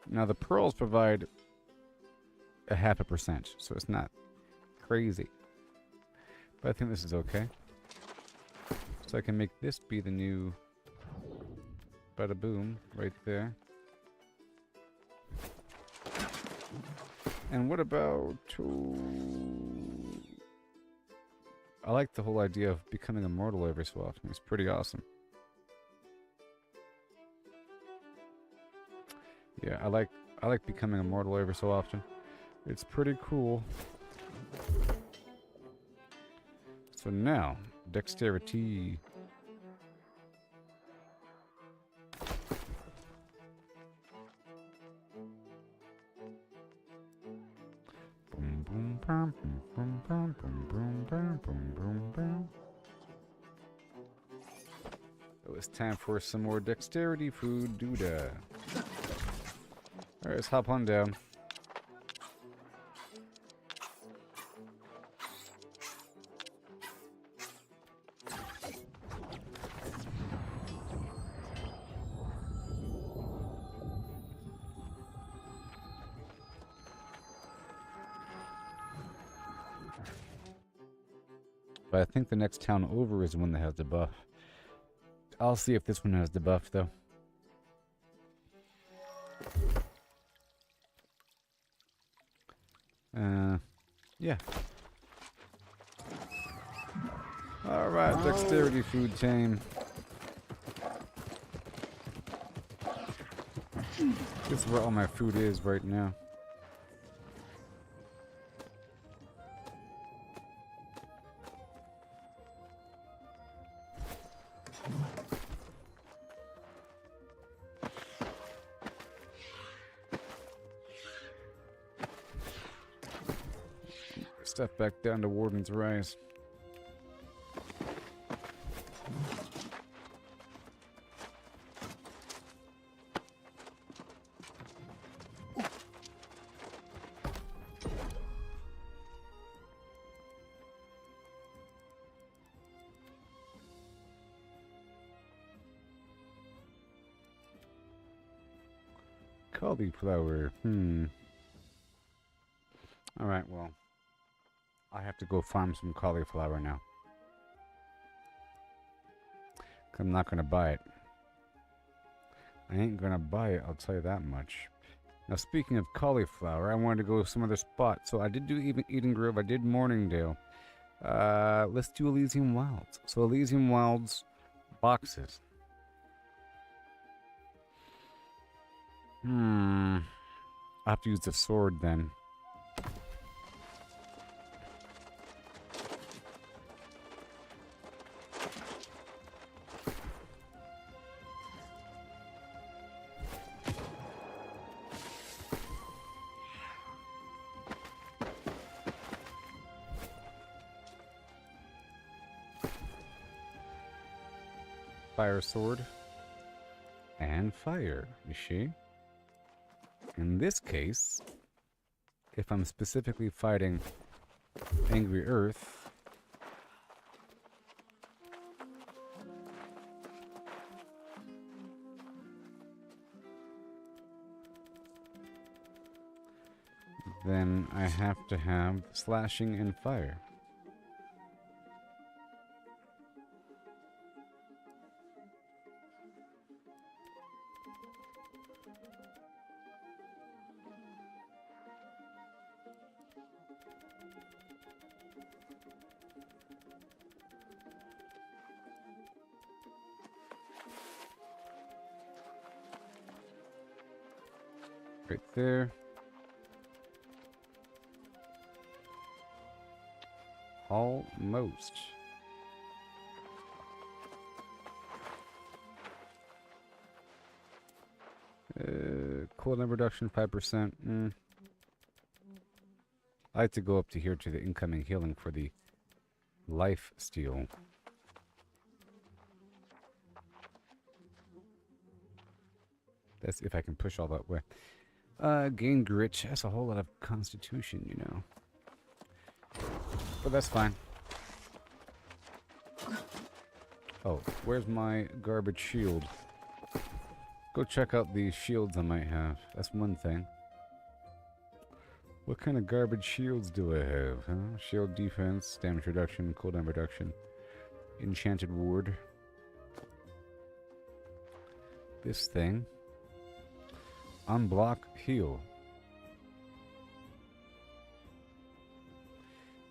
now the pearls provide a 0.5%, so it's not crazy. But I think this is okay. So I can make this be the new bada boom right there. And what about... I like the whole idea of becoming immortal every so often. It's pretty awesome. Yeah, I like becoming immortal every so often. It's pretty cool. So now, dexterity. Boom boom bam boom boom bam boom boom bam boom boom bam. It was time for some more dexterity food, doodah. Alright, let's hop on down. But I think the next town over is the one that has the buff. I'll see if this one has the buff, though. Yeah. Alright, dexterity food time. This is where all my food is right now. Stuff back down to Warden's Rise. Cauliflower. Alright, well. I have to go farm some cauliflower now. 'Cause I'm not gonna buy it. I ain't gonna buy it, I'll tell you that much. Now, speaking of cauliflower, I wanted to go to some other spot. So I did do Eden Grove, I did Morningdale. Let's do Elysium Wilds. So Elysium Wilds boxes. I have to use the sword then. Fire sword and fire, you see? In this case, if I'm specifically fighting Angry Earth, then I have to have slashing and fire. Right there. Almost. Cooldown reduction 5%. I like to go up to here to the incoming healing for the life steal. That's if I can push all that way. Gain grit. That's a whole lot of constitution, you know. But that's fine. Oh, where's my garbage shield? Go check out the shields I might have. That's one thing. What kind of garbage shields do I have? Huh? Shield defense, damage reduction, cooldown reduction, Enchanted ward. This thing. Unblock, heal.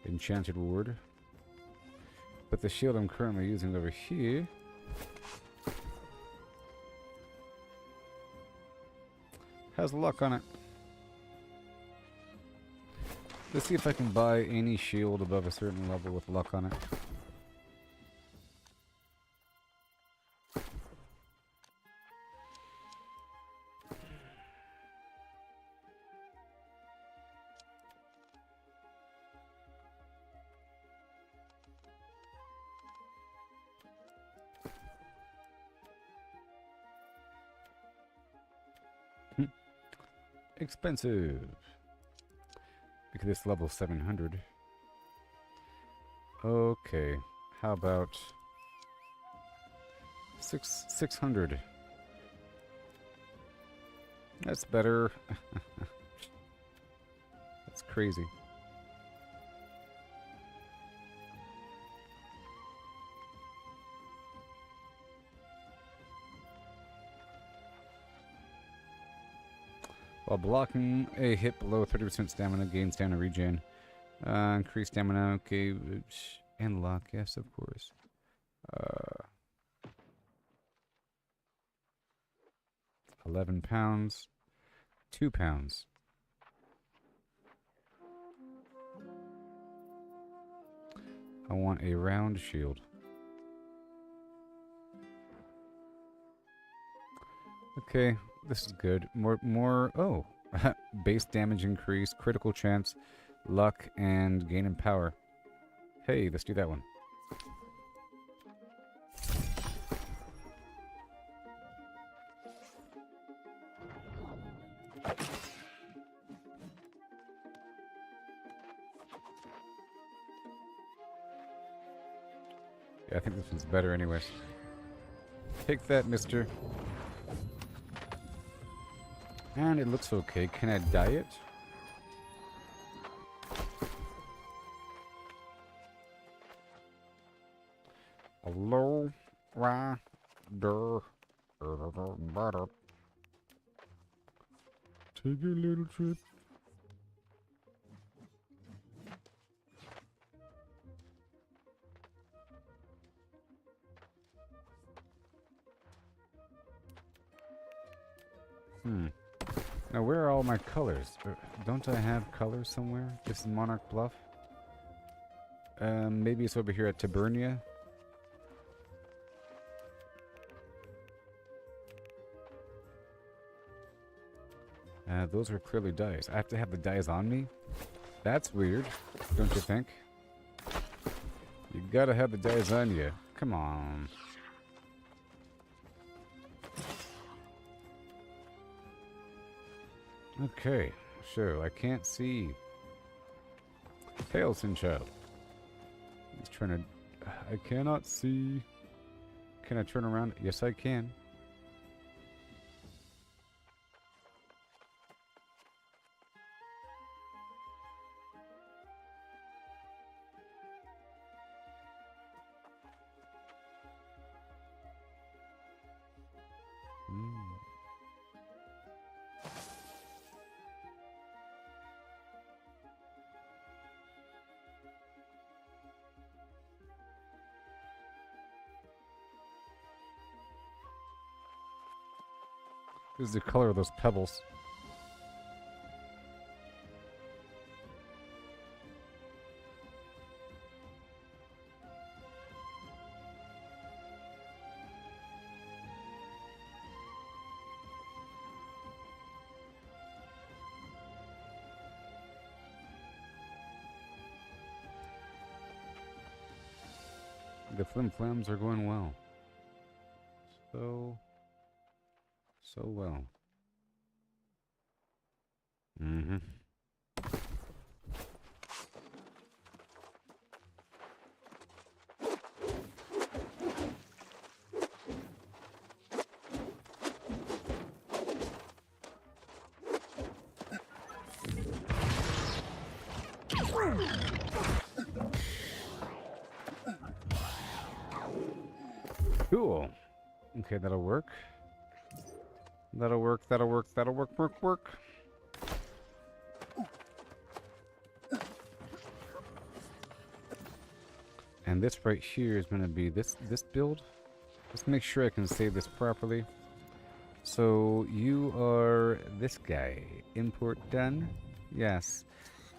Enchanted ward. Put the shield I'm currently using over here. Has luck on it. Let's see if I can buy any shield above a certain level with luck on it. Expensive. Because it's level 700. Okay. How about 600? That's better. That's crazy. While blocking a hit below 30% stamina, gain stamina regen. Increase stamina, okay. And luck, yes, of course. 11 pounds. 2 pounds. I want a round shield. Okay, this is good. More. Oh, base damage increase, critical chance, luck, and gain in power. Hey, let's do that one. Yeah, I think this one's better anyways. Take that, mister. And it looks okay. Can I dye it? Hello, rider. Take a little trip. Now, where are all my colors? Don't I have colors somewhere? This is Monarch Bluff. Maybe it's over here at Tabernia. Those are clearly dyes. I have to have the dyes on me? That's weird, don't you think? You gotta have the dyes on you. Come on. Okay, so I can't see. Hailson child. He's trying to. I cannot see. Can I turn around? Yes, I can. This is the color of those pebbles. The flim-flams are going well. So well. Mm-hmm. Cool. Okay, that'll work. That'll work, that'll work, that'll work. And this right here is going to be this build. Let's make sure I can save this properly. So you are this guy. Import done. Yes.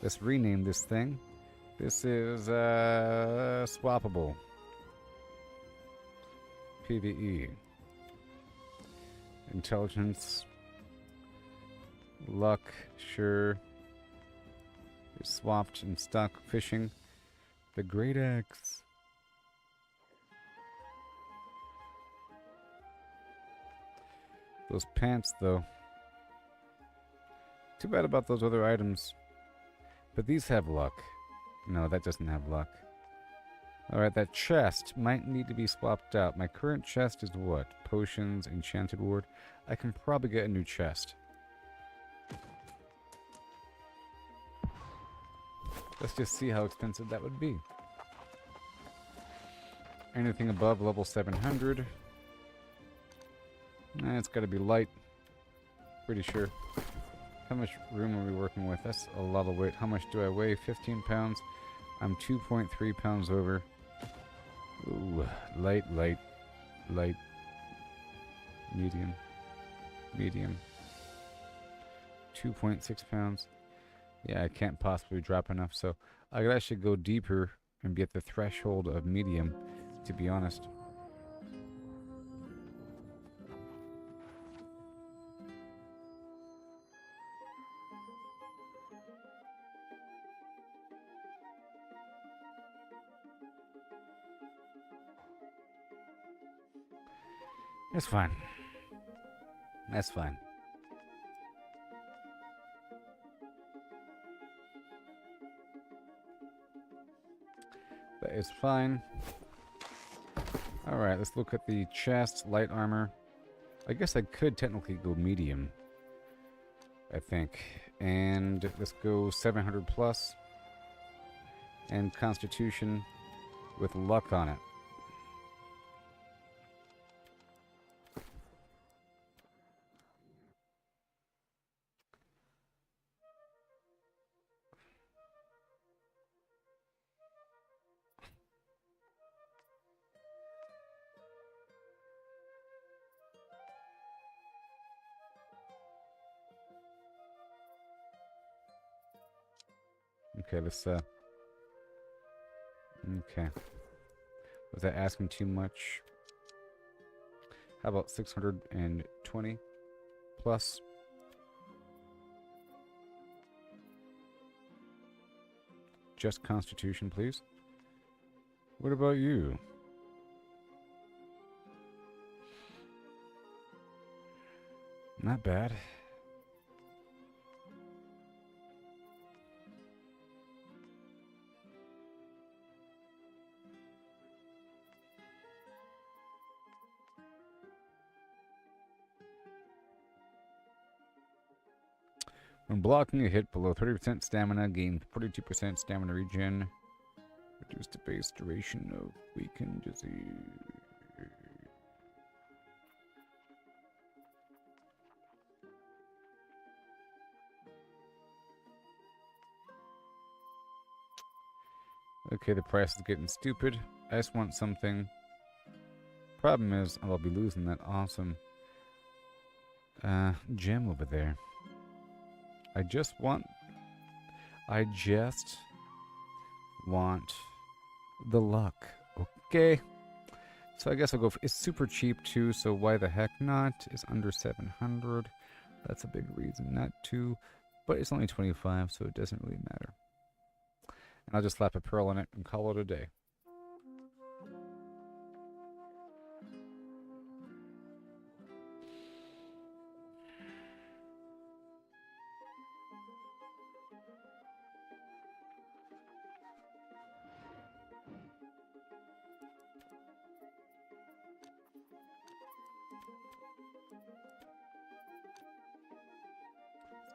Let's rename this thing. This is swappable. PvE. Intelligence. Luck. Sure. It's swapped and stuck. Fishing. The Great Axe. Those pants, though. Too bad about those other items. But these have luck. No, that doesn't have luck. Alright, that chest might need to be swapped out. My current chest is what? Potions, Enchanted Ward. I can probably get a new chest. Let's just see how expensive that would be. Anything above level 700. It's got to be light. Pretty sure. How much room are we working with? That's a lot of weight. How much do I weigh? 15 pounds. I'm 2.3 pounds over. Ooh, light. Medium. 2.6 pounds. Yeah, I can't possibly drop enough, so I could actually go deeper and be at the threshold of medium, to be honest. It's fine. That's fine. That is fine. Alright, let's look at the chest, light armor. I guess I could technically go medium. I think. And let's go 700 plus. And constitution with luck on it. Okay, let's, okay. Was that asking too much? How about 620 plus? Just Constitution, please. What about you? Not bad. When blocking a hit below 30% stamina, gain 42% stamina regen. Reduce the base duration of weakened disease. Okay, the price is getting stupid. I just want something. Problem is, I'll be losing that awesome gem over there. I just want the luck. Okay. So I guess I'll go for, it's super cheap too, so why the heck not? It's under 700. That's a big reason not to. But it's only 25, so it doesn't really matter. And I'll just slap a pearl on it and call it a day.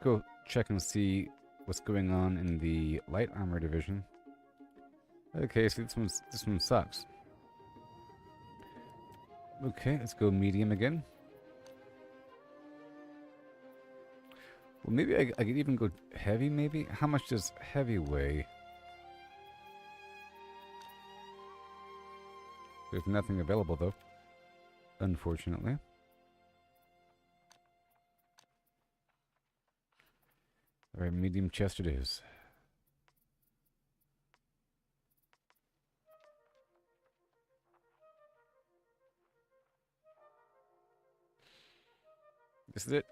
Go check and see what's going on in the light armor division. Okay, so this one sucks. Okay, let's go medium again. Well, maybe I could even go heavy, maybe? How much does heavy weigh? There's nothing available, though. Unfortunately. Alright, medium chest it is. This is it.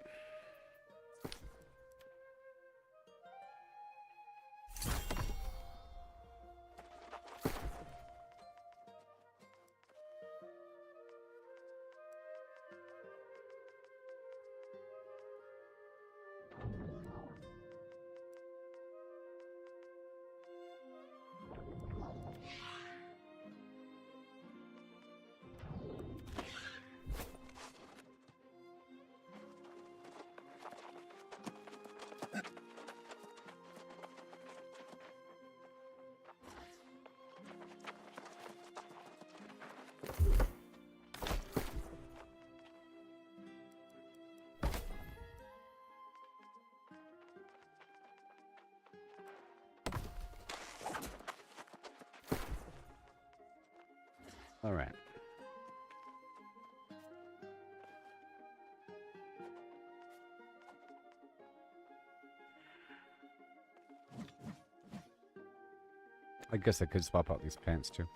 All right. I guess I could swap out these pants too.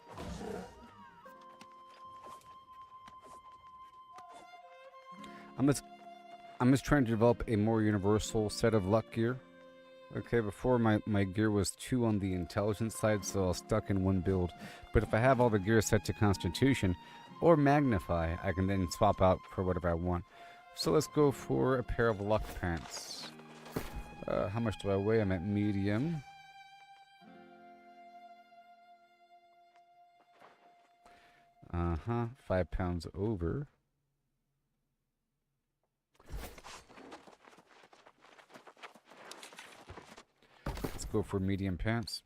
I'm just trying to develop a more universal set of luck gear. Okay, before my gear was 2 on the intelligence side, so I was stuck in one build. But if I have all the gear set to Constitution or Magnify, I can then swap out for whatever I want. So let's go for a pair of luck pants. How much do I weigh? I'm at medium. Uh-huh, 5 pounds over. Let's go for medium pants.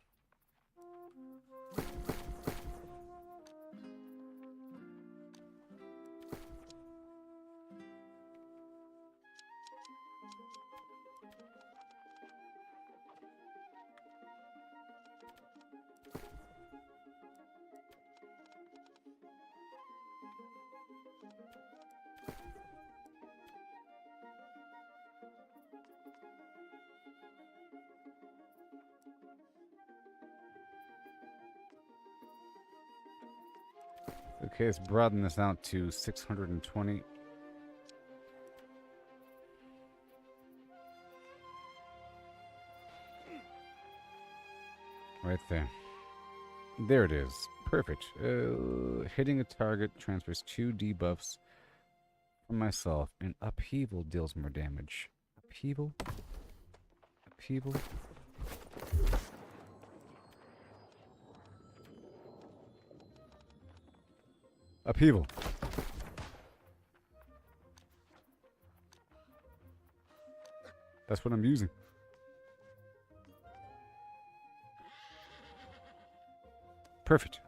Okay, let's broaden this out to 620. Right there. There it is. Perfect. Hitting a target transfers 2 debuffs from myself, and upheaval deals more damage. Upheaval? Upheaval? Upheaval. That's what I'm using. Perfect.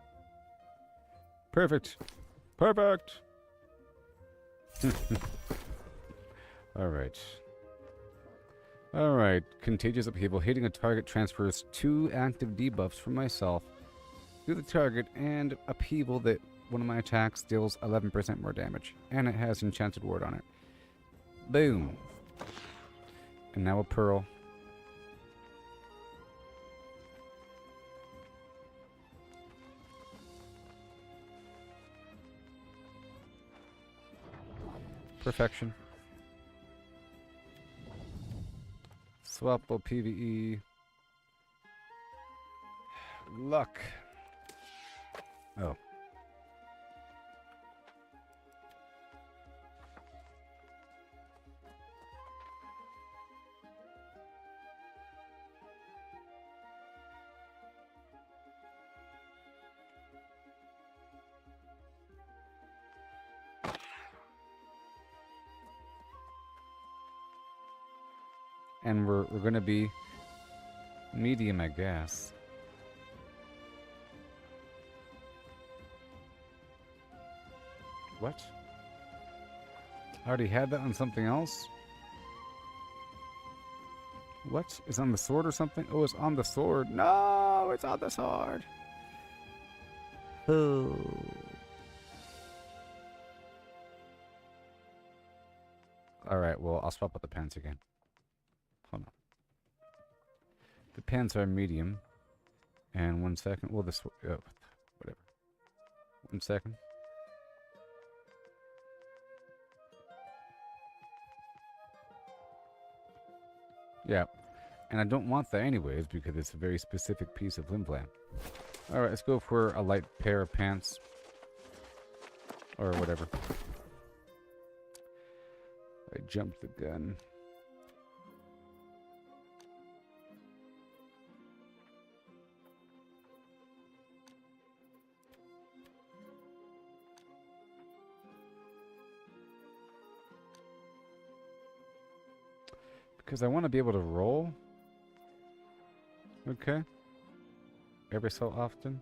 Perfect. Perfect. All right. All right. Contagious upheaval. Hitting a target transfers 2 active debuffs from myself to the target, and upheaval that one of my attacks deals 11% more damage, and it has enchanted ward on it. Boom. And now a pearl. Perfection. Swappable PvE. Luck. Oh. And we're gonna be medium, I guess. What? I already had that on something else? What? It's on the sword or something? Oh, it's on the sword. No, it's on the sword. Oh. Alright, well, I'll swap out the pants again. Hold on. The pants are medium. And 1 second. Well, this... whatever. 1 second. Yeah. And I don't want that anyways because it's a very specific piece of limb plan. Alright, let's go for a light pair of pants. Or whatever. I jumped the gun. Because I want to be able to roll. Okay. Every so often.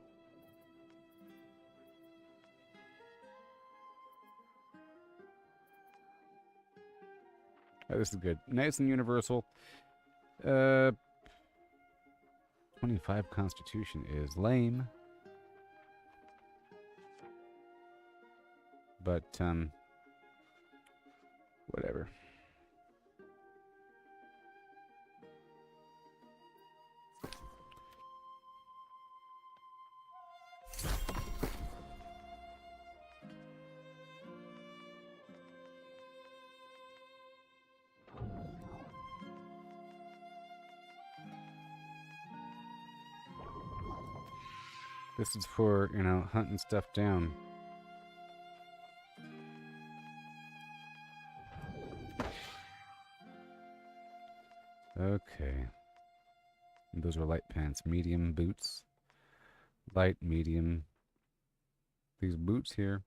Oh, this is good. Nice and universal. 25 Constitution is lame. But, whatever. This is for, you know, hunting stuff down. Okay. And those are light pants. Medium boots. Light, medium. These boots here.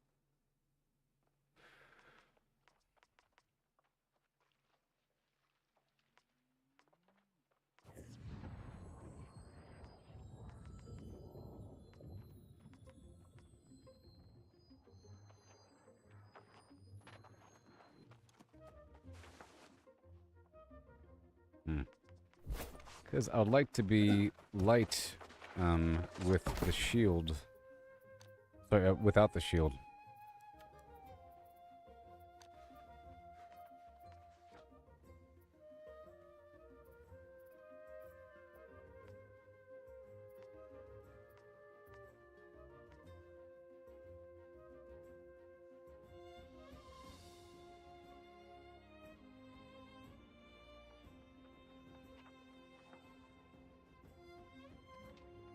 Because I'd like to be light with the shield. Sorry, without the shield.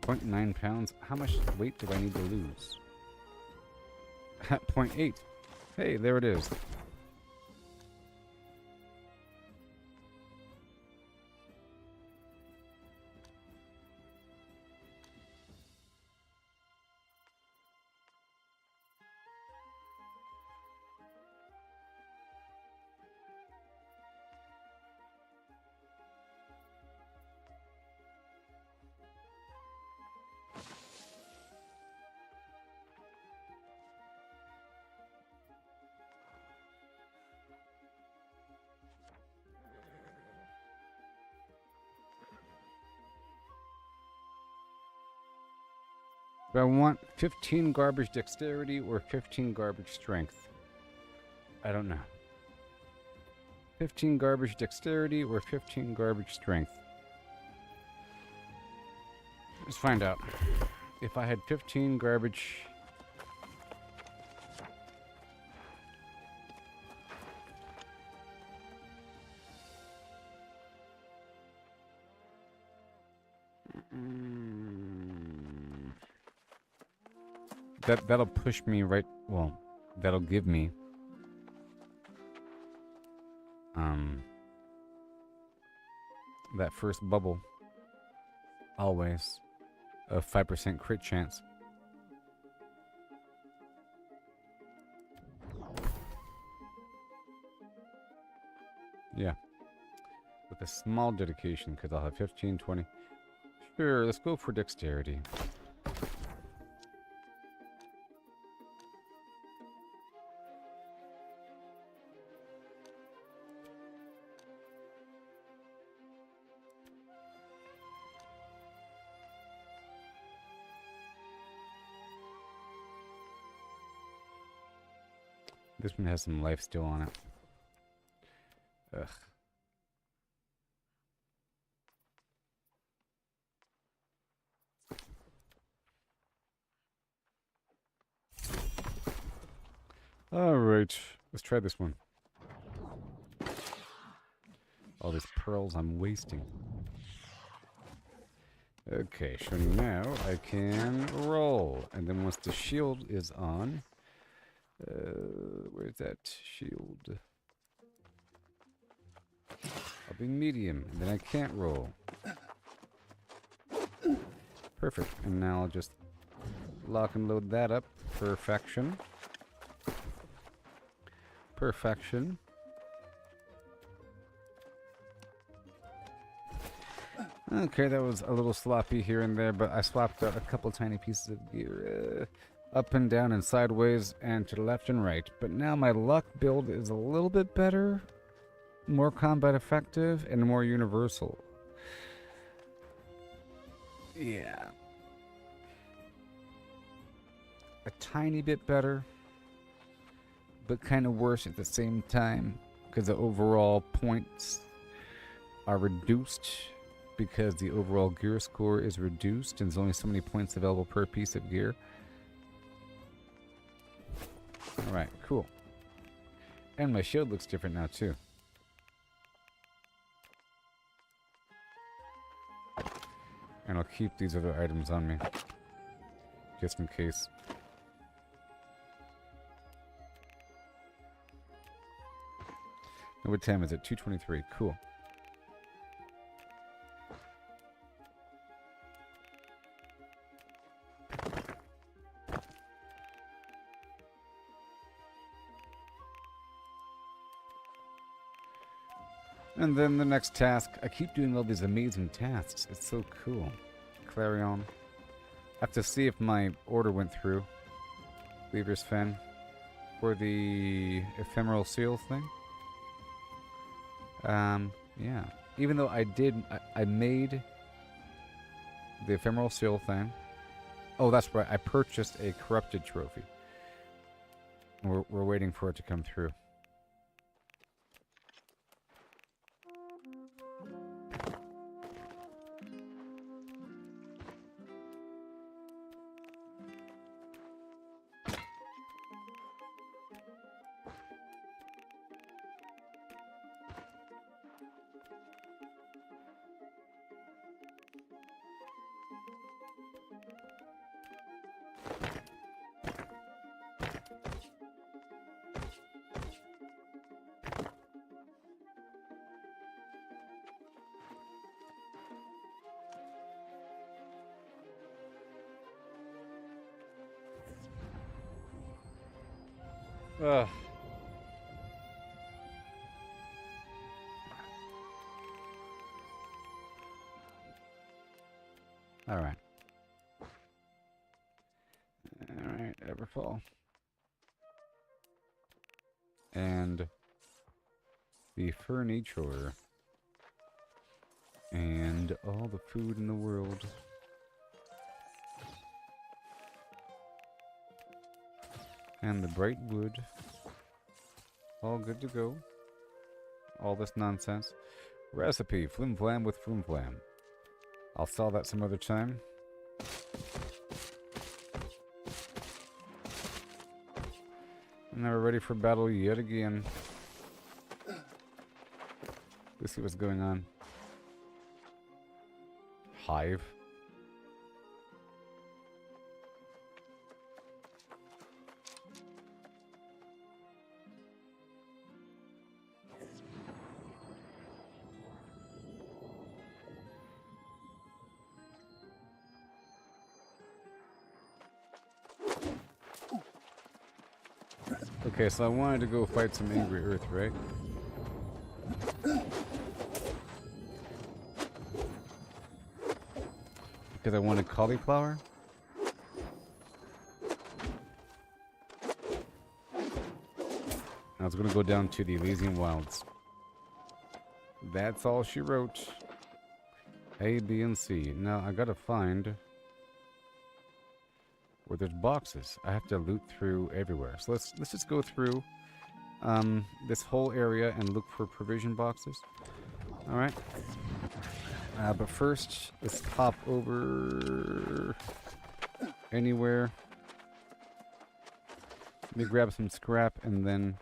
£0.9. How much weight do I need to lose? At 0.8. Hey, there it is. Do I want 15 garbage dexterity or 15 garbage strength? I don't know. 15 garbage dexterity or 15 garbage strength? Let's find out. If I had 15 garbage... That'll push me right... Well, that'll give me... that first bubble. Always. A 5% crit chance. Yeah. With a small dedication, because I'll have 15, 20... Sure, let's go for dexterity. This one has some life still on it. Ugh. Alright, let's try this one. All these pearls I'm wasting. Okay, so now I can roll. And then once the shield is on... where's that shield? I'll be medium, and then I can't roll. Perfect. And now I'll just lock and load that up. Perfection. Perfection. Okay, that was a little sloppy here and there, but I swapped out a couple tiny pieces of gear up and down and sideways and to the left and right. But now my luck build is a little bit better, more combat effective, and more universal. Yeah. A tiny bit better, but kind of worse at the same time, because the overall points are reduced, because the overall gear score is reduced, and there's only so many points available per piece of gear. Alright, cool. And my shield looks different now, too. And I'll keep these other items on me, just in case. Now what time is it? 2:23. Cool. And then the next task. I keep doing all these amazing tasks. It's so cool. Clarion. I have to see if my order went through. Leader's Fen. For the ephemeral seal thing. Yeah. Even though I made the ephemeral seal thing. Oh, that's right. I purchased a corrupted trophy. We're waiting for it to come through. Ugh. Alright. Alright, Everfall. And the furniture. And all the food in the world. And the bright wood. All good to go. All this nonsense. Recipe, flim flam with flim flam. I'll sell that some other time. And now we're ready for battle yet again. Let's see what's going on. Hive. Okay, so I wanted to go fight some angry earth, right? Because I wanted cauliflower? I was gonna go down to the Elysian Wilds. That's all she wrote. A, B, and C. Now I gotta find where there's boxes. I have to loot through everywhere. So let's just go through this whole area and look for provision boxes. Alright. But first, let's pop over anywhere. Let me grab some scrap and then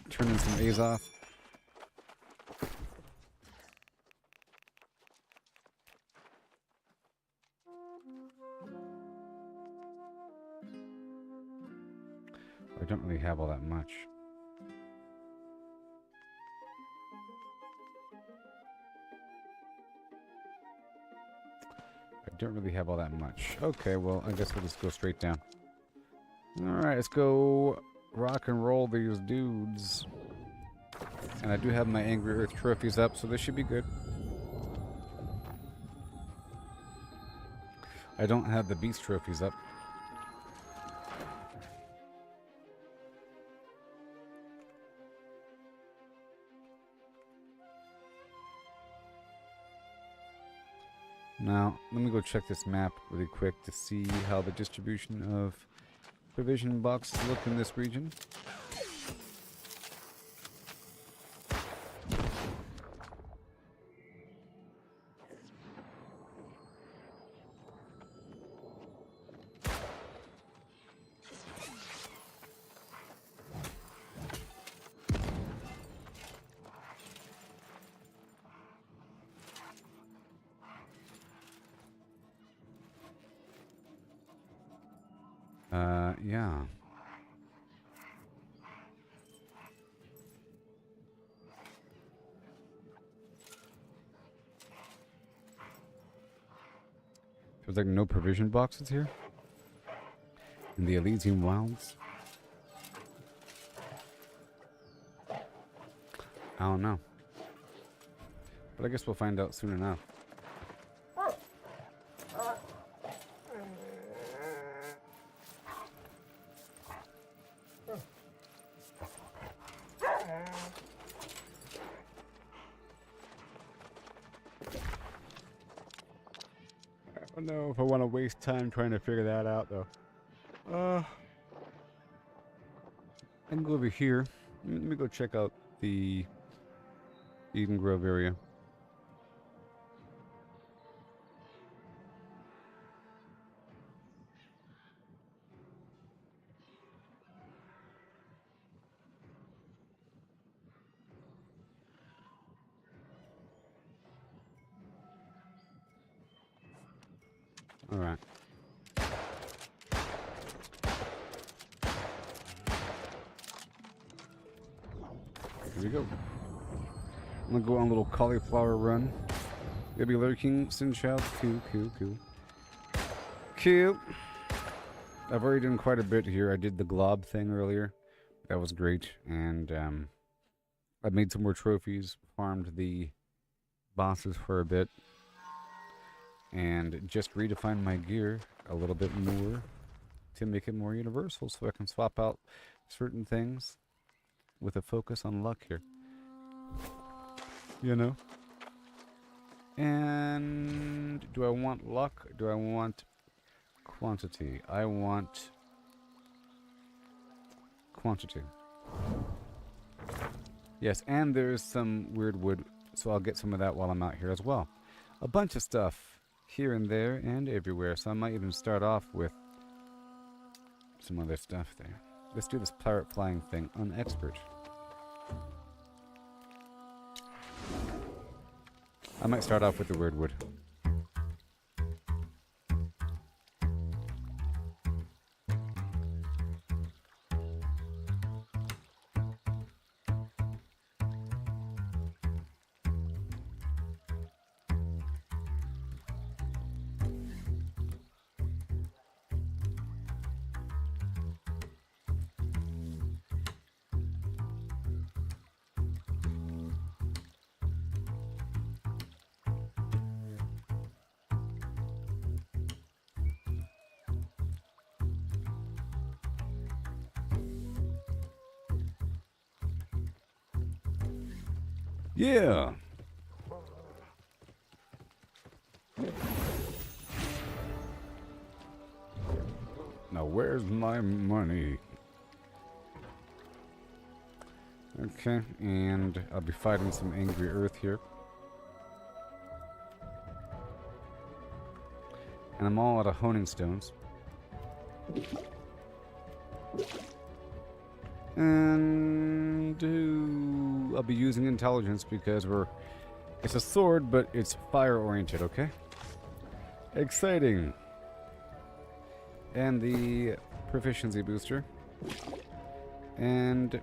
turn in some A's off. I don't really have all that much. I don't really have all that much. Okay, well, I guess we'll just go straight down. Alright, let's go rock and roll these dudes. And I do have my Angry Earth trophies up, so this should be good. I don't have the Beast trophies up. Now, let me go check this map really quick to see how the distribution of provision boxes look in this region. Yeah. There's like no provision boxes here in the Elysian Wilds. I don't know, but I guess we'll find out soon enough. I don't know if I want to waste time trying to figure that out, though. I can go over here. Let me go check out the Eden Grove area. All right. Here we go. I'm gonna go on a little cauliflower run. They'll be lurking, Sinchild. Cool. I've already done quite a bit here. I did the glob thing earlier. That was great. And I've made some more trophies, farmed the bosses for a bit, and just redefined my gear a little bit more to make it more universal so I can swap out certain things with a focus on luck here. You know? And do I want luck? Do I want quantity? I want quantity. Yes, and there's some weird wood, so I'll get some of that while I'm out here as well. A bunch of stuff here and there and everywhere, so I might even start off with some other stuff there. Let's do this pirate flying thing on expert. I might start off with the weird wood. Yeah. Now Where's my money? Okay, and I'll be fighting some angry earth here. And I'm all out of honing stones. And I'll be using intelligence because it's a sword, but it's fire oriented, okay? Exciting. And the proficiency booster. And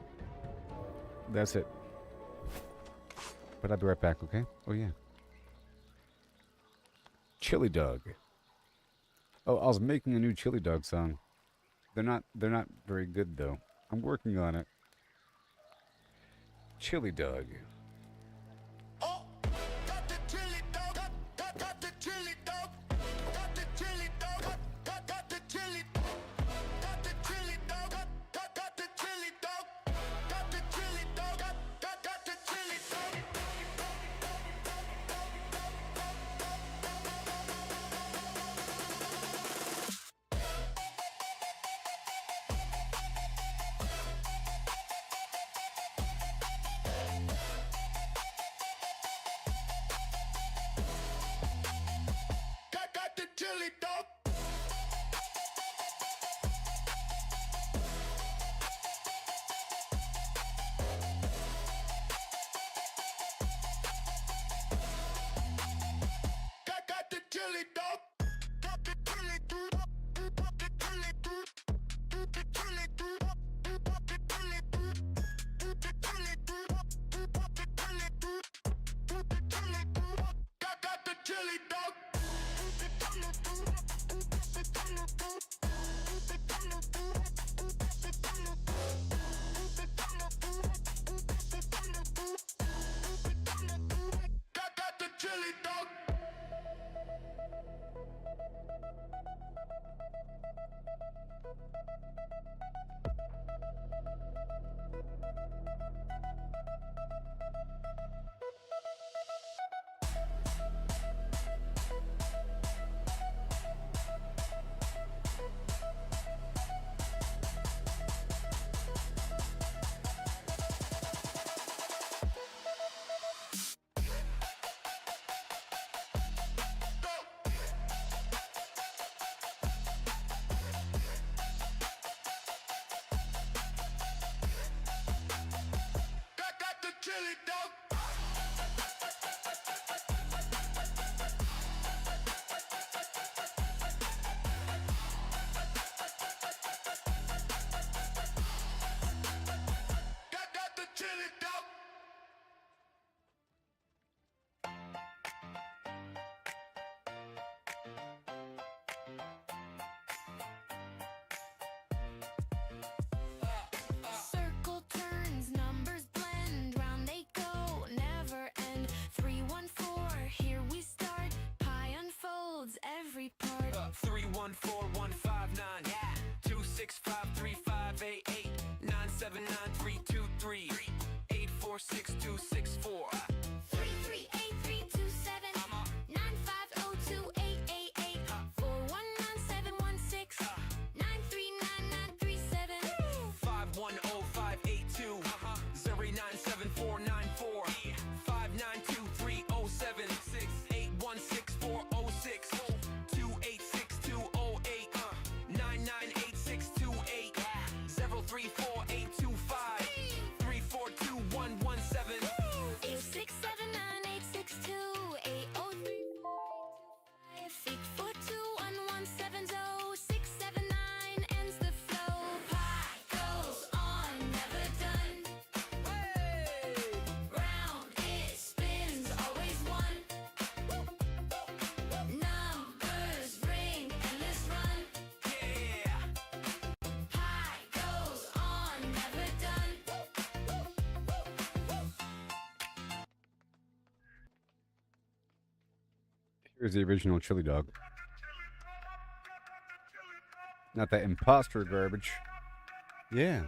that's it. But I'll be right back, okay? Oh yeah. Chili dog. Oh, I was making a new chili dog song. They're not very good though. I'm working on it. Chili dog. Circle turns, numbers blend, round they go, never end. 314, here we start. Pi unfolds every part. 314159, yeah. 2653588 979 846 338327 95028888 419716 939937 510582 097494 592307 816406 286208 998628 034825 342117 8679862 ends the flow. Pi goes on, never done. Round it spins, always one. Numbers bring endless run. Yeah. Pi goes on, never done. Here's the original chili dog. Not that imposter garbage. Yeah.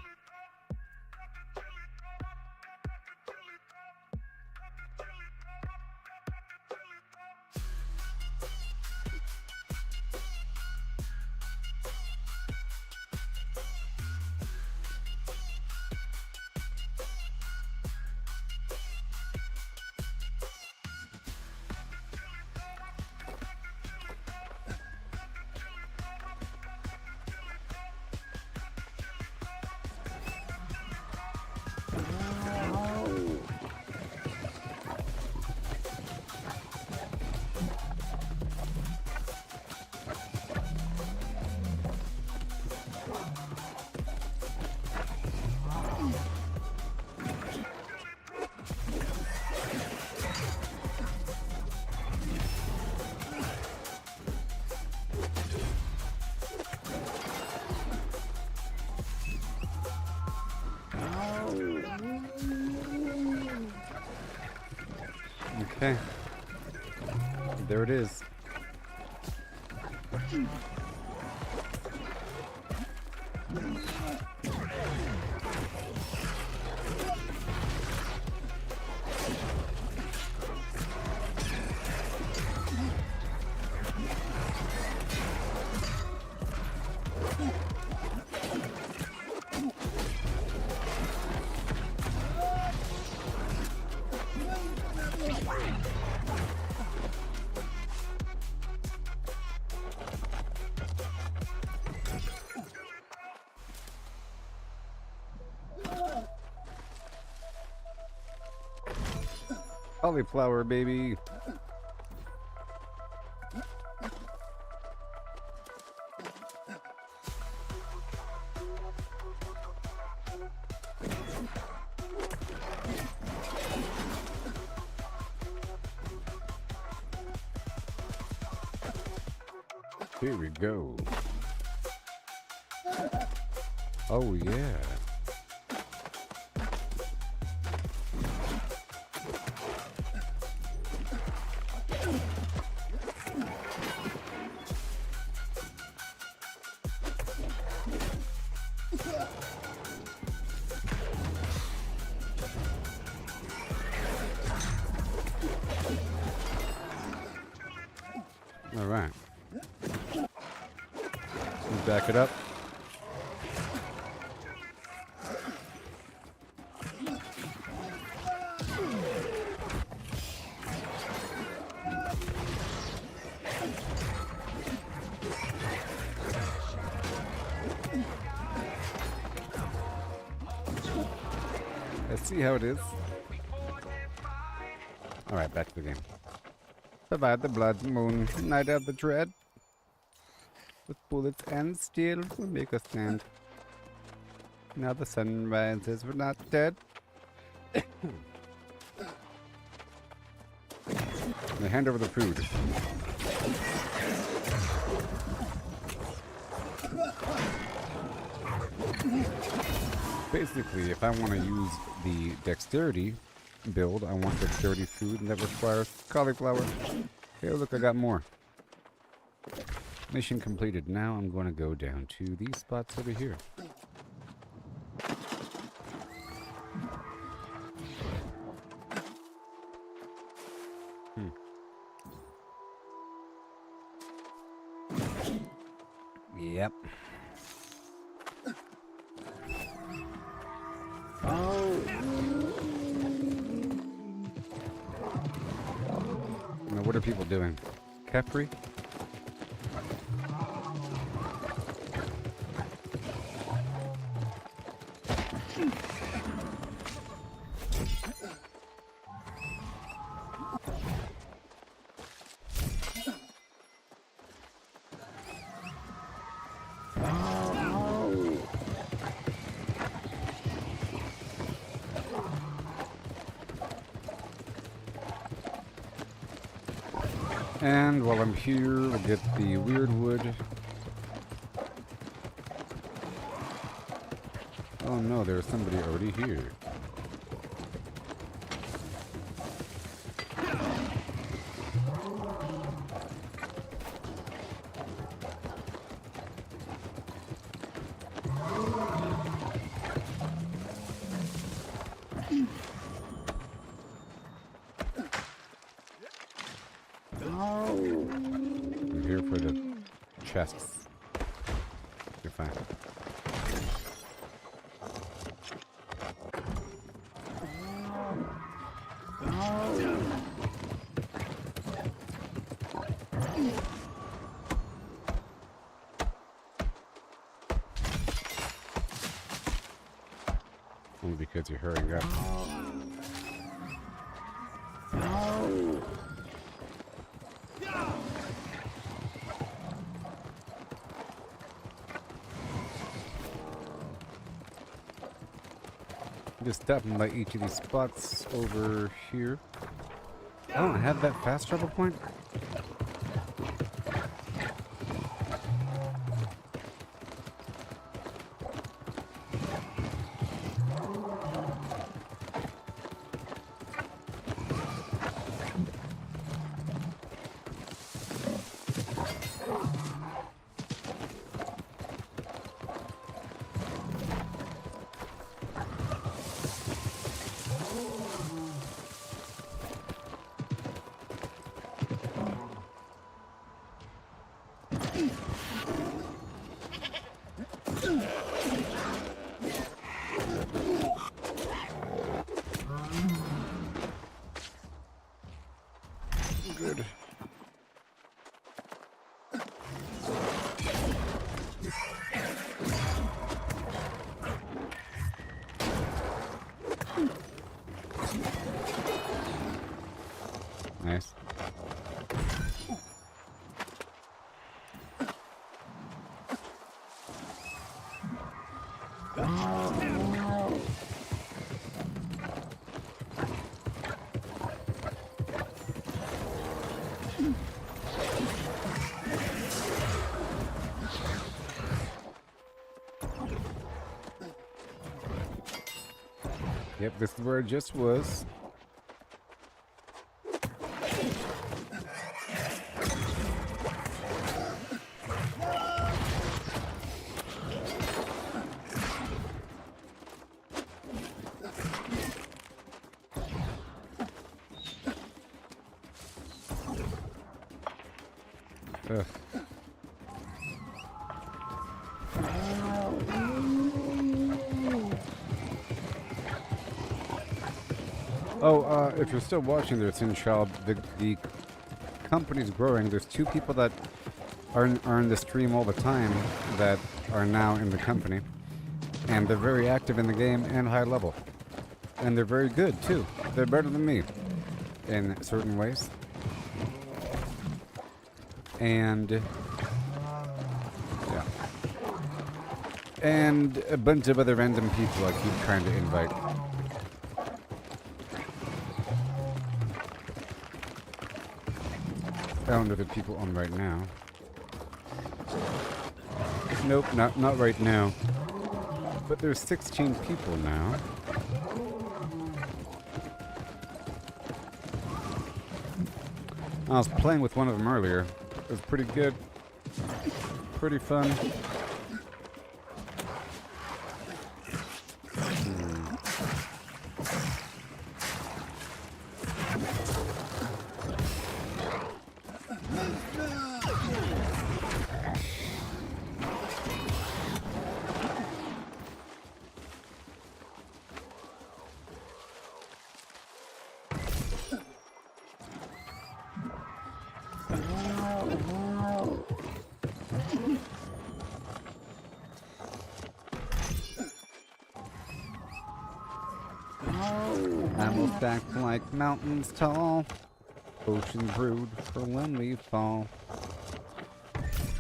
Okay. There it is. Cauliflower, baby. Here we go. Oh, yeah. All right. Let's back it up. Let's see how it is. All right, back to the game. Survive the blood moon, night of the dread. With bullets and steel will make us stand. Now the sun rises, we're not dead. They hand over the food. Basically, if I want to use the dexterity build, I want dexterity food that requires cauliflower. Hey, look, I got more. Mission completed. Now I'm going to go down to these spots over here. Yep. Oh. Now, what are people doing? Capri? And while I'm here, we'll get the weird wood. Oh no, there's somebody already here. I'm here for the chests. You're fine. Only because you're hurrying up. Just stopping by each of these spots over here. I don't have that fast travel point. Yep, this is where it just was. Ugh. Oh, if you're still watching this in child, the company's growing. There's 2 people that are in the stream all the time that are now in the company. And they're very active in the game and high level. And they're very good, too. They're better than me in certain ways. And yeah. And a bunch of other random people I keep trying to invite. Found other people on right now. Nope, not right now. But there's 16 people now. I was playing with one of them earlier. It was pretty good. Pretty fun. Animals stack like mountains tall. Oceans brood for when we fall.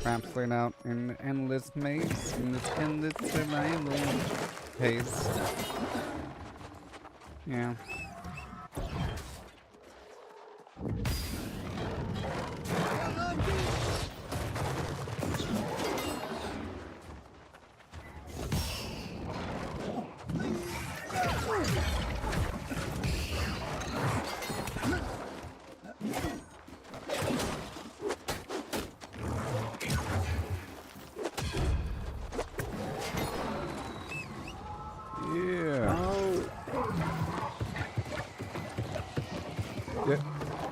Traps laid out in an endless maze. In this endless survival haze. Yeah.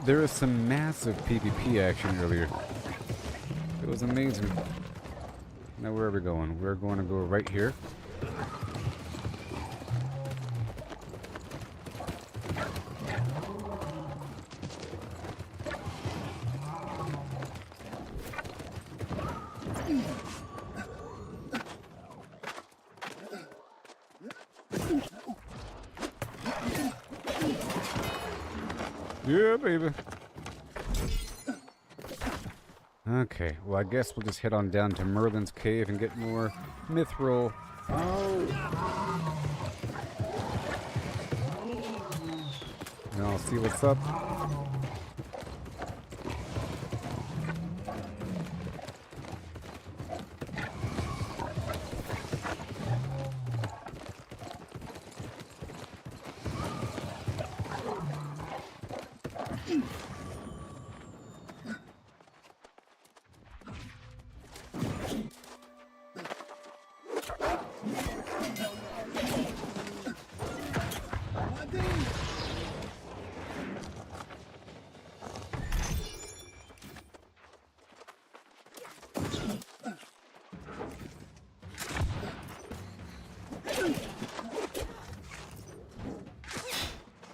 There was some massive PvP action earlier. It was amazing. Now where are we going? We're going to go right here. Yeah, baby. Okay, well I guess we'll just head on down to Merlin's cave and get more mithril. And I'll see what's up.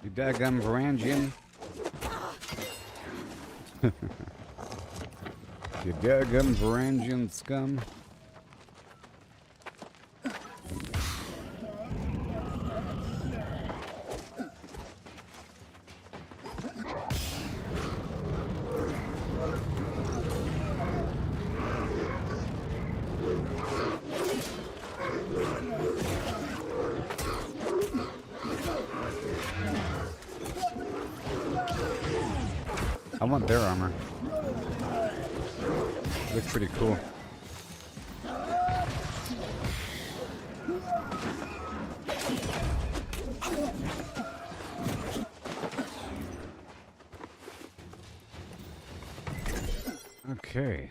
You daggum Varangian. You daggum Varangian scum. I want their armor. Looks pretty cool. Okay.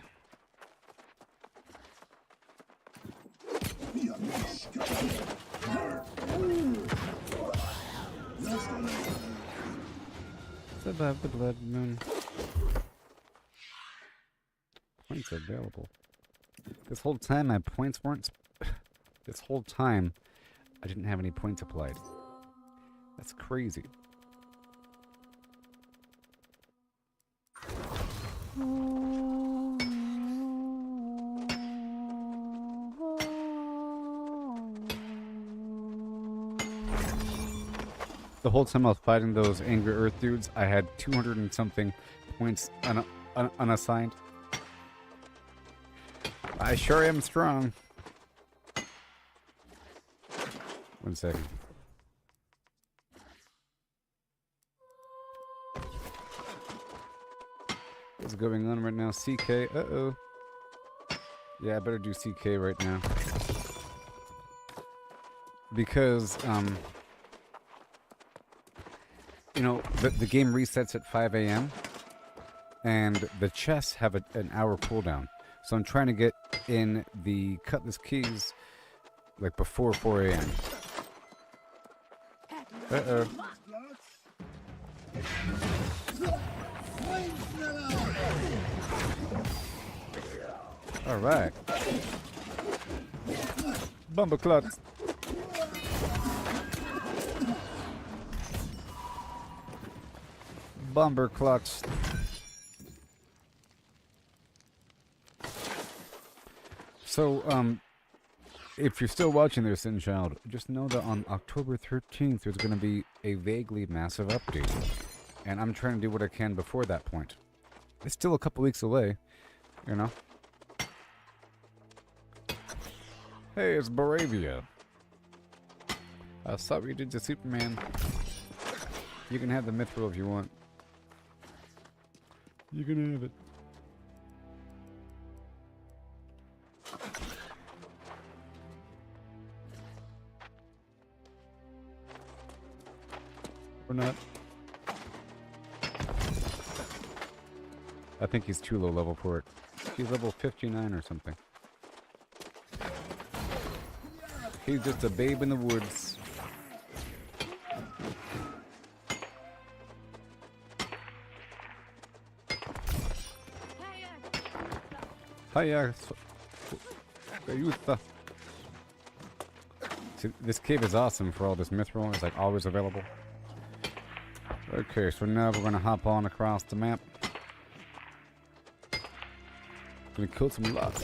Above the blood moon. Points available. This whole time my points weren't... This whole time I didn't have any points applied. That's crazy. The whole time I was fighting those angry earth dudes, I had 200 and something points unassigned. I sure am strong. 1 second. What's going on right now? CK. Uh-oh. Yeah, I better do CK right now. Because, you know, the game resets at 5 a.m. and the chests have an hour cooldown. So I'm trying to get in the cutlass keys like before 4 a.m. Uh-oh. Alright. Bumper clutch. Bumper clutch. So, if you're still watching there, Sin Child, just know that on October 13th, there's going to be a vaguely massive update. And I'm trying to do what I can before that point. It's still a couple weeks away, you know? Hey, it's Baravia. I saw what you did to Superman. You can have the mithril if you want. You can have it. Or not. I think he's too low level for it. He's level 59 or something. He's just a babe in the woods. Hiya. See, this cave is awesome for all this mithril. It's like always available. Okay, so now we're gonna hop on across the map. Gonna kill some lots.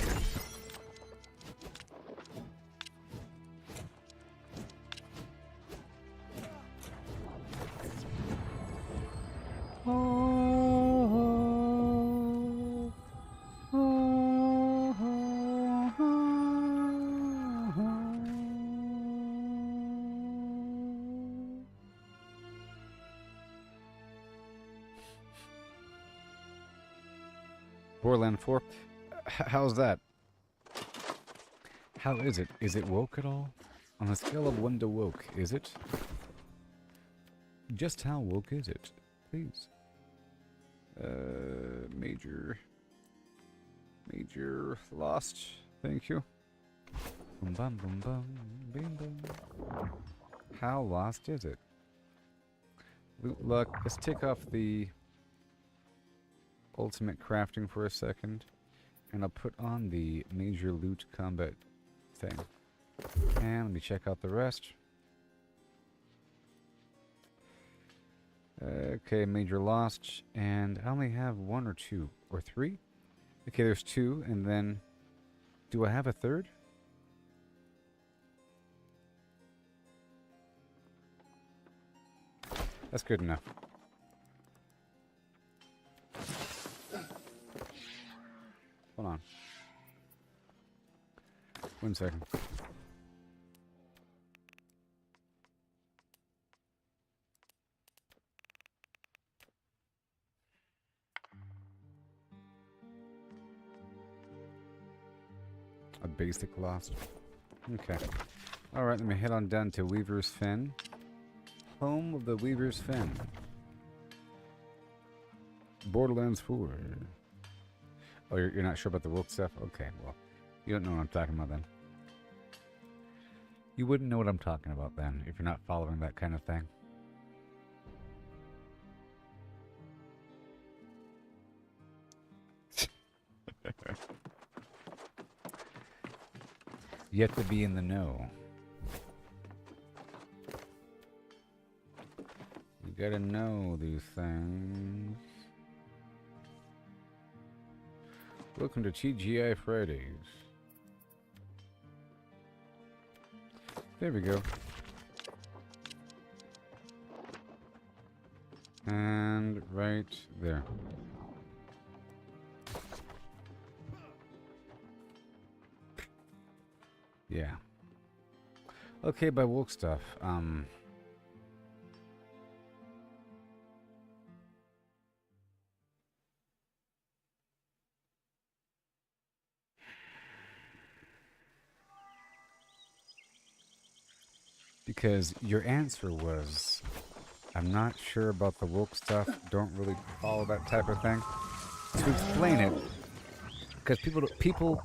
Borderland 4. How's that? How is it? Is it woke at all? On a scale of 1 to woke, is it? Just how woke is it? Please. Major lost. Thank you. Boom bum boom bum bing boom. How lost is it? Loot luck. Let's take off the ultimate crafting for a second, and I'll put on the major loot combat thing. And let me check out the rest. Okay, major lost, and I only have 1 or 2 or 3. Okay, there's 2, and then do I have a third? That's good enough. Hold on. 1 second. A basic lost. Okay. Alright, let me head on down to Weaver's Fen. Home of the Weaver's Fen. Borderlands 4. Oh, you're not sure about the woke stuff? Okay, well, you don't know what I'm talking about then. You wouldn't know what I'm talking about then if you're not following that kind of thing. Yet to be in the know. You gotta know these things. Welcome to TGI Fridays. There we go. And right there. Yeah. Okay, by woke stuff. Because your answer was, I'm not sure about the woke stuff, don't really follow that type of thing. To explain it, because people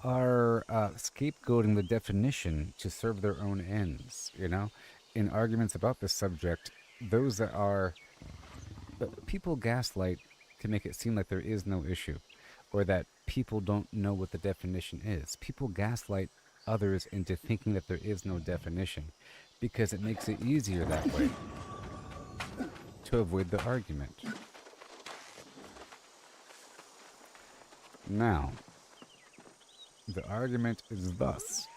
are scapegoating the definition to serve their own ends, you know? In arguments about this subject, those that are... people gaslight to make it seem like there is no issue, or that people don't know what the definition is. People gaslight others into thinking that there is no definition, because it makes it easier that way to avoid the argument. Now, the argument is thus.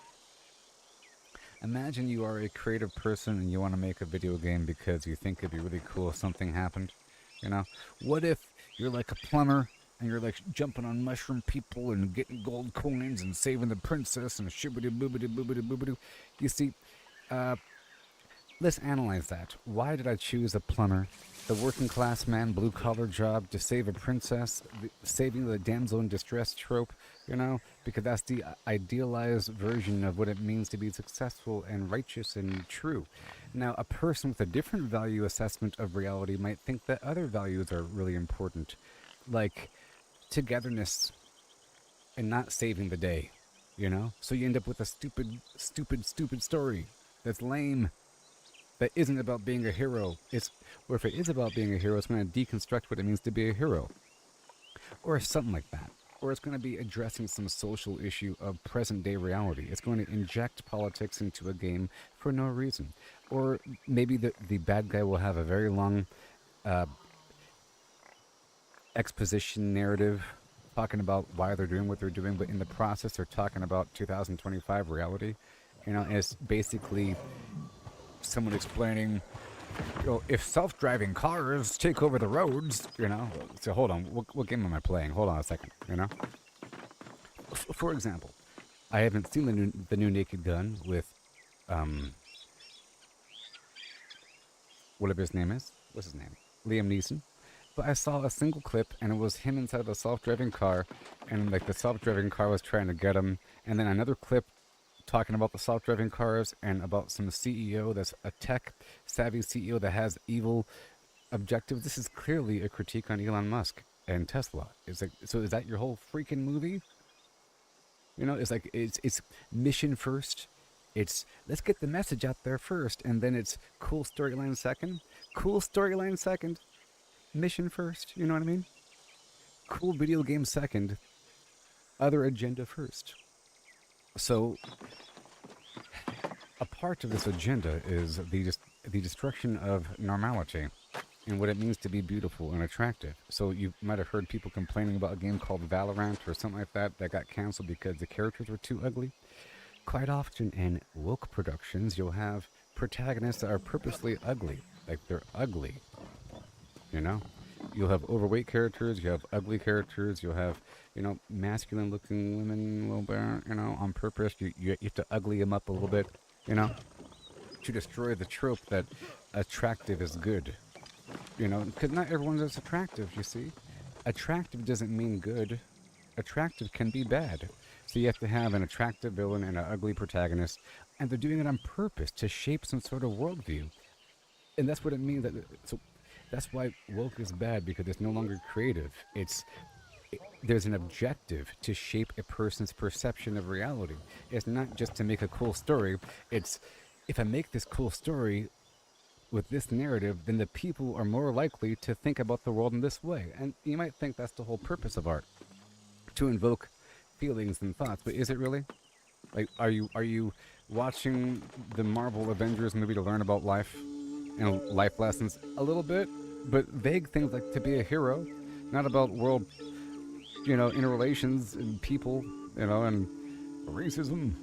Imagine you are a creative person and you want to make a video game because you think it'd be really cool if something happened. You know? What if you're like a plumber and you're like jumping on mushroom people and getting gold coins and saving the princess and shibbity boobity boobity boobity? You see, let's analyze that. Why did I choose a plumber, the working class man, blue collar job to save a princess, saving the damsel in distress trope, you know? Because that's the idealized version of what it means to be successful and righteous and true. Now, a person with a different value assessment of reality might think that other values are really important, like togetherness and not saving the day, you know? So you end up with a stupid story that's lame, that isn't about being a hero. Or if it is about being a hero, it's going to deconstruct what it means to be a hero. Or something like that. Or it's going to be addressing some social issue of present-day reality. It's going to inject politics into a game for no reason. Or maybe the bad guy will have a very long exposition narrative talking about why they're doing what they're doing, but in the process they're talking about 2025 reality. You know, and it's basically someone explaining, you know, if self-driving cars take over the roads, you know. So hold on, what game am I playing? Hold on a second, you know. For example, I haven't seen the new Naked Gun with, whatever his name is. What's his name? Liam Neeson. But I saw a single clip, and it was him inside of a self-driving car, and like the self-driving car was trying to get him, and then another clip talking about the self-driving cars and about some CEO that's a tech-savvy CEO that has evil objectives. This is clearly a critique on Elon Musk and Tesla. It's like, so is that your whole freaking movie? You know, it's like, it's mission first. It's, let's get the message out there first, and then it's cool storyline second. Cool storyline second. Mission first, you know what I mean? Cool video game second. Other agenda first. So, a part of this agenda is the destruction of normality and what it means to be beautiful and attractive. So you might have heard people complaining about a game called Valorant or something like that got canceled because the characters were too ugly. Quite often in woke productions, you'll have protagonists that are purposely ugly. Like, they're ugly. You know? You'll have overweight characters, you have ugly characters, you'll have, you know, masculine-looking women a little bit, you know, on purpose. You have to ugly them up a little bit, you know, to destroy the trope that attractive is good, you know, because not everyone's as attractive, you see. Attractive doesn't mean good. attractive can be bad. So you have to have an attractive villain and an ugly protagonist, and they're doing it on purpose to shape some sort of worldview. And that's what it means. So that's why woke is bad, because it's no longer creative. There's an objective to shape a person's perception of reality. It's not just to make a cool story. It's, if I make this cool story with this narrative, then the people are more likely to think about the world in this way. And you might think that's the whole purpose of art, to invoke feelings and thoughts. But is it really? Like, are you watching the Marvel Avengers movie to learn about life and life lessons? A little bit, but vague things like to be a hero, not about world, interrelations and people, and racism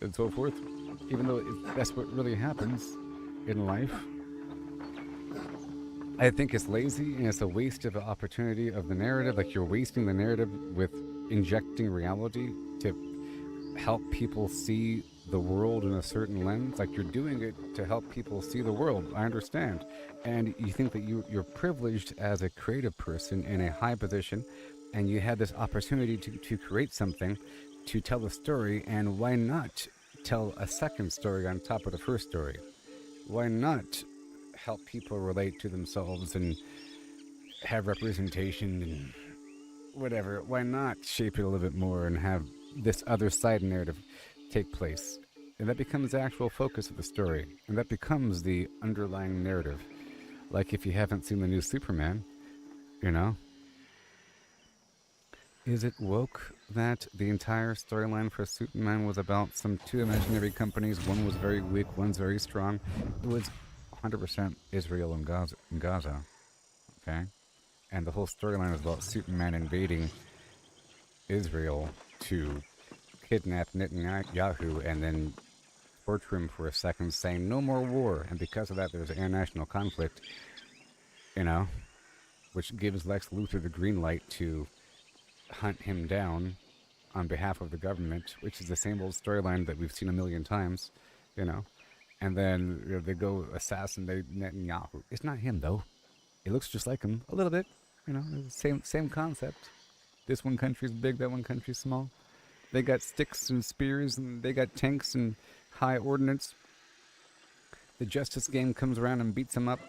and so forth. Even though that's what really happens in life. I think it's lazy, and it's a waste of the opportunity of the narrative. Like, you're wasting the narrative with injecting reality to help people see the world in a certain lens. Like, you're doing it to help people see the world. I understand. And you think that you're privileged as a creative person in a high position, and you had this opportunity to create something, to tell a story, and why not tell a second story on top of the first story? Why not help people relate to themselves and have representation and whatever? Why not shape it a little bit more and have this other side narrative take place? And that becomes the actual focus of the story, and that becomes the underlying narrative. Like, if you haven't seen the new Superman, is it woke that the entire storyline for Superman was about some two imaginary companies? One was very weak, one's very strong. It was 100% Israel and Gaza, okay? And the whole storyline was about Superman invading Israel to kidnap Netanyahu and then torture him for a second, saying no more war. And because of that, there's international conflict, which gives Lex Luthor the green light to hunt him down on behalf of the government, which is the same old storyline that we've seen a million times, And then they go assassinate Netanyahu. It's not him, though. It looks just like him a little bit. Same concept. This one country's big, that one country's small. They got sticks and spears, and they got tanks and high ordnance. The justice game comes around and beats them up.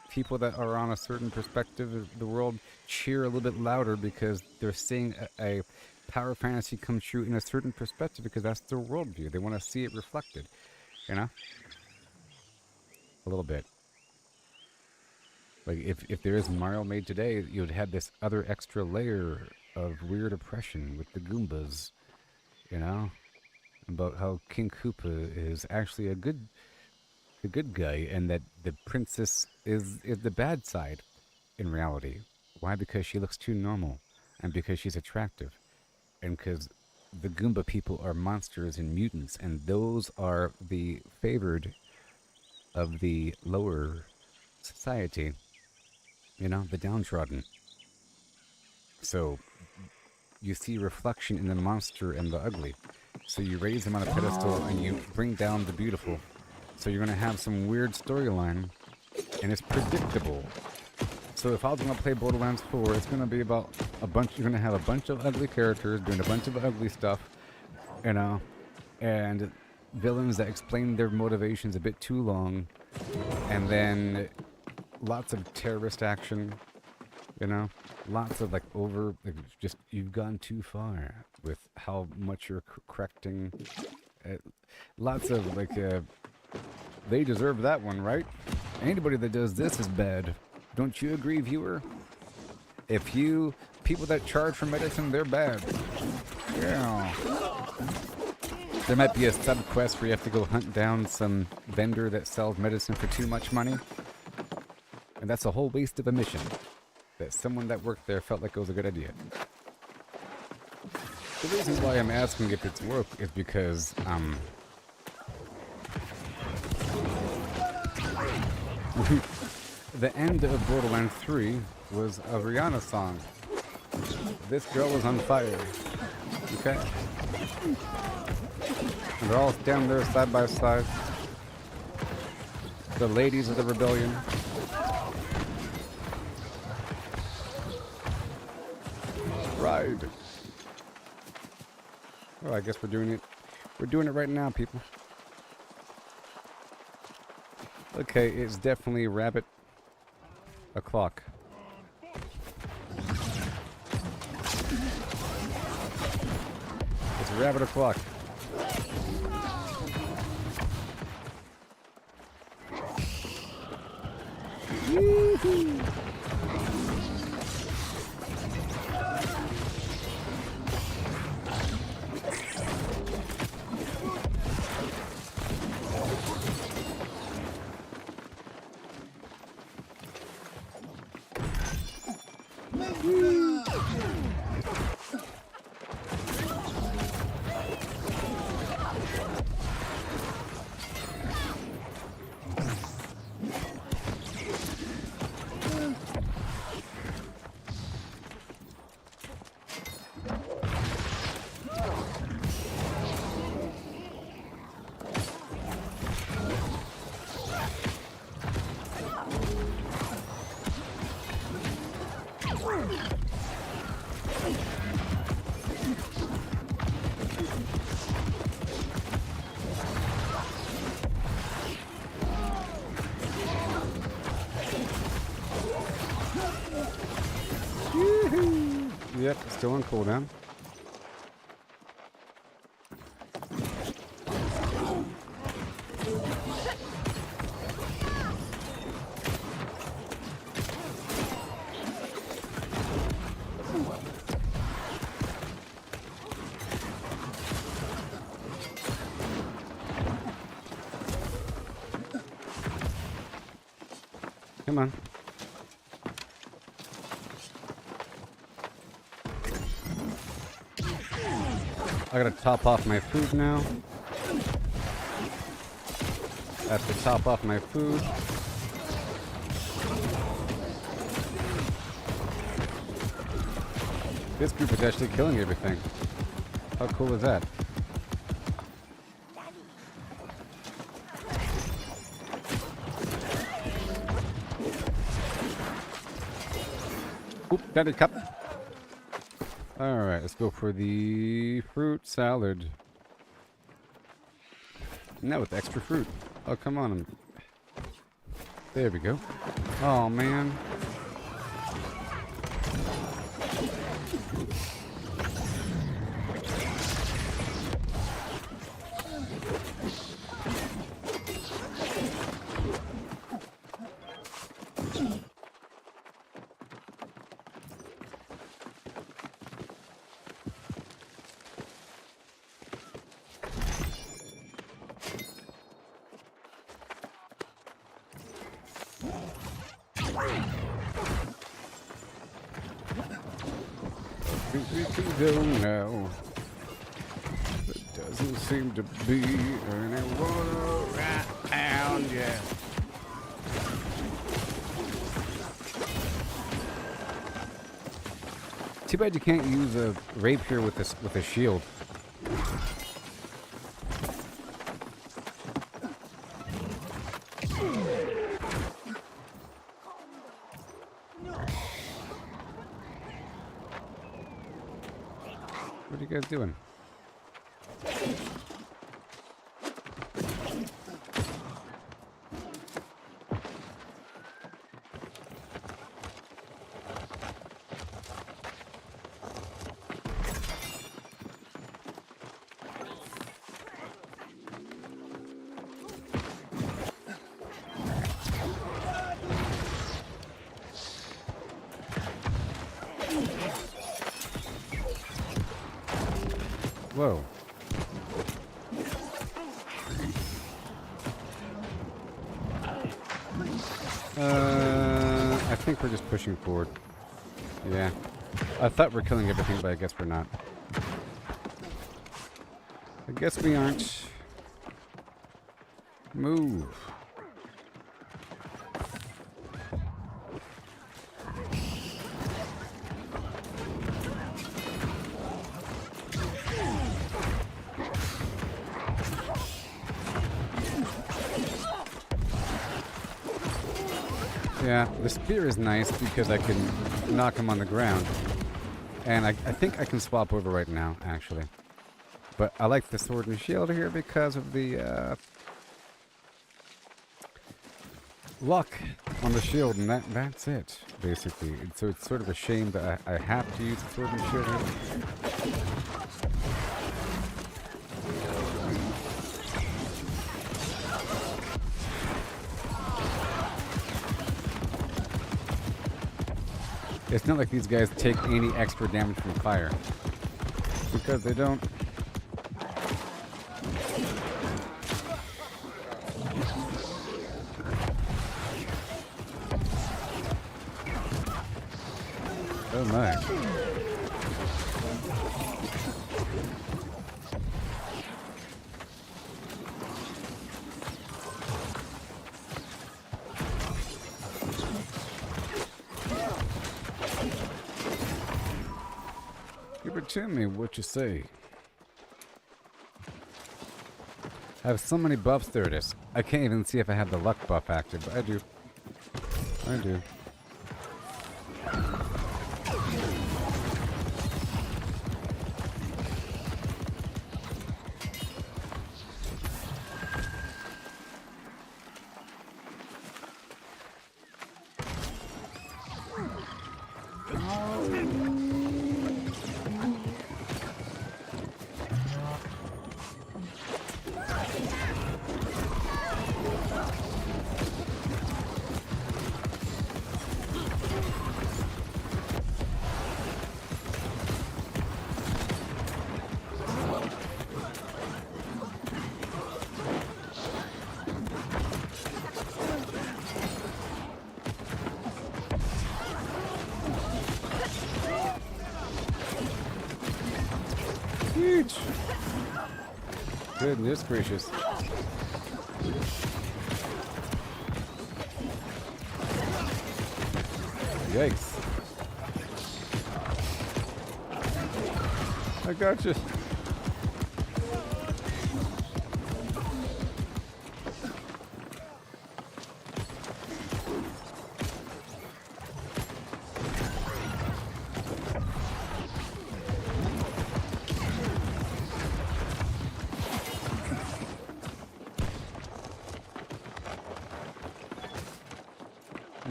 People that are on a certain perspective of the world cheer a little bit louder because they're seeing a power fantasy come true in a certain perspective, because that's their worldview. They want to see it reflected. A little bit. Like, if there is Mario made today, you'd have this other extra layer of weird oppression with the Goombas, about how King Koopa is actually a good guy, and that the princess is the bad side in reality. Why? Because she looks too normal, and because she's attractive, and because the Goomba people are monsters and mutants, and those are the favored of the lower society, the downtrodden. So you see reflection in the monster and the ugly. So you raise them on a pedestal and you bring down the beautiful. So you're going to have some weird storyline, and it's predictable. So if I was going to play Borderlands 4, it's going to be about you're going to have a bunch of ugly characters doing a bunch of ugly stuff, and villains that explain their motivations a bit too long, and then lots of terrorist action, lots of you've gone too far with how much you're correcting. Lots of they deserve that one, right? Anybody that does this is bad. Don't you agree, viewer? People that charge for medicine, they're bad. Yeah. There might be a sub-quest where you have to go hunt down some vendor that sells medicine for too much money. And that's a whole waste of a mission that someone that worked there felt like it was a good idea. The reason why I'm asking if it's woke is because, the end of Borderlands 3 was a Rihanna song. This girl was on fire. Okay? And they're all standing there side by side. The ladies of the rebellion. ride. Oh, I guess we're doing it. We're doing it right now, people. Okay, it's definitely rabbit o'clock. It's rabbit o'clock. Yep, still on cooldown. Come on. I gotta top off my food now. I have to top off my food. This group is actually killing everything. How cool is that? Oop, got a cup. Alright, let's go for the fruit salad. Now with extra fruit. Oh, come on. There we go. Oh, man. We can go now. There doesn't seem to be anyone around yet. Too bad you can't use a rapier with a shield. What are you guys doing? Whoa. I think we're just pushing forward. Yeah. I thought we're killing everything, but I guess we're not. I guess we aren't. Move. Yeah, the spear is nice because I can knock him on the ground. And I think I can swap over right now, actually. But I like the sword and shield here because of the luck on the shield, and that's it, basically. And so it's sort of a shame that I have to use the sword and shield here. It's not like these guys take any extra damage from fire. Because they don't. Oh my. Give it to me, what you say? I have so many buffs, there it is. I can't even see if I have the luck buff active, but I do. I do. Huge. Goodness gracious. Yikes. I got you.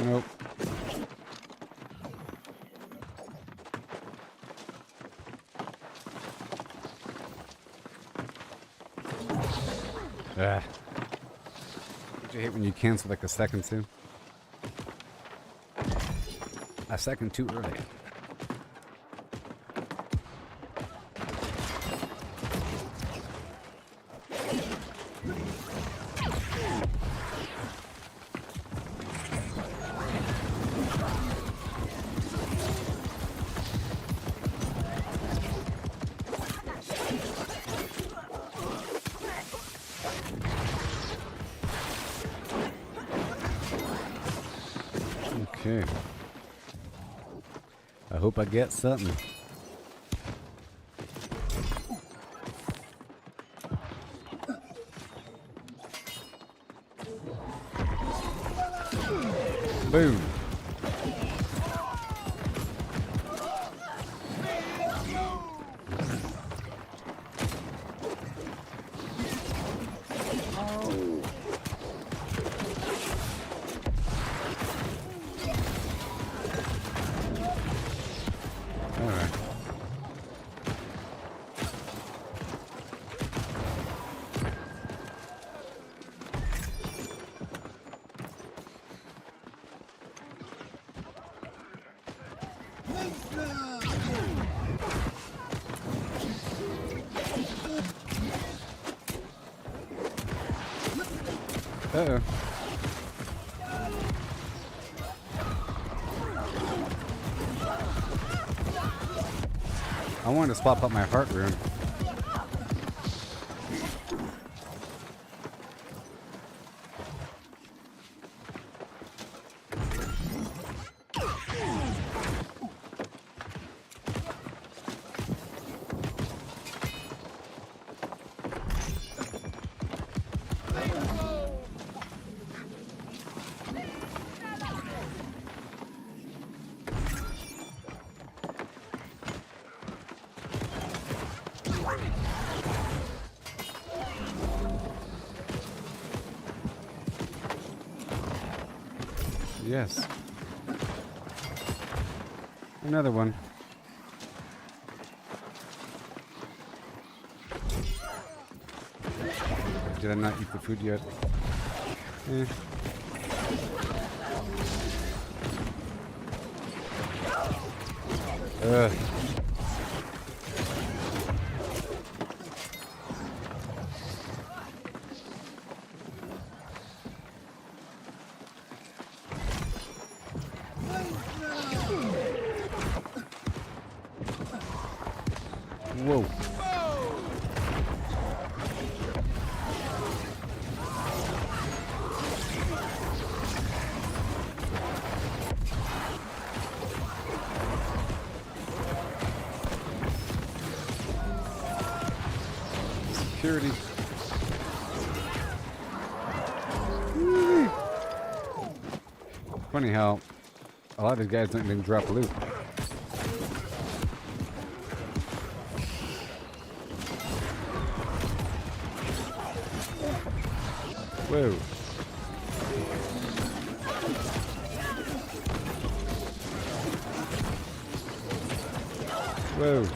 Nope. Ah. Don't you hate when you cancel like a second too? A second too early. Okay. I hope I get something. Boom. Uh-oh. I wanted to swap up my heart rune. Yes. Another one. Did I not eat the food yet? Eh. Ugh. Whoa. Security. Whee! Funny how a lot of these guys don't even drop loot. Whoa. Whoa.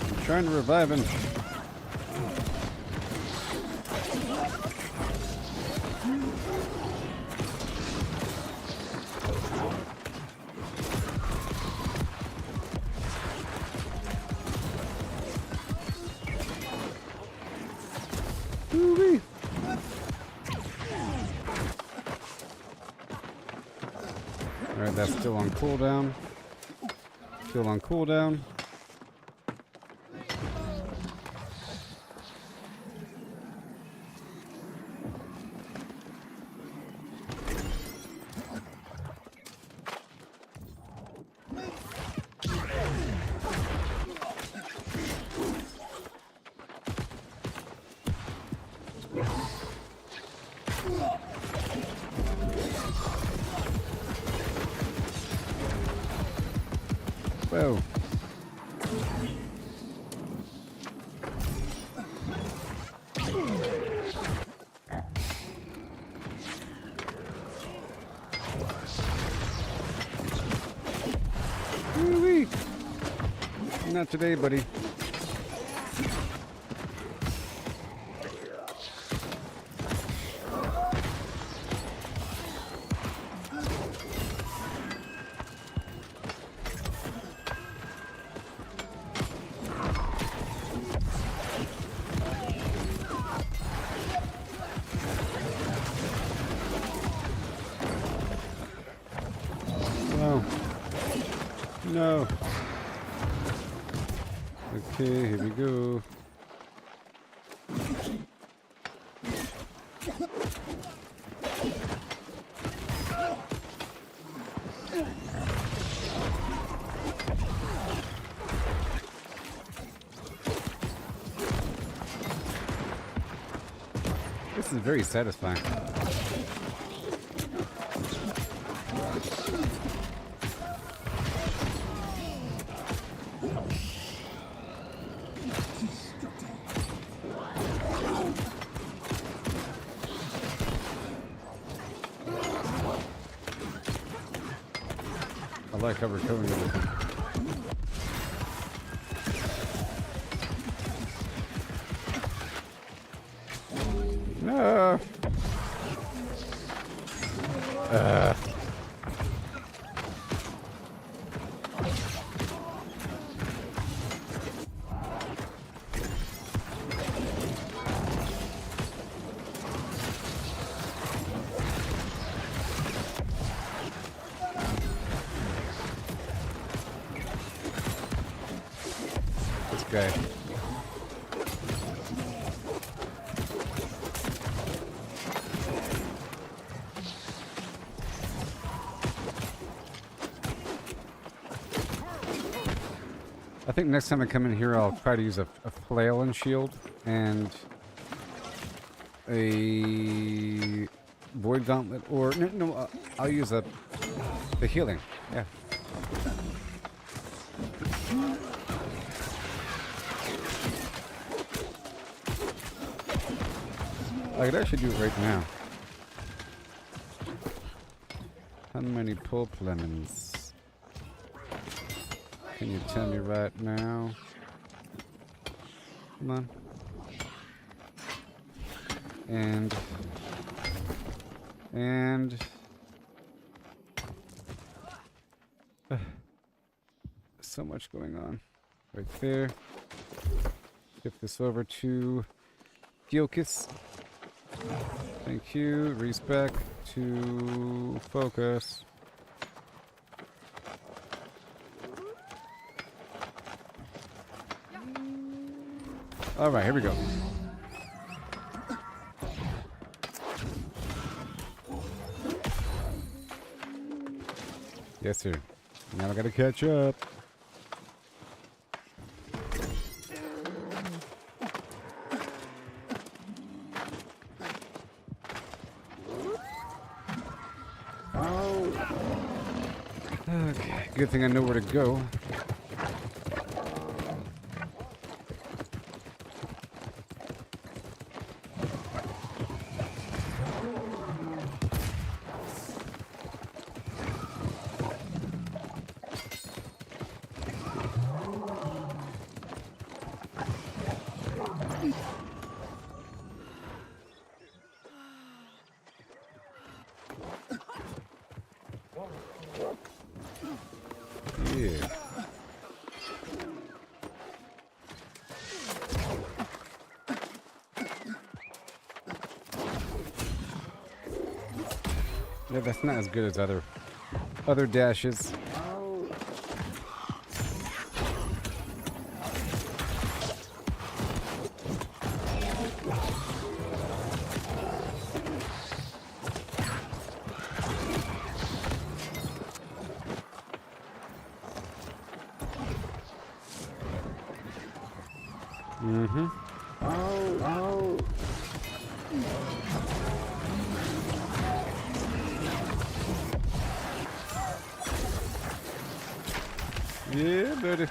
I'm trying to revive him. Woo-wee. Alright, that's still on cooldown. Still on cooldown. Whoa. Woo-wee. Not today, buddy. No. No. Okay, here we go. This is very satisfying. I like how we're killing everything. No. This guy. I think next time I come in here, I'll try to use a flail and shield and a void gauntlet, or no, I'll use the healing. Yeah. I could actually do it right now. How many pulp lemons? Can you tell me right now? Come on. And so much going on. Right there. Shift this over to Focus. Thank you. Respec to focus. All right, here we go. Yes, sir. Now I gotta catch up. Okay, good thing I know where to go. Yeah. Yeah, that's not as good as other dashes. Mm-hmm. Yeah, buddy.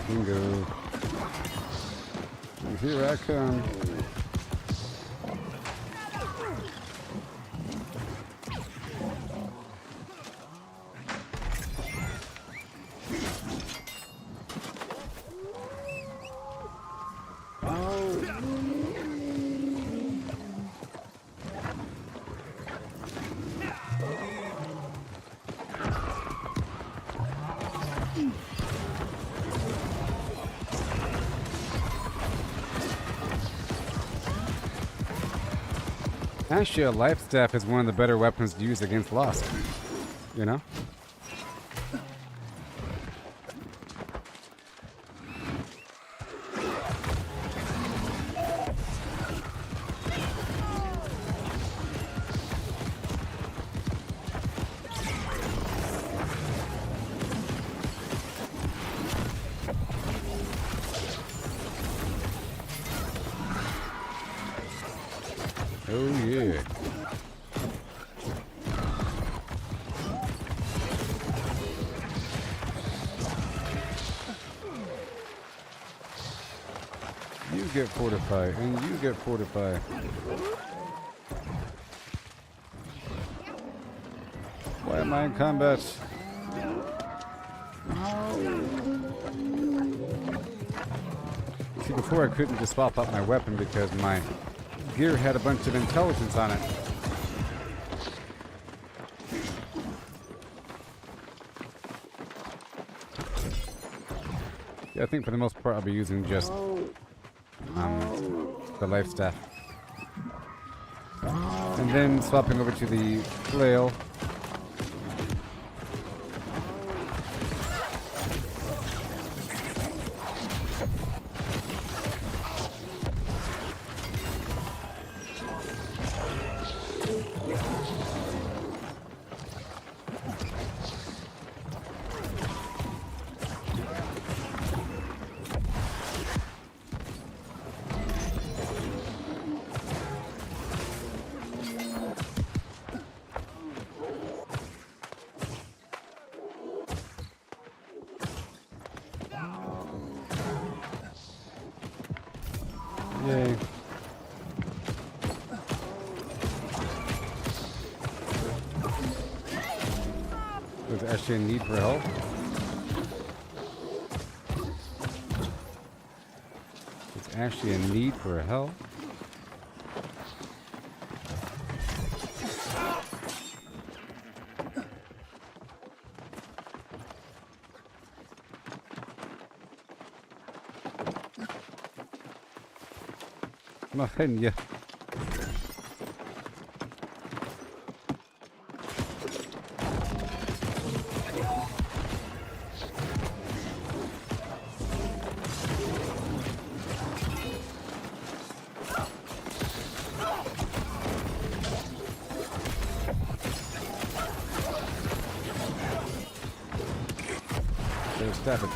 Bingo. And here I come. Actually, a life staff is one of the better weapons to use against Lost. You know? Oh yeah. You get fortified, and you get fortified. Why am I in combat? See, before I couldn't just swap out my weapon because my gear had a bunch of intelligence on it. Yeah, I think for the most part I'll be using just the life staff. And then swapping over to the flail. Yay. There's actually a need for help. There's actually a need for help. Machen ja. So stab it.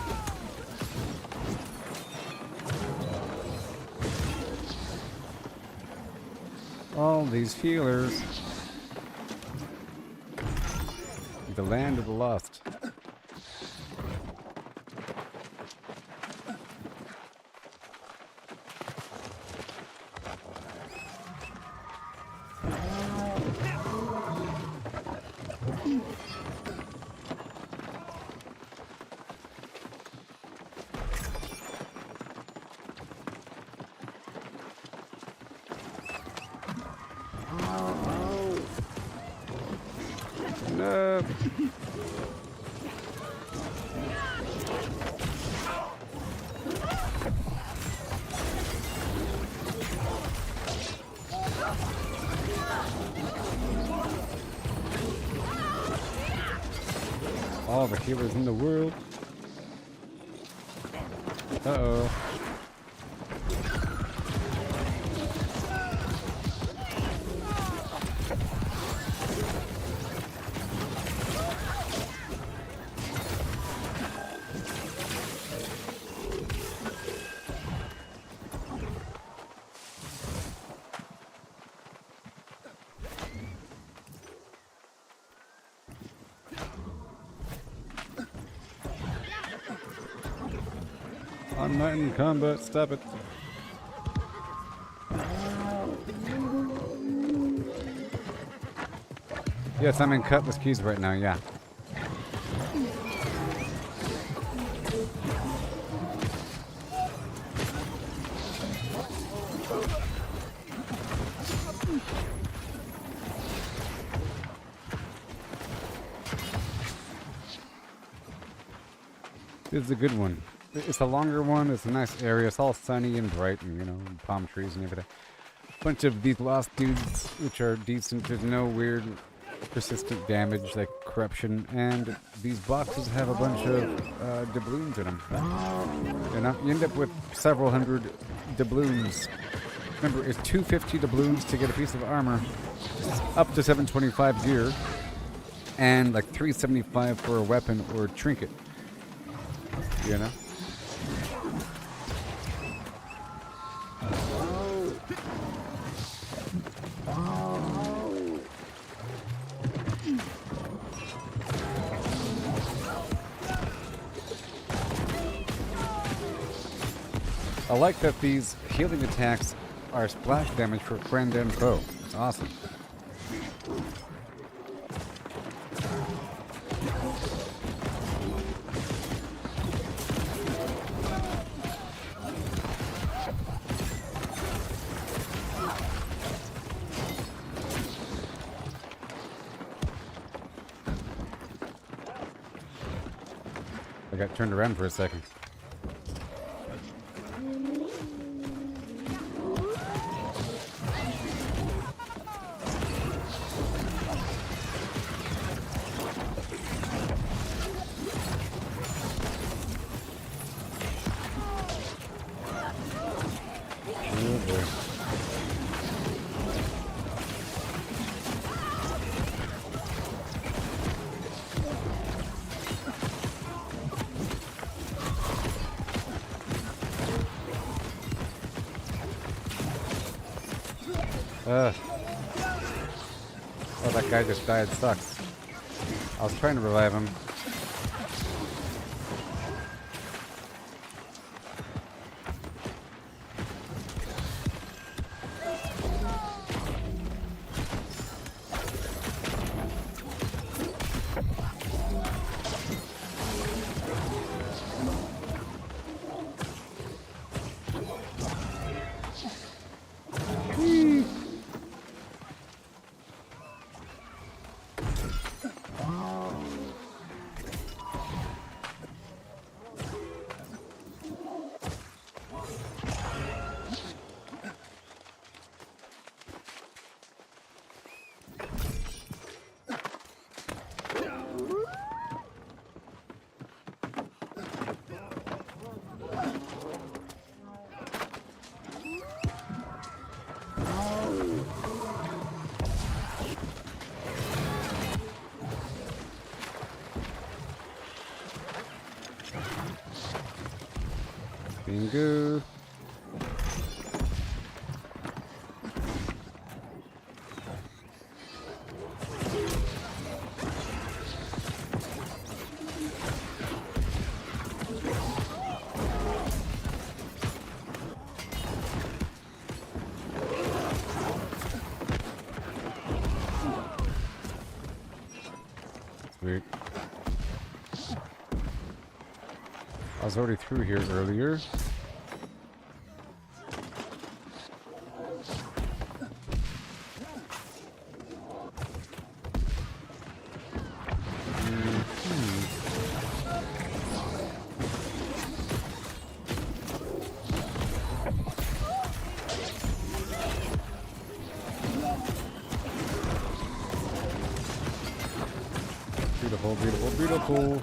All these healers. The land of the lost. No. All the healers in the world. Uh-oh. I'm not in combat, stop it. Yes, I'm in Cutlass Keys right now, yeah. This is a good one. It's a longer one. It's a nice area. It's all sunny and bright, and you know, palm trees and everything. Bunch of these lost dudes, which are decent. There's no weird, persistent damage like corruption, and these boxes have a bunch of doubloons in them. You end up with several hundred doubloons. Remember, it's 250 doubloons to get a piece of armor, up to 725 gear, and like 375 for a weapon or trinket. You know. I like that these healing attacks are splash damage for friend and foe. It's awesome. I got turned around for a second. Ugh. Oh, that guy just died. Sucks. I was trying to revive him. Bingo. Sweet. I was already through here earlier. Beautiful, beautiful, beautiful.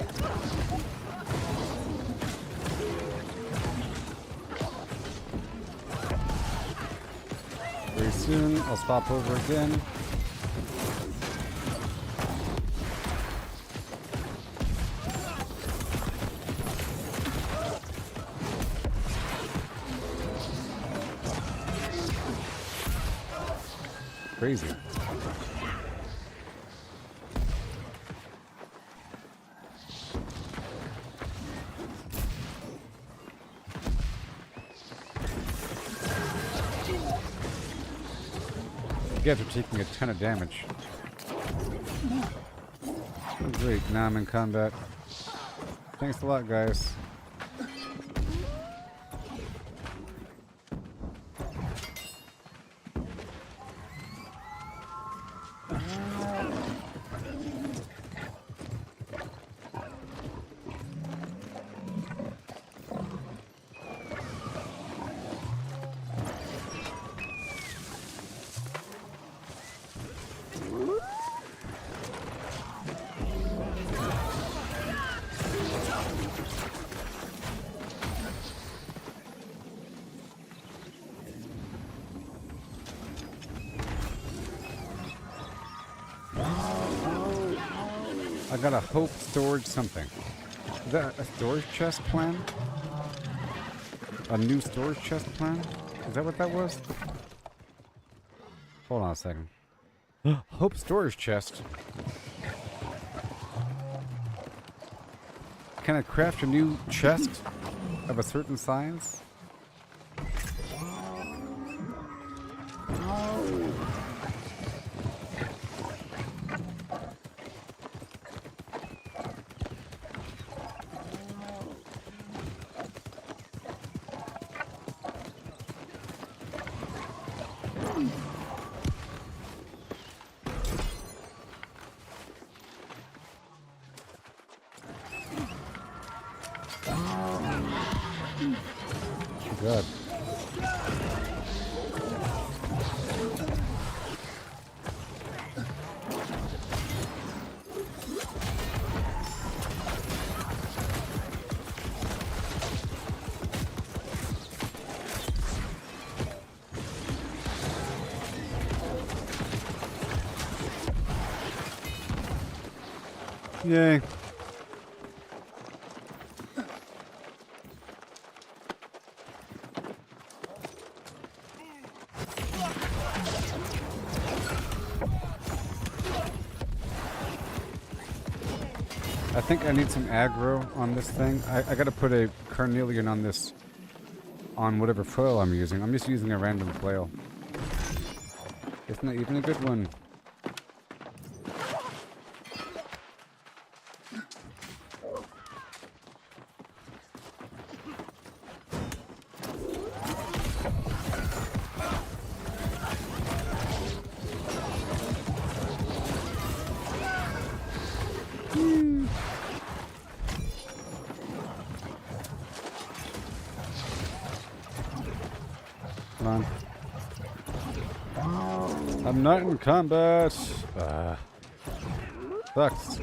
Very soon, I'll stop over again. Crazy. You guys are taking a ton of damage. Oh, great, now I'm in combat. Thanks a lot, guys. I got a hope storage something. Is that a storage chest plan? A new storage chest plan? Is that what that was? Hold on a second. Hope storage chest. Can I craft a new chest of a certain size? Good. Yay. I think I need some aggro on this thing. I gotta put a carnelian on this, on whatever flail I'm using. I'm just using a random flail. It's not even a good one. Come on. I'm not in combat. Sucks.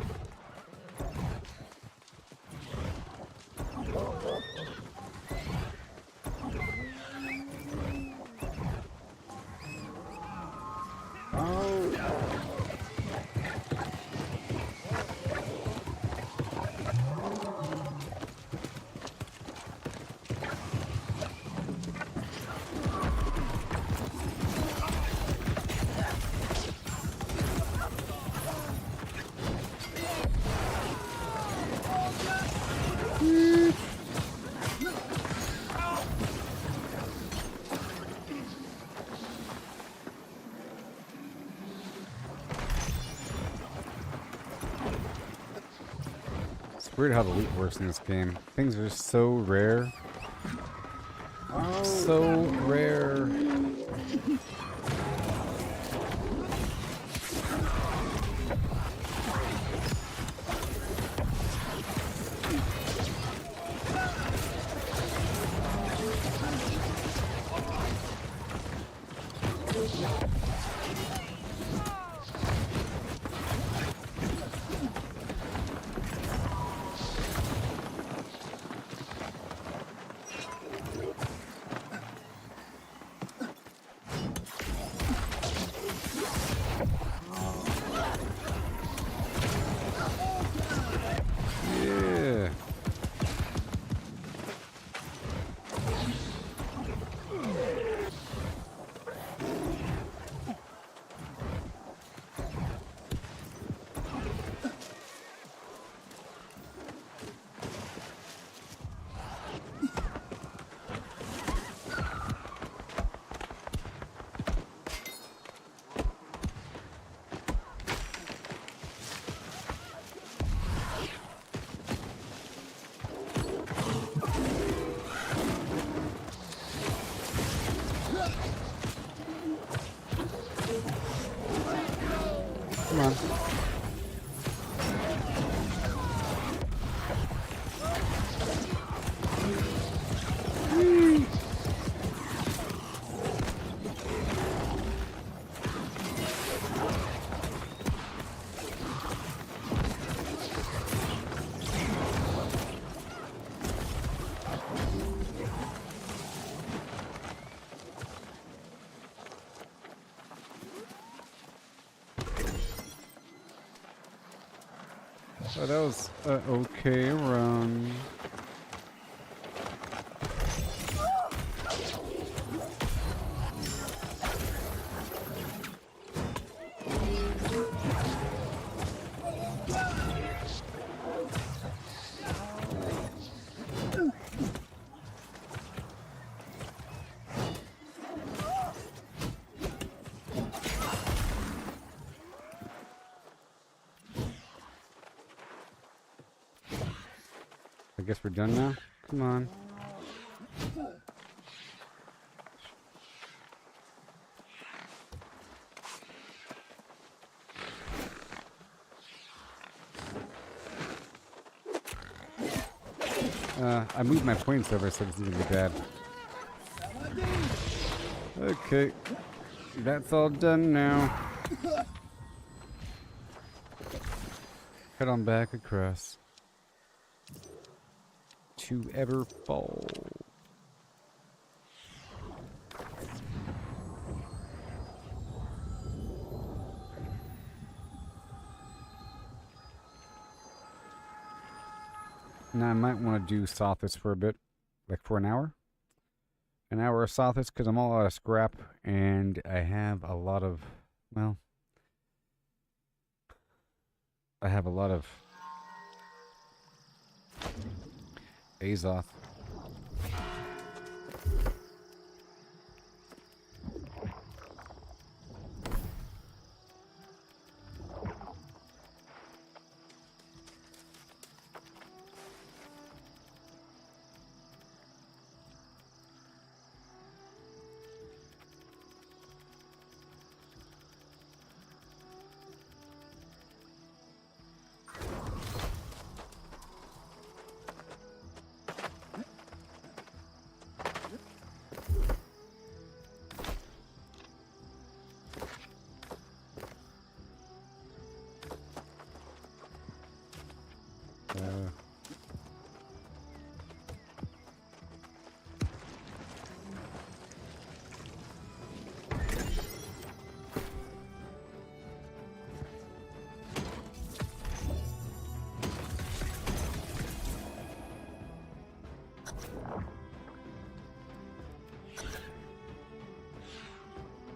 It's weird how the loot works in this game. Things are so rare. So rare. Yeah. Come on. Oh, that was an okay run. I guess we're done now. Come on. I moved my points over, so this is gonna be bad. Okay. That's all done now. Head on back across. To Everfall. Now I might want to do Sothis for a bit, like for an hour. An hour of Sothis, because I'm all out of scrap, and I have a lot of, well, I have a lot of Azoth.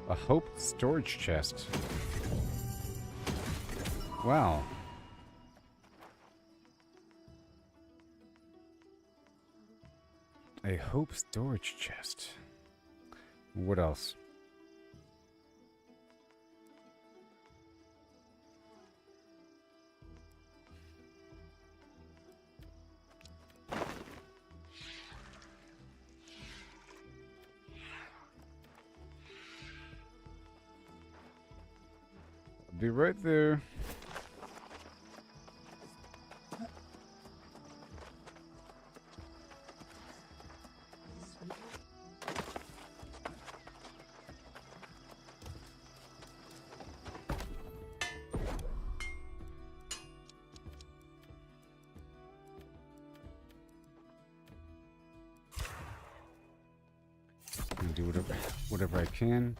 A Hope storage chest. Wow. A Hope storage chest. What else? Be right there. And do whatever I can.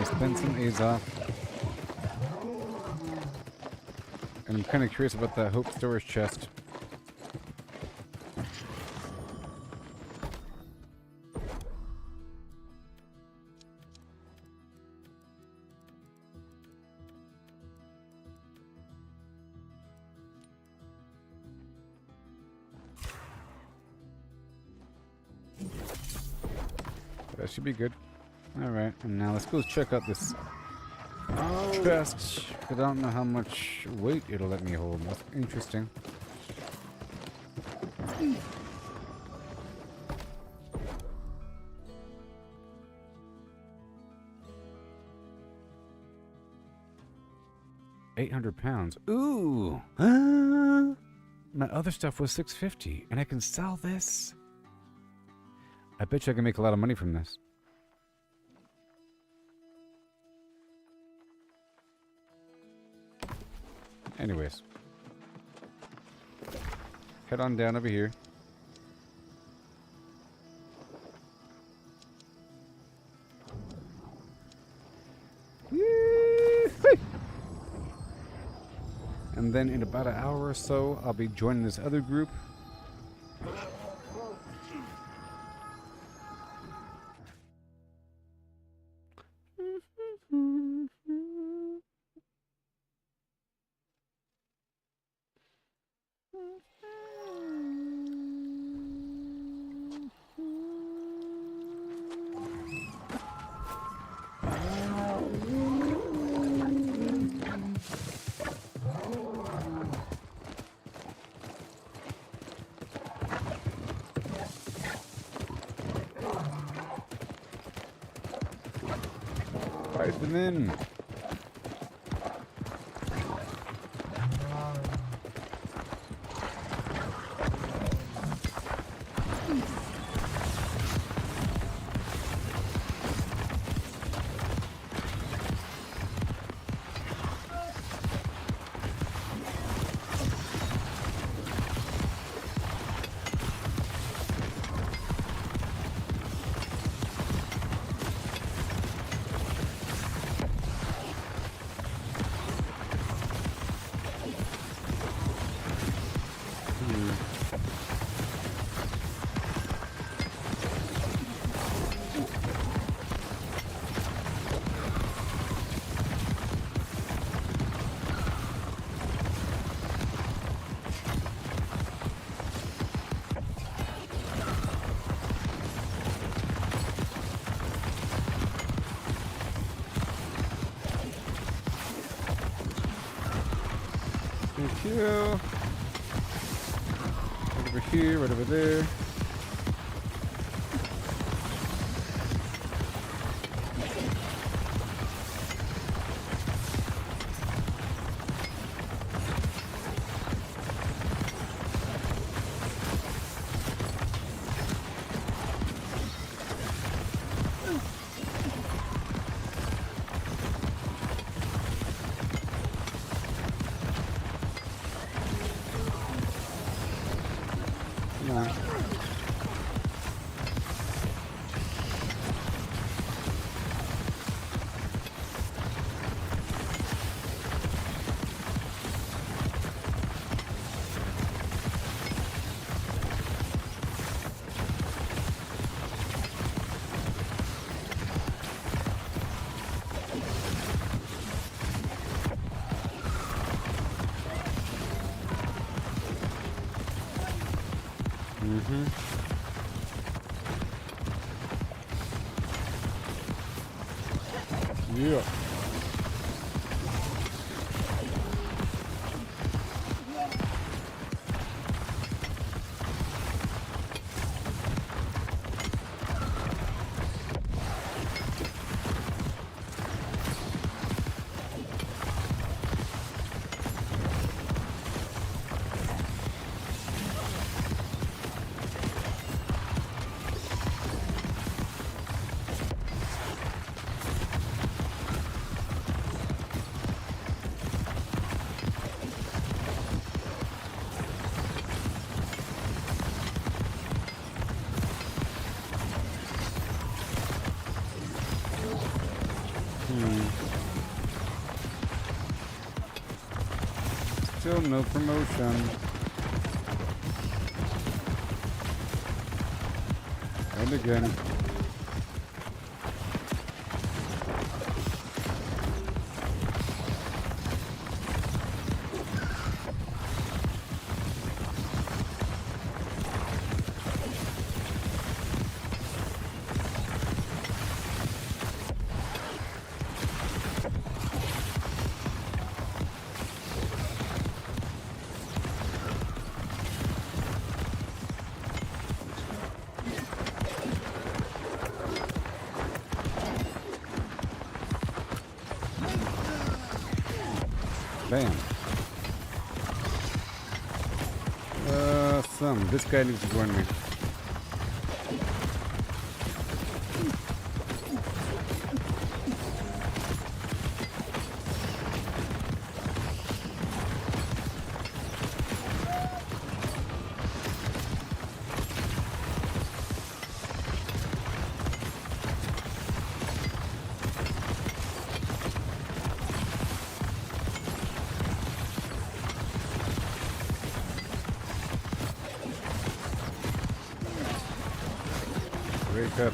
Spend some Azoth. And I'm kind of curious about that Hope storage chest. That should be good. Alright, and now let's go check out this chest. I don't know how much weight it'll let me hold. That's interesting. £800. Ooh! My other stuff was $650, and I can sell this. I bet you I can make a lot of money from this. Anyways, head on down over here. Whee! And then in about an hour or so, I'll be joining this other group. Fight them in. here. Right over here, right over there. Come on. Mm-hmm. Yeah. Still no promotion. And again. Bam. This guy needs to join me. Wake up.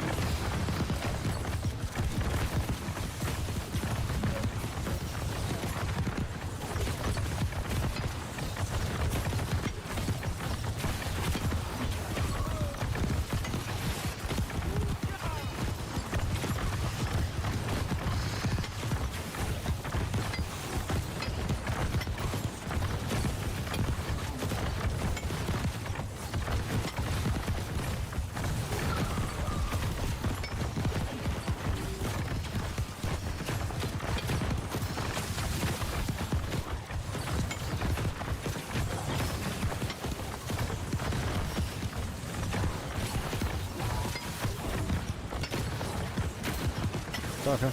Okay.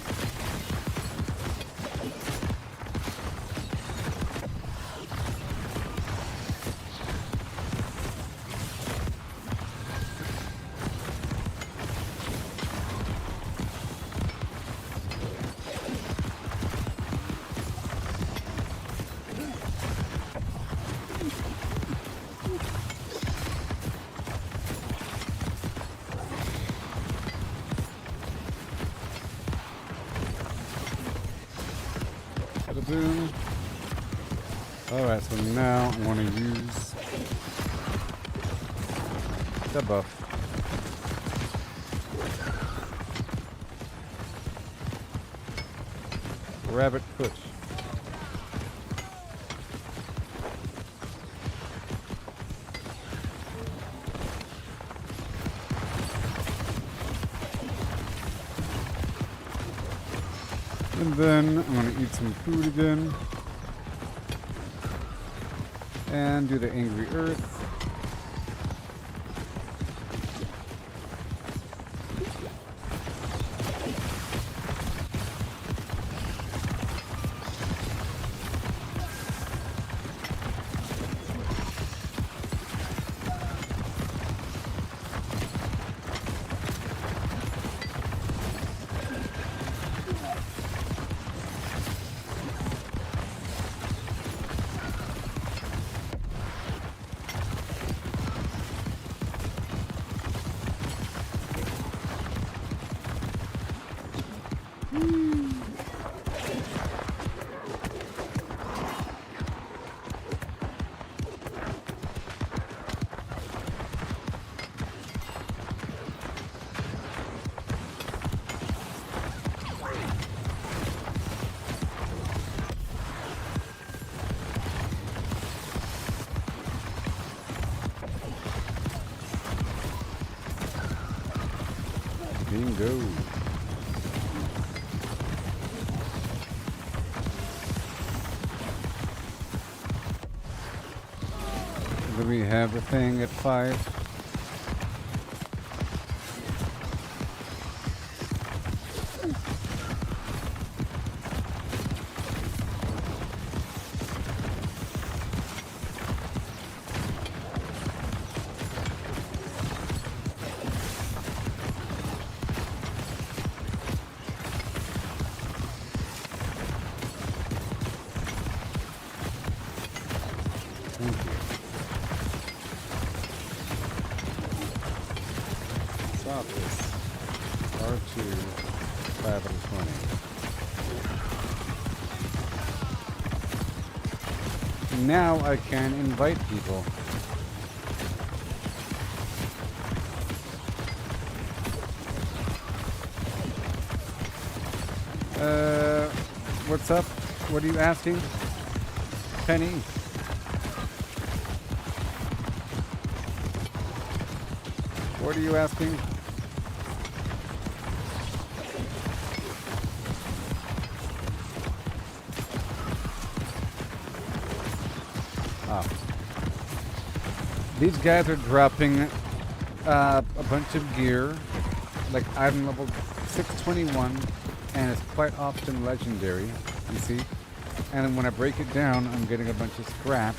Boom. Alright, so now I want to use the buff. Rabbit foot. then I'm gonna eat some food again. And do the Angry Earth. Bingo. Do we have the thing at 5? Thank you. Stop this. R2, 5 and 20. Now I can invite people. What's up? What are you asking? Penny? What are you asking? Ah. These guys are dropping a bunch of gear, like item level 621, and it's quite often legendary, you see? And when I break it down, I'm getting a bunch of scrap,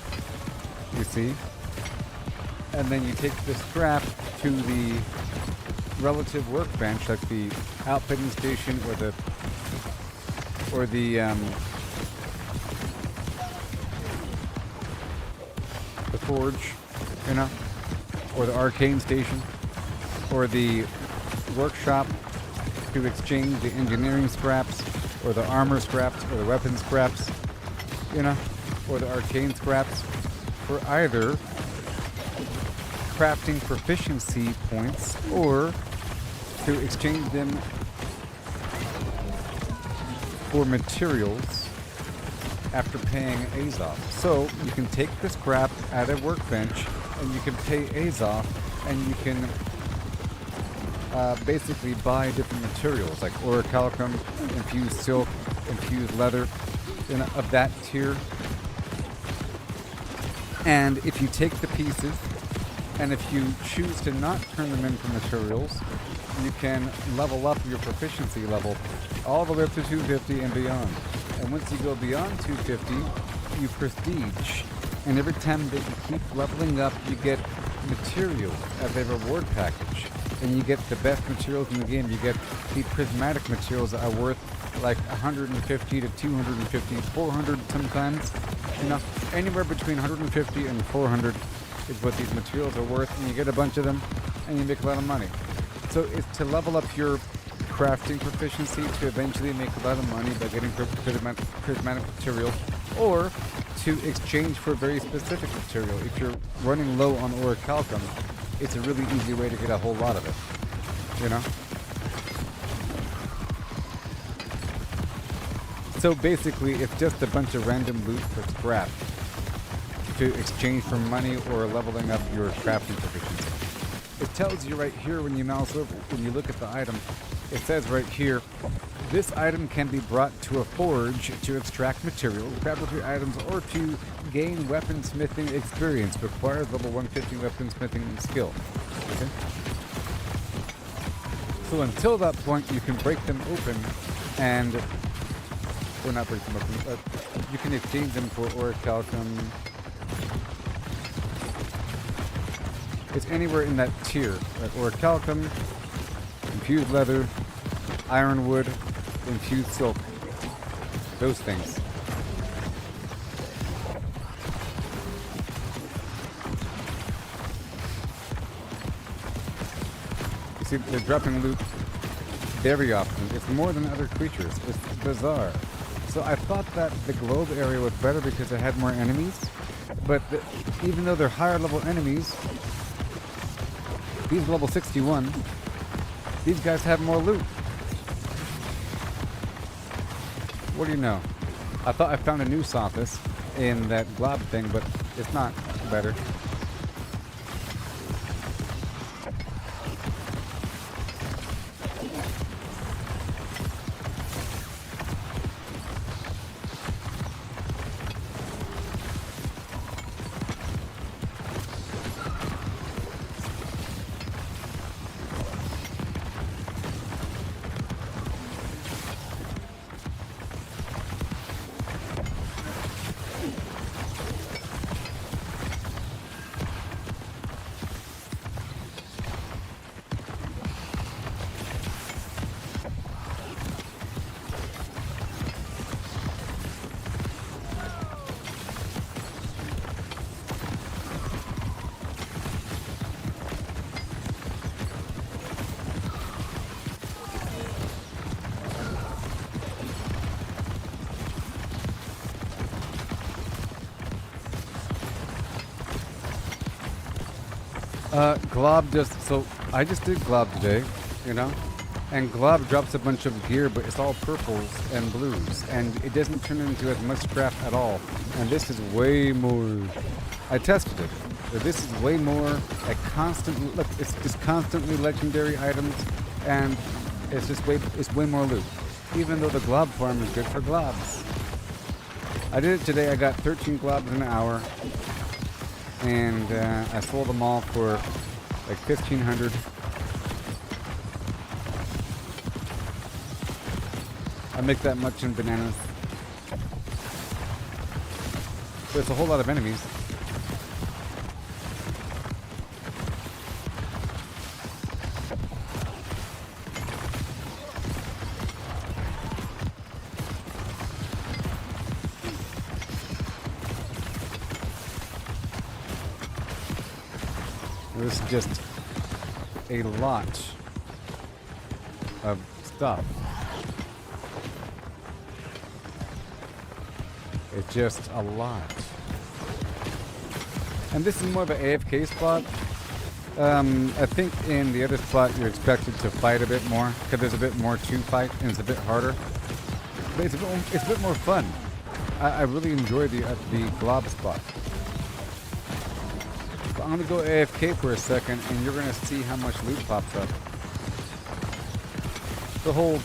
you see? And then you take the scrap to the relative workbench, like the outfitting station or the forge, you know, or the arcane station, or the workshop to exchange the engineering scraps, or the armor scraps, or the weapon scraps, you know, or the arcane scraps, for either crafting proficiency points or to exchange them for materials after paying Azoth. So you can take the scrap at a workbench and you can pay Azoth and you can basically buy different materials like orichalcum, infused silk, infused leather, of that tier. And if you take the pieces and if you choose to not turn them into materials, you can level up your proficiency level all the way up to 250 and beyond. And once you go beyond 250, you prestige. And every time that you keep leveling up, you get materials as a reward package. And you get the best materials in the game. You get the prismatic materials that are worth like 150 to 250, 400 sometimes. You know, anywhere between 150 and 400 is what these materials are worth, and you get a bunch of them, and you make a lot of money. So it's to level up your crafting proficiency to eventually make a lot of money by getting prismatic material, or to exchange for a very specific material. If you're running low on orichalcum, it's a really easy way to get a whole lot of it, you know? So basically, it's just a bunch of random loot for scrap to exchange for money or leveling up your crafting proficiency. It tells you right here when you mouse over, when you look at the item, it says right here This item can be brought to a forge to extract material, fabricate items, or to gain weaponsmithing experience. Requires level 150 weaponsmithing skill. Okay. So until that point, you can break them open and... Or not break them open. You can exchange them for orichalcum. It's anywhere in that tier. Orichalcum, infused leather, ironwood, infused silk. Those things. You see, they're dropping loot very often. It's more than other creatures. It's bizarre. So I thought that the globe area was better because it had more enemies. But even though they're higher level enemies, these level 61, these guys have more loot. What do you know? I thought I found a new Sophis in that glob thing, but it's not better. Glob so I just did Glob today, you know, and Glob drops a bunch of gear, but it's all purples and blues, and it doesn't turn into as much scrap at all. And this is way more, I tested it, but this is way more, like constant, look, it's just constantly legendary items, and it's just way more loot. Even though the Glob farm is good for globs. I did it today, I got 13 globs in an hour, and I sold them all for like 1,500. I make that much in bananas. There's a whole lot of enemies. This is just a lot of stuff. It's just a lot. And this is more of an AFK spot. I think in the other spot you're expected to fight a bit more because there's a bit more to fight and it's a bit harder. But it's a bit more fun. I really enjoy the glob spot. I'm going to go AFK for a second, and you're going to see how much loot pops up. The whole...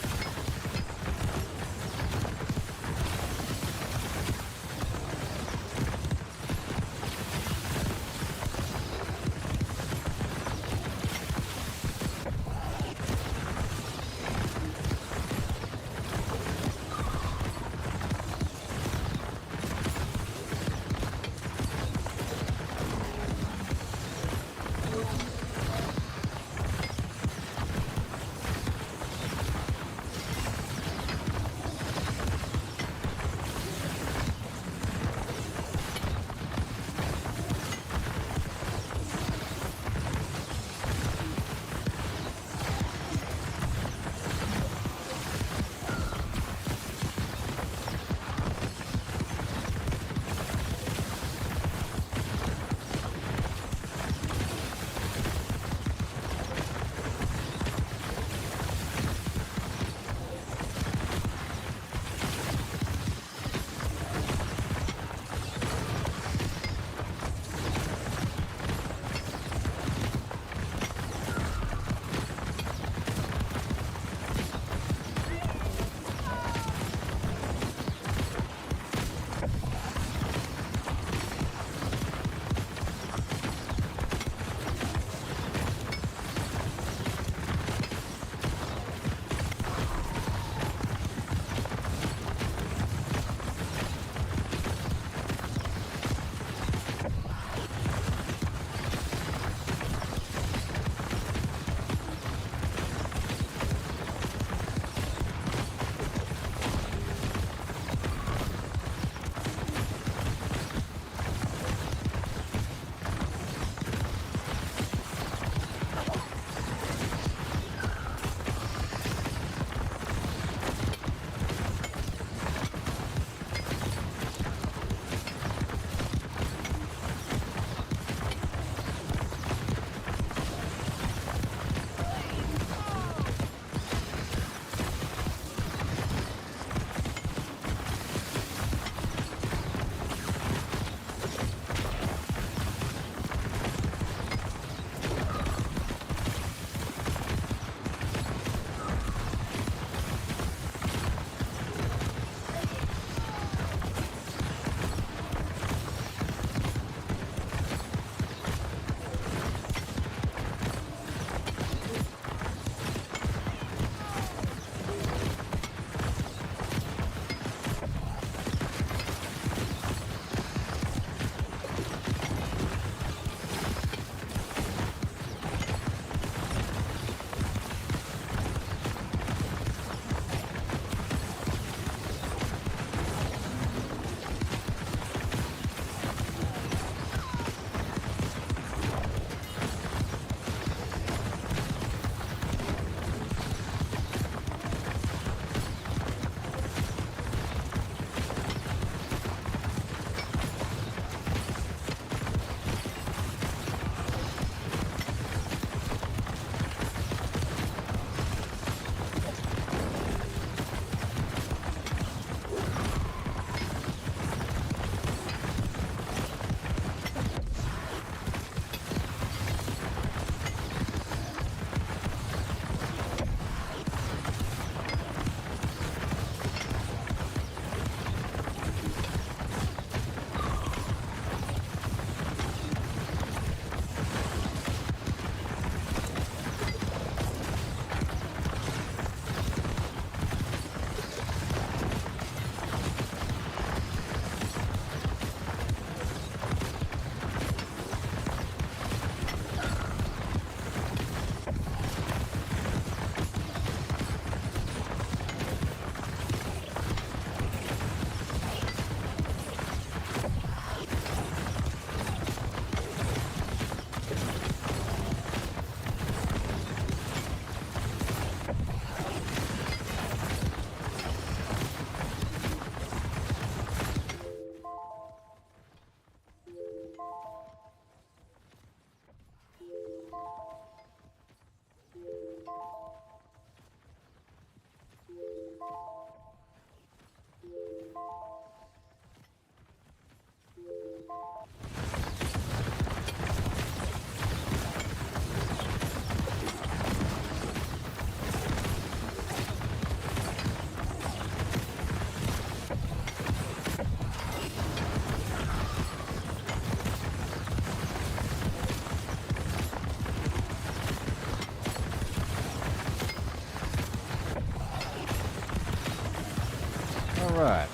Right.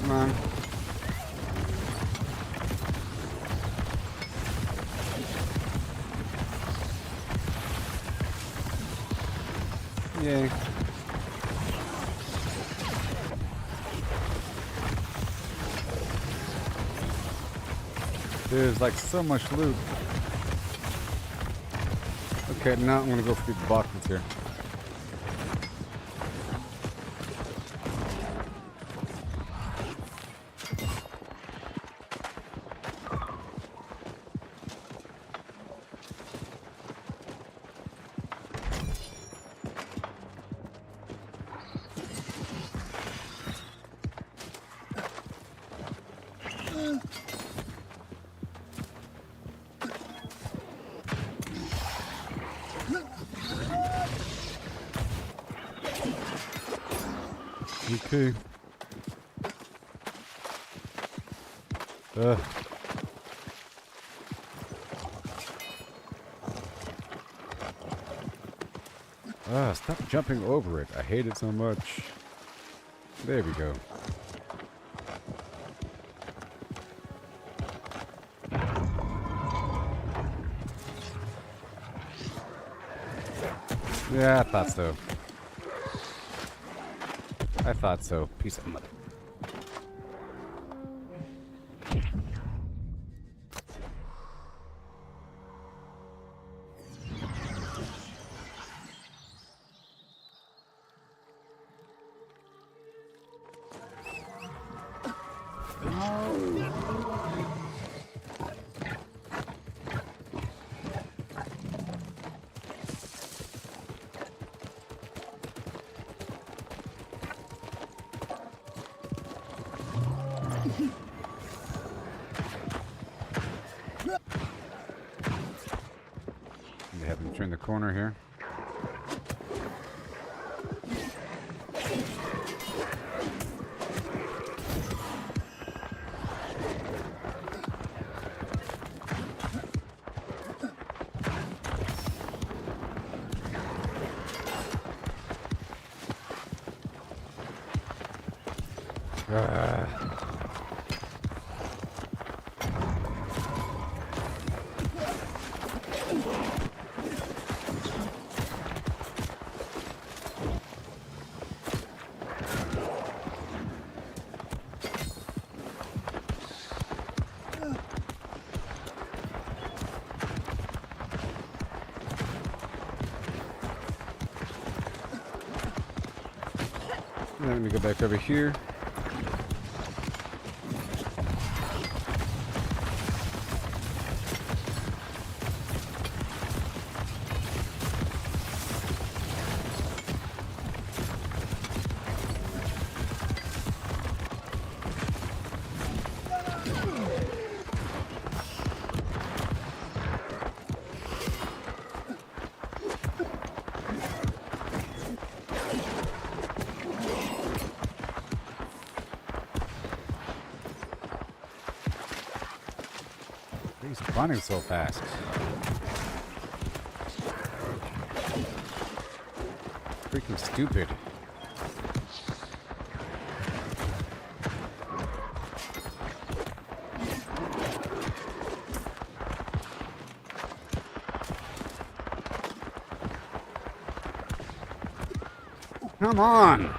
Come on. Yay. There's like so much loot. Okay, now I'm gonna go through the boxes here. Okay. Stop jumping over it. I hate it so much. There we go. Yeah, I thought so. I thought so. Piece of mother. They haven't turned the corner here. Let me go back over here. He's running so fast. Freaking stupid. Come on!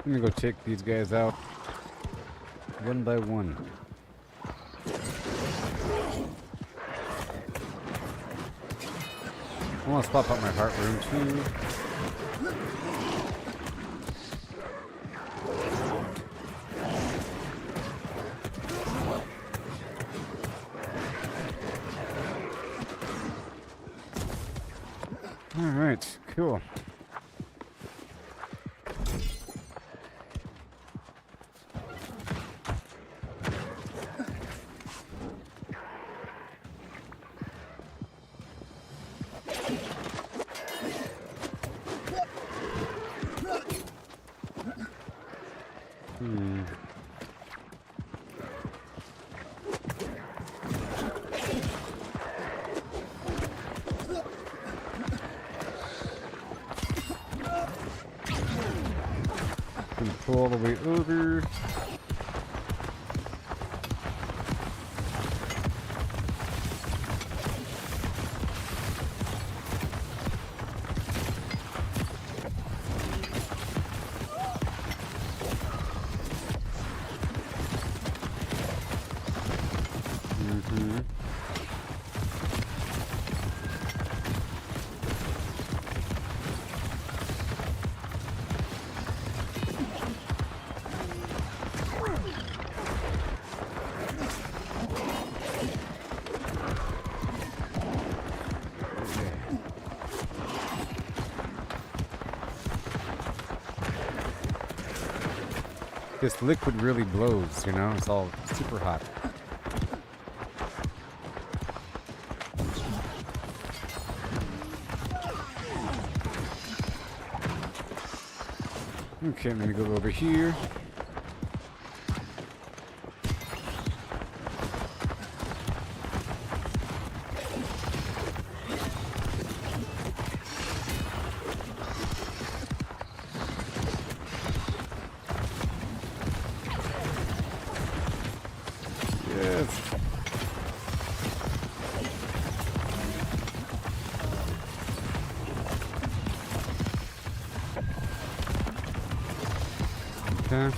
I'm gonna go take these guys out one by one. I want to swap out my heart room too. All right, cool. Pull all the way over. This liquid really blows, you know? It's all super hot. Okay, I'm gonna go over here. Yes. Okay.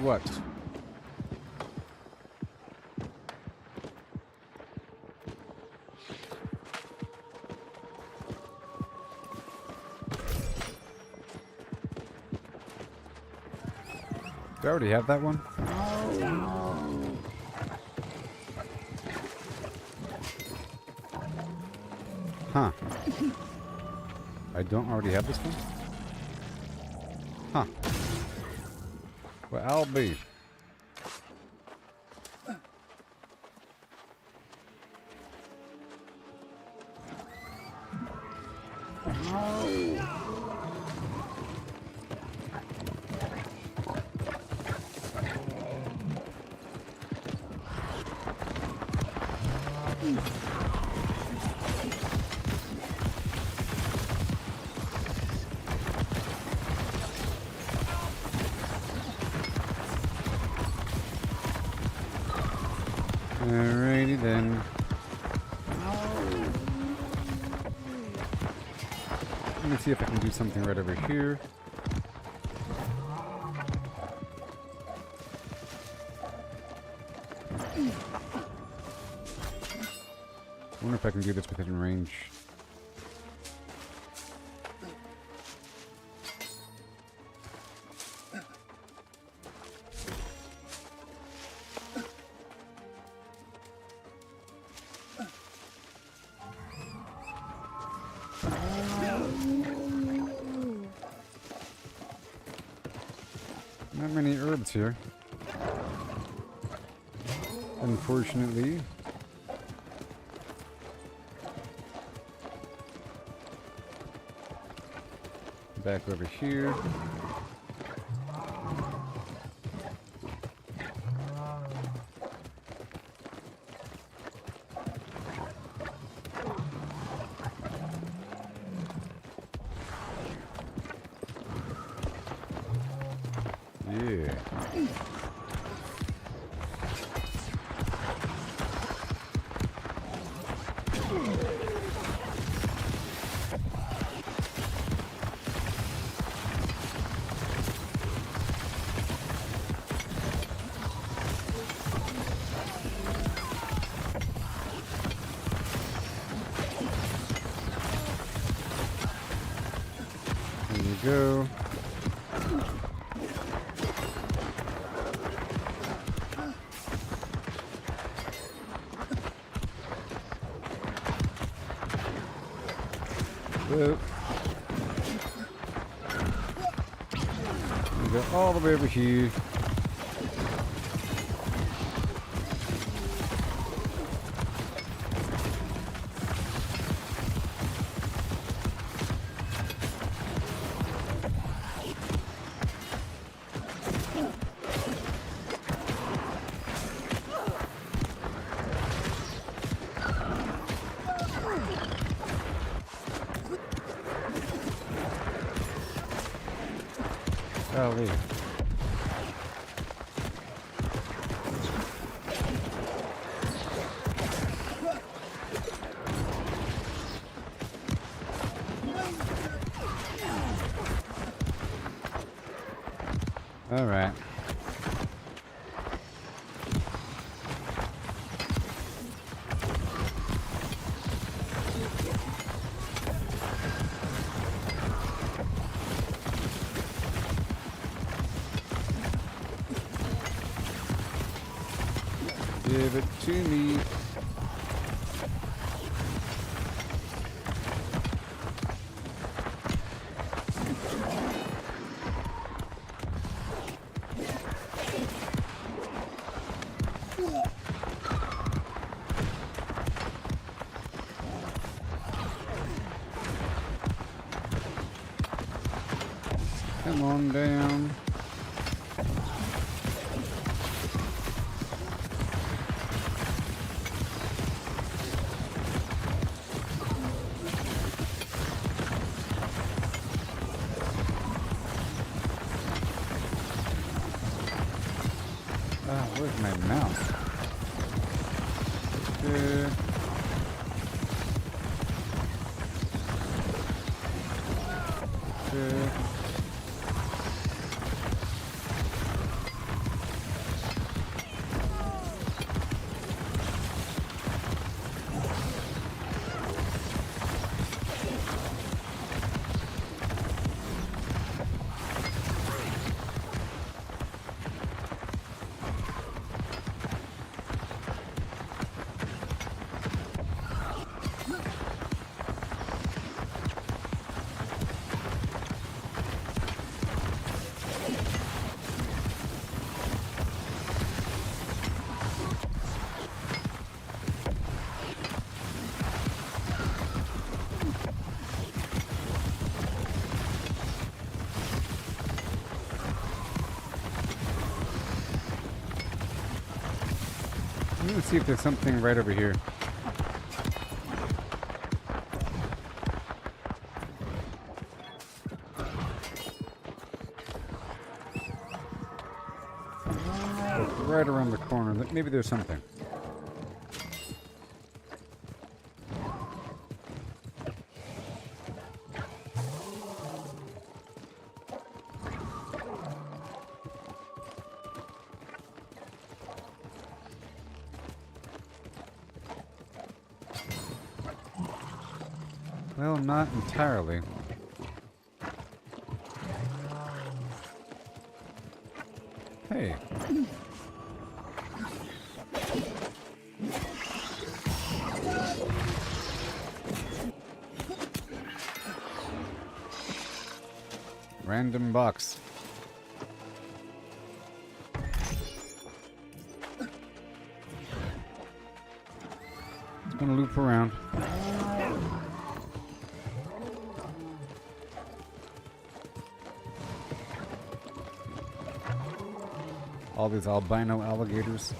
What? Do I already have that one? Huh. I don't already have this one? Huh. Well, I'll be. Alrighty then. Let me see if I can do something right over here. I wonder if I can do this within range. Not many herbs here. Unfortunately. Back over here. Yeah. There you go. Whoop. We go all the way over here. Golly. All right. Give it to me. Come on down. Ah, where's my mouse? Good. Good. Let's see if there's something right over here. Look right around the corner. Maybe there's something. Well, not entirely. Hey. Random box. Gonna loop around. All these albino alligators.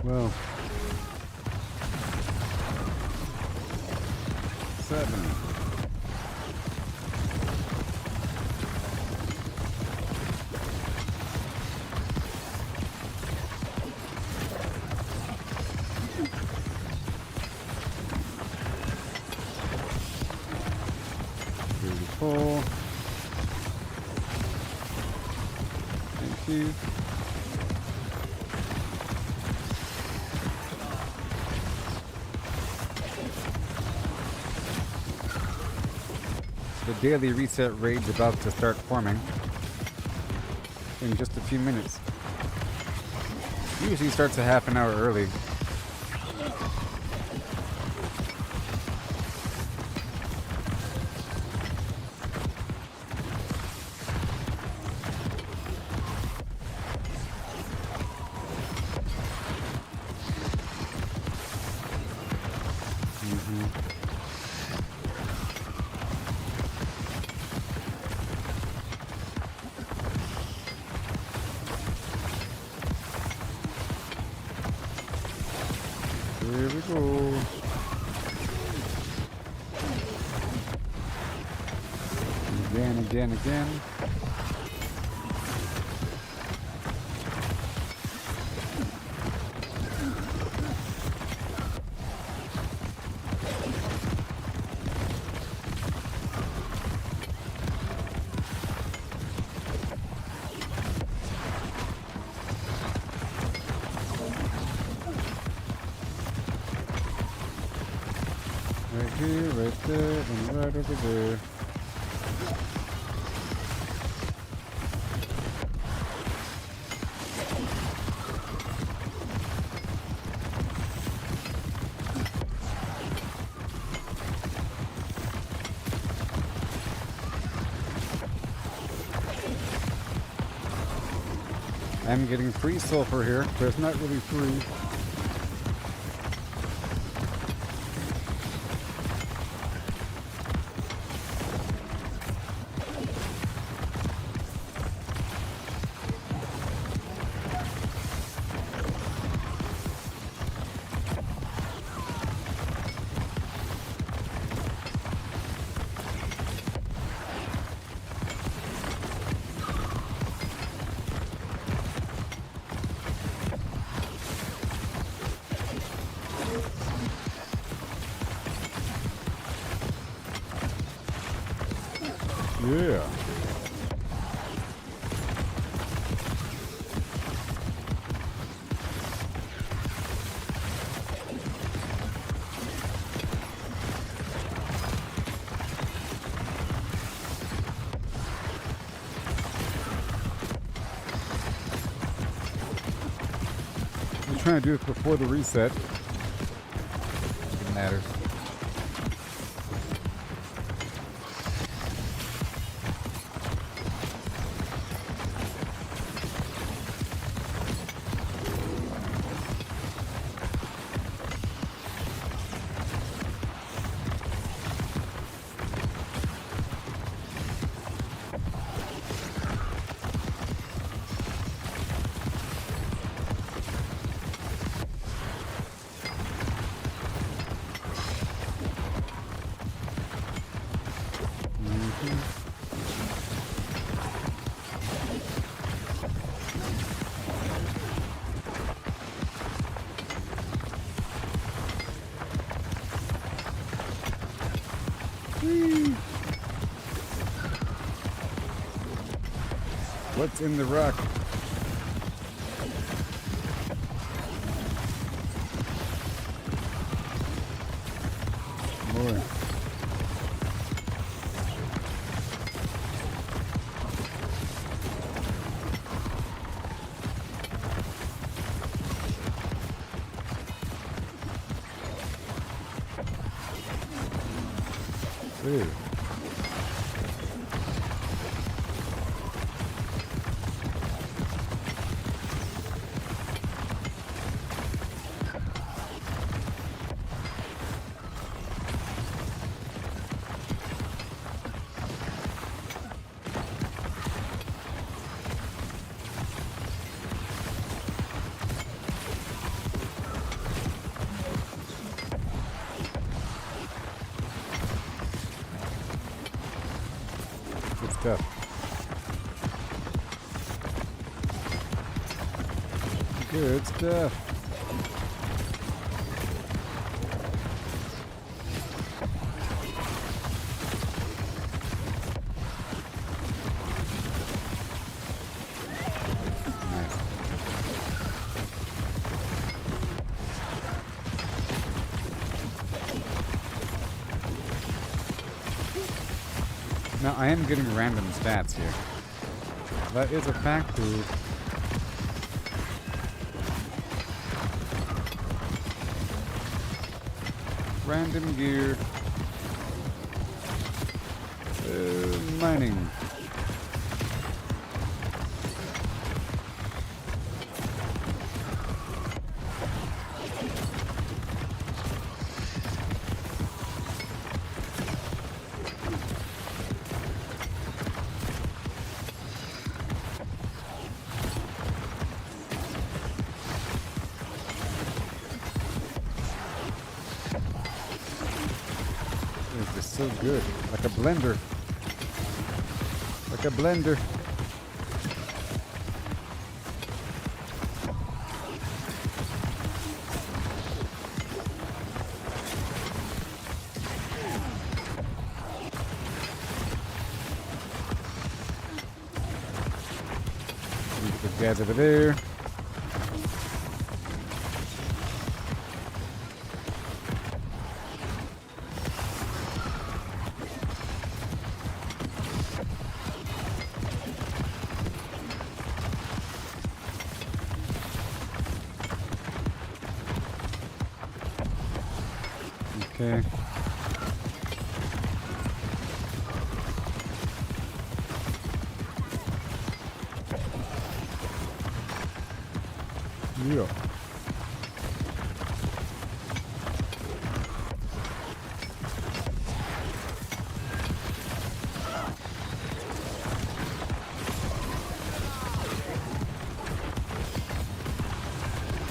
Well, 7. Beautiful. Thank you. The daily reset raid's about to start forming in just a few minutes. Usually starts a half an hour early. Here we go. Again. Right here, right there, and right over there. I'm getting free sulfur here, but it's not really free. Yeah. I'm trying to do this before the reset. It matters. What's in the rock? Ew. Good stuff. Good stuff. Nice. Now, I am getting random stats here. That is a fact, dude. Random gear. Mining. It's so good. Like a blender. Like a blender. Keep the guys over there. Okay. Yeah.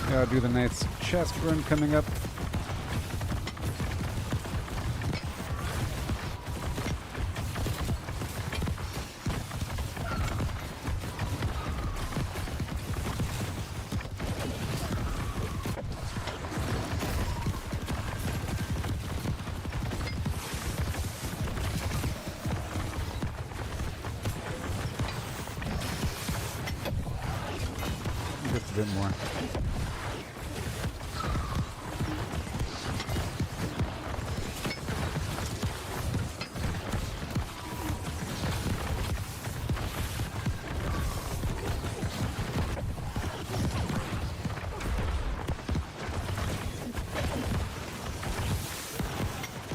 I'll do the night's chest run coming up. Just a bit more.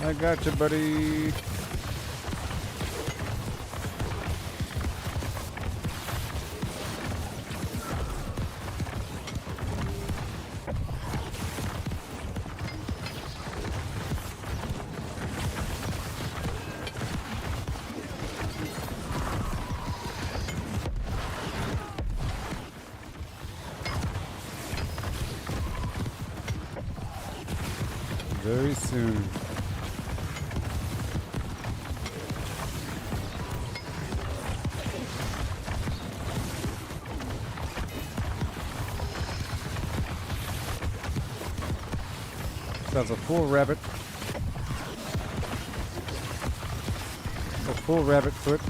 I got you, buddy. Very soon. That's a full rabbit. A full rabbit foot.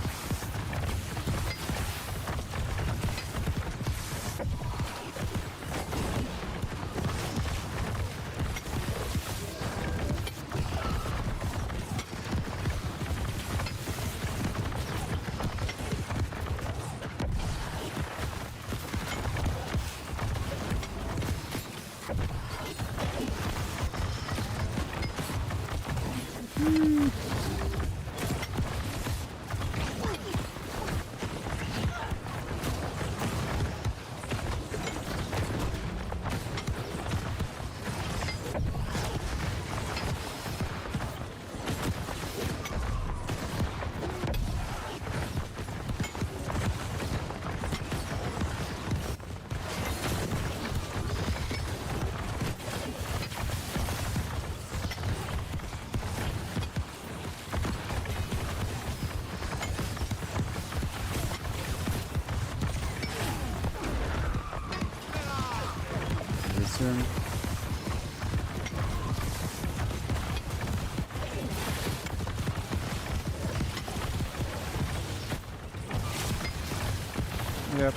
Yep.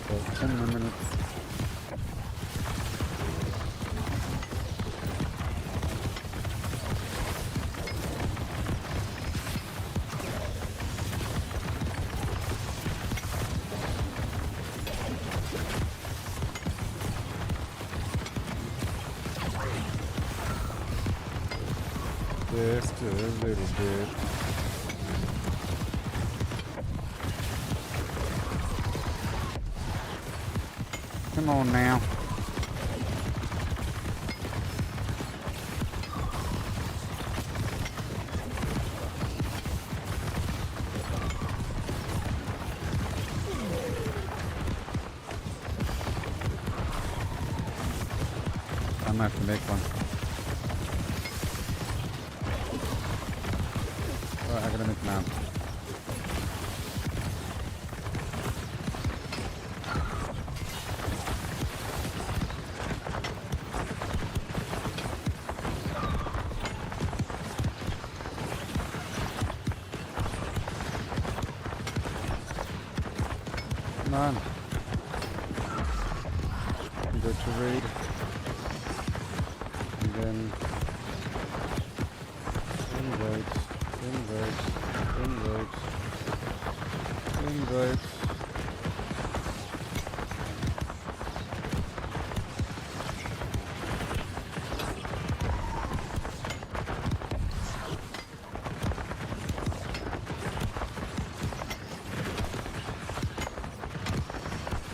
So 10 more minutes. Just a little bit. Come on now. I'm gonna have to make one. Oh, I gotta make now. Come on. Go to raid. And then invite.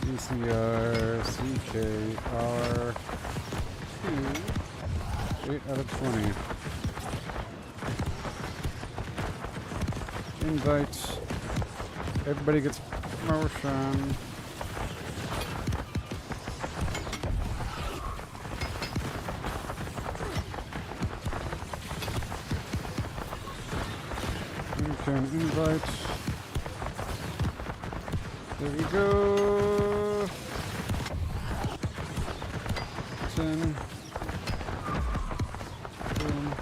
CCR, CKR, 2, 8 out of 20. Invite. Everybody gets promotion. You can invite. There we go. 10. 10.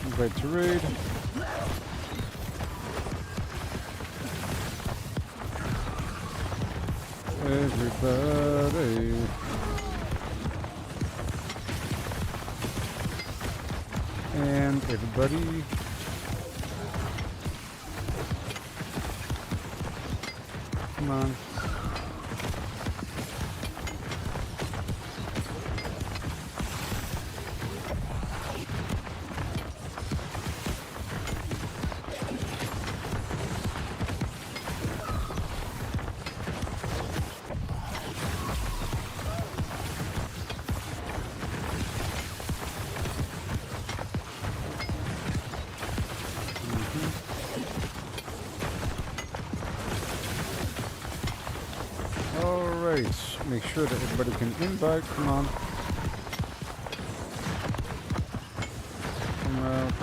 Invite to raid. Everybody. And everybody. Come on. Make sure that everybody can invite. Come on. Come out.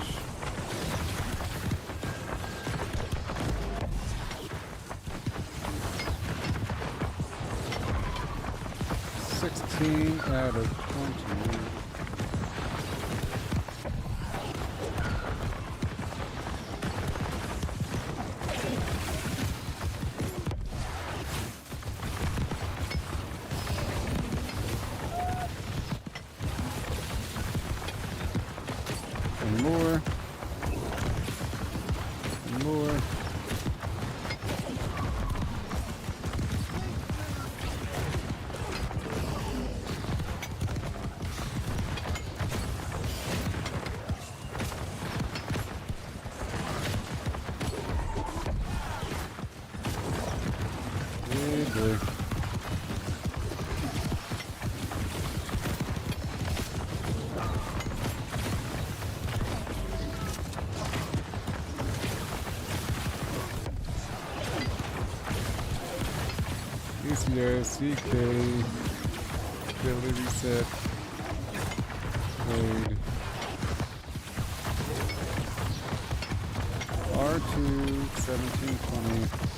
$16 out of 20. More. DCRCK. Ability reset. Raid. R2 1720.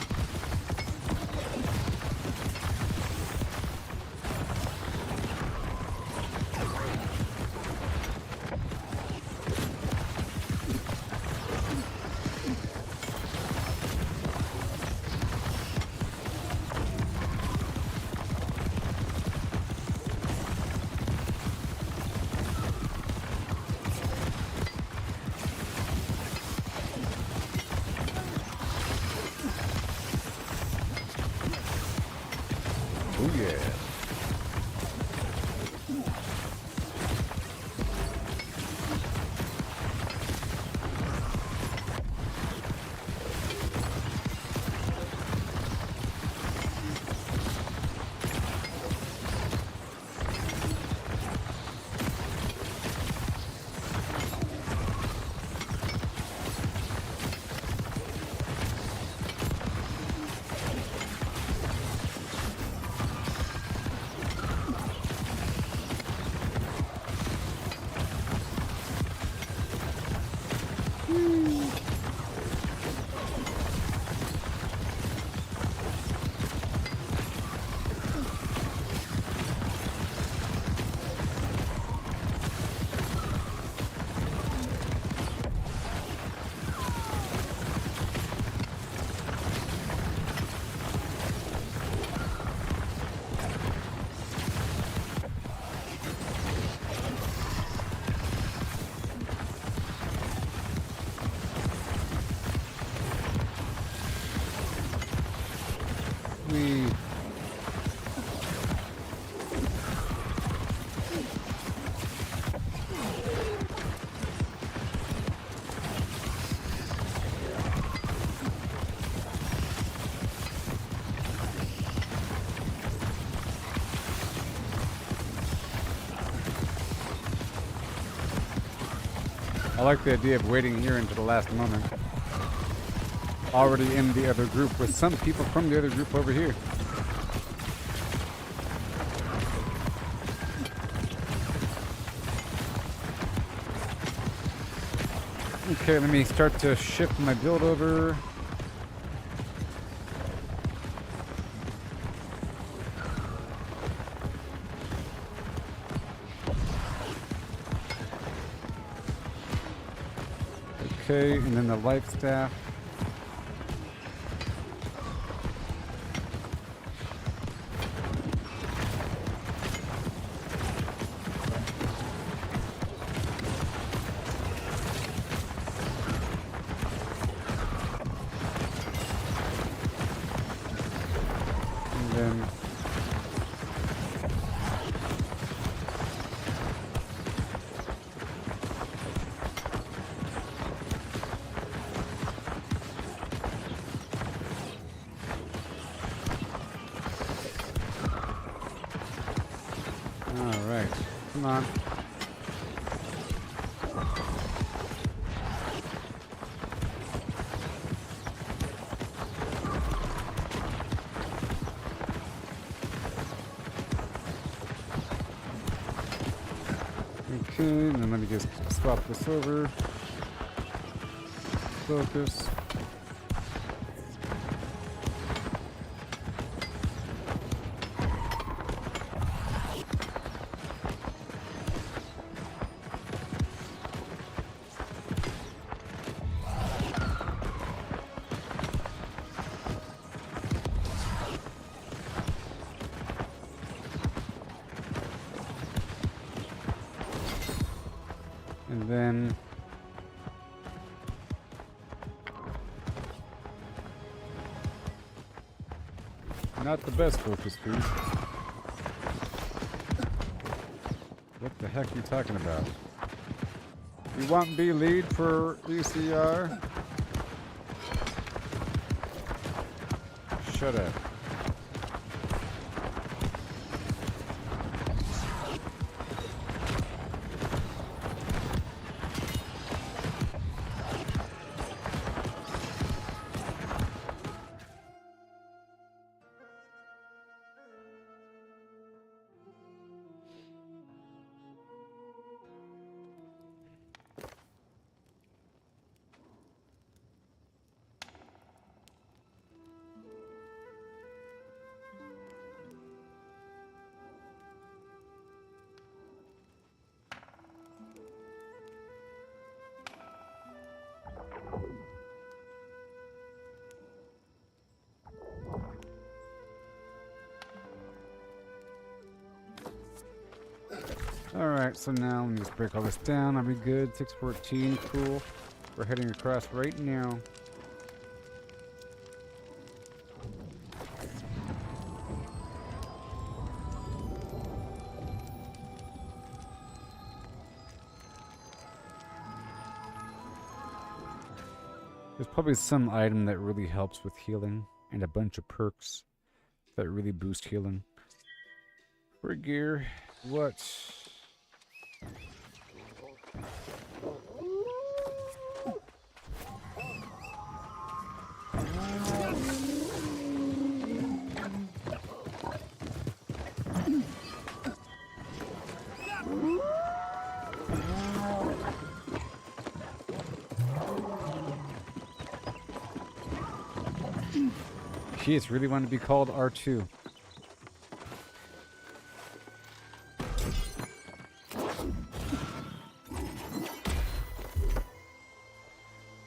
Oh yeah. We I like the idea of waiting here until the last moment. Already in the other group with some people from the other group over here. Okay, let me start to shift my build over. Okay, and then the life staff. And then all right, come on. Okay, and then let me just swap this over. Focus. And then not the best focus speed. What the heck are you talking about? You want B lead for ECR? Shut up. Alright, so now let me just break all this down. I'll be good. 614, cool. We're heading across right now. There's probably some item that really helps with healing, and a bunch of perks that really boost healing. For gear, what? Jeez, really want to be called R2.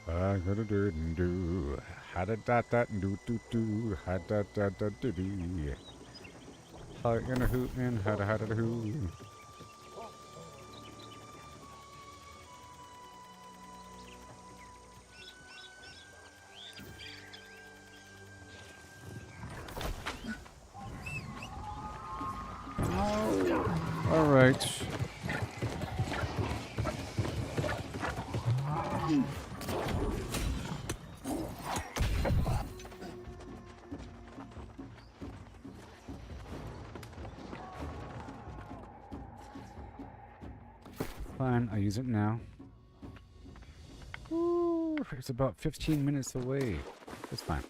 I got a dirt and do. Ha da da da do do do. Ha da da da do do. Ha in a hoot and ha da da hoo. All right. Fine, I'll use it now. Ooh, it's about 15 minutes away. It's fine.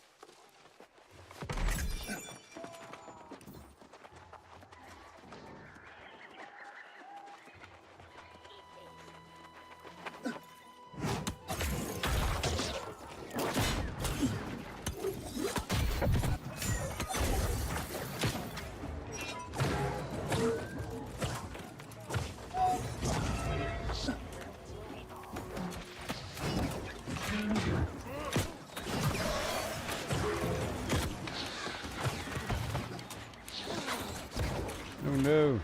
Oh no.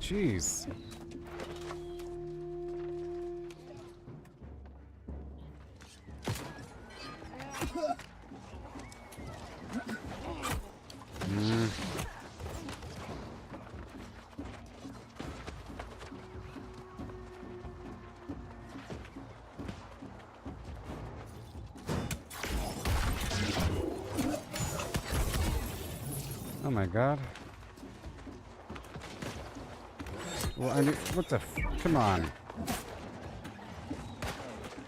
Jeez. Oh my god. Well, I need, what the come on.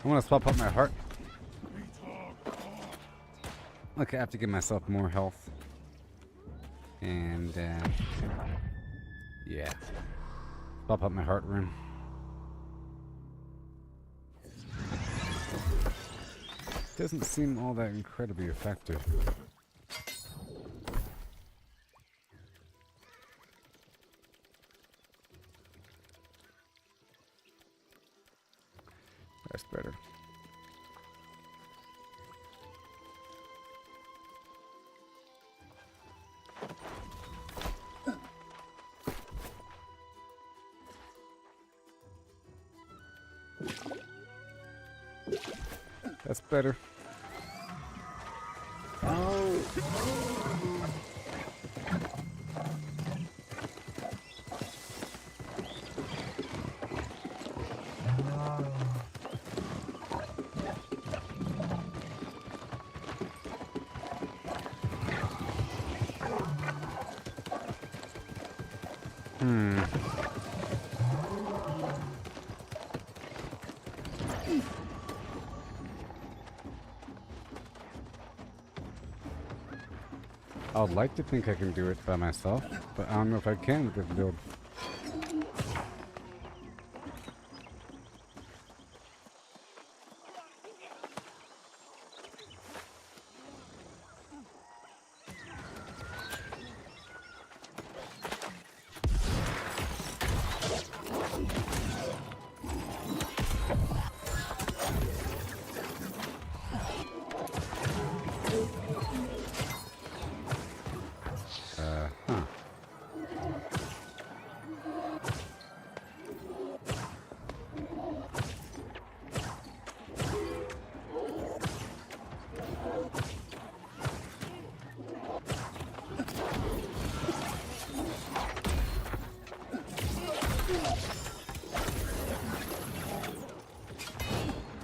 I want to swap up my heart. Okay, I have to give myself more health. And, yeah. Swap up my heart rune. Doesn't seem all that incredibly effective. That's better. That's better. I'd like to think I can do it by myself, but I don't know if I can with this build.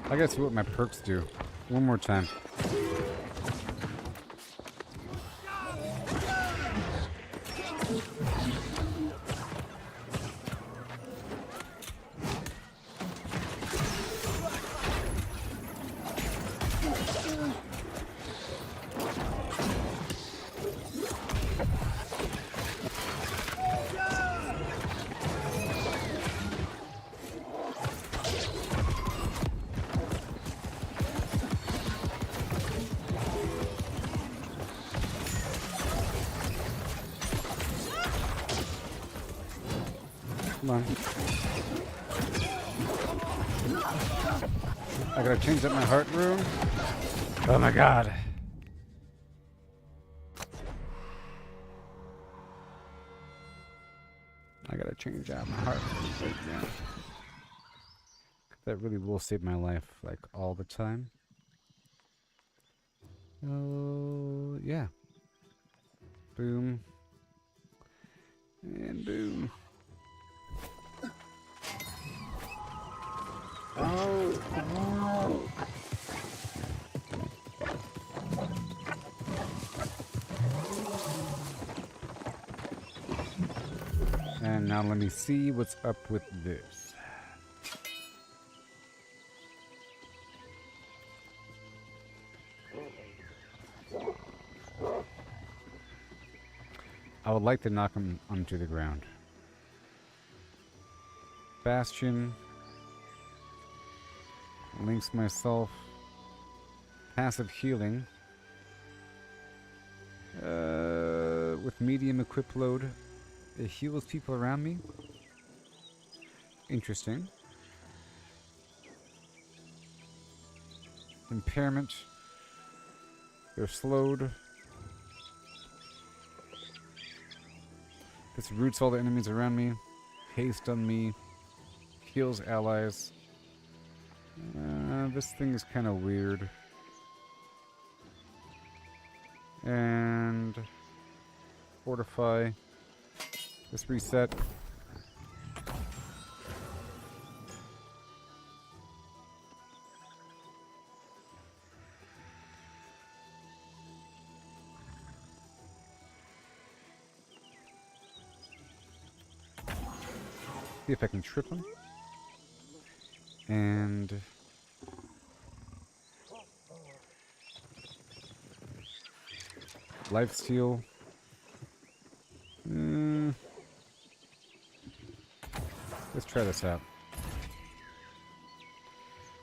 I gotta see what my perks do. One more time. Come on. I gotta change up my heart rune. Oh my god. I gotta change out my heart rune right now. That really will save my life, like, all the time. Oh, yeah. Boom. And boom. Oh, no. And now let me see what's up with this. I would like to knock him onto the ground. Bastion. Links myself. Passive healing. With medium equip load. It heals people around me. Interesting. Impairment. They're slowed. This roots all the enemies around me. Haste on me. Heals allies. This thing is kind of weird. And fortify. This reset. See if I can trip him. And lifesteal. Let's try this out.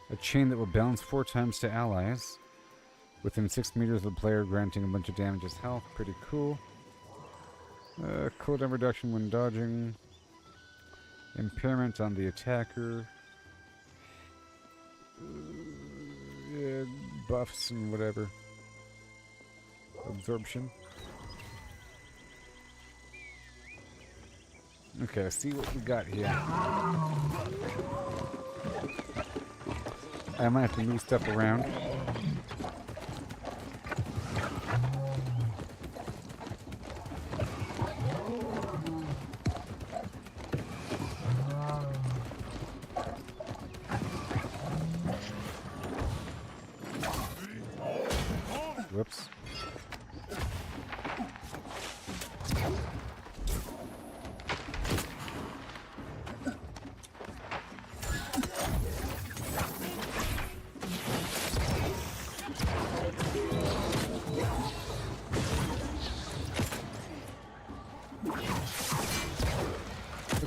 A chain that will bounce 4 times to allies. Within 6 meters of the player, granting a bunch of damage as health. Pretty cool. Cooldown reduction when dodging. Impairment on the attacker. Yeah, buffs and whatever. Absorption. Okay, let's see what we got here. I might have to move stuff around. Whoops.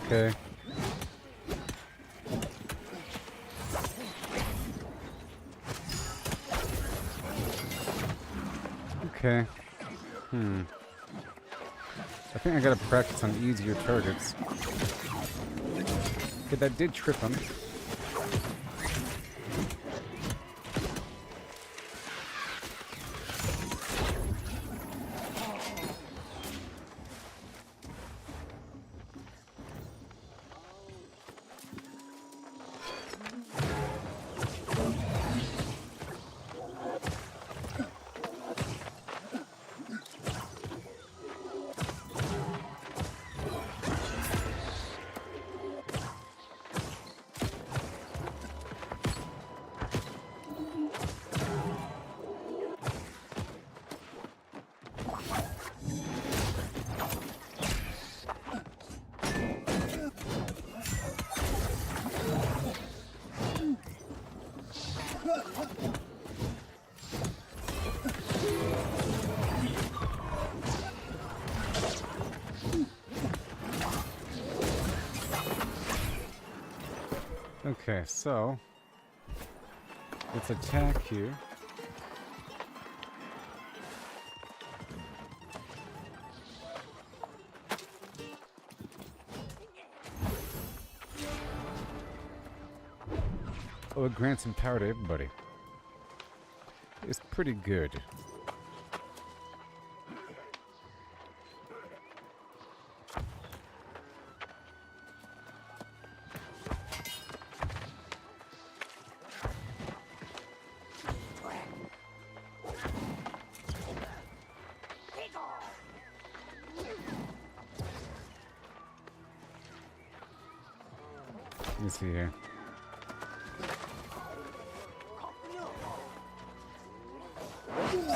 Okay. Okay. I think I gotta practice on easier targets. Okay, that did trip him. Okay, so let's attack here. Oh, it grants some power to everybody. It's pretty good. Let me see here.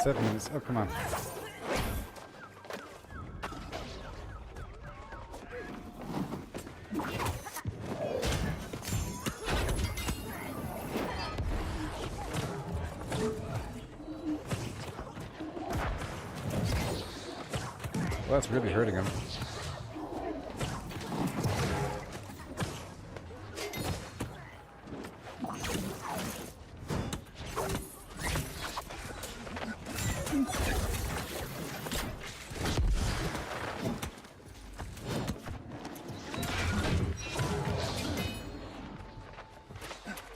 Seven minutes. Oh, come on. Well, that's really hurting him.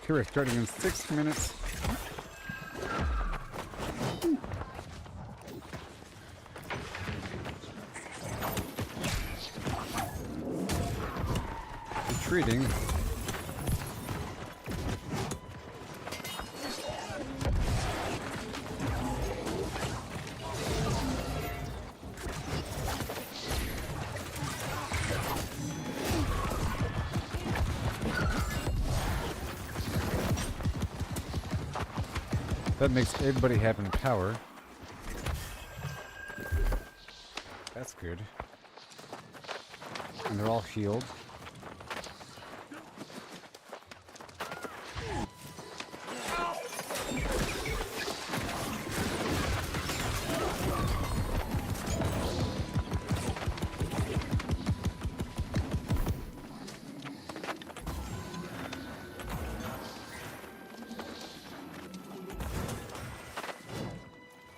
We're starting in 6 minutes. Retreating. That makes everybody having power. That's good. And they're all healed.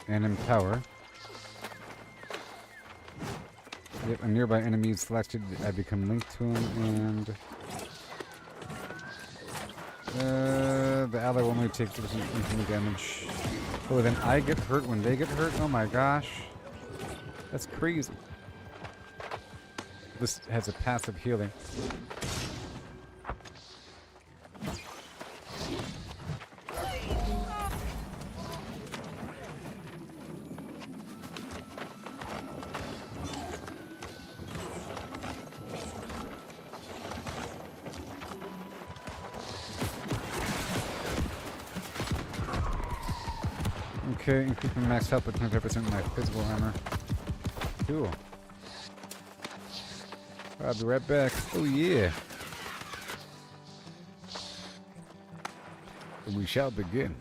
And in power. Yep, a nearby enemy is selected. I become linked to him, and the ally will only take infinite damage. Oh, then I get hurt when they get hurt? Oh my gosh. That's crazy. This has a passive healing. Okay, increase my max health by 25% in my physical armor. Cool. I'll be right back. Oh yeah. We shall begin.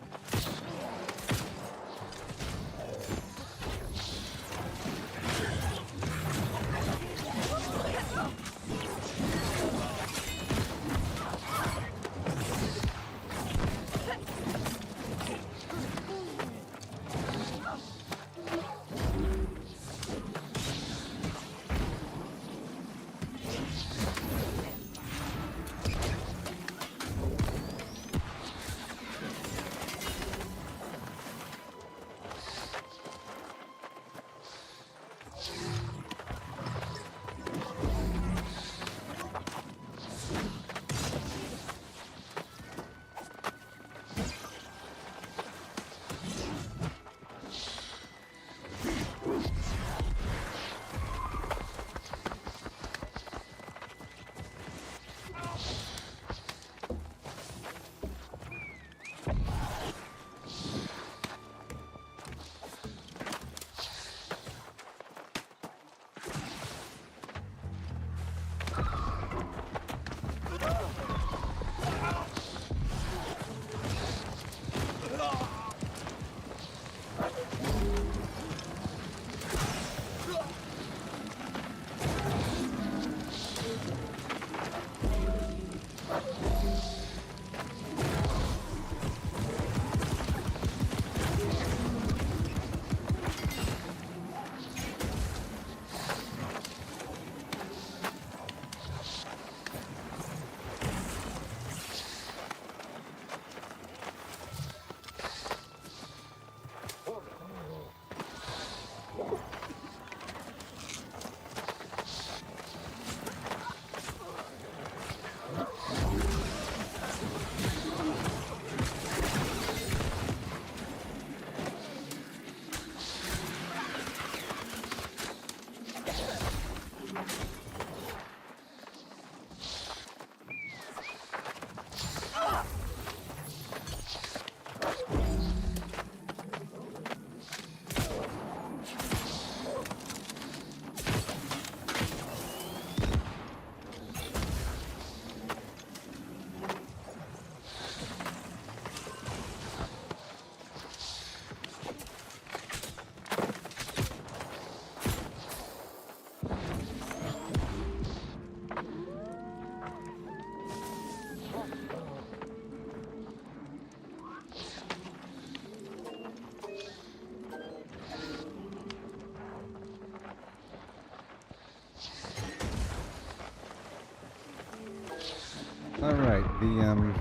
the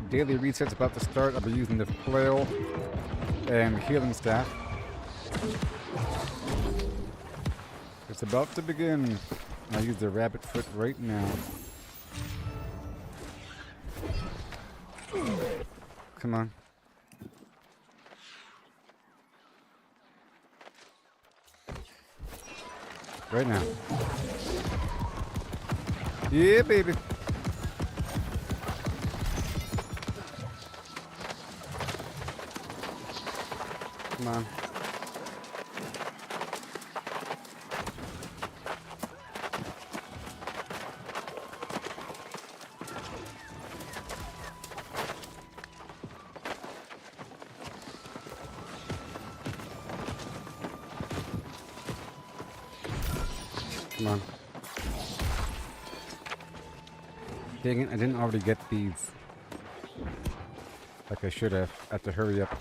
daily reset's about to start. I'll be using the flail and healing staff. It's about to begin. I'll use the rabbit foot right now. Come on. Right now. Yeah, baby. Come on. Come on. Dang it, I didn't already get these. Like I should have. I have to hurry up.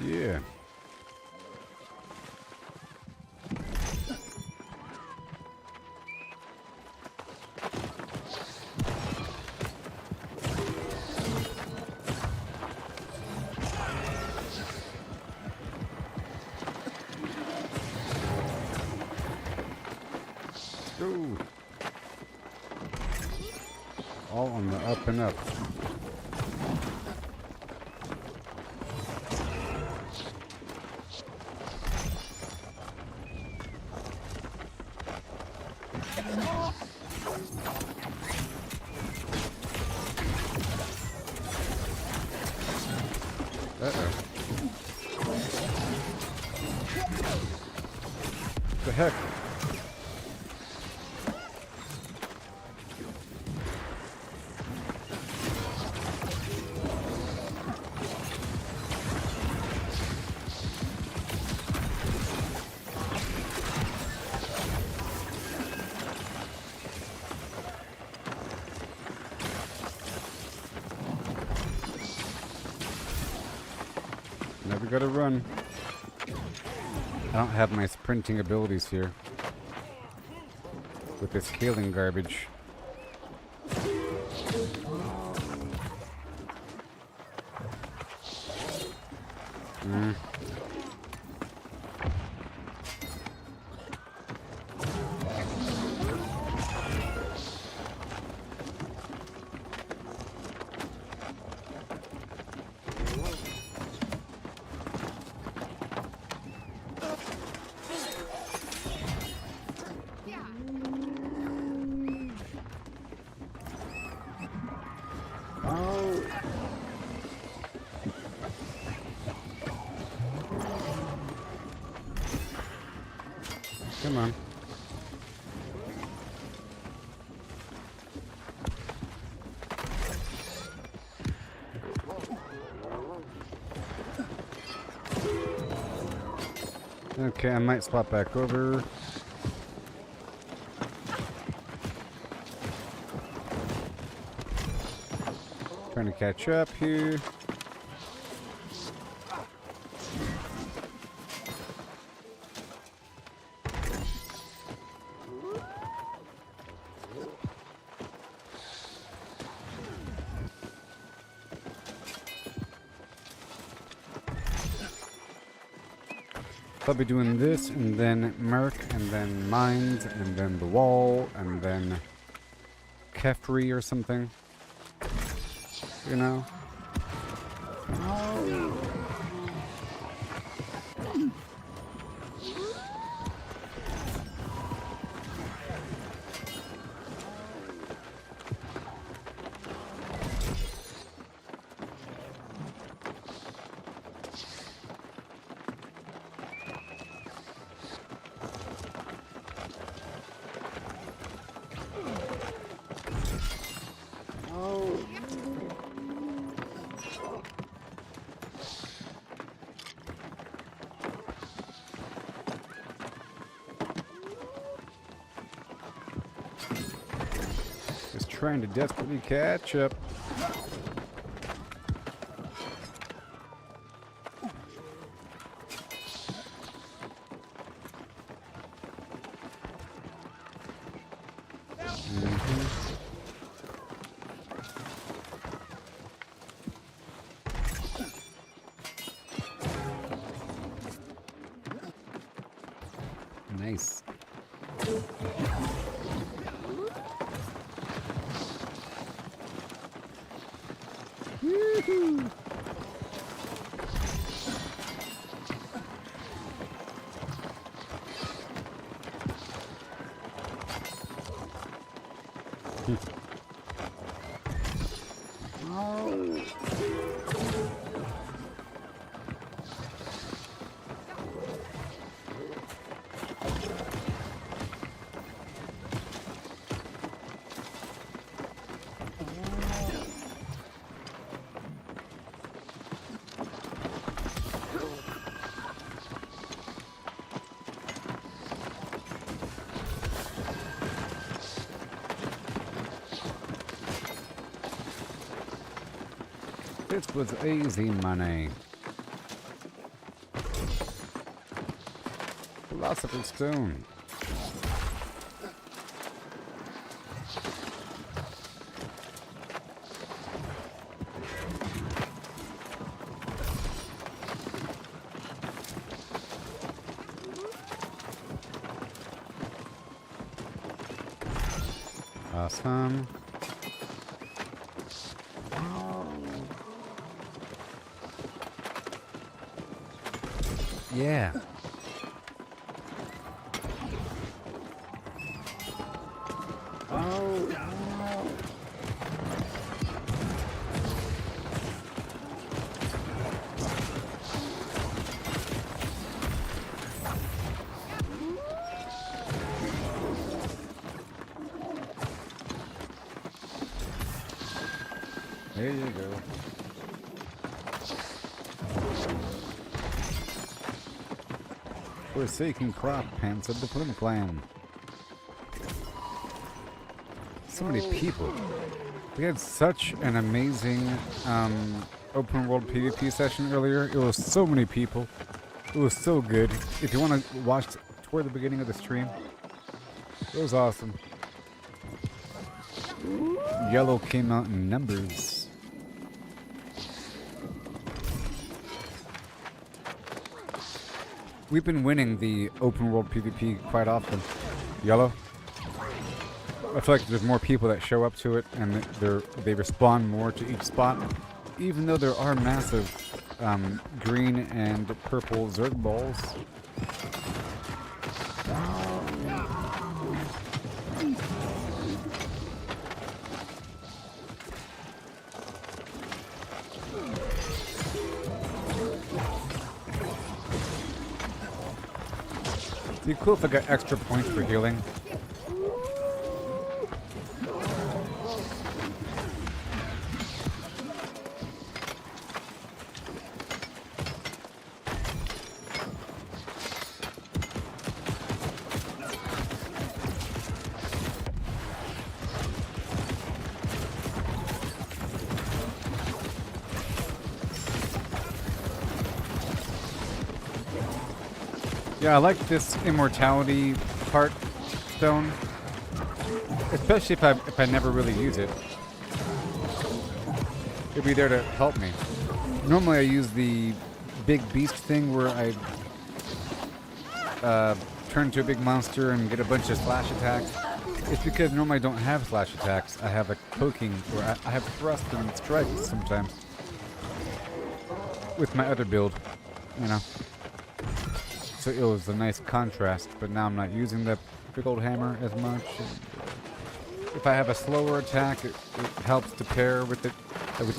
Yeah. Go. All on the up and up. Uh-oh. The heck? Now we gotta run. I don't have my sprinting abilities here. With this healing garbage. Come on. Okay, I might swap back over. Trying to catch up here. I'll be doing this, and then Merc, and then Mines, and then the Wall, and then Kefri or something. You know? Just trying to desperately catch up. Nice. Woohoo! This was easy money. Philosopher's Stone. Awesome. Yeah. There you go. Forsaken crop pants of the Flim Flam. So many people. We had such an amazing open world PvP session earlier. It was so many people. It was so good. If you want to watch toward the beginning of the stream, it was awesome. Yellow came out in numbers. We've been winning the open world PvP quite often. Yellow. I feel like there's more people that show up to it and they respond more to each spot. Even though there are massive green and purple Zerg balls. It'd be cool if I got extra points for healing. Yeah, I like this immortality heart stone, especially if I never really use it. It'll be there to help me. Normally I use the big beast thing where I turn to a big monster and get a bunch of slash attacks. It's because normally I don't have slash attacks. I have a poking, or I have thrust and strike sometimes with my other build, you know. So it was a nice contrast, but now I'm not using the big old hammer as much. If I have a slower attack, it helps to pair with the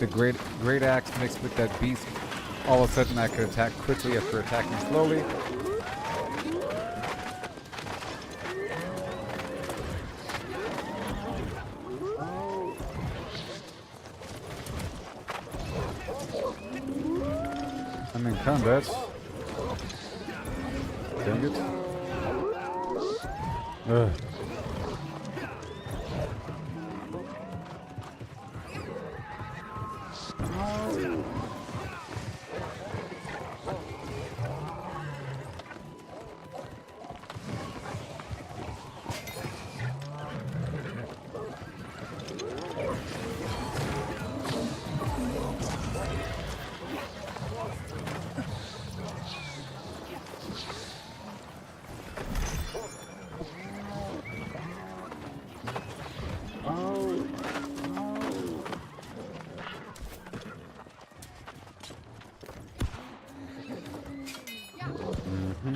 great axe mixed with that beast. All of a sudden I could attack quickly after attacking slowly. I'm in combat. Dang it. Ugh.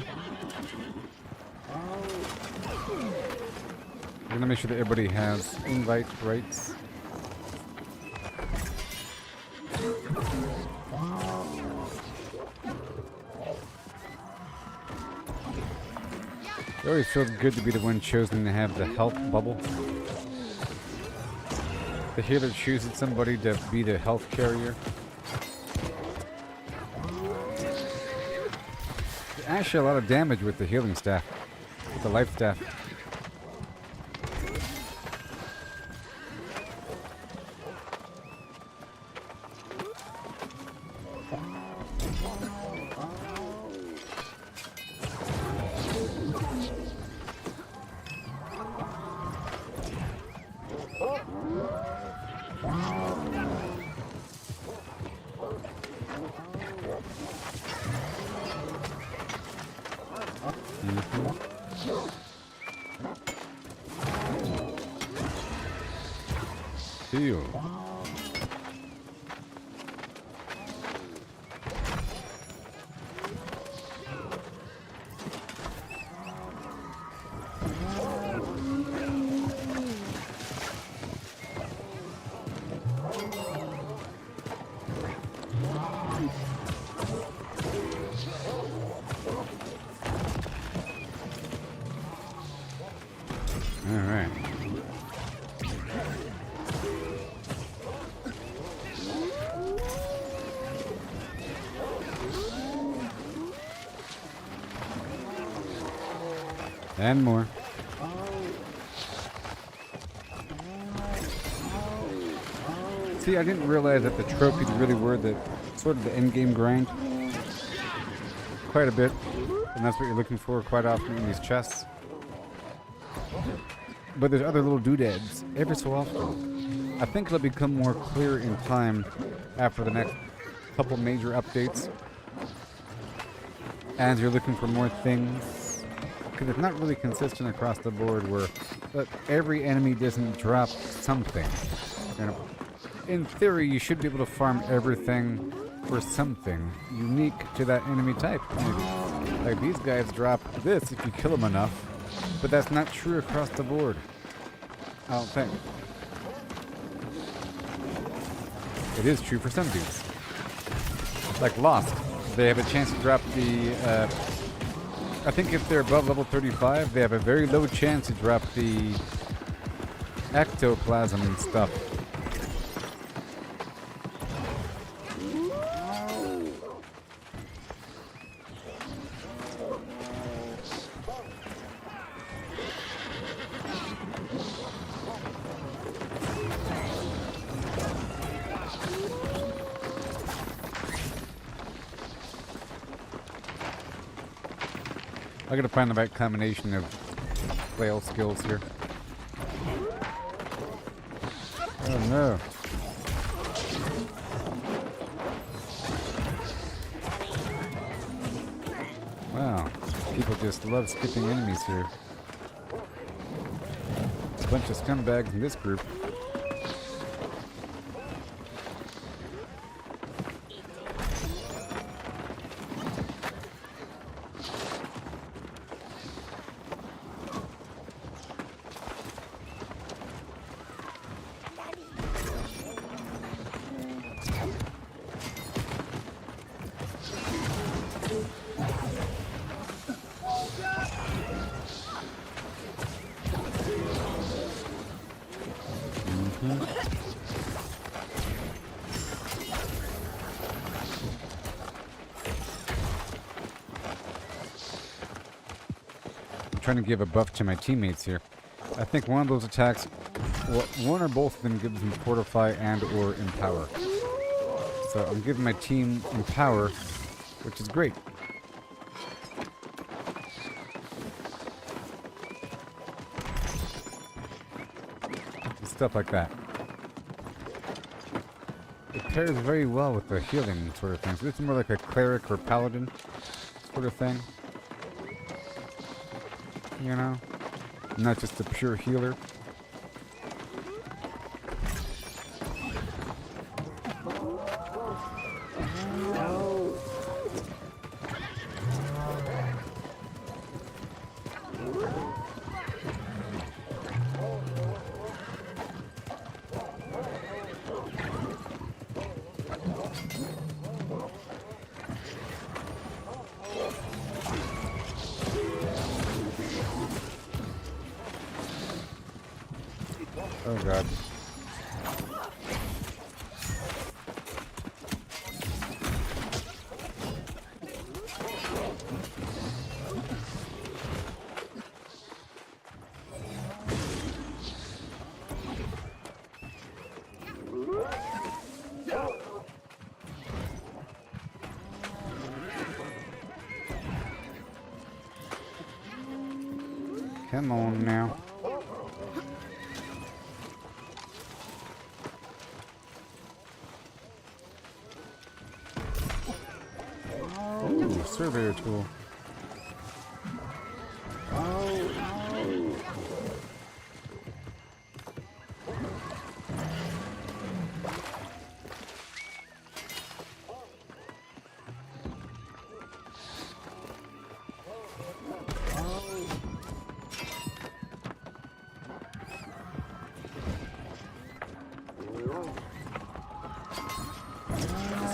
stream. We're gonna make sure that everybody has invite rights. It always feels good to be the one chosen to have the health bubble. The healer chooses somebody to be the health carrier. Actually, a lot of damage with the healing staff, with the life staff. Heal. All right. And more. See, I didn't realize that the trophies really were the sort of the end game grind. Quite a bit. And that's what you're looking for quite often in these chests. But there's other little doodads every so often. I think it'll become more clear in time after the next couple major updates. As you're looking for more things. Because it's not really consistent across the board where every enemy doesn't drop something. You know, in theory, you should be able to farm everything for something unique to that enemy type. Maybe. Like these guys drop this if you kill them enough. But that's not true across the board. I don't think. It is true for some dudes. Like Lost. They have a chance to drop the... I think if they're above level 35, they have a very low chance to drop the ectoplasm and stuff. I gotta find the right combination of flail skills here. Oh no. Wow. People just love skipping enemies here. A bunch of scumbags in this group. Trying to give a buff to my teammates here. I think one of those attacks, well, one or both of them gives them Fortify and or Empower. So I'm giving my team Empower, which is great. Stuff like that. It pairs very well with the healing sort of thing. So this is more like a cleric or paladin sort of thing. You know? Not just a pure healer. Oh god. Come on now. Ooh, surveyor tool.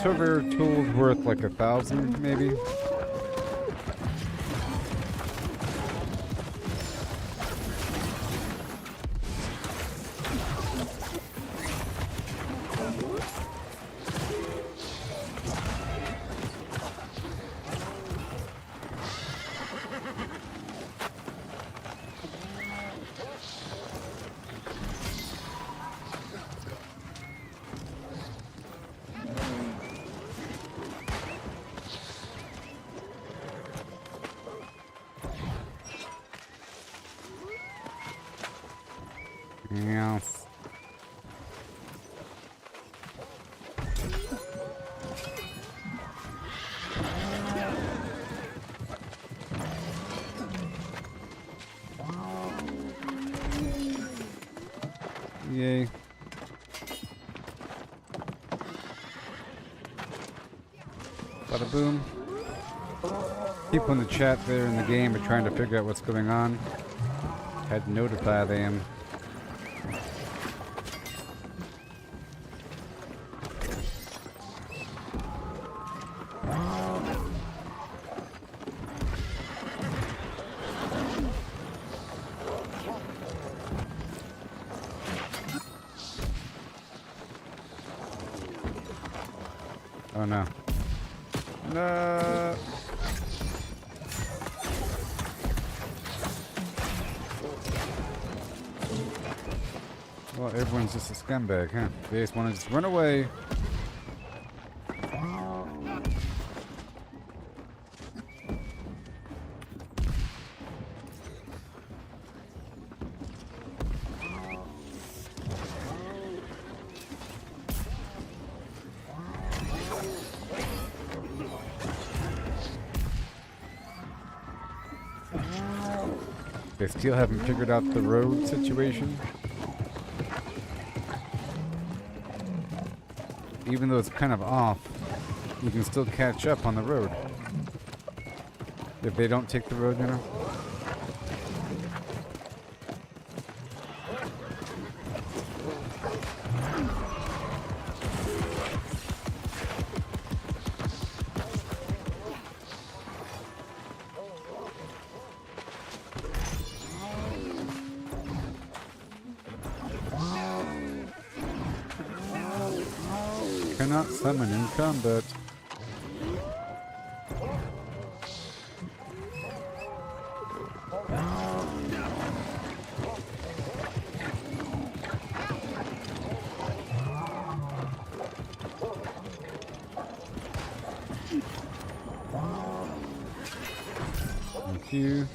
Surveyor tool's worth like 1,000, maybe. Yes. Yay. Bada boom. People in the chat there in the game are trying to figure out what's going on. Had to notify them. Oh no. No. Well, everyone's just a scumbag, huh? They just want to just run away. They still haven't figured out the road situation. Even though it's kind of off, you can still catch up on the road. If they don't take the road, you know? Cannot summon in combat. Thank you.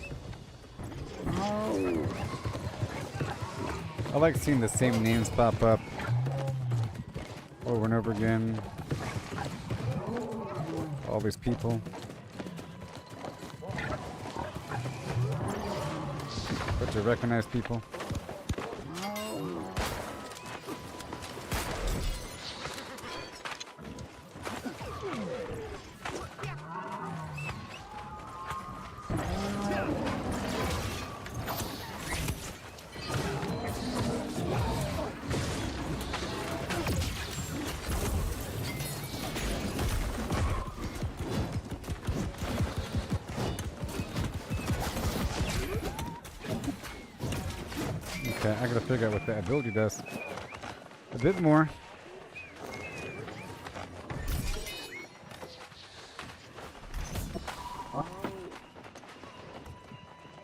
I like seeing the same names pop up over and over again. All these people. But to recognize people. Okay, I gotta figure out what that ability does. A bit more.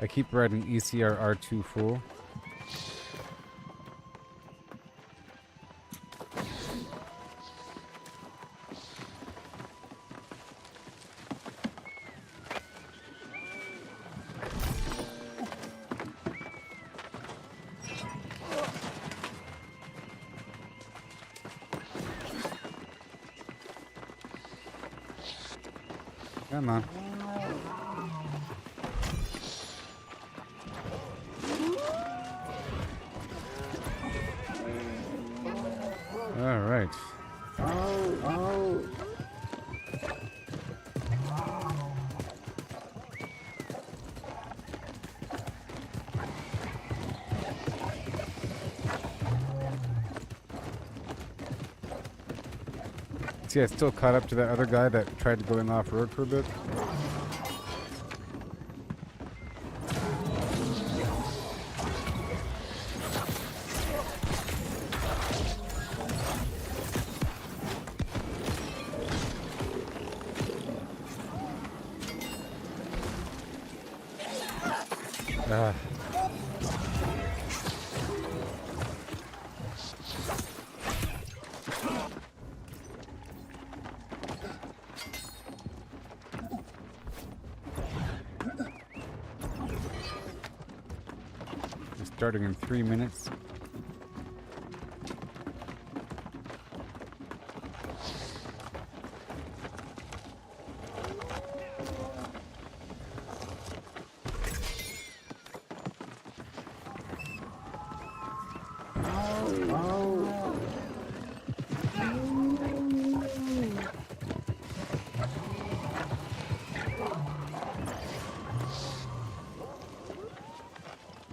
I keep riding ECR R2 full. Come on. All right. See, I still caught up to that other guy that tried going off-road for a bit. Ah. Starting in 3 minutes.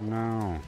No.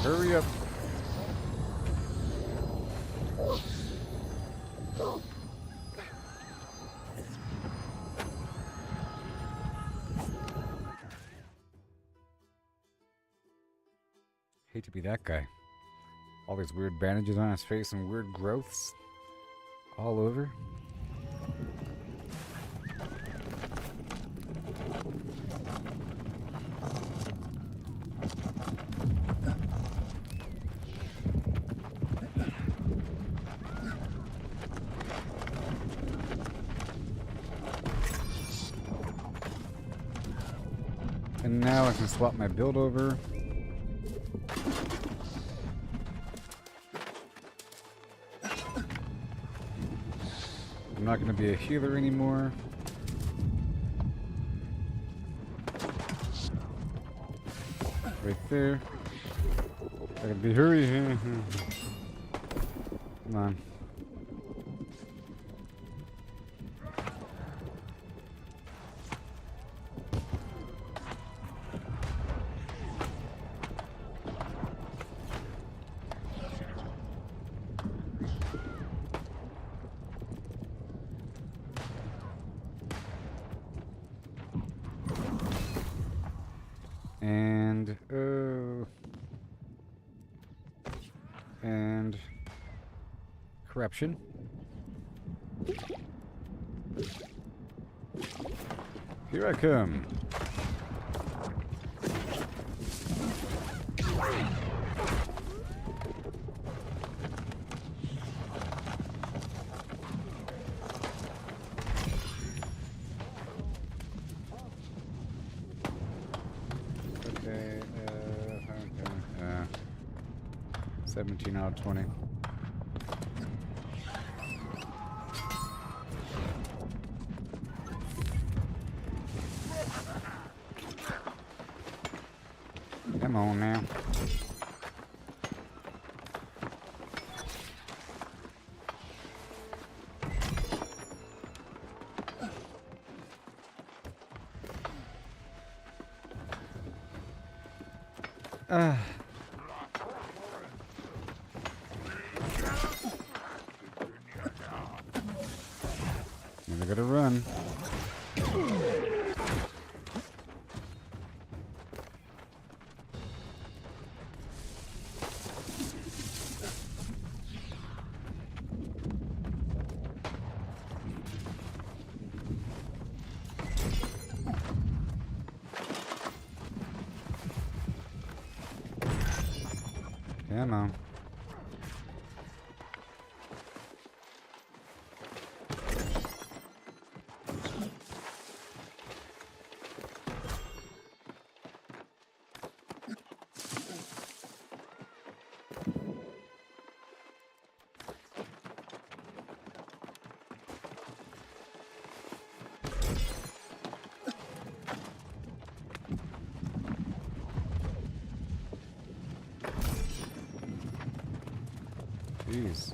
Hurry up. Hate to be that guy. All these weird bandages on his face and weird growths all over. And now I can swap my build over. I'm not going to be a healer anymore. Right there. I can be hurry. Come on. And corruption. Here I come. 17 out of 20. Come on now. I gotta run. Come on. Jeez.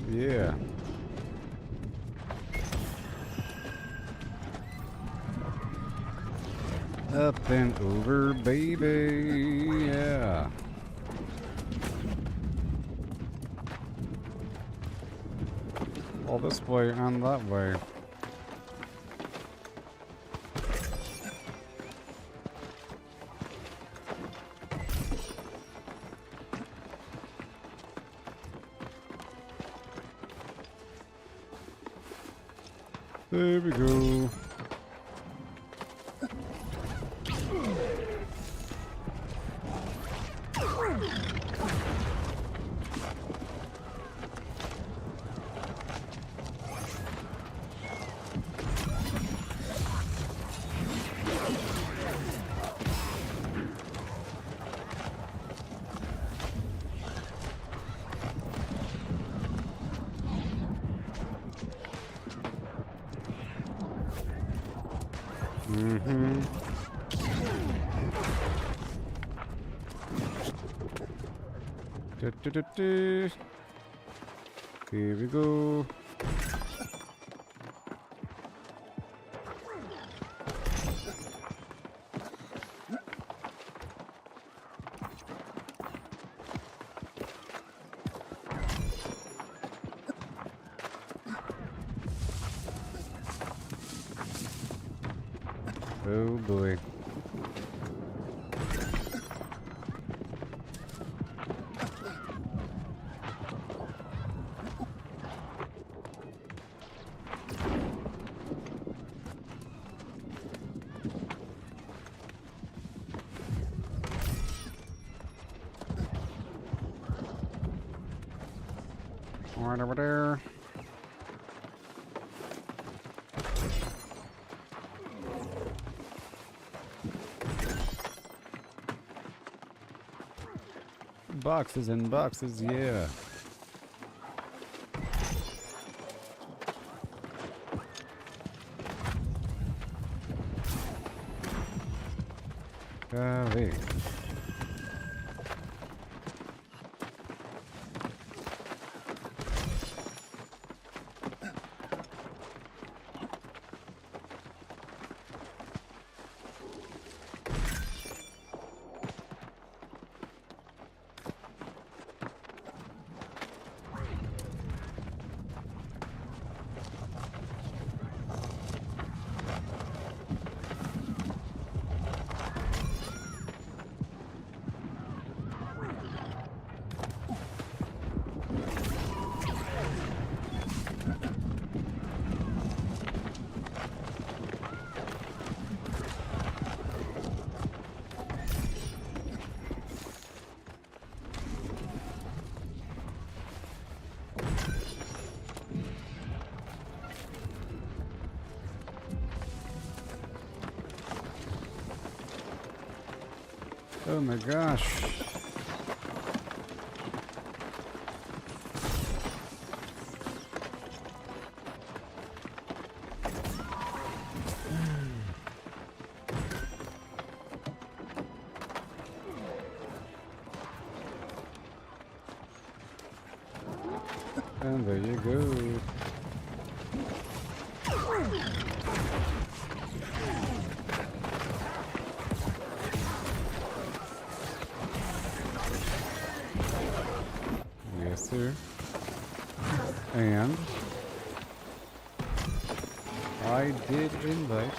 Yeah. Up and over, baby. Yeah. All this way and that way. There we go. Here we go. Oh boy. Right over there. Boxes and boxes, yeah. Golly. Oh my gosh. And there you go. Yes, sir. And I did invite.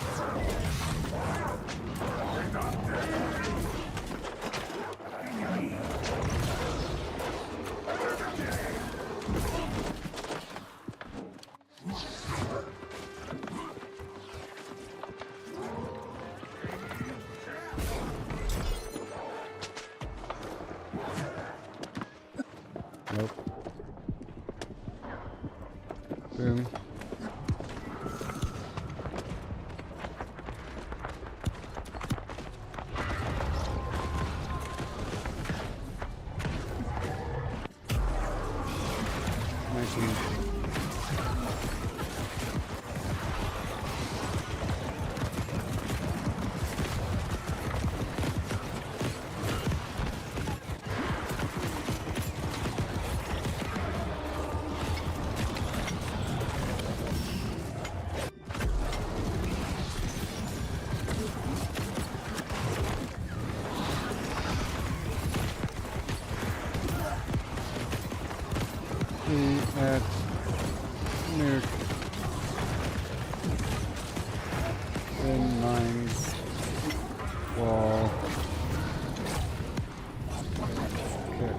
Nope. Boom. At nuke in mines wall. Okay.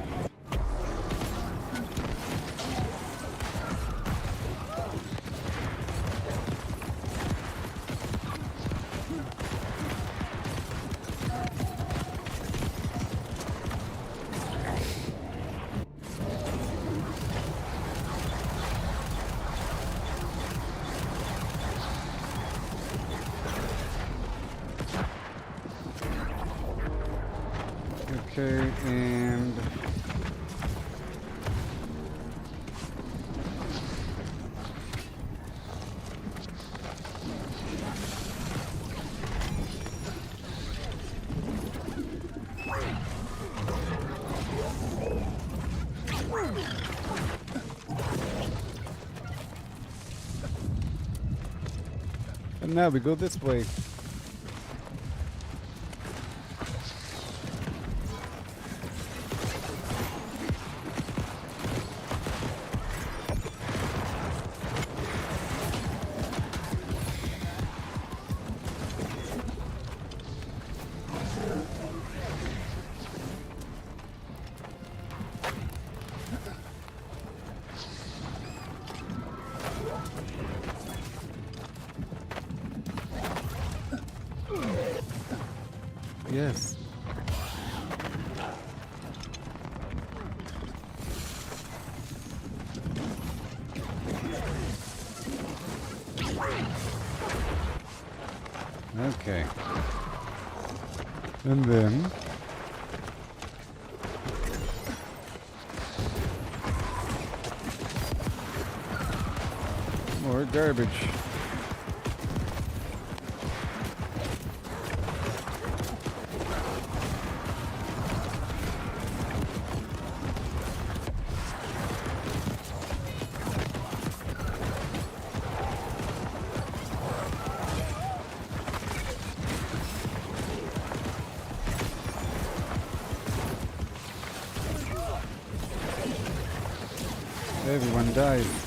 Okay, and now we go this way. Yes. Okay. And then more garbage. Everyone dies.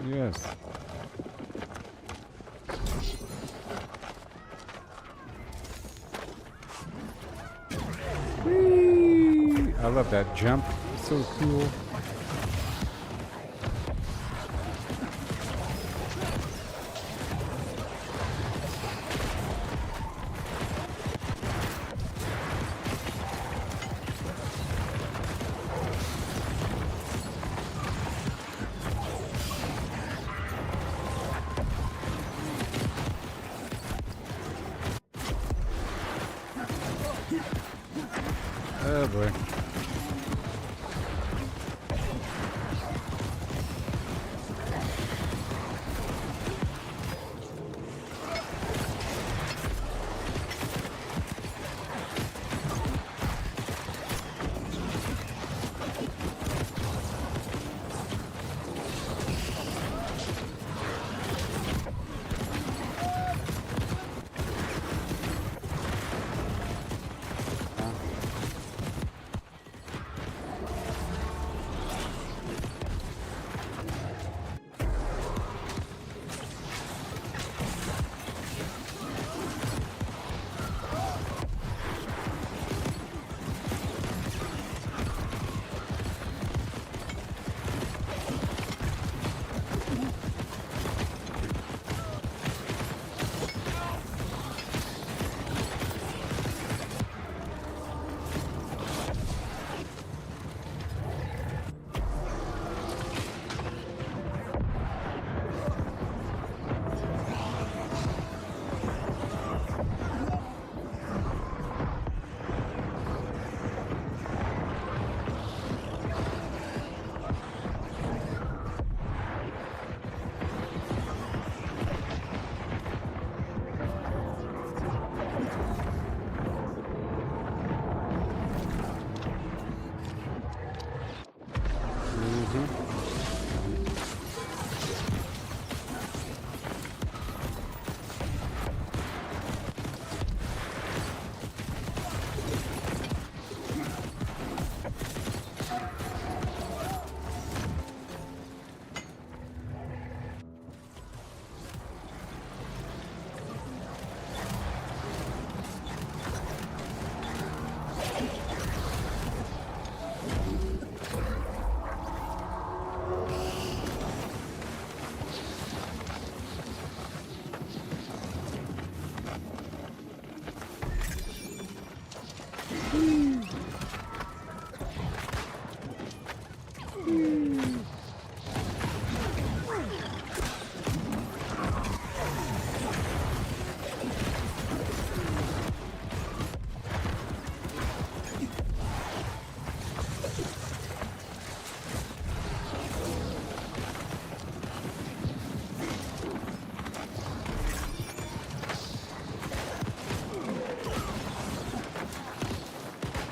Yes. Whee! I love that jump. It's so cool. Oh boy.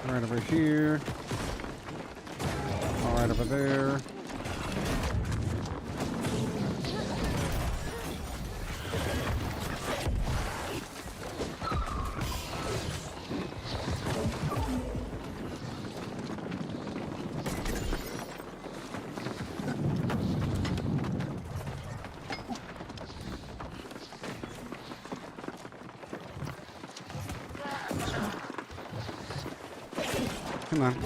Right over here. All right over there. Come on.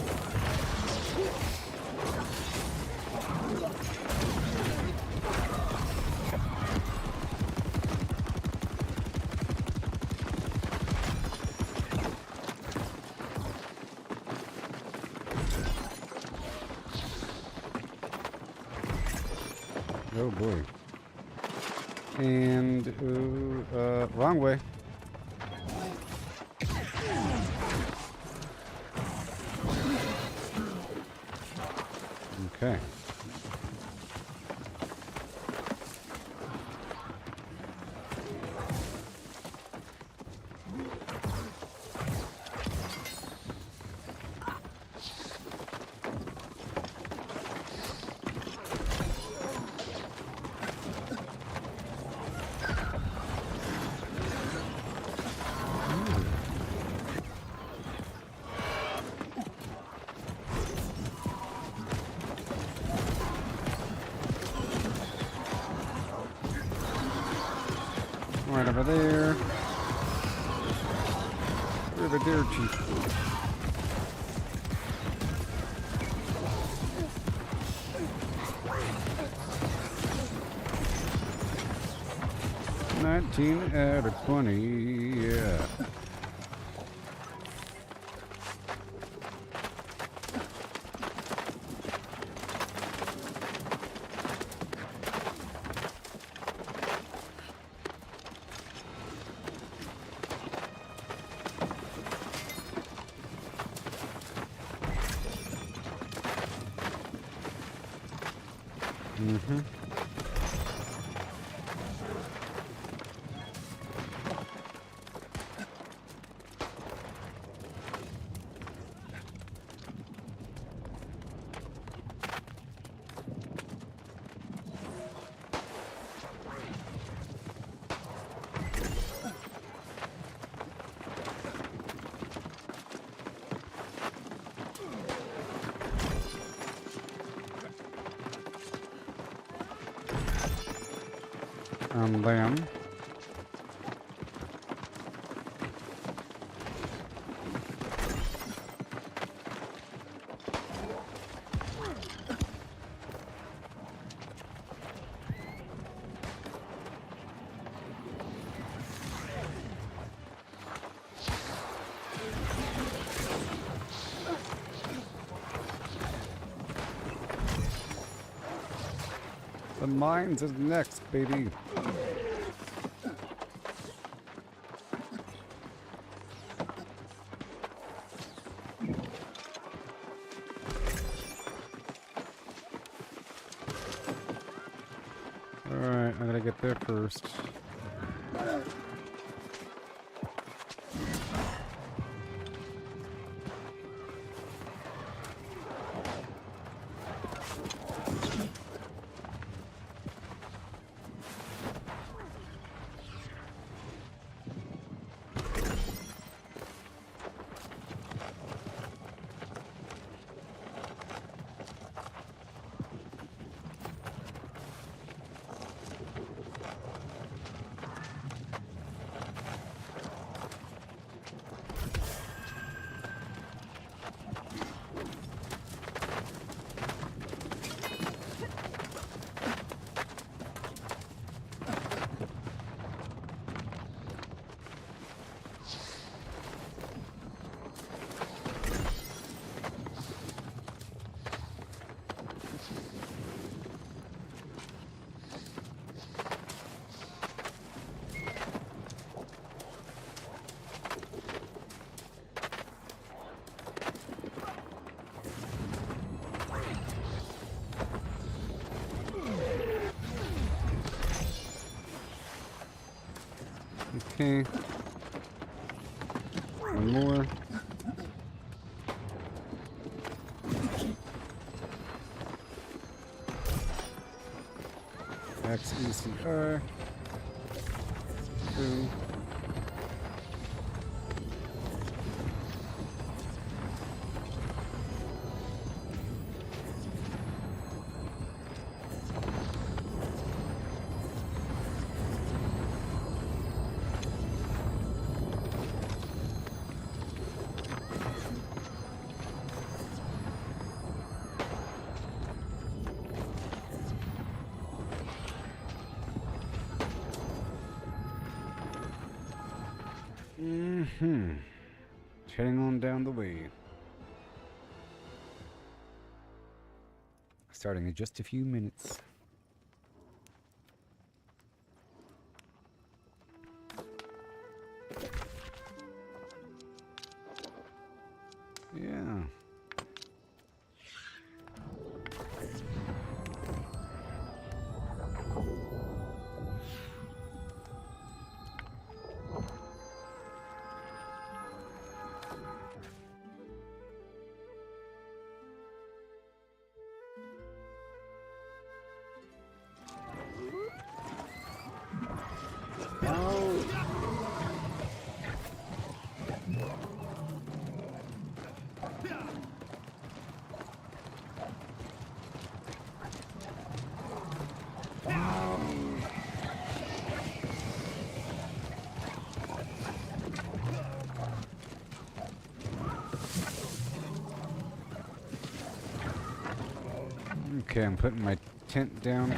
Oh boy. And wrong way. Okay. Right over there. Over there, Chief. Nineteen out of 20, yeah. Mm-hmm. Them. The mines is next, baby. Alright, I gotta get there first. Okay. One more. XECR. Boom. Heading on down the way. Starting in just a few minutes. Yeah. Okay, I'm putting my tent down.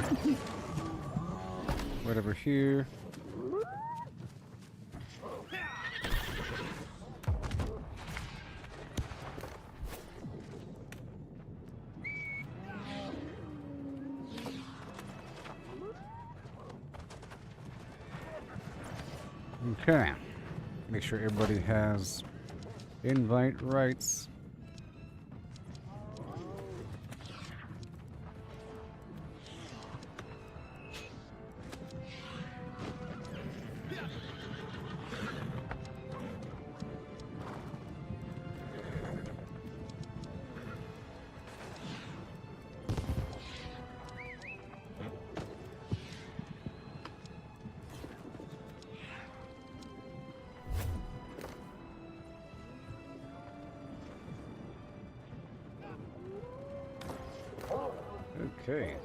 Right over here. Okay. Make sure everybody has invite rights. Okay.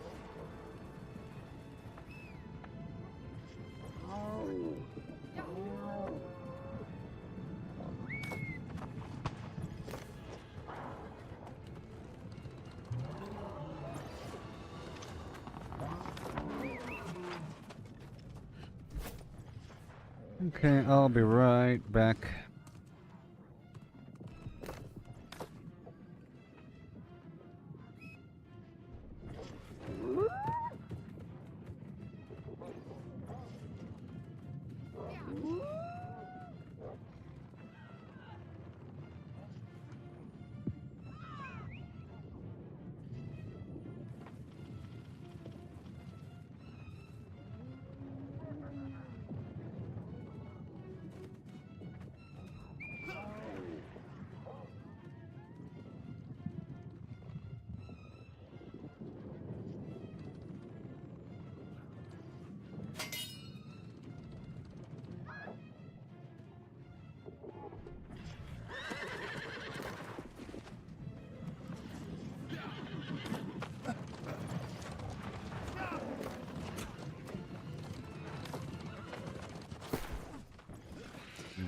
Okay, I'll be right back.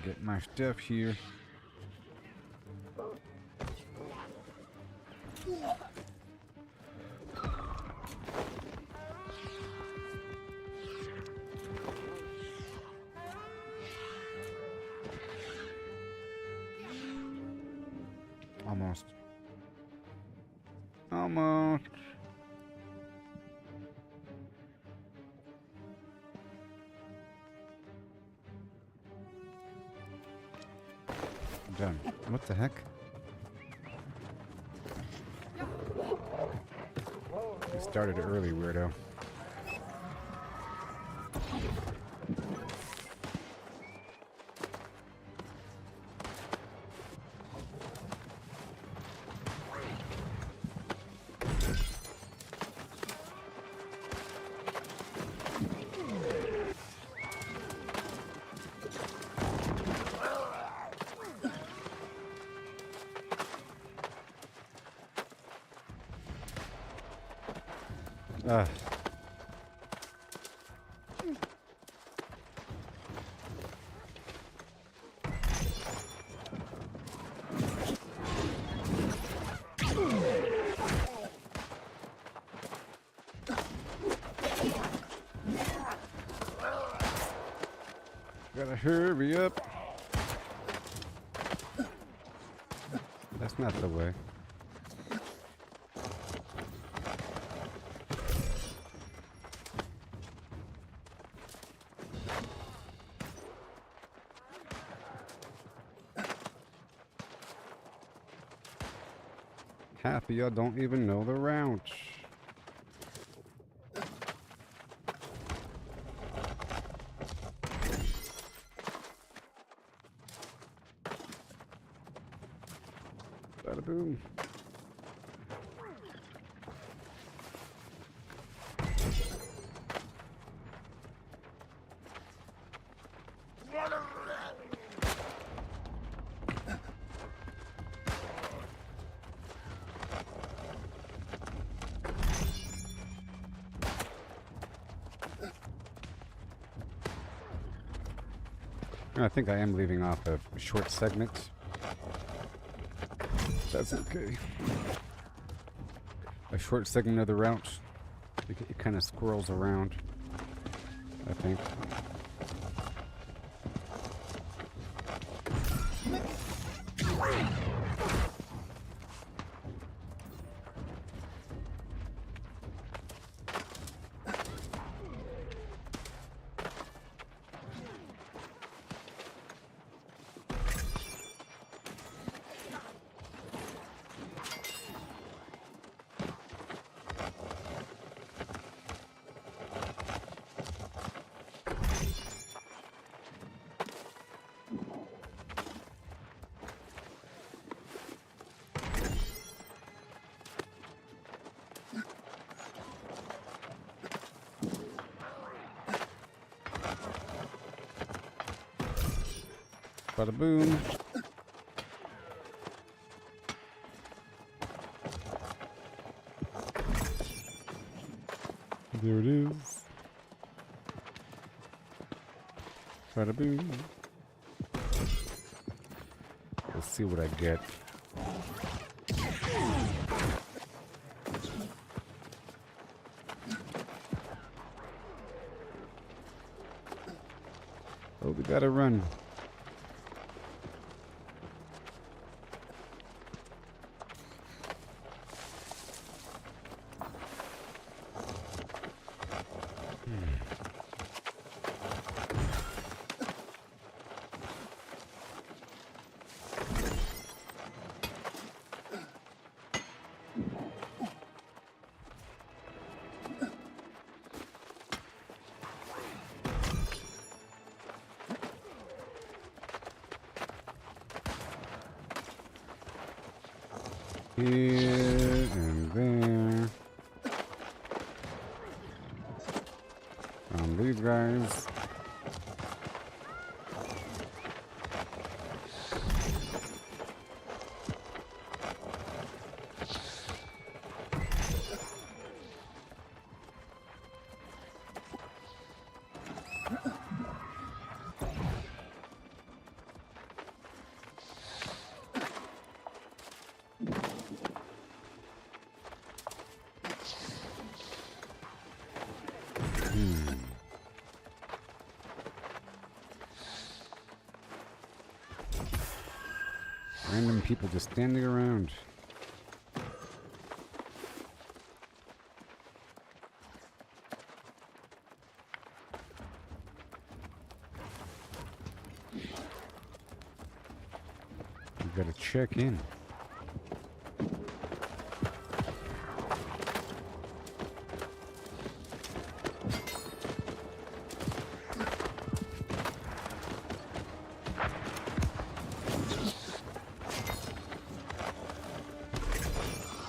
Get my stuff here. Almost. Almost. Done. What the heck? You started early, weirdo. Ah. Gotta hurry up. That's not the way. Half of y'all don't even know the route. Bada boom. I think I am leaving off a short segment. That's okay. A short segment of the route. It kind of squirrels around, I think. Bada boom. There it is. Bada boom. Let's see what I get. Oh, we gotta run. Here and there. These guys. Random people just standing around. You gotta check in.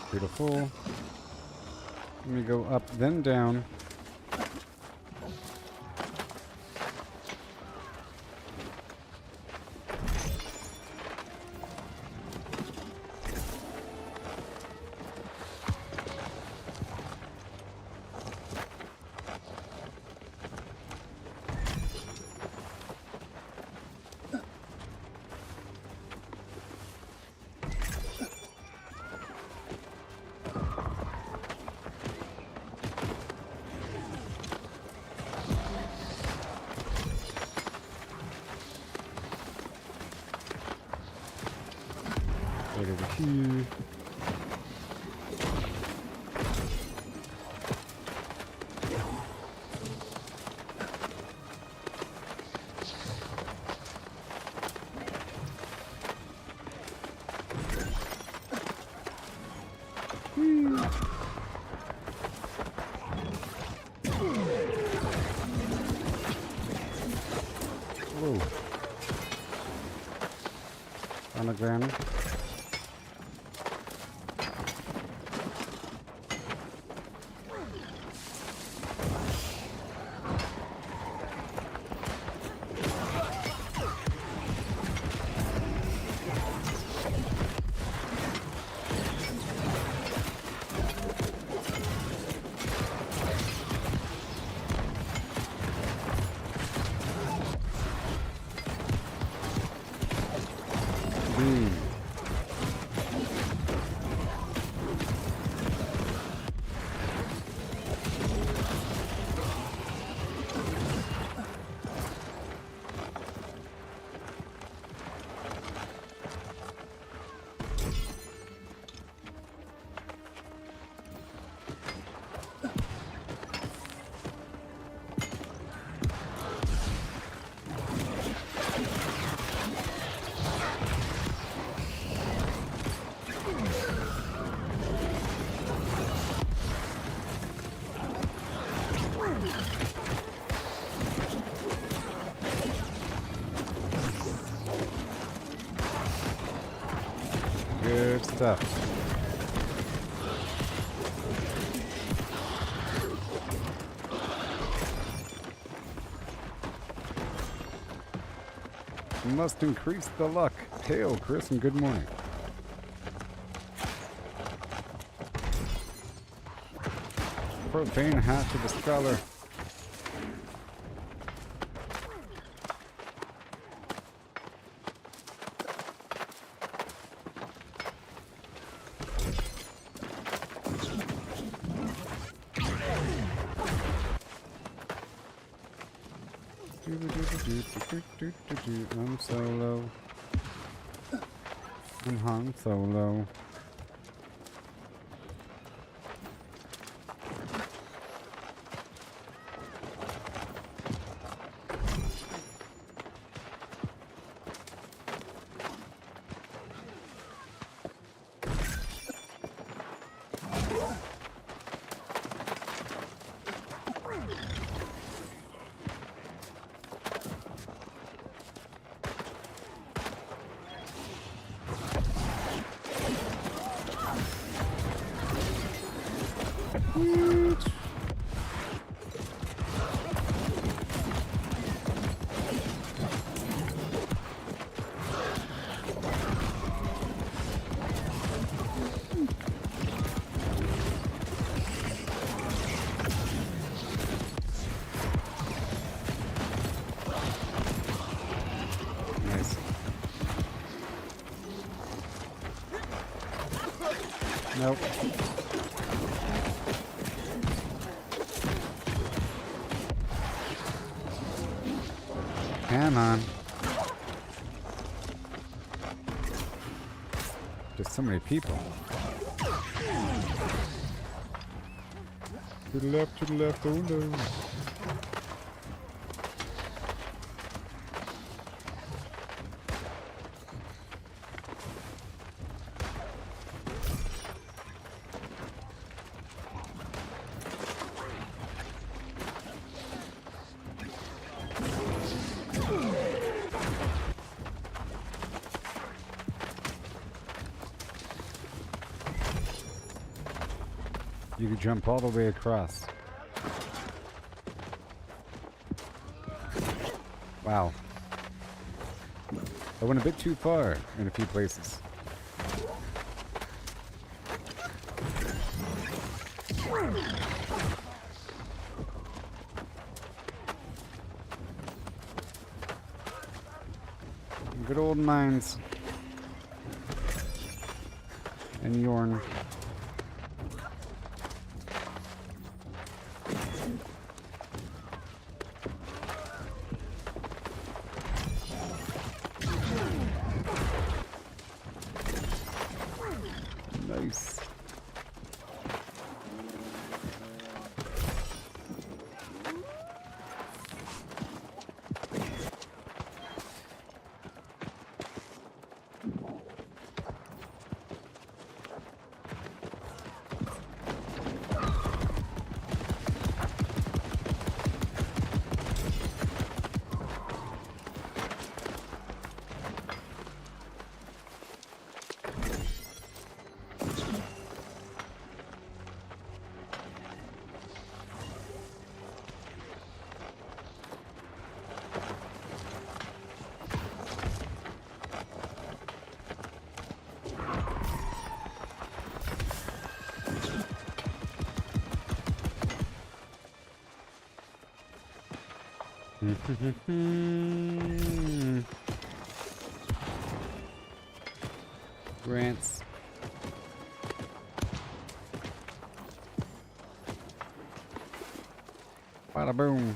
Beautiful. Let me go up, then down. Right over here. on the ground. Good stuff. Must increase the luck. Hail, Chris, and good morning. Profane hat to the scholar. I'm solo. I'm Han Solo. Nope. Come on. Just so many people. To the left, oh no. You could jump all the way across. Wow. I went a bit too far in a few places. Good old mines. And Yorn. Nice. Grants. Bada boom.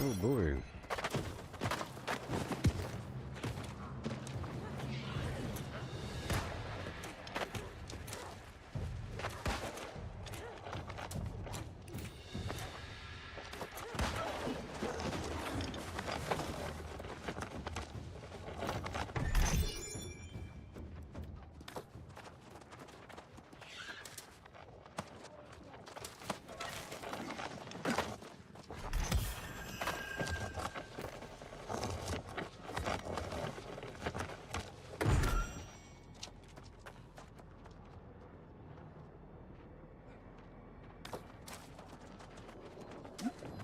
Oh boy.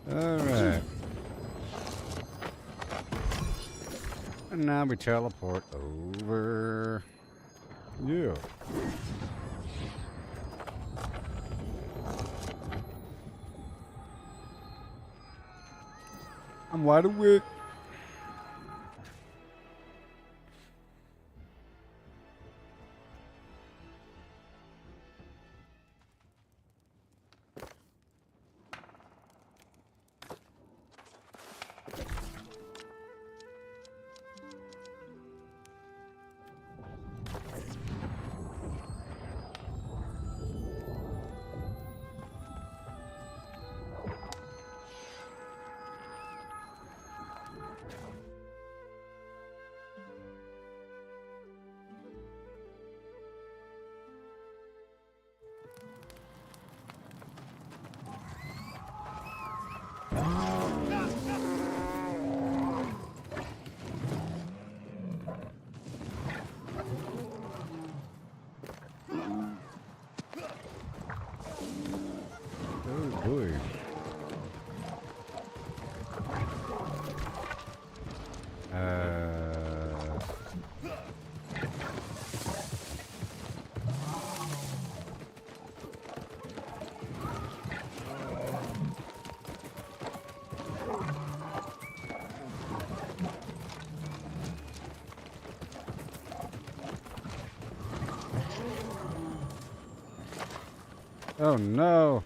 All right. And now we teleport over. Yeah. I'm wide awake. Oh boy. Oh no!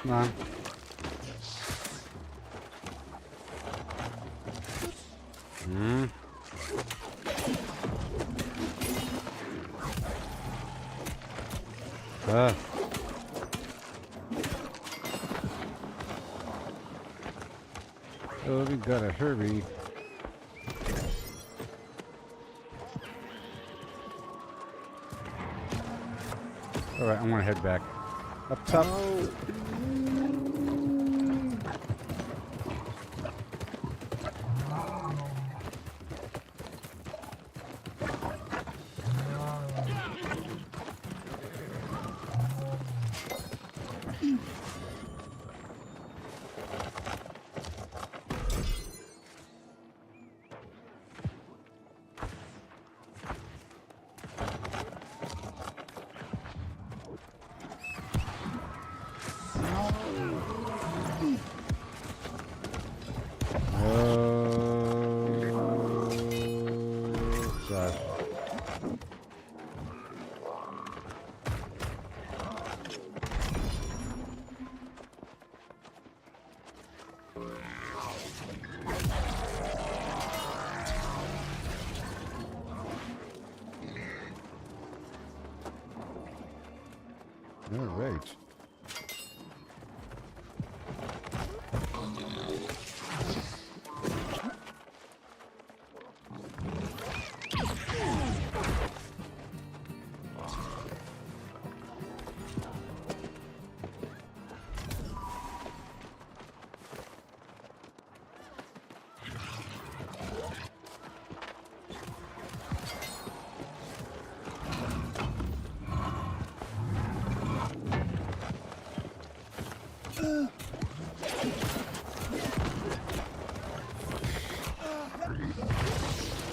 Come on. Hmm. Oh, we gotta hurry. Alright, I'm gonna head back. Up top. Gosh. All right.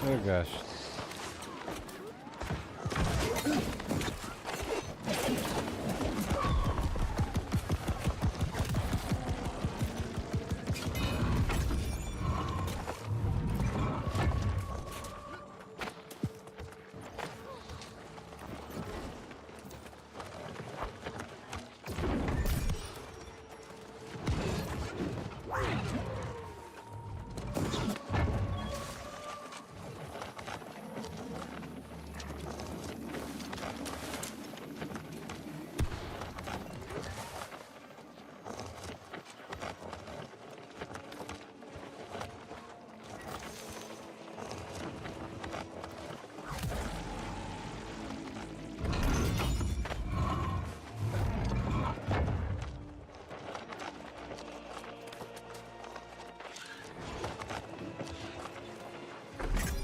Oh gosh.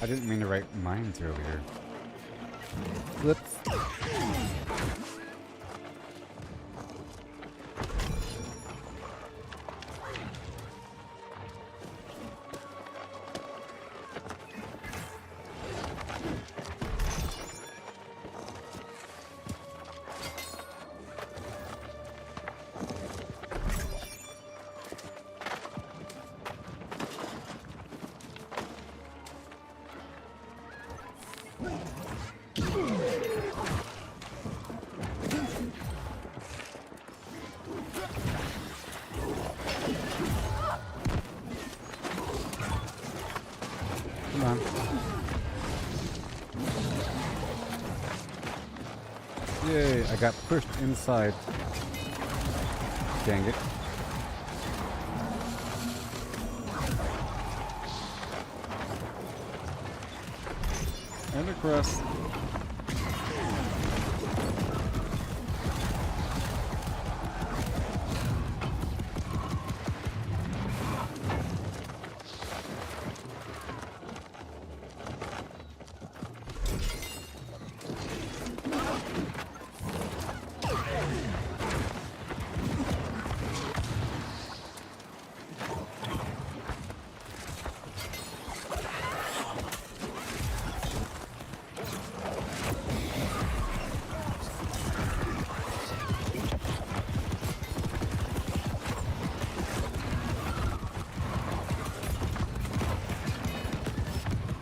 I didn't mean to write mines earlier. Whoops. Come on. Yay, I got pushed inside. Dang it. And across.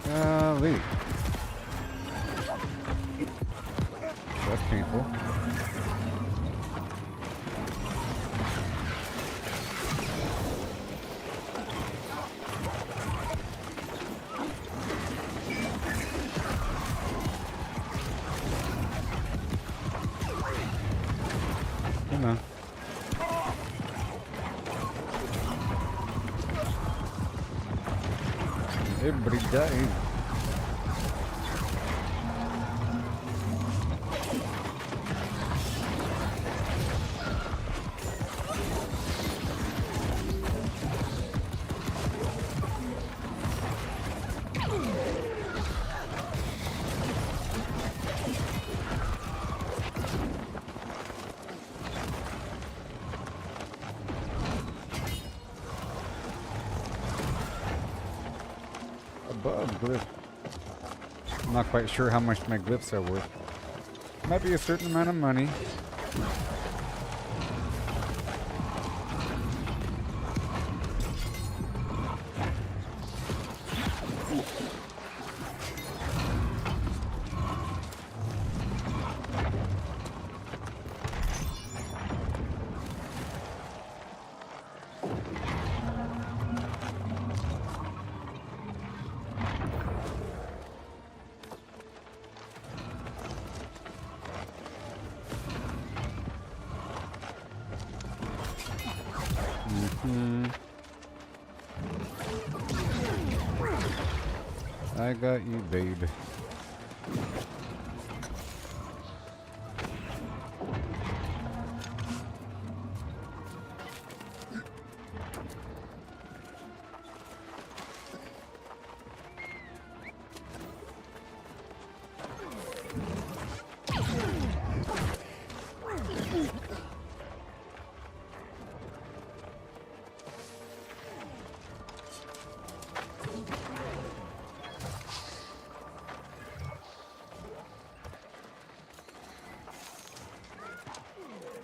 Golly. That's painful. Come on. Everybody died. Above glyph. I'm not quite sure how much my glyphs are worth. Might be a certain amount of money. I got you, babe.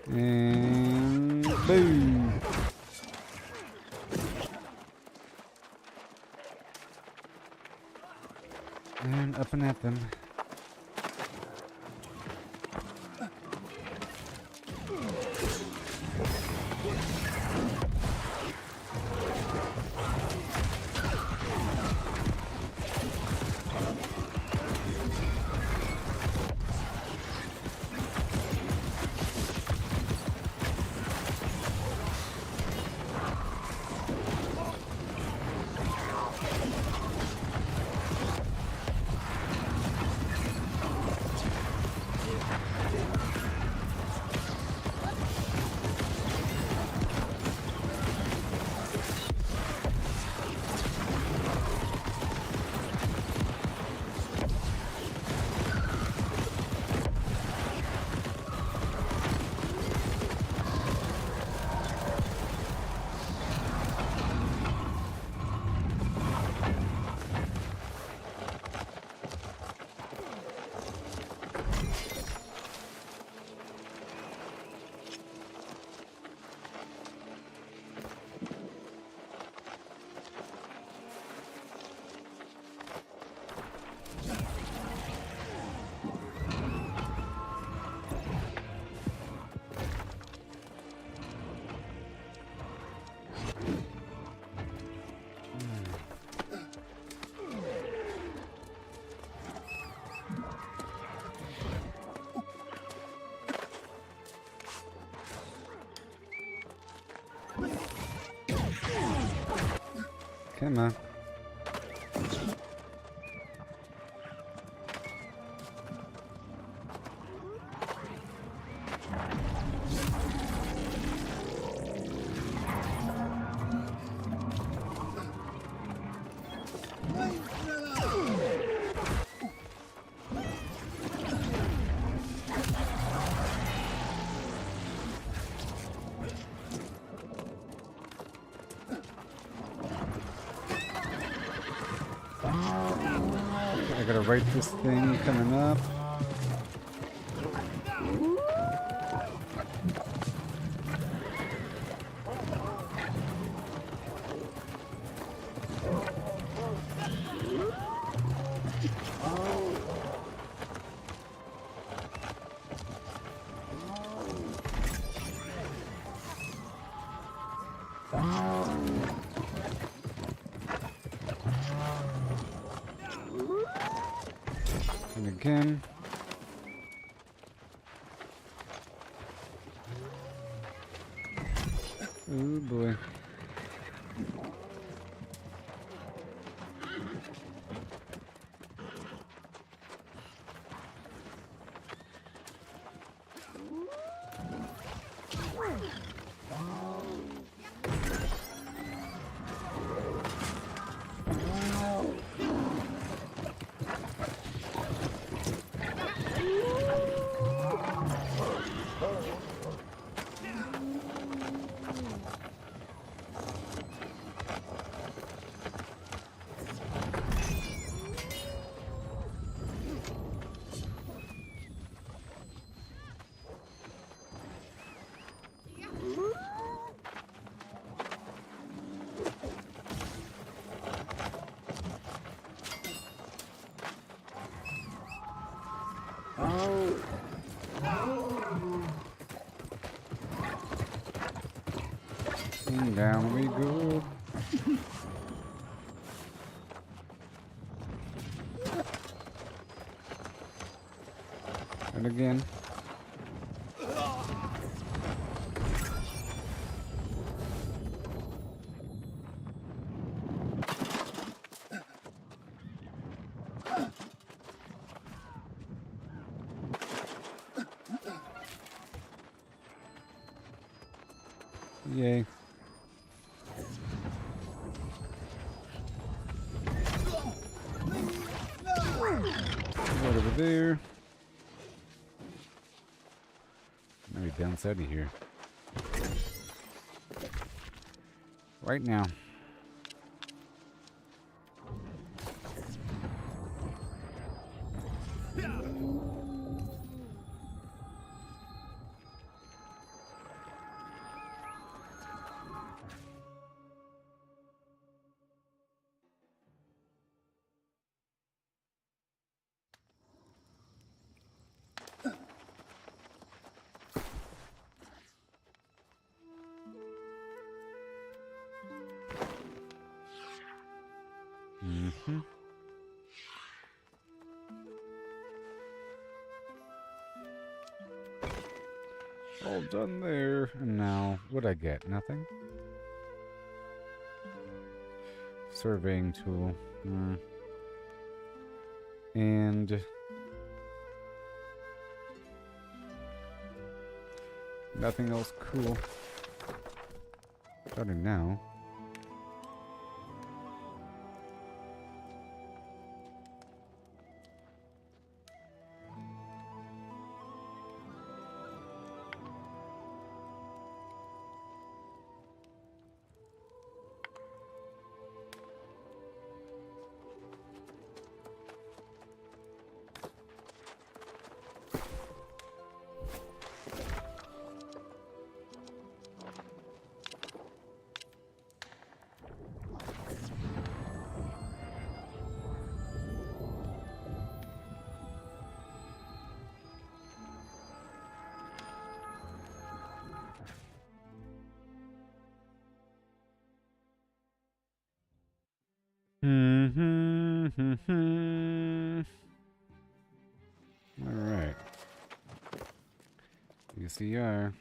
And boom. And up and at them. Come on. I gotta write this thing coming up. And again. Oh boy. And down we go. And again. Yay. Right over there. Maybe downside of here. Right now. Mm-hmm. All done there. And now, what'd I get? Nothing? Surveying tool. And nothing else cool. Starting now. Alright. UCR.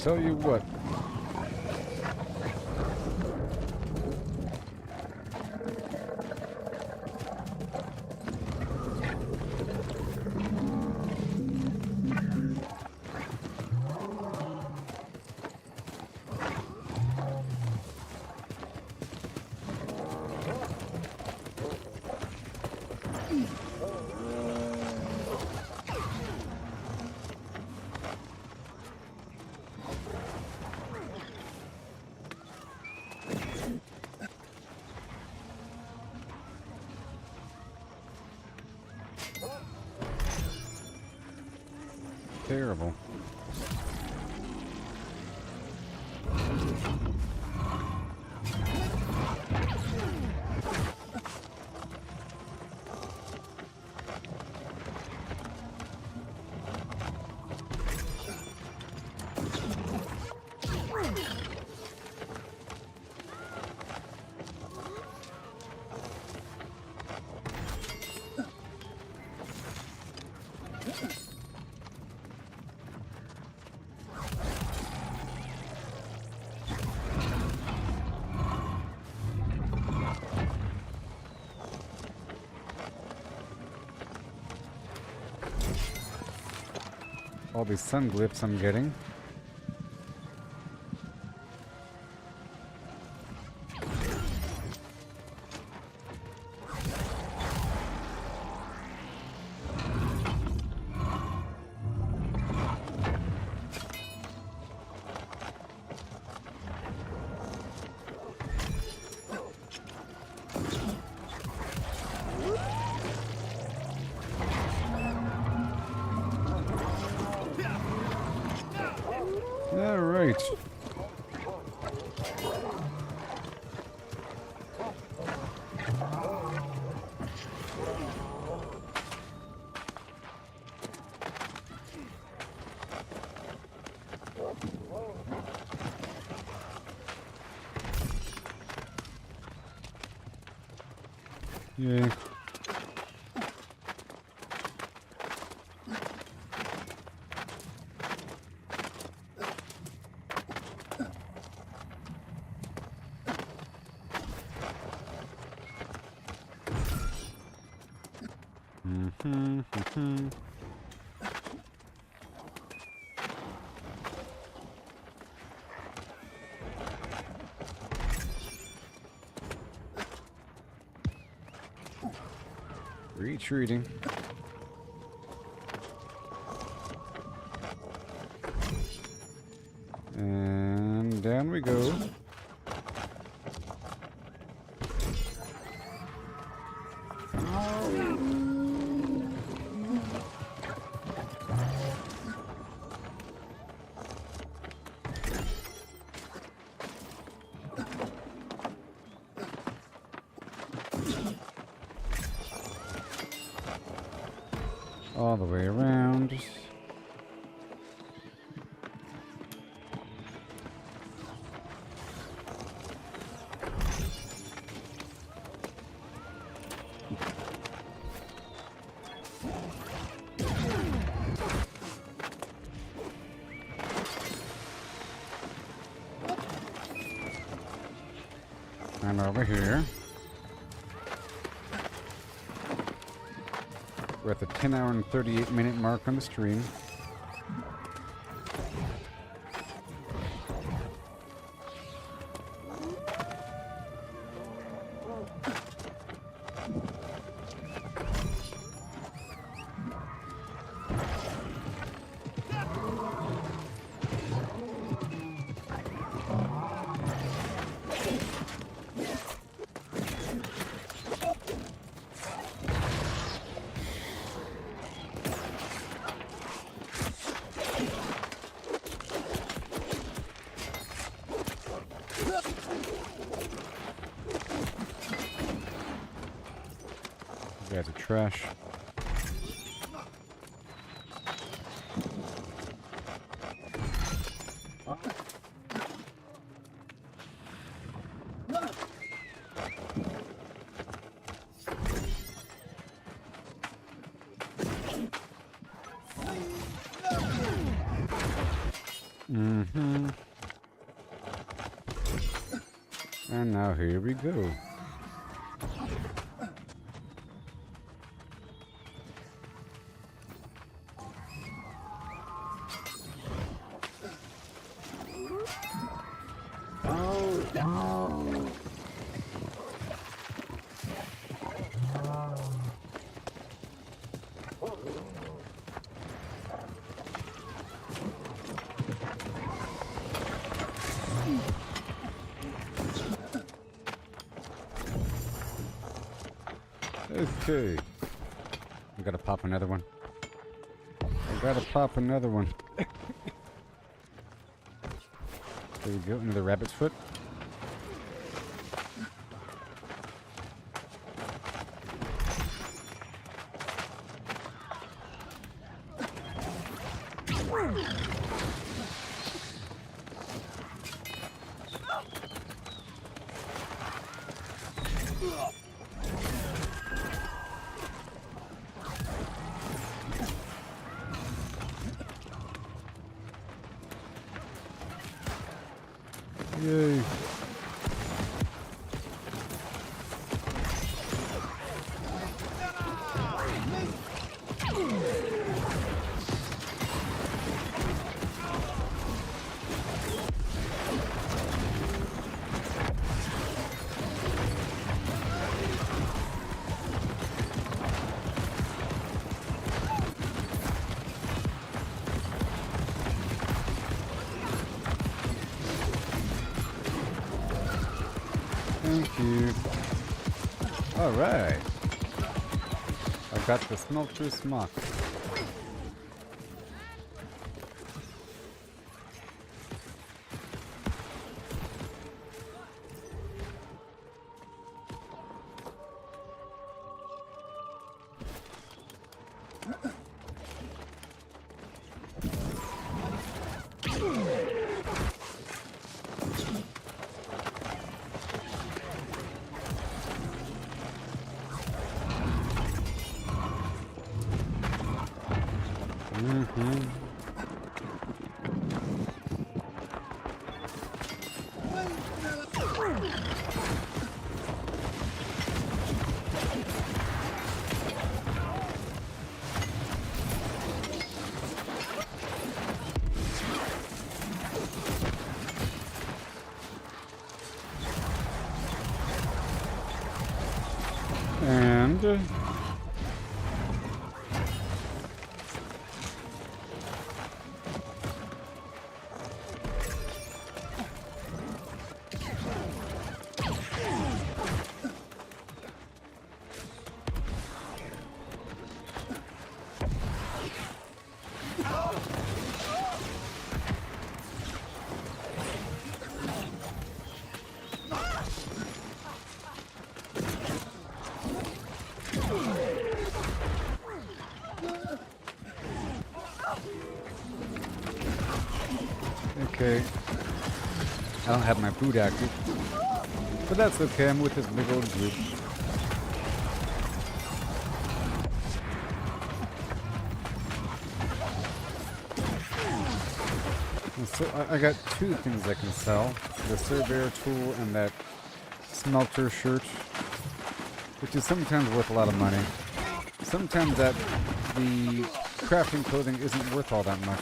tell you what. Terrible. All these sun glyphs I'm getting. All right. Yay. Retreating. And down we go. All the way around. And over here. We're at the 10-hour and 38-minute mark on the stream. You guys are trash. Mm-hmm. And now here we go. Oh no! Okay. I gotta pop another one. I gotta pop another one. There we go, another rabbit's foot. Yay. Thank you. Alright. I got the smelter smock. Mm-hmm. And okay. I don't have my food active. But that's okay, I'm with this big old group. And so I got two things I can sell. The surveyor tool and that smelter shirt. Which is sometimes worth a lot of money. Sometimes that the crafting clothing isn't worth all that much.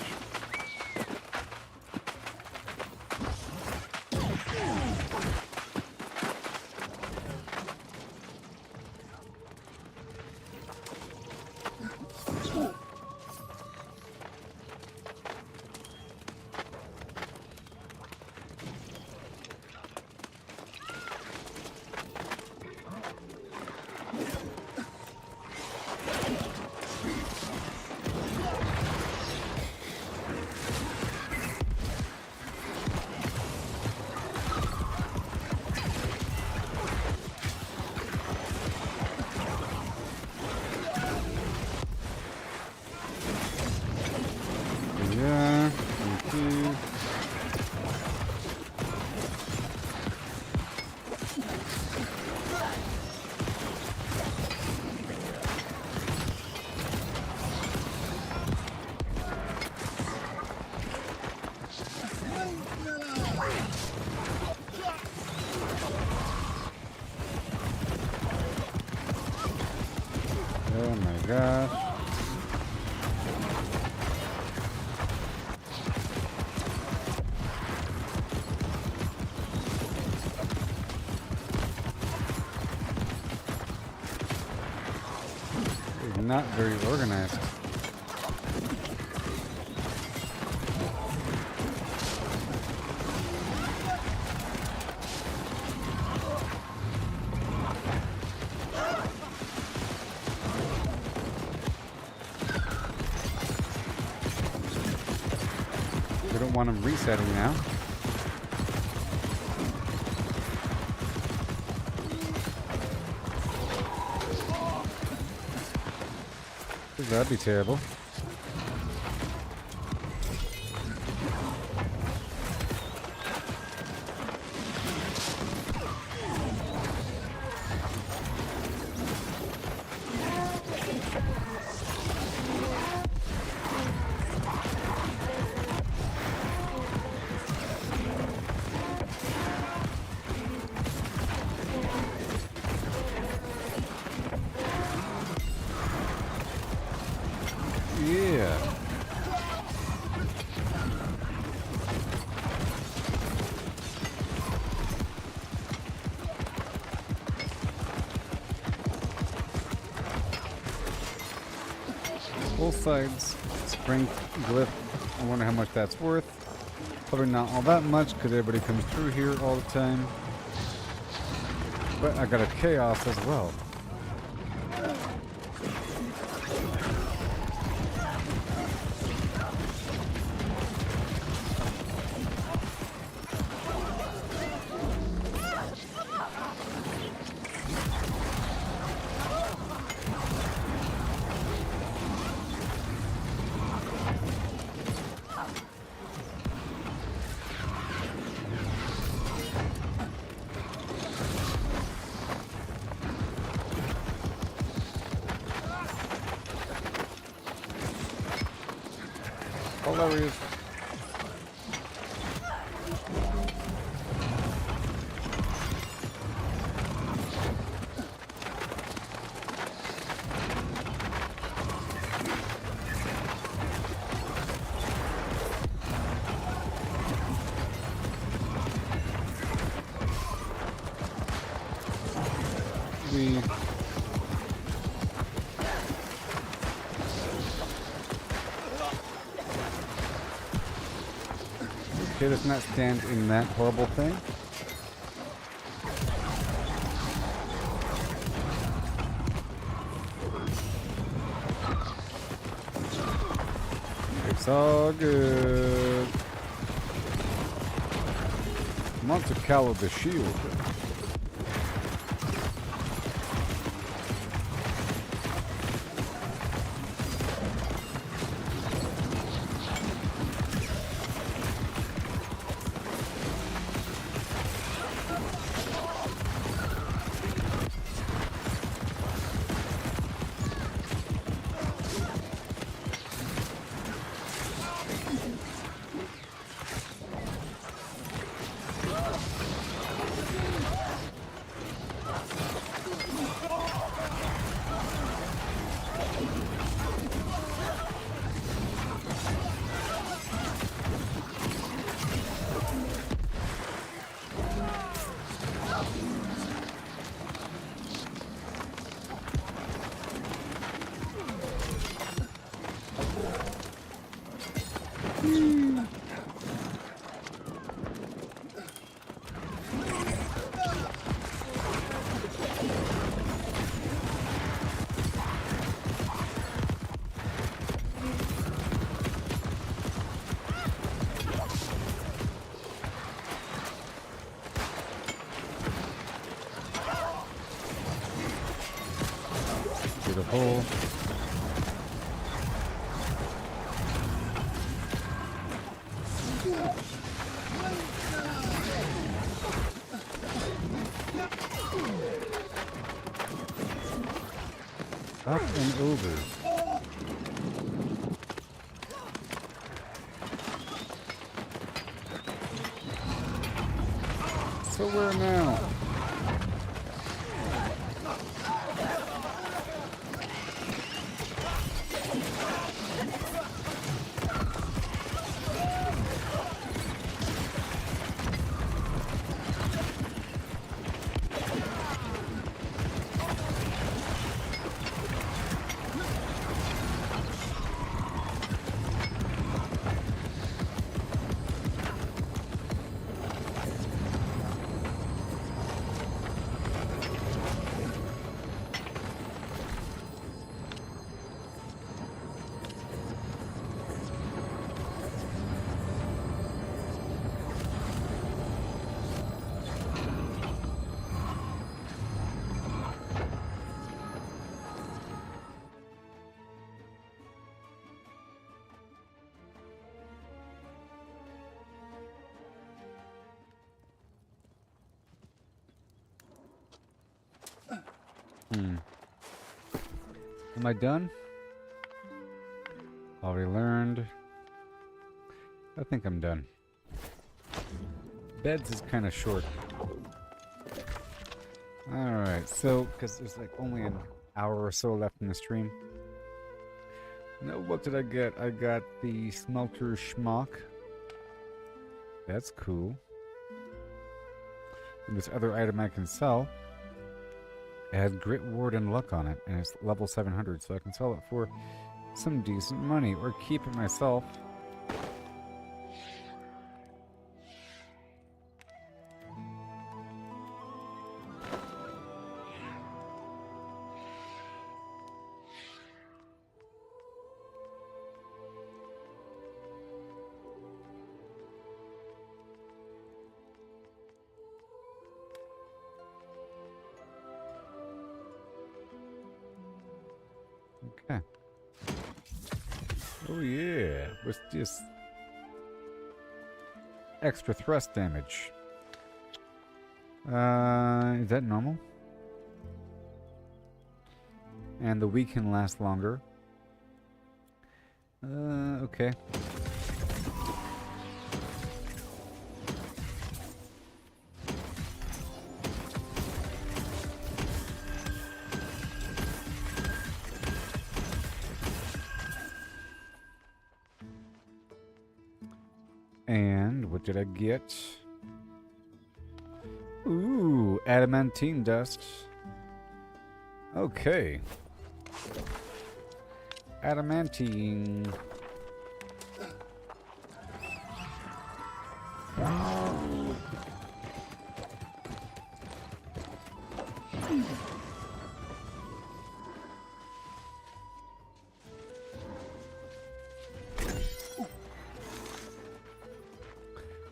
gosh. It's not very organized. We don't want them resetting now. That'd be terrible. Yeah. Both sides. Spring glyph. I wonder how much that's worth. Probably not all that much because everybody comes through here all the time. But I got a chaos as well. Hilarious. Okay, let's not stand in that horrible thing. It's all good. Monte Carlo the shield. Beautiful. Up and over. So where now? Am I done? Already learned. I think I'm done. Beds is kind of short. Alright, so, because there's like only an hour or so left in the stream. Now, what did I get? I got the Smelter Schmuck. That's cool. And this other item I can sell. It has Grit, Ward, and Luck on it, and it's level 700, so I can sell it for some decent money, or keep it myself. Okay. Oh yeah, what's this? Extra thrust damage. Is that normal? And the weaken lasts longer. Okay. And what did I get? Ooh, adamantine dust. Okay. Adamantine.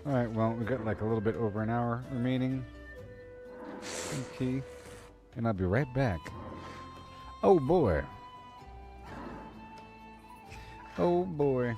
Alright, well, we got like a little bit over an hour remaining. Okay. And I'll be right back. Oh boy. Oh boy.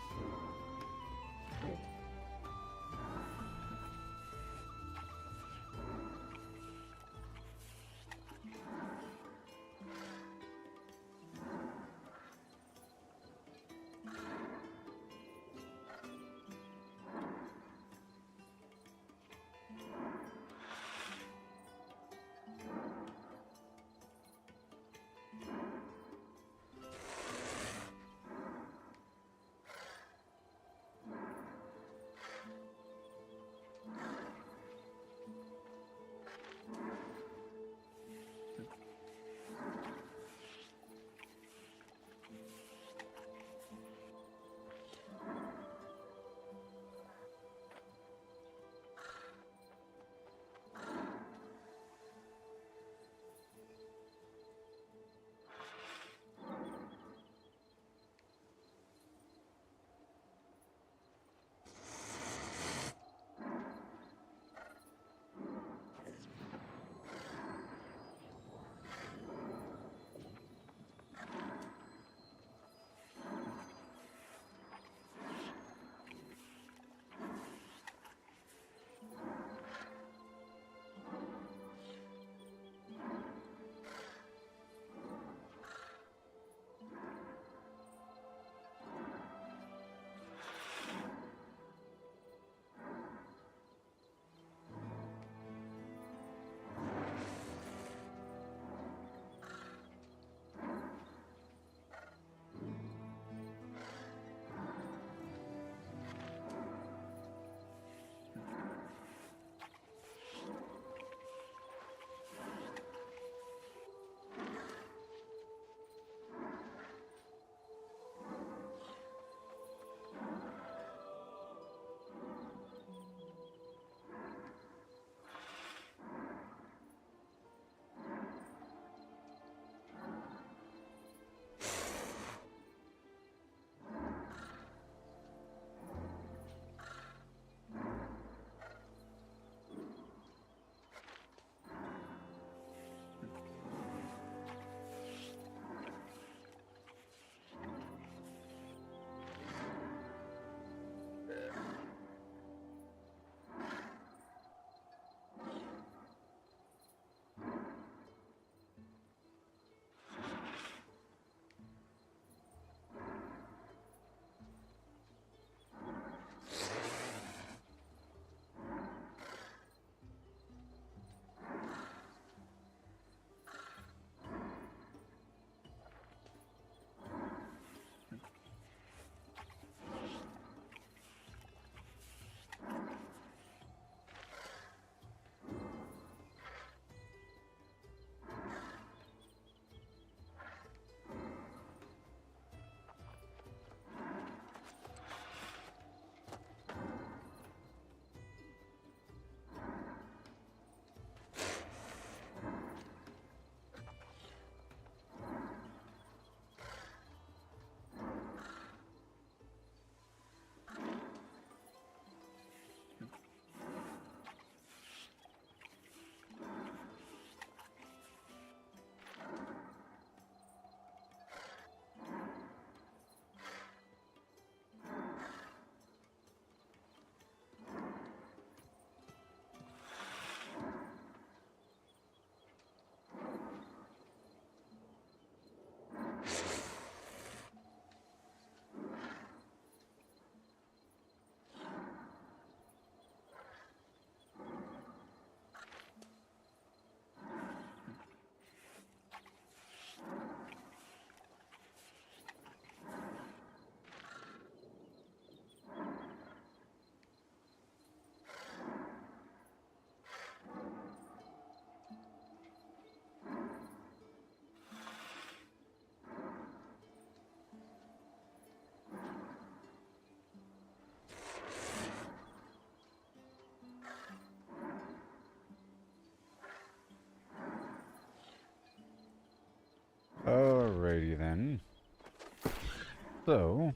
So,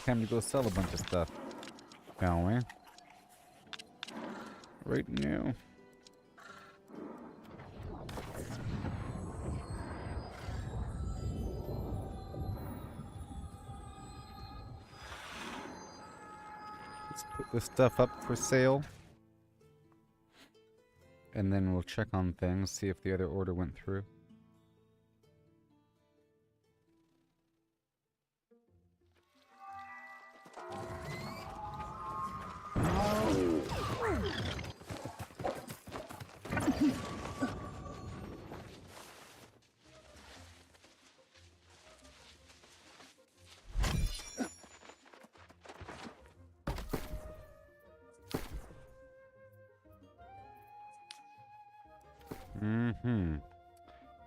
time to go sell a bunch of stuff, shall we? Right now. Let's put this stuff up for sale. And then we'll check on things, see if the other order went through.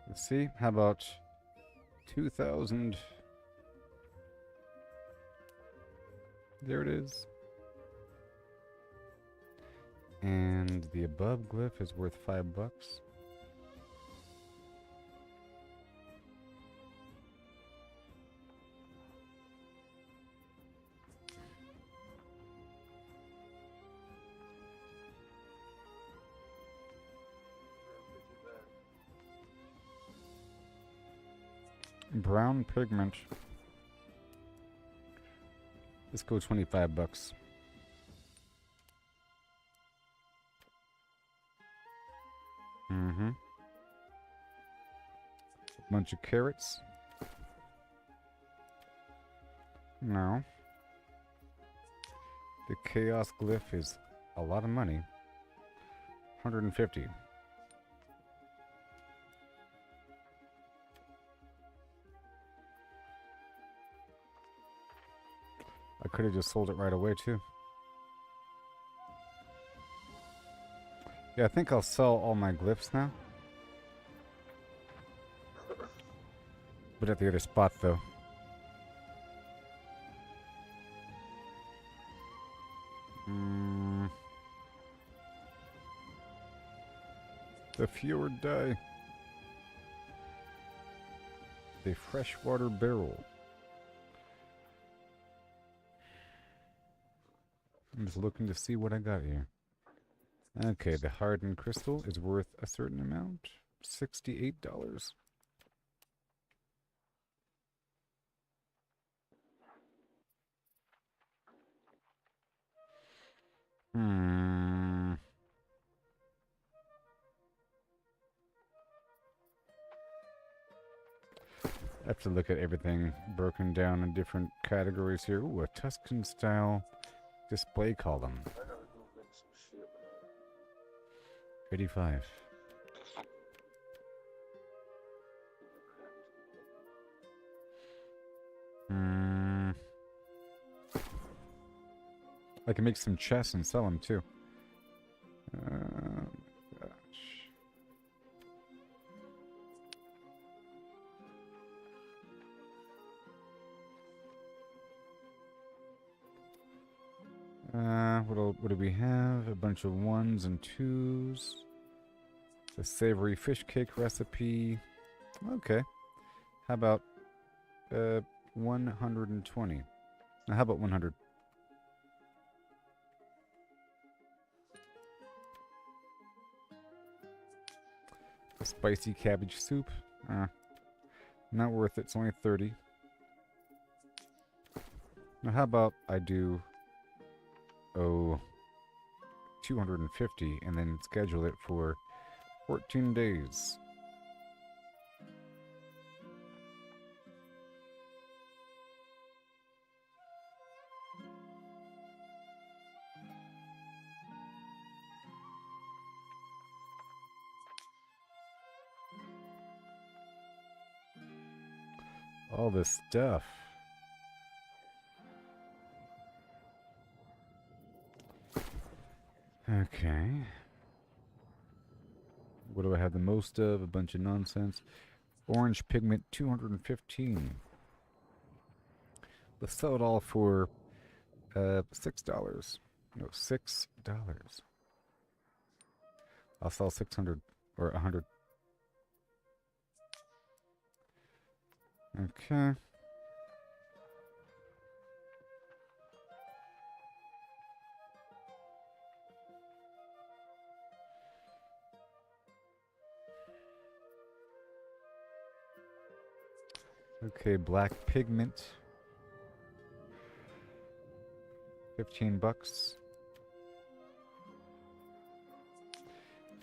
Let's see, how about 2,000? There it is. And the above glyph is worth $5. Brown pigment. Let's go $25. A bunch of carrots. No. The chaos glyph is a lot of money. 150. I could have just sold it right away too. Yeah, I think I'll sell all my glyphs now. But at the other spot though. The fjord die. The freshwater barrel. I'm just looking to see what I got here. Okay, the hardened crystal is worth a certain amount. $68. I have to look at everything broken down in different categories here. Ooh, a Tuscan style display column. 85. I can make some chests and sell them too. Gosh. What do we have? A bunch of 1s and 2s. The savory fish cake recipe. Okay. How about 120? Now, how about 100? A spicy cabbage soup. Not worth it. It's only 30. Now, how about I do 250 and then schedule it for 14 days. All this stuff. Okay. What do I have the most of? A bunch of nonsense. Orange pigment, 215. Let's sell it all for $6. No, $6. I'll sell 600 or 100. Okay. Okay, black pigment. 15 bucks.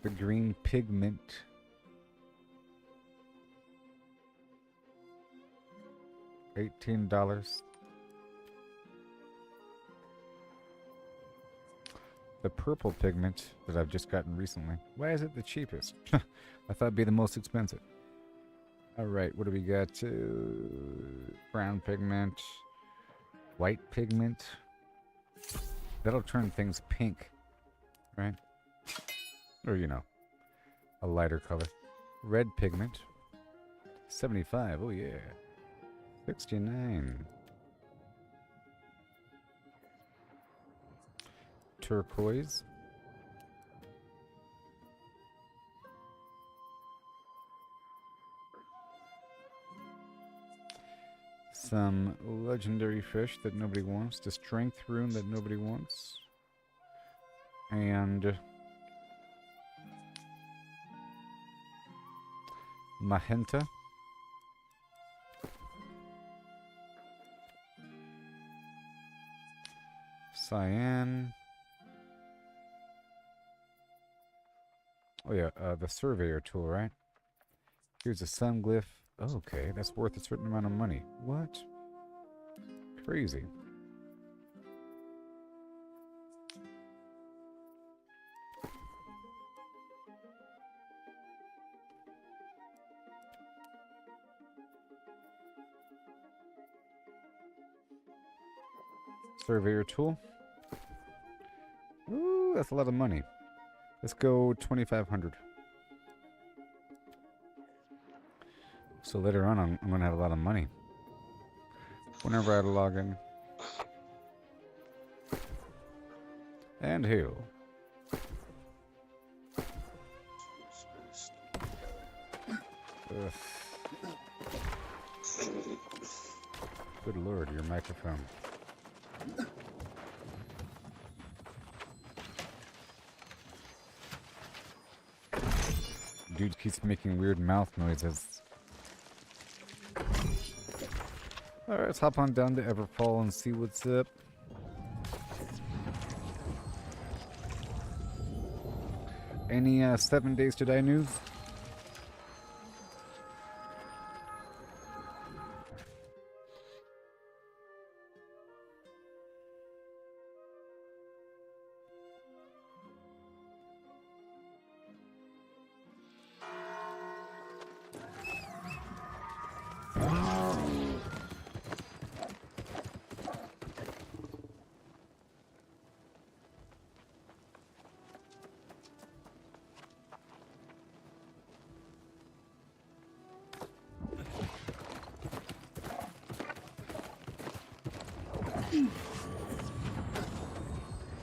The green pigment. $18. The purple pigment that I've just gotten recently. Why is it the cheapest? I thought it'd be the most expensive. Alright, what do we got? Brown pigment. White pigment. That'll turn things pink. Right? Or, you know, a lighter color. Red pigment. 75. Oh, yeah. 69. Turquoise. Some legendary fish that nobody wants. The strength rune that nobody wants. And magenta. Cyan. Oh yeah, the surveyor tool, right? Here's a sun glyph. Oh, okay, that's worth a certain amount of money. What? Crazy. Surveyor tool. Ooh, that's a lot of money. Let's go 2,500. So later on, I'm gonna have a lot of money. Whenever I log in. And heal. Ugh. Good lord, your microphone. Dude keeps making weird mouth noises. Alright, let's hop on down to Everfall and see what's up. Any 7 Days to Die news?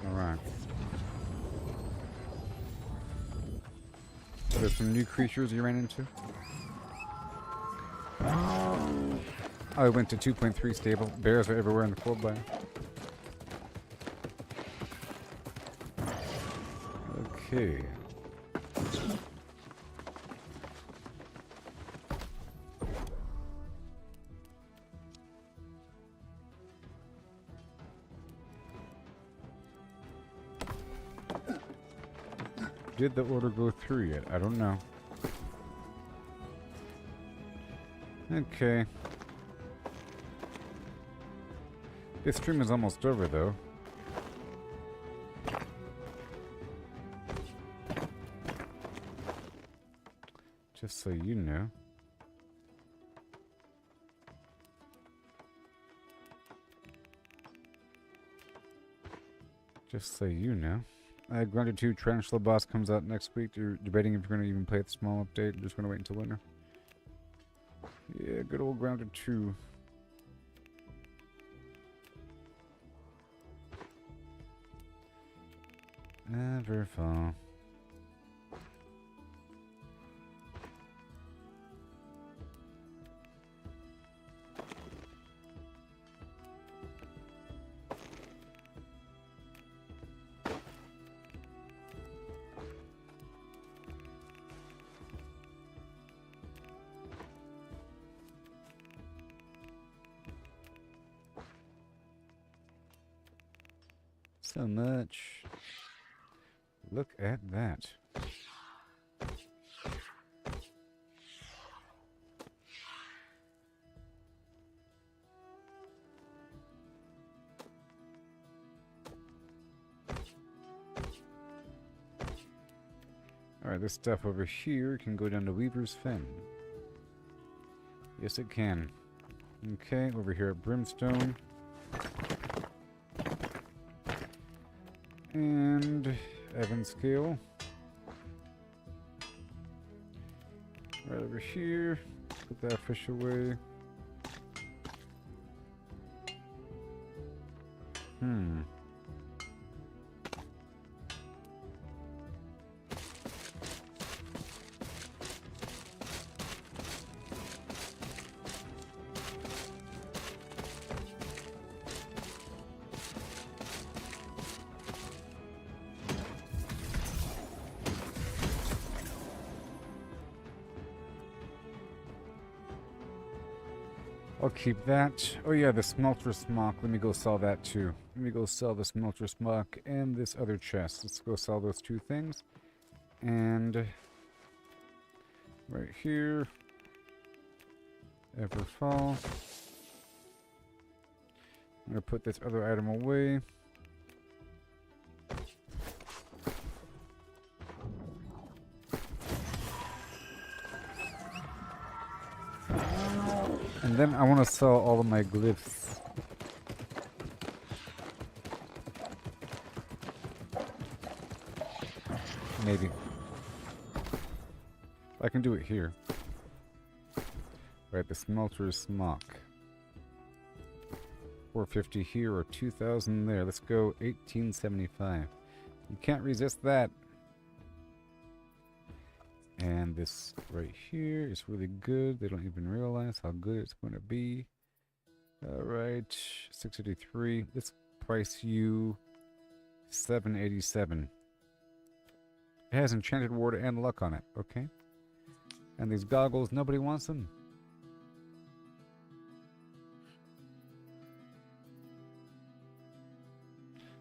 Alright. There's some new creatures you ran into? Oh, I went to 2.3 stable. Bears are everywhere in the cold biome. Okay. Did the order go through yet? I don't know. Okay. This stream is almost over, though. Just so you know. Just so you know. Grounded 2 Tarantula Boss comes out next week. You're debating if you're going to even play the small update. I'm just going to wait until winter. Yeah, good old Grounded 2. Never fall. So much. Look at that. Alright, this stuff over here can go down to Weaver's Fen. Yes, it can. Okay, over here at Brimstone. And Evanscale. Right over here. Put that fish away. I'll keep that. Oh yeah, the smelter smock. Let me go sell that too. Let me go sell the smelter smock and this other chest. Let's go sell those two things. And right here, Everfall. I'm gonna put this other item away. And then I want to sell all of my glyphs. Maybe. I can do it here. Right, the smelter's smock. 450 here or 2,000 there. Let's go 1875. You can't resist that. And this right here is really good. They don't even realize how good it's going to be. Alright, 683. Let's price you 787. It has enchanted ward and luck on it, okay? And these goggles, nobody wants them.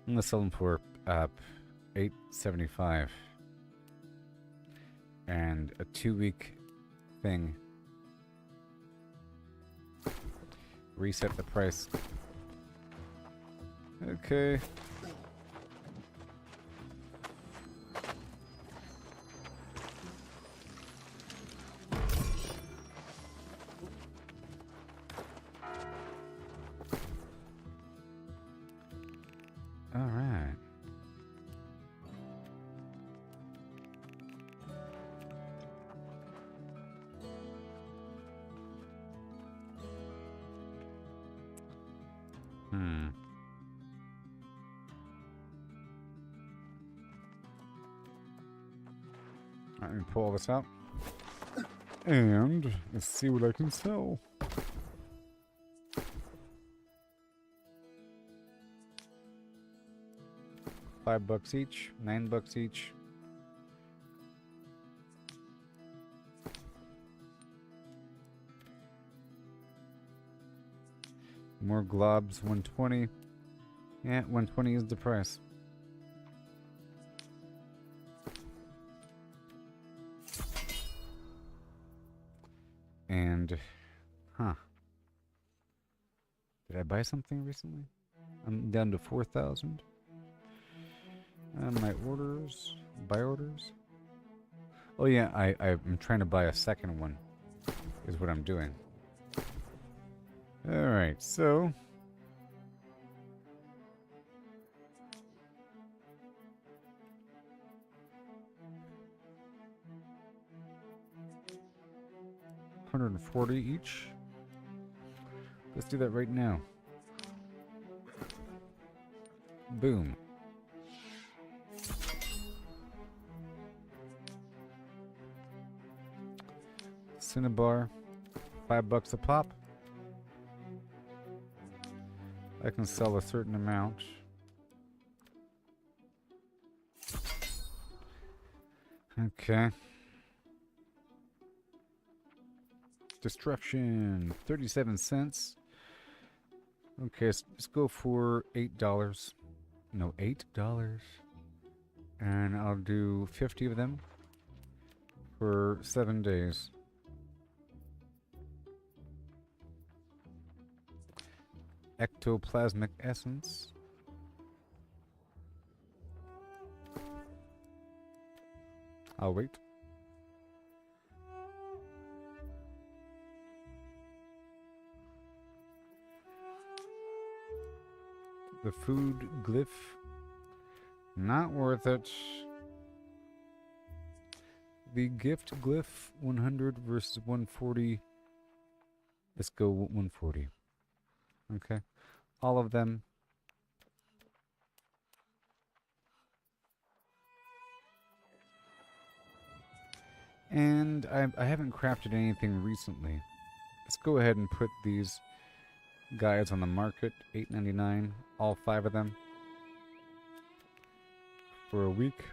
I'm gonna sell them for 875. And a 2-week thing. Reset the price. Okay. All right. Let me pull this out. And let's see what I can sell. $5 each, $9 each. More globs, 120. Yeah, 120 is the price. And, did I buy something recently? I'm down to 4,000. My orders, buy orders. Oh yeah, I'm trying to buy a second one, is what I'm doing. Alright, so $140 each. Let's do that right now. Boom. Cinnabar, $5 a pop. I can sell a certain amount. Okay. Destruction, 37 cents. Okay, let's go for $8. No, $8. And I'll do 50 of them for 7 days. Ectoplasmic essence. I'll wait. The food glyph. Not worth it. The gift glyph 100 versus 140. Let's go 140. Okay. All of them. And I haven't crafted anything recently. Let's go ahead and put these guys on the market. $8.99. All 5 of them. For a week.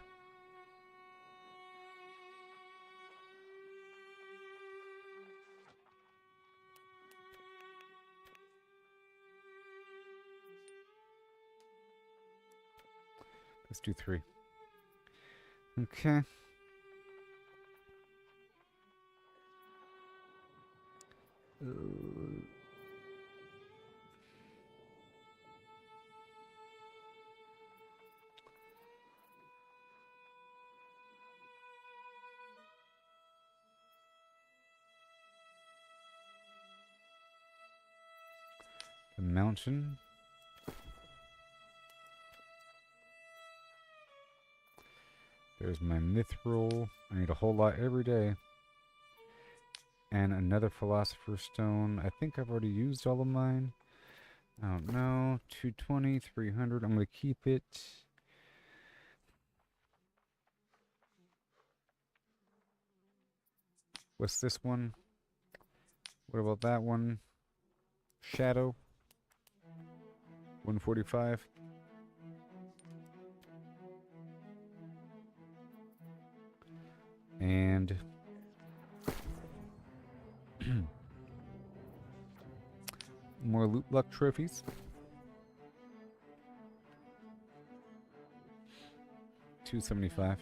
Let's do 3. Okay. The mountain. There's my mithril. I need a whole lot every day. And another philosopher's stone. I think I've already used all of mine. I don't know. 220, 300. I'm going to keep it. What's this one? What about that one? Shadow. 145. And more loot luck trophies. $275.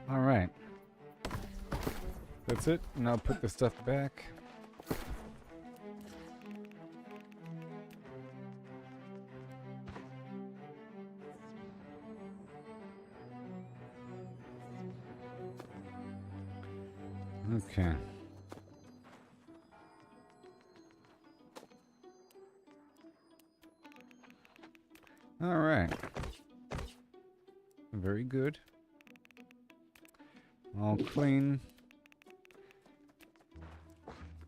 All right. That's it. Now put the stuff back. Okay. All right. Very good. All clean.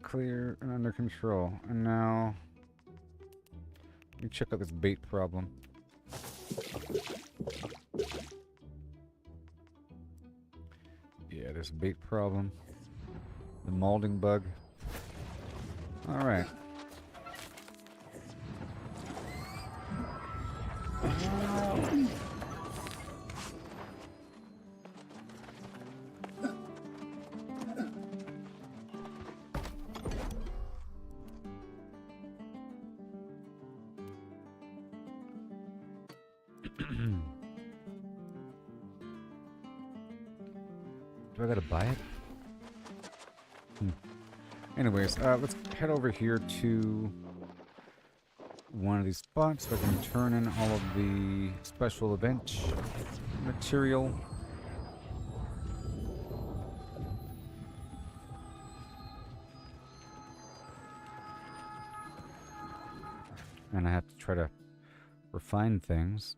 Clear and under control. And now, let me check out this bait problem. Yeah, this bait problem. The molding bug. Alright. Do I gotta buy it? Anyways, let's head over here to one of these spots so I can turn in all of the special event material. And I have to try to refine things.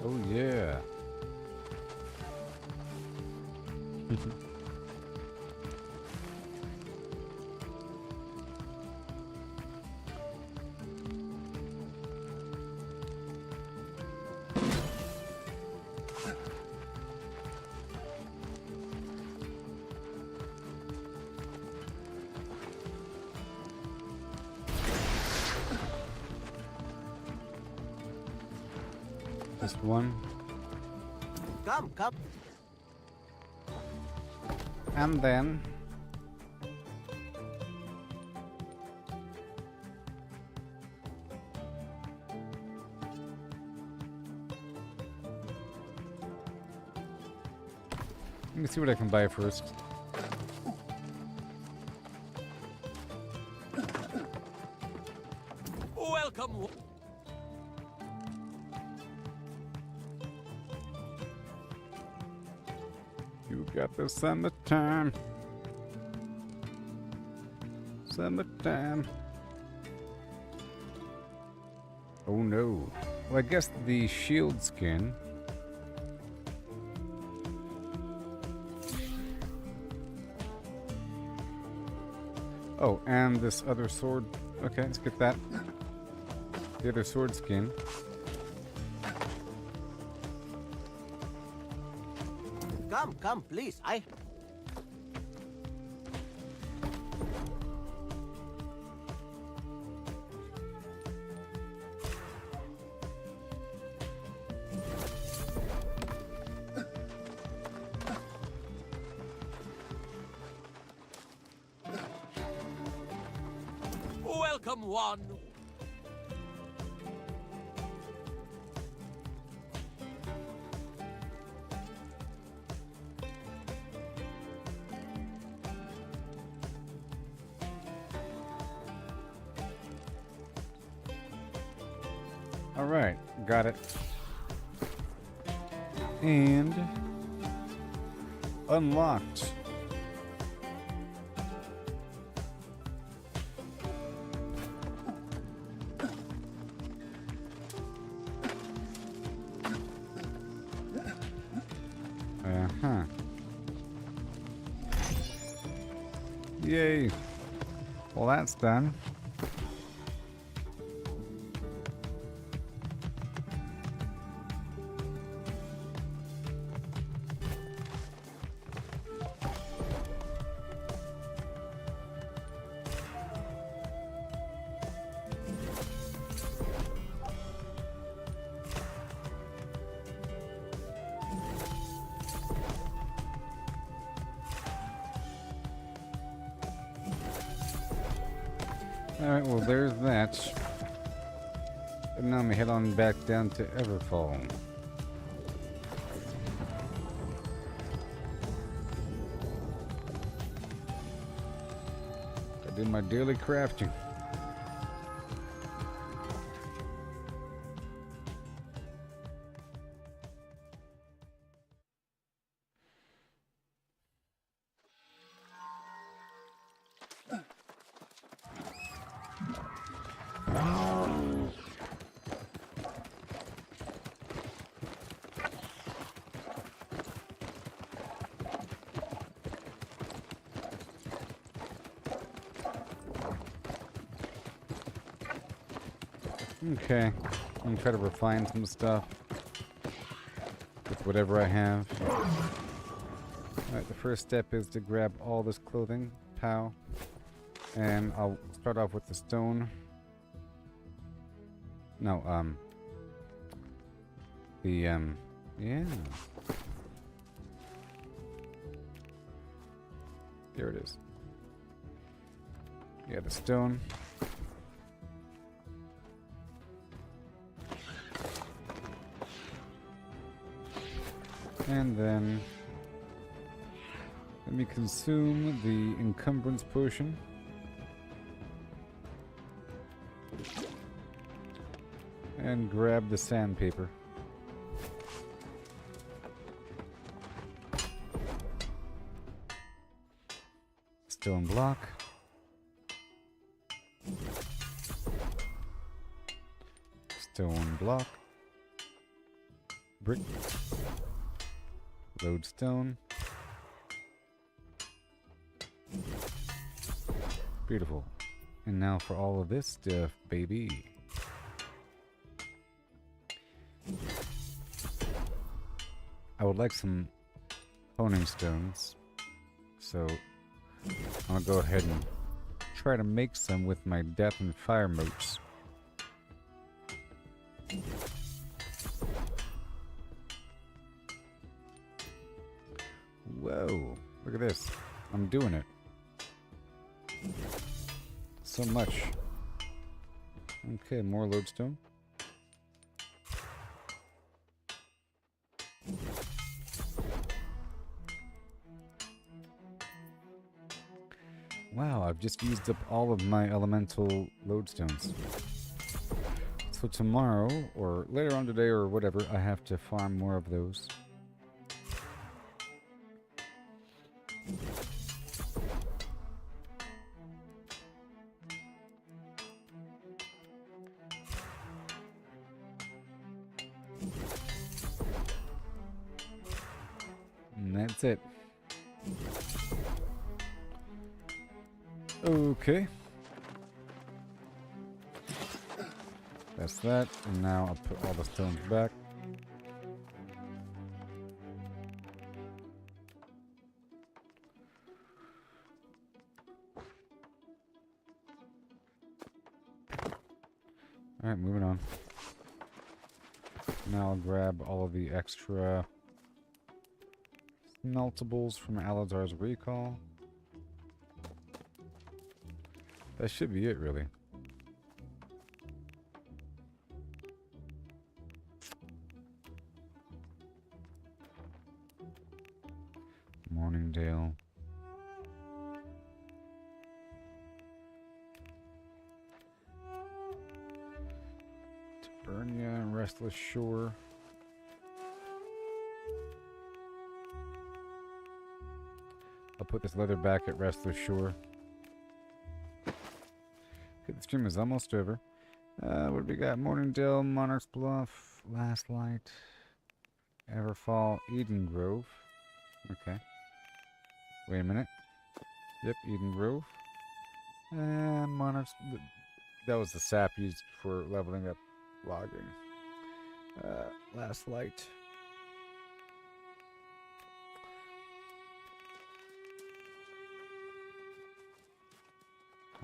Oh yeah. Just one. Come, come. And then... let me see what I can buy first. Welcome. You got the summertime. Summertime. Oh no. Well, I guess the shield skin. Oh, and this other sword. Okay, let's get that. The other sword skin. Come, come, please. Welcome, one. All right, got it. And unlocked. Uh-huh. Yay. Well, that's done. Alright, well there's that. And now we head on back down to Everfall. I did my daily crafting. Okay, I'm gonna try to refine some stuff with whatever I have. Alright, the first step is to grab all this clothing, pow, and I'll start off with the stone. No, yeah. There it is. Yeah, the stone. And then let me consume the encumbrance potion. And grab the sandpaper. Stone block. Stone block. Brick. Lodestone. Beautiful. And now for all of this stuff, baby. I would like some honing stones. So I'll go ahead and try to make some with my death and fire motes. at this. I'm doing it. So much. Okay, more lodestone. Wow, I've just used up all of my elemental lodestones. So tomorrow, or later on today, or whatever, I have to farm more of those. And that's it. Okay. That's that. And now I'll put all the stones back. Alright, moving on. Now I'll grab all of the extra smeltables from Alazar's recall. That should be it, really. Morningdale. Tabernia, Restless Shore. I'll put this leather back at Restless Shore. Okay, the stream is almost over. What do we got? Morningdale, Monarch's Bluff, Last Light, Everfall, Eden Grove. Okay. Wait a minute. Yep, Eden Grove. And Monarch's... That was the sap used for leveling up logging. Last Light.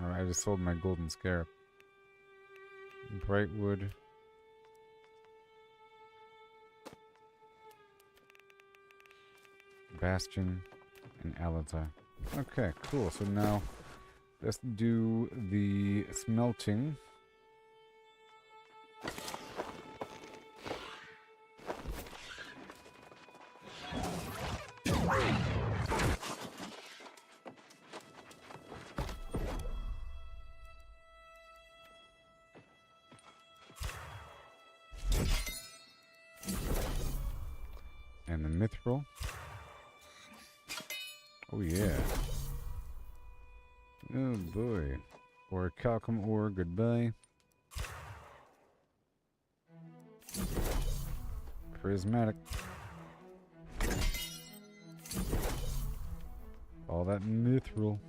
Alright, I just sold my golden scarab. Brightwood. Bastion and Alazar. Okay, cool. So now let's do the smelting. And the mithril. Oh yeah. Oh boy. Or calcum ore, goodbye. Prismatic. All that mithril.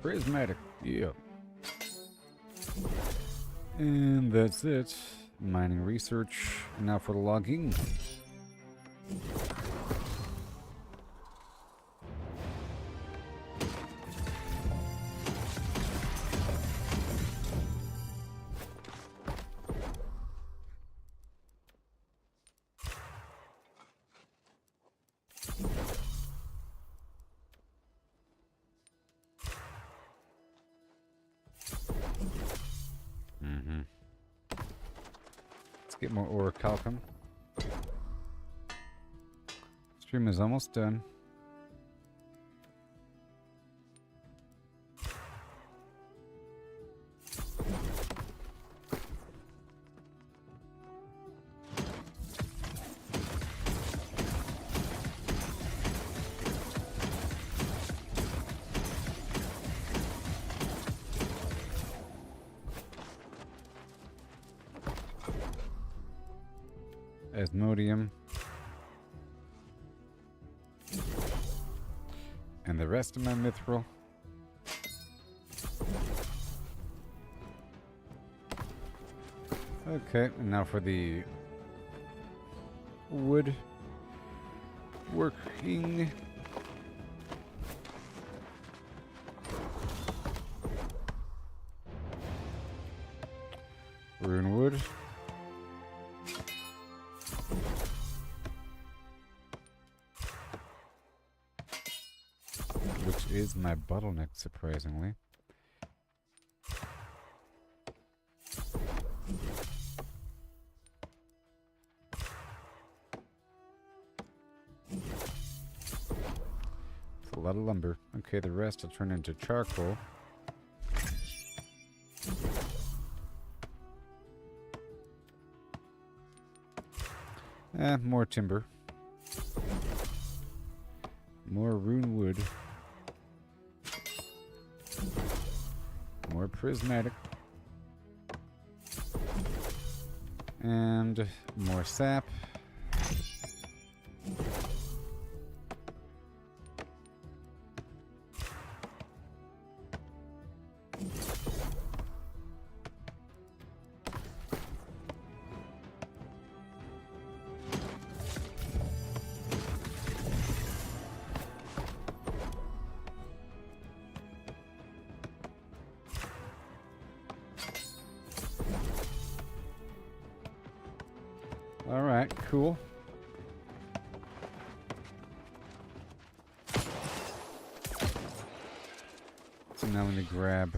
Prismatic, yeah. And that's it. Mining research. Now for the logging. Get more orichalcum. Stream is almost done. Asmodium. And the rest of my mithril. Okay, and now for the wood. working. Rune wood. Which is my bottleneck, surprisingly. It's a lot of lumber. Okay, the rest will turn into charcoal. More timber. More rune wood. More prismatic. And more sap. Alright, cool. So now I'm going to grab...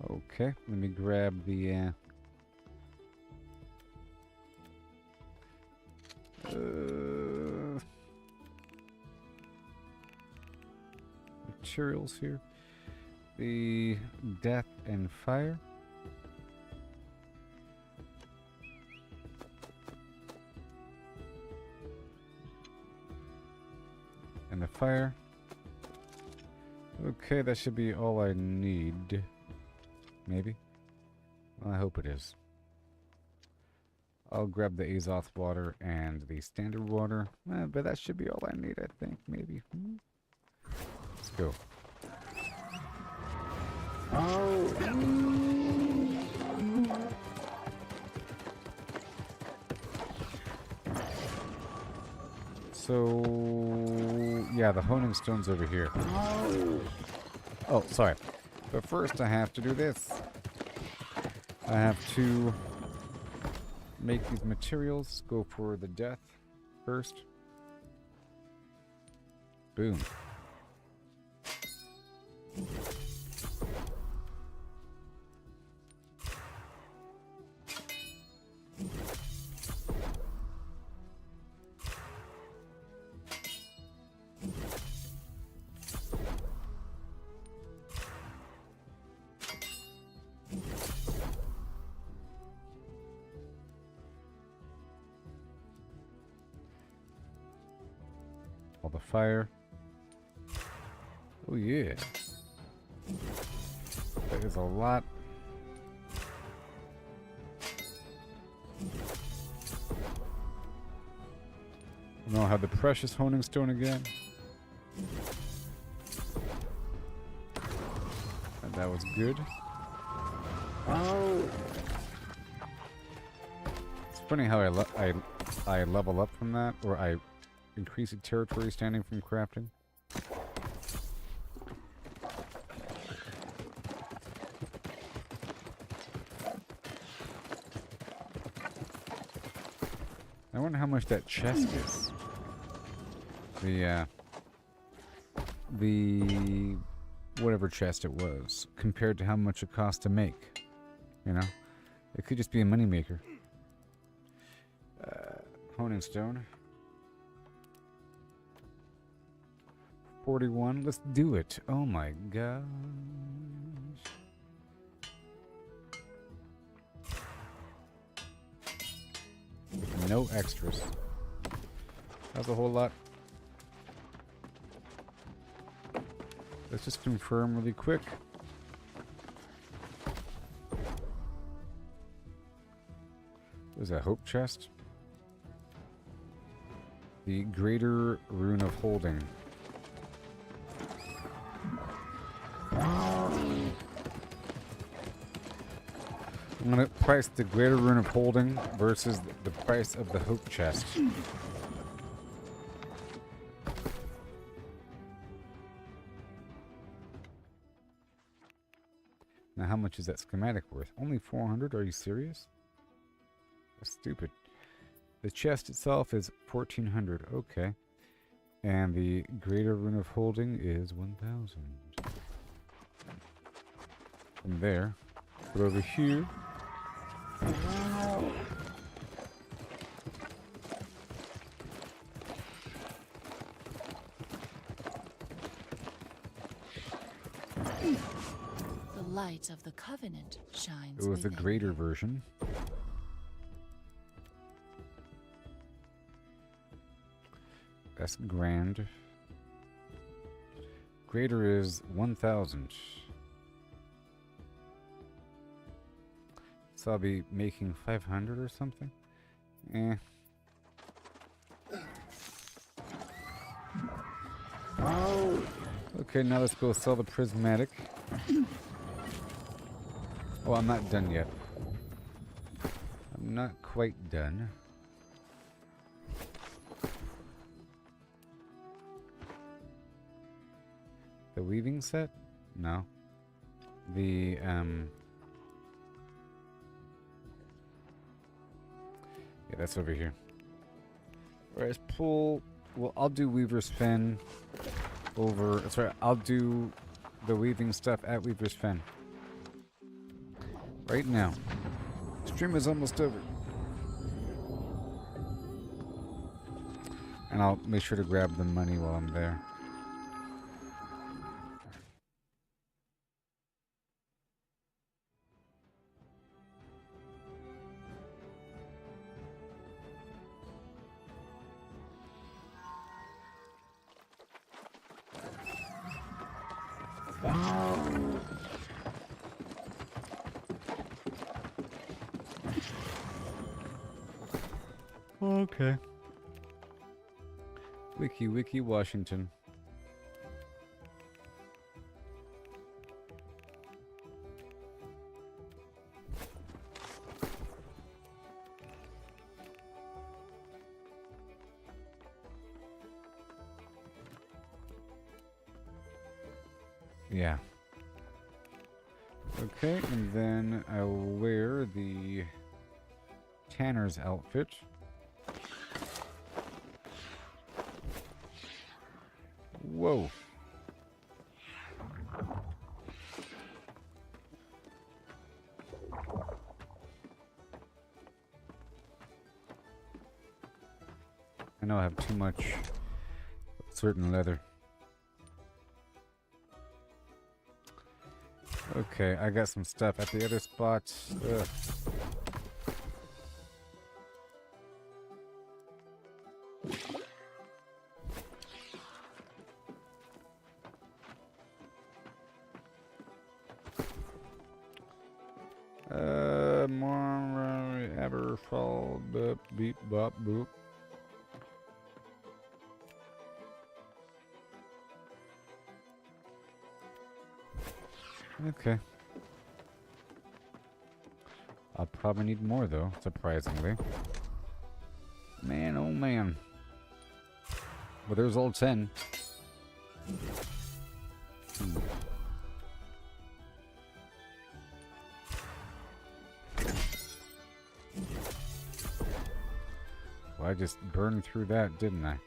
Okay, let me grab the... materials here. The death and fire. And the fire. Okay, that should be all I need. Maybe. Well, I hope it is. I'll grab the Azoth water and the standard water. But that should be all I need, I think. Maybe. Let's go. So, yeah, the honing stone's over here. Oh, sorry. But first I have to do this. I have to make these materials. Go for the death first. Boom. All the fire. Oh yeah. That is a lot. And I'll have the precious honing stone again. And that was good. Oh. It's funny how I level up from that, or I increase the territory standing from crafting. I wonder how much that chest is. The whatever chest it was, compared to how much it cost to make. You know? It could just be a moneymaker. Honing stone. 41. Let's do it. Oh my gosh. With no extras. That's a whole lot. Let's just confirm really quick. What is that, hope chest? The Greater Rune of Holding. I'm gonna price the Greater Rune of Holding versus the price of the Hope Chest. Now, how much is that schematic worth? Only 400? Are you serious? That's stupid. The chest itself is 1400. Okay. And the Greater Rune of Holding is 1000. From there, put over here. The light of the covenant shines It was the within. greater version. That's grand. Greater is 1000. So I'll be making 500 or something? Eh. Okay, now let's go sell the prismatic. Oh, I'm not done yet. I'm not quite done. The weaving set? No. The, yeah, that's over here. Alright, let's pull... Well, I'll do Weaver's Fen over... Sorry, I'll do the weaving stuff at Weaver's Fen. Right now. Stream is almost over. And I'll make sure to grab the money while I'm there. Okay. Wiki Washington. Yeah. Okay, and then I'll wear the Tanner's outfit. Whoa. I know I have too much certain leather. Okay, I got some stuff at the other spots. Ugh. More ever fall the beep bop boop. Okay. I'll probably need more though, surprisingly. Man, oh man. Well, there's all 10. Well, I just burned through that, didn't I?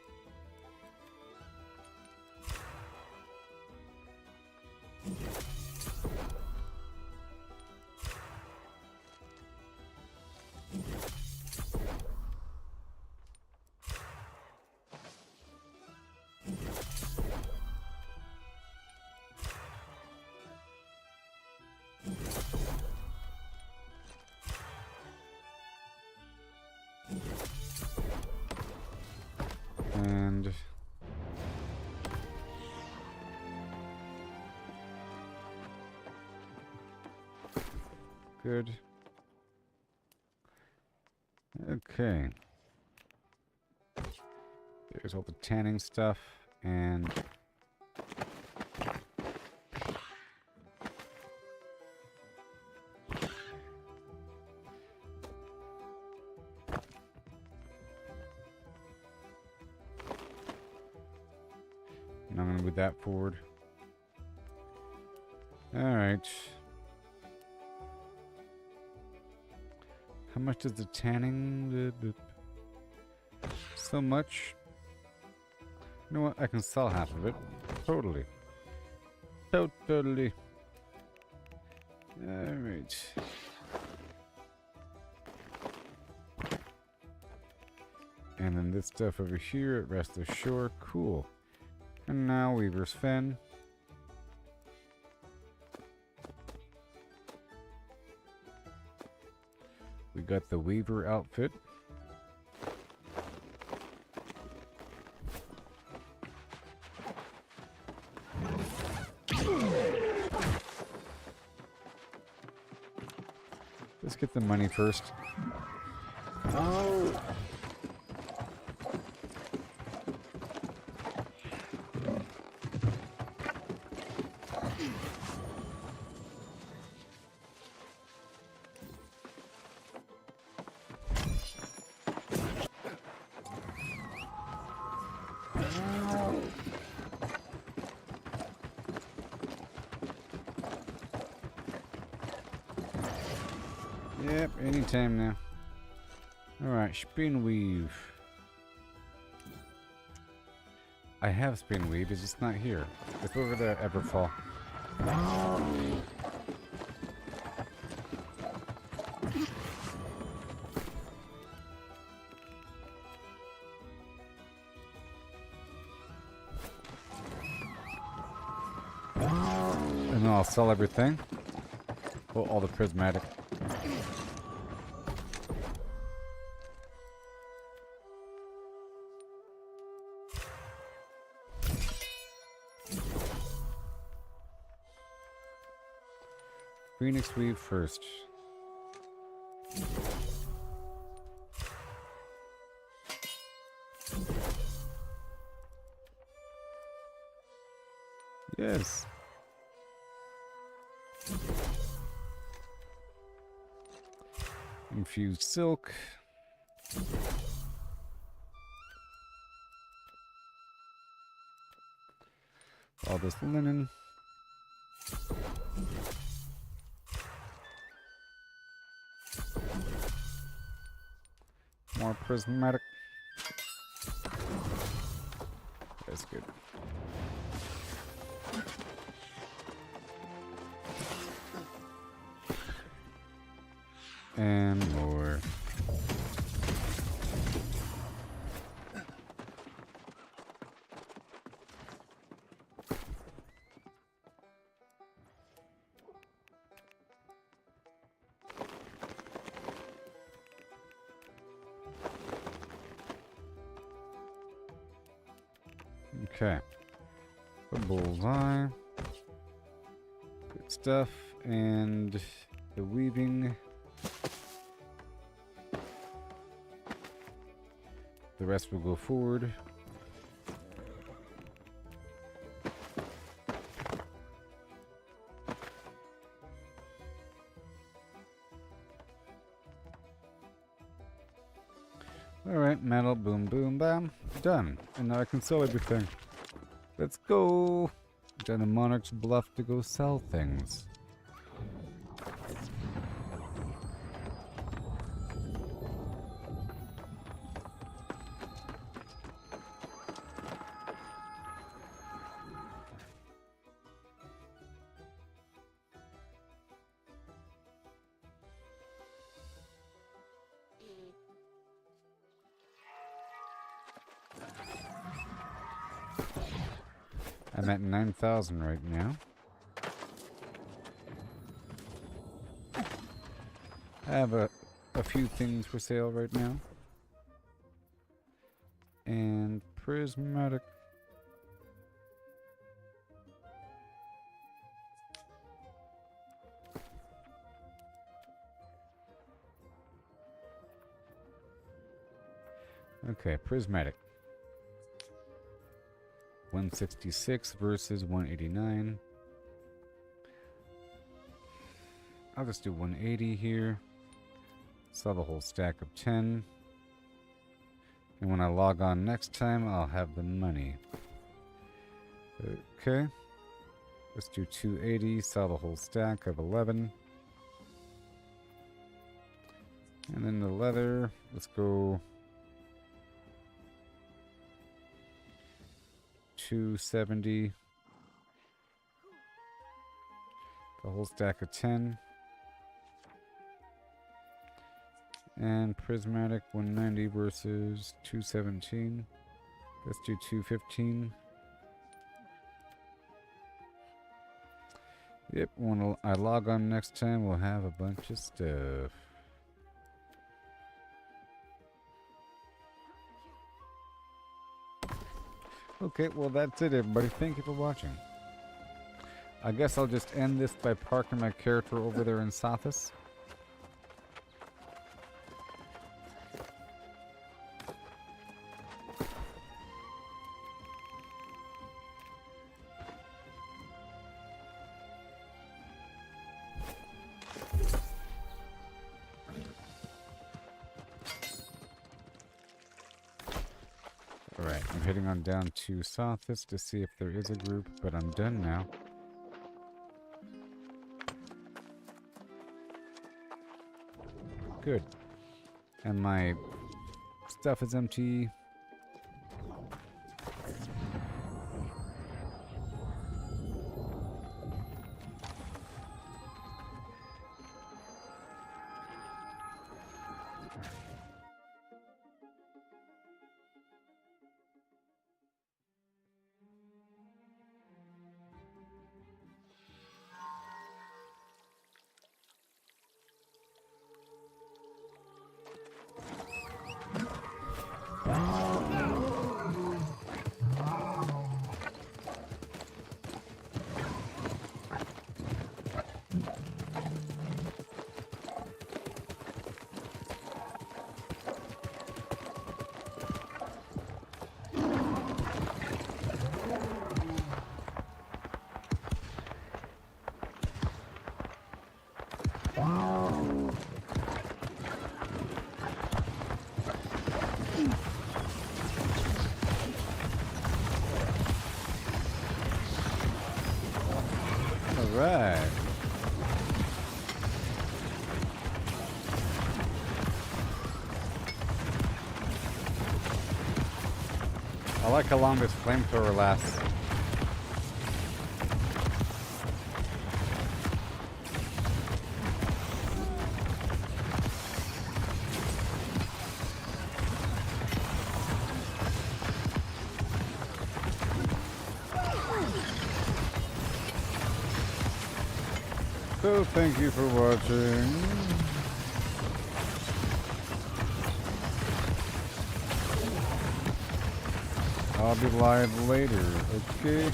And good. Okay. There's all the tanning stuff and and I'm gonna move that forward. Alright. How much does the tanning? So much. You know what? I can sell half of it. Totally. Totally. Alright. And then this stuff over here at Rest Ashore. Cool. And now Weaver's Fen. We got the Weaver outfit. Let's get the money first. Oh. Yep, anytime now. Alright, spin weave. I have spin weave, it's just not here. It's over there, Everfall. And then I'll sell everything. Well, all the prismatic. Phoenix weave first. Yes. Infused silk. All this linen. More prismatic. That's good. And more. Okay. The bullseye. Good stuff. And the weaving. The rest will go forward. Alright, metal, boom, boom, bam. Done. And now I can sell everything. Let's go! Down to Monarch's Bluff to go sell things. I'm at 9,000 right now. I have a few things for sale right now. And prismatic. Okay, prismatic. 166 versus 189. I'll just do 180 here. Sell the whole stack of 10. And when I log on next time, I'll have the money. Okay. Let's do 280. Sell the whole stack of 11. And then the leather. Let's go 270. The whole stack of 10. And prismatic 190 versus 217. Let's do 215. Yep, when I log on next time, we'll have a bunch of stuff. Okay, well that's it everybody. Thank you for watching. I guess I'll just end this by parking my character over there in Sothis. Alright, I'm heading on down to Sothis to see if there is a group, but I'm done now. Good. And my stuff is empty. Alright. I like how long this flamethrower lasts. So thank you for watching. I'll be live later, okay?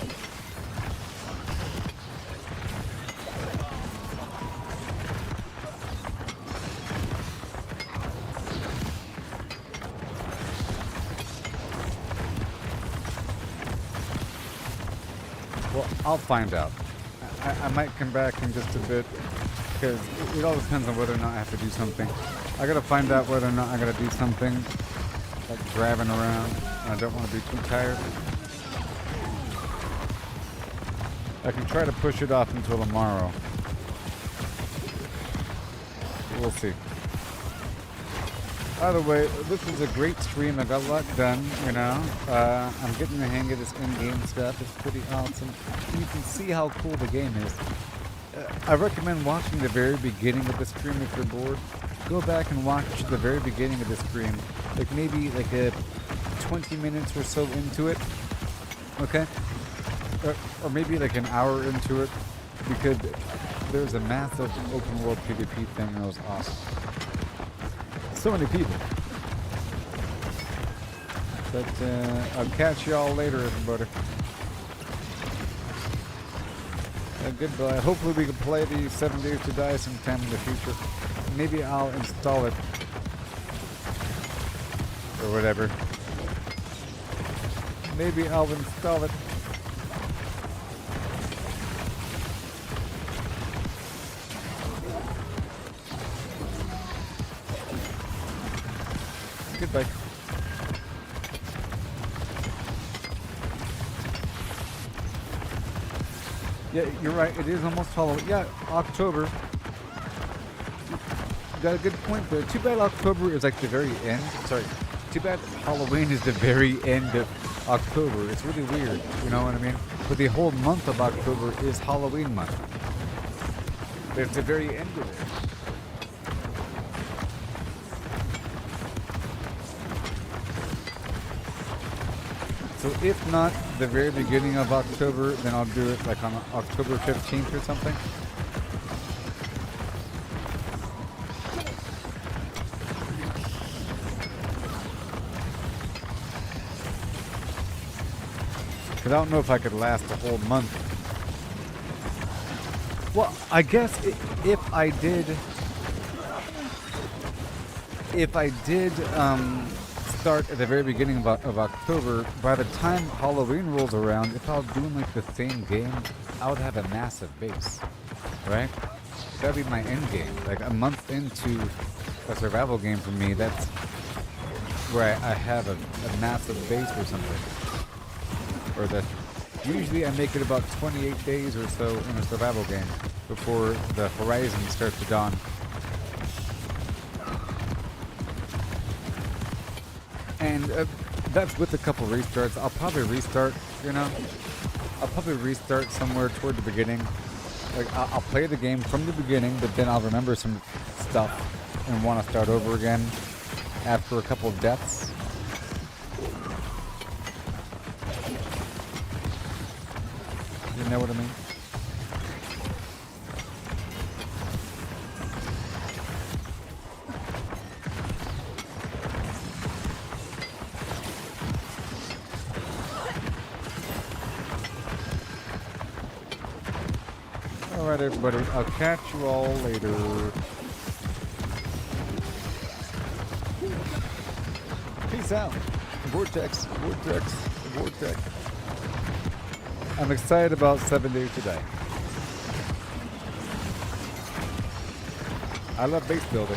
Well, I'll find out. I might come back in just a bit, because it all depends on whether or not I have to do something. I gotta find out whether or not I gotta do something, like driving around, and I don't want to be too tired. I can try to push it off until tomorrow. We'll see. Either way, this was a great stream. I got a lot done, you know. I'm getting the hang of this in-game stuff. It's pretty awesome. You can see how cool the game is. I recommend watching the very beginning of the stream if you're bored. Go back and watch the very beginning of the stream. Like maybe like a 20 minutes or so into it. Okay? Or maybe like an hour into it. Because there's a massive open world PvP thing that was awesome. So many people. But I'll catch y'all later, everybody. Goodbye. Hopefully we can play the 7 Days to Die sometime in the future. Maybe I'll install it. Or whatever. Maybe I'll install it. Goodbye. Yeah, you're right. It is almost Halloween. Yeah, October. You got a good point there. Too bad October is like the very end. Sorry. Too bad Halloween is the very end of October. It's really weird. You know what I mean? But the whole month of October is Halloween month. But it's the very end of it. So if not the very beginning of October, then I'll do it like on October 15th or something. Because I don't know if I could last a whole month. Well, I guess if I did start at the very beginning of October, by the time Halloween rolls around, if I was doing like the same game, I would have a massive base, right? That'd be my end game. Like a month into a survival game for me, that's where I have a massive base or something. Or that usually I make it about 28 days or so in a survival game before the horizon starts to dawn. And that's with a couple restarts. I'll probably restart, you know. I'll probably restart somewhere toward the beginning. Like I'll play the game from the beginning, but then I'll remember some stuff and want to start over again after a couple of deaths. You know what I mean? Alright everybody, I'll catch you all later. Peace out. Vortex, vortex, vortex. I'm excited about 7 days today. I love base building.